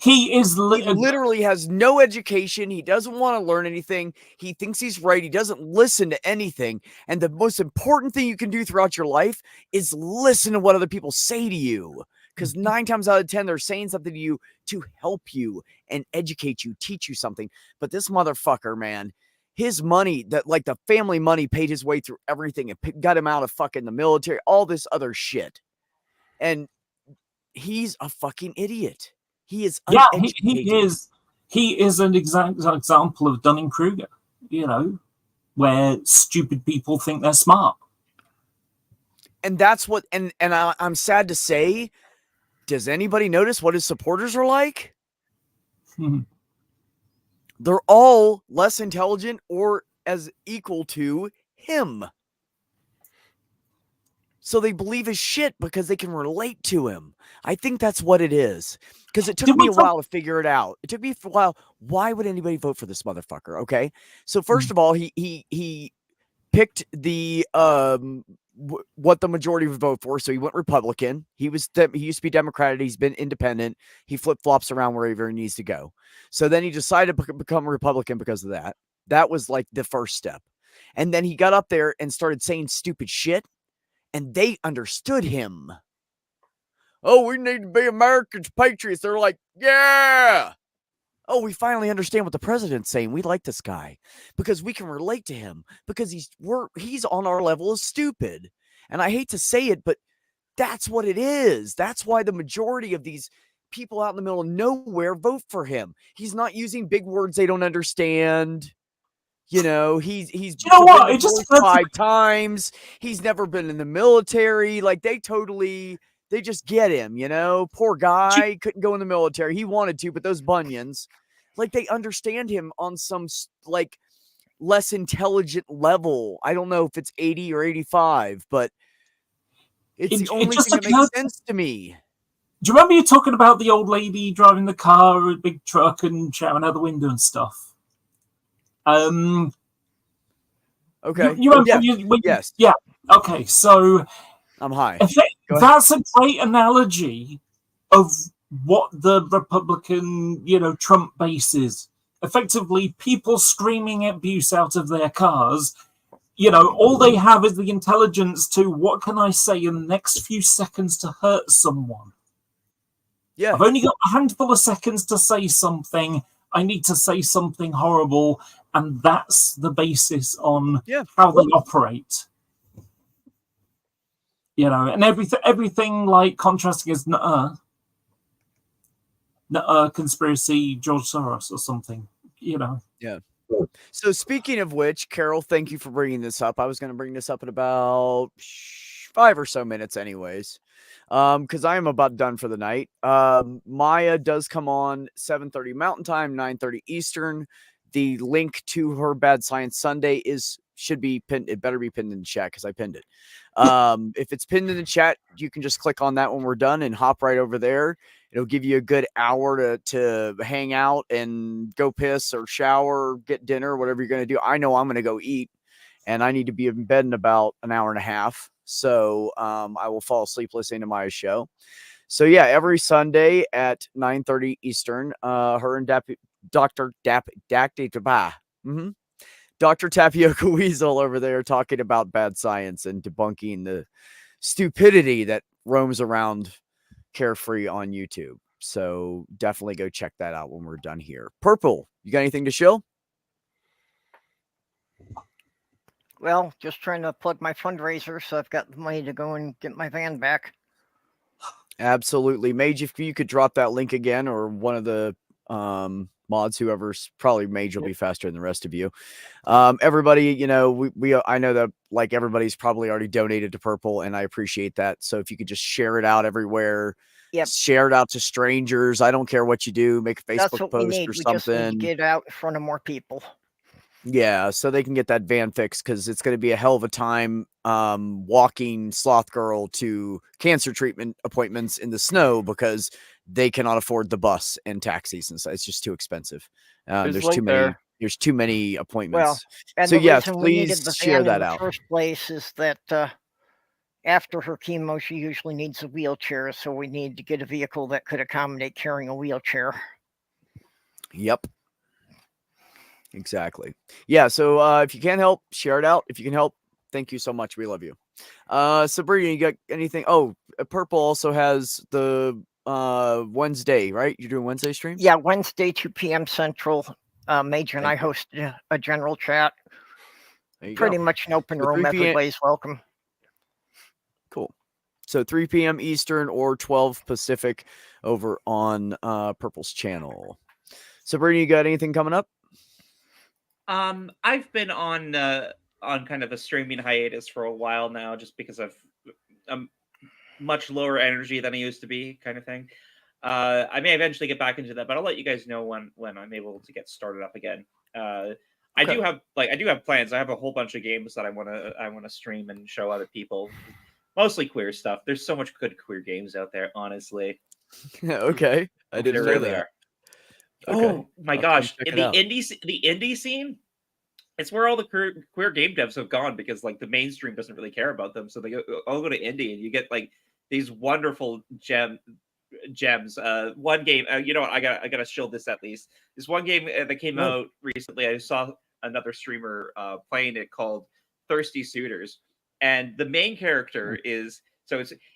He literally has no education. He doesn't want to learn anything. He thinks he's right. He doesn't listen to anything. And the most important thing you can do throughout your life is listen to what other people say to you. Because 9 times out of 10, they're saying something to you to help you and educate you, teach you something. But this motherfucker, man, his money, that like the family money paid his way through everything and got him out of fucking the military, all this other shit. And he's a fucking idiot. He is uneducated. He is an example of Dunning-Kruger, where stupid people think they're smart. And that's what, and I'm sad to say, does anybody notice what his supporters are like? They're all less intelligent or as equal to him. So they believe his shit because they can relate to him. I think that's what it is. Because it took me a while to figure it out. It took me a while. Why would anybody vote for this motherfucker? Okay. So first of all, he picked the what the majority would vote for. So he went Republican. He used to be Democrat. He's been independent. He flip-flops around wherever he needs to go. So then he decided to become a Republican because of that. That was like the first step. And then he got up there and started saying stupid shit. And they understood him. Oh, we need to be Americans, patriots. They're like, yeah. Oh, we finally understand what the president's saying. We like this guy because we can relate to him because he's on our level of stupid. And I hate to say it, but that's what it is. That's why the majority of these people out in the middle of nowhere vote for him. He's not using big words they don't understand. He's been divorced 5 times. He's never been in the military. Like they just get him, poor guy couldn't go in the military. He wanted to, but those bunions, like they understand him on some like less intelligent level. I don't know if it's 80 or 85, but it's the only thing that makes sense to me. Do you remember you talking about the old lady driving the car, a big truck and shouting out the window and stuff? Okay. Yes. Yeah. Okay. So I'm high. That's a great analogy of what the Republican, Trump base is. Effectively, people screaming abuse out of their cars. All they have is the intelligence to what can I say in the next few seconds to hurt someone. Yeah. I've only got a handful of seconds to say something. I need to say something horrible, and that's the basis on how they operate. And everything like contrasting is conspiracy, George Soros or something. Yeah. So speaking of which, Carol, thank you for bringing this up. I was going to bring this up in about 5 or so minutes, anyways. Because I am about done for the night. Maya does come on 7:30 Mountain Time, 9:30 Eastern. The link to her Bad Science Sunday should be pinned. It better be pinned in the chat because I pinned it. If it's pinned in the chat, you can just click on that when we're done and hop right over there. It'll give you a good hour to hang out and go piss or shower, get dinner, whatever you're going to do. I know I'm going to go eat, and I need to be in bed in about an hour and a half. So I will fall asleep listening to Maya's show. So yeah, every Sunday at 9:30 Eastern, her and Dr. Dr. Tapioca Weasel over there talking about bad science and debunking the stupidity that roams around Carefree on YouTube. So definitely go check that out when we're done here. Purple, you got anything to shill? Well, just trying to plug my fundraiser, so I've got the money to go and get my van back. Absolutely. Mage, if you could drop that link again, or one of the mods, whoever's probably Mage will be faster than the rest of you. Everybody, I know that like everybody's probably already donated to Purple, and I appreciate that. So if you could just share it out everywhere. Yep. Share it out to strangers. I don't care what you do. Make a Facebook post or something. We just need to get it out in front of more people. Yeah, so they can get that van fixed, because it's going to be a hell of a time walking Sloth Girl to cancer treatment appointments in the snow, because they cannot afford the bus and taxis, and so it's just too expensive. There's too many appointments. Well, and so yes, please share that out. The first place is that after her chemo, she usually needs a wheelchair, so we need to get a vehicle that could accommodate carrying a wheelchair. Yep. Exactly. Yeah. So if you can help, share it out. If you can help, thank you so much. We love you. Sabrina, you got anything? Oh, Purple also has the Wednesday, right? You're doing Wednesday streams? Yeah, Wednesday, 2 p.m. Central. Major and I Thank you. hosted a general chat. There you Pretty go. much an open So room. 3 p.m. Everybody's welcome. Cool. So 3 p.m. Eastern or 12 Pacific over on Purple's channel. Sabrina, you got anything coming up? I've been on kind of a streaming hiatus for a while now, just because I'm much lower energy than I used to be, kind of thing. I may eventually get back into that, but I'll let you guys know when I'm able to get started up again. I do have plans. I have a whole bunch of games that I want to stream and show other people. Mostly queer stuff. There's so much good queer games out there, honestly. Okay. I didn't There know really that. are. Okay. Oh my I'll gosh, come check the it out. indie scene. It's where all the queer game devs have gone, because like the mainstream doesn't really care about them, so they all go to indie, and you get like these wonderful gems. One game, you know what? I gotta show this at least. This one game that came out recently. I saw another streamer playing it, called Thirsty Suitors, and the main character is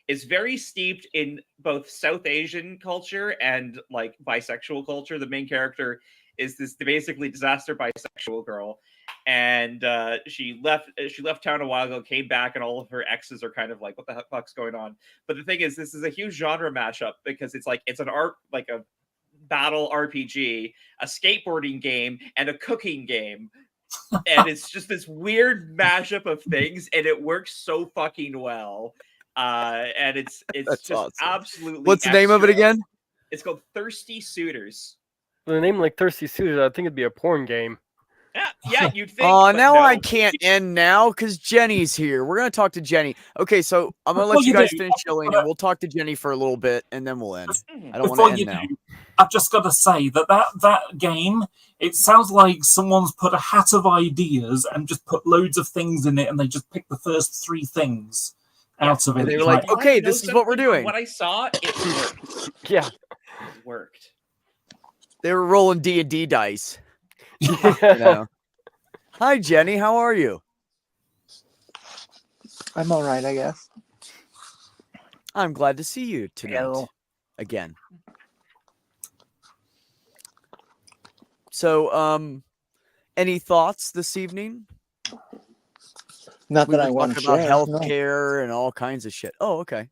it's very steeped in both South Asian culture and like bisexual culture. The main character is this basically disaster bisexual girl, and she left town a while ago, came back, and all of her exes are kind of like, what the fuck's going on? But the thing is, this is a huge genre mashup, because it's a battle RPG, a skateboarding game, and a cooking game. And it's just this weird mashup of things, and it works so fucking well. And it's That's just awesome. absolutely. What's the name of it again? It's called Thirsty Suitors. With a name like Thirsty Suitors, I think it'd be a porn game. Yeah, you'd think. Oh, but now no. I can't end now because Jenny's here. We're gonna talk to Jenny. Okay, so I'm gonna let you guys finish chilling, and we'll talk to Jenny for a little bit, and then we'll end. I don't want to end now. I've just got to say that game, it sounds like someone's put a hat of ideas and just put loads of things in it, and they just picked the first 3 things out of it. And they were like, okay, this is what we're doing. What I saw, it worked. Yeah, it worked. They were rolling D&D dice. You know. Hi, Jenny. How are you? I'm all right, I guess. I'm glad to see you tonight. Hello. Again. So, any thoughts this evening? Not We that were I want to talking about share. No. healthcare and all kinds of shit. Oh, okay.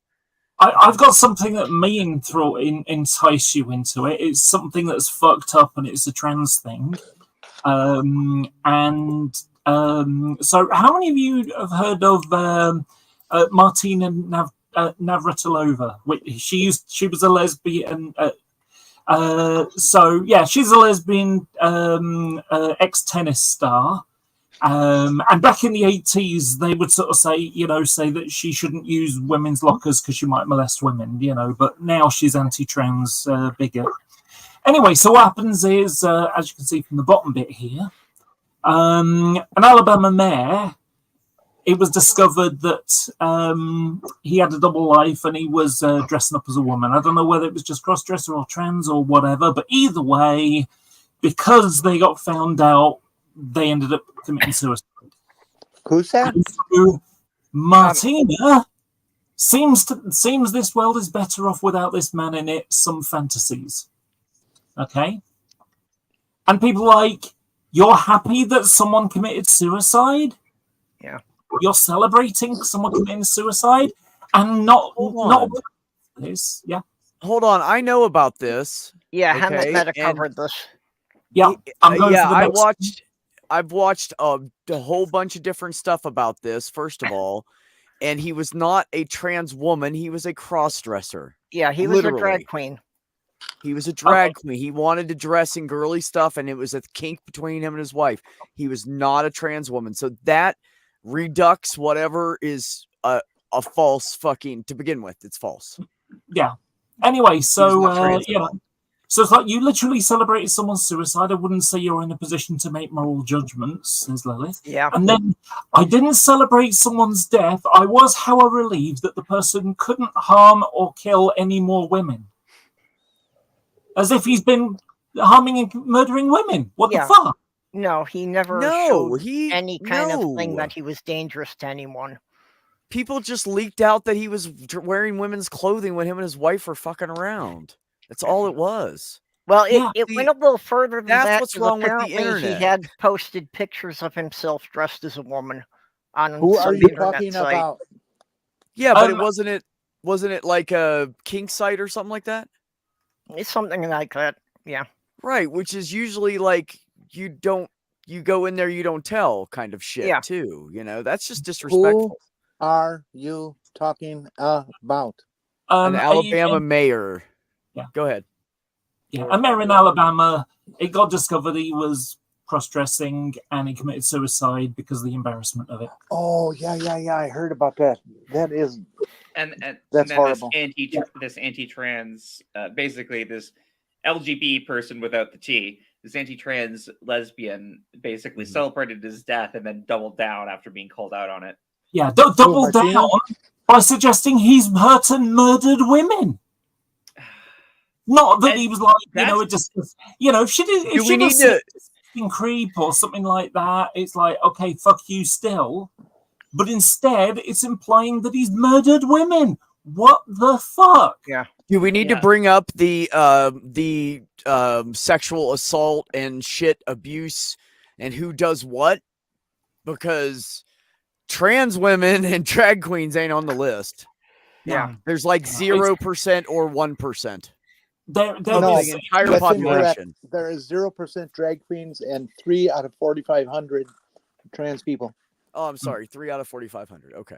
I've got something that may entice you into it. It's something that's fucked up, and it's a trans thing. So how many of you have heard of Martina Navratilova? She was a lesbian. So yeah, she's a lesbian ex-tennis star. And back in the 80s, they would sort of say that she shouldn't use women's lockers because she might molest women, but now she's anti-trans bigot. Anyway, so what happens is, as you can see from the bottom bit here, an Alabama mayor, it was discovered that he had a double life and he was dressing up as a woman. I don't know whether it was just cross-dresser or trans or whatever, but either way, because they got found out, they ended up committing suicide. Who's that? So Martina seems this world is better off without this man in it. Some fantasies, okay? And people are like, you're happy that someone committed suicide? Yeah. You're celebrating someone committing suicide, and not this. Yeah. Hold on, I know about this. Yeah, okay? Hammett Meta covered this. Yeah, I've watched a whole bunch of different stuff about this, first of all, and he was not a trans woman. He was a cross-dresser. Yeah, he was a drag queen. He was a drag queen. He wanted to dress in girly stuff, and it was a kink between him and his wife. He was not a trans woman. So that redux whatever is a false fucking, to begin with. It's false. Yeah. Anyway, so, so it's like you literally celebrated someone's suicide. I wouldn't say you're in a position to make moral judgments, says Lilith. Yeah. And then I didn't celebrate someone's death. I was, however, relieved that the person couldn't harm or kill any more women. As if he's been harming and murdering women. What the fuck? No, he never showed any kind of thing that he was dangerous to anyone. People just leaked out that he was wearing women's clothing when him and his wife were fucking around. That's all it was. Well, Yeah, it went a little further than That's that. what's 'Cause wrong with the apparently he internet. had posted pictures of himself dressed as a woman on Who are some you internet talking site. about? Yeah, but Um, wasn't it like a kink site or something like that? It's something like that. Yeah. Right, which is usually like you go in there, you don't tell kind of shit Yeah. too. That's just Who disrespectful. are you talking about? An in, Alabama mayor. Yeah. Go ahead. yeah, a mayor in Alabama. It got discovered he was cross-dressing and he committed suicide because of the embarrassment of it. Oh, yeah. I heard about that. That is, and that's then horrible. this anti-trans, basically this LGBT person without the T, this anti-trans lesbian, basically celebrated his death and then doubled down after being called out on it. Yeah, double down by suggesting he's hurt and murdered women. Not that he was like, it just, if she did, if she was a creep or something like that, it's like, okay, fuck you still. But instead, it's implying that he's murdered women. What the fuck? Yeah. Do we need to bring up the sexual assault and shit abuse and who does what? Because trans women and drag queens ain't on the list. Yeah. There's like 0% or 1%. There of the entire population. There is 0% drag queens and 3 out of 4,500 trans people. Oh, I'm sorry. 3 out of 4,500. Okay.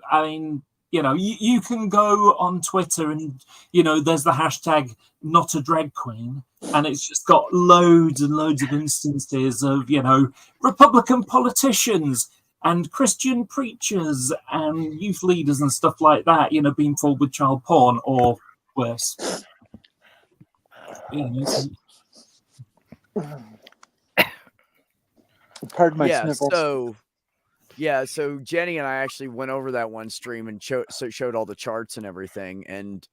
I mean, you can go on Twitter and, there's the hashtag not a drag queen. And it's just got loads and loads of instances of, Republican politicians and Christian preachers and youth leaders and stuff like that, being fooled with child porn or worse. Pardon my sniffles. So Jenny and I actually went over that one stream and showed all the charts and everything. And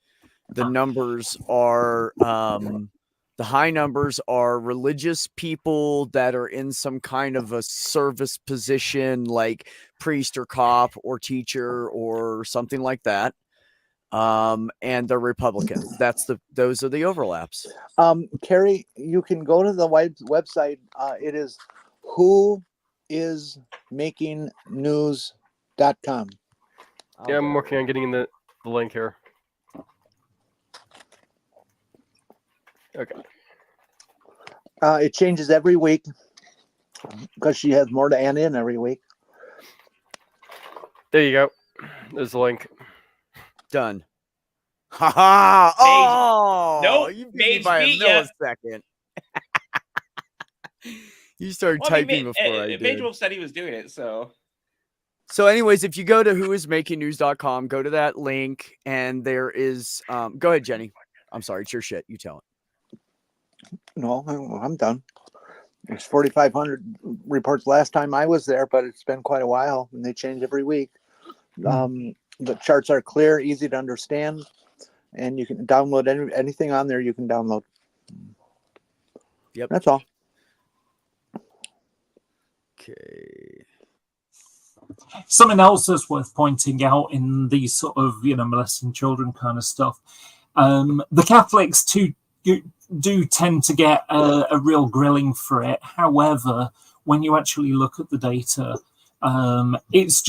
the numbers are, the high numbers are religious people that are in some kind of a service position, like priest or cop or teacher or something like that. And they're Republican. Those are the overlaps. Carrie, you can go to the website. It is whoismakingnews.com. Yeah, I'm working on getting the link here. Okay. It changes every week because she has more to add in every week. There you go. There's the link. Done. Ha ha! Oh, nope. You beat me by a millisecond. You started typing before I did. Major said he was doing it, so. So, anyways, if you go to whoismakingnews.com, go to that link, and there is. Go ahead, Jenny. I'm sorry, it's your shit. You tell it. No, I'm done. There's 4,500 reports last time I was there, but it's been quite a while, and they change every week. The charts are clear, easy to understand, and you can download anything on there. You can download. Yep, that's all. Okay. Something else that's worth pointing out in these sort of molesting children kind of stuff. The Catholics do tend to get a real grilling for it. However, when you actually look at the data, it's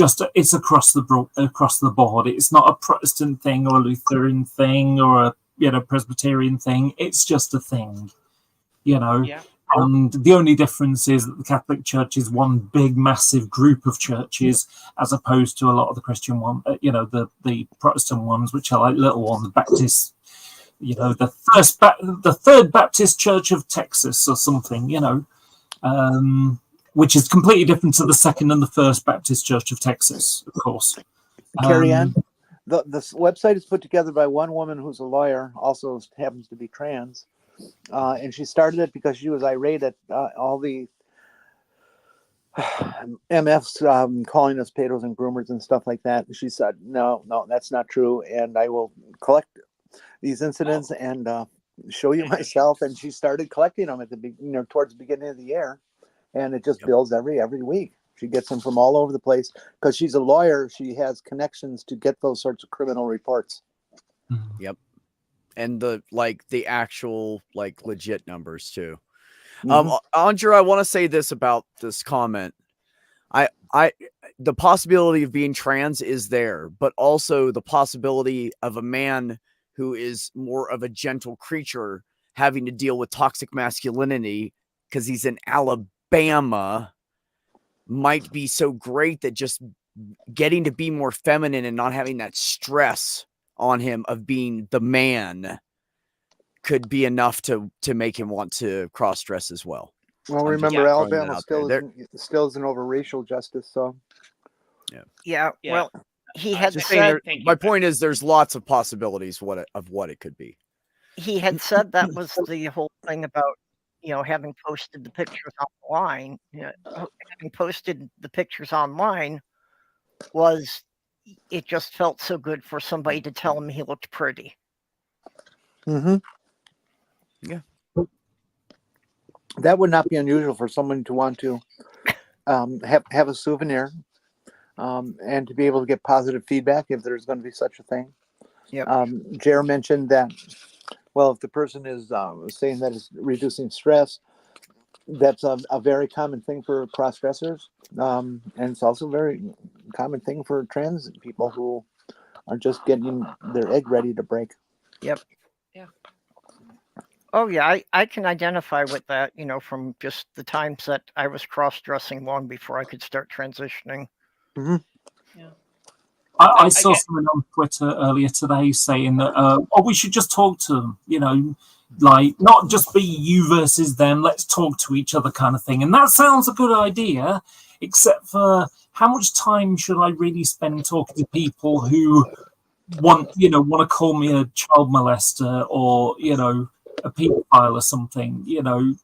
across the board. It's not a Protestant thing or a Lutheran thing or a Presbyterian thing. It's just a thing, Yeah. And the only difference is that the Catholic Church is one big, massive group of churches, as opposed to a lot of the Christian one, the Protestant ones, which are like little ones, Baptist. The Third Baptist Church of Texas or something, which is completely different to the Second and the First Baptist Church of Texas, of course. Carry on. The website is put together by one woman who's a lawyer, also happens to be trans, and she started it because she was irate at all the MFs calling us pedos and groomers and stuff like that. And she said, no, that's not true, and I will collect these incidents and show you myself. And she started collecting them at the towards the beginning of the year, and it just builds every week. She gets them from all over the place because she's a lawyer. She has connections to get those sorts of criminal reports. Yep. and the actual legit numbers too. Mhm. Andrew, I want to say this about this comment. The possibility of being trans is there, but also the possibility of a man who is more of a gentle creature having to deal with toxic masculinity because he's in Alabama might be so great that just getting to be more feminine and not having that stress on him of being the man could be enough to make him want to cross dress as well. Well, I'm remember, just throwing that Alabama out there. still isn't over racial justice, so. Yeah. Yeah. Well, he had Just saying said Thank you, my Beck. point is there's lots of possibilities of what it could be. he had said that was the whole thing about having posted the pictures online. Having posted the pictures online was it just felt so good for somebody to tell him he looked pretty. Mm-hmm. Yeah. That would not be unusual for someone to want to have a souvenir and to be able to get positive feedback if there's going to be such a thing. Yep. Jer mentioned that, well, if the person is saying that it's reducing stress, that's a very common thing for cross-dressers. And it's also a very common thing for trans people who are just getting their egg ready to break. Yep. Yeah. Oh yeah, I can identify with that, from just the times that I was cross-dressing long before I could start transitioning. Mm-hmm. Yeah. I saw someone on Twitter earlier today saying that, we should just talk to them, not just be you versus them, let's talk to each other kind of thing. And that sounds a good idea, except for how much time should I really spend talking to people who want to call me a child molester or, a pedophile or something, that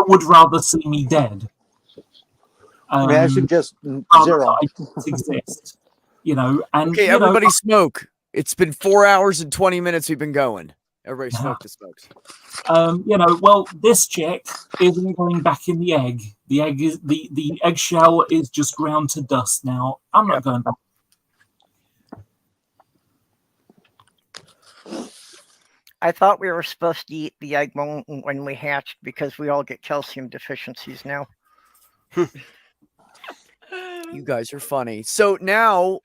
would rather see me dead. I suggest zero. I don't exist, and okay, everybody smoke. It's been 4 hours and 20 minutes we've been going. Everybody smoke the smokes. Well, this chick isn't going back in the egg. The egg is the eggshell is just ground to dust now. I'm not going back. I thought we were supposed to eat the egg when we hatched because we all get calcium deficiencies now. You guys are funny. So now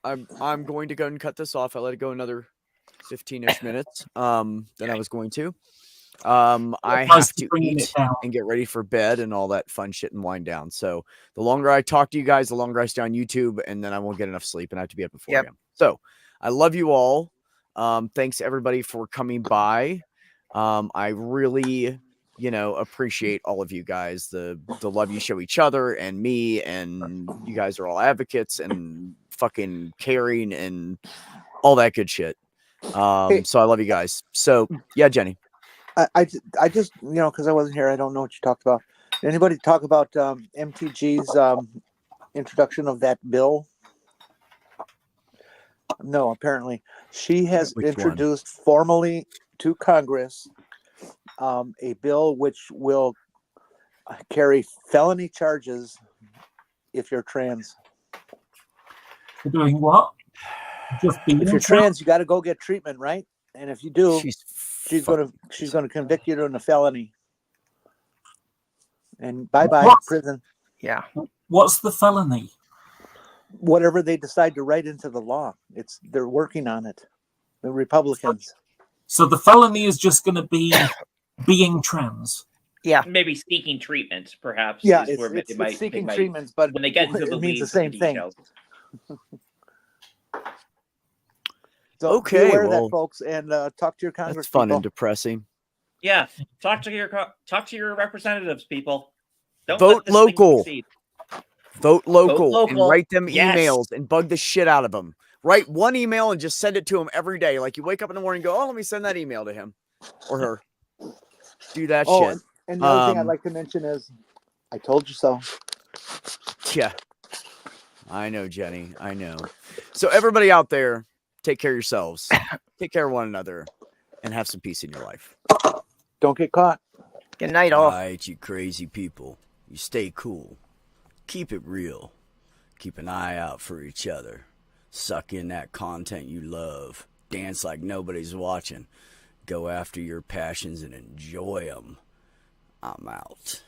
I'm going to go and cut this off. I let it go another 15-ish minutes than I was going to. I have to eat and get ready for bed and all that fun shit and wind down. So the longer I talk to you guys, the longer I stay on YouTube, and then I won't get enough sleep and I have to be up at 4 a.m. So I love you all. Thanks everybody for coming by. I really, appreciate all of you guys, the love you show each other and me, and you guys are all advocates and fucking caring and all that good shit. So I love you guys. So yeah, Jenny. I just, because I wasn't here, I don't know what you talked about. Did anybody talk about MTG's introduction of that bill? No, apparently. She has introduced formally to Congress a bill which will carry felony charges if you're trans. For doing what? Just if you're trans, you got to go get treatment, right? And if you do, she's gonna convict you on a felony. And bye-bye prison. Yeah. What's the felony? Whatever they decide to write into the law. They're working on it. The Republicans. So the felony is just going to be being trans. Yeah. Maybe seeking treatment, perhaps. Yeah, is where it's seeking treatments, but when they get into it means the same thing. So okay, be aware of that, folks, and talk to your Congress. That's fun and depressing. Yeah, talk to your representatives, people. Don't vote let this local. thing Vote local. Vote And local. write them Yes. emails and bug the shit out of them. Write one email and just send it to them every day. Like you wake up in the morning and go, oh, let me send that email to him or her. Do that shit. And the other thing I'd like to mention is, I told you so. Yeah. I know, Jenny. I know. So everybody out there, take care of yourselves. Take care of one another. And have some peace in your life. Don't get caught. Good night, all. All right, you crazy people. You stay cool. Keep it real. Keep an eye out for each other. Suck in that content you love. Dance like nobody's watching. Go after your passions and enjoy them. I'm out.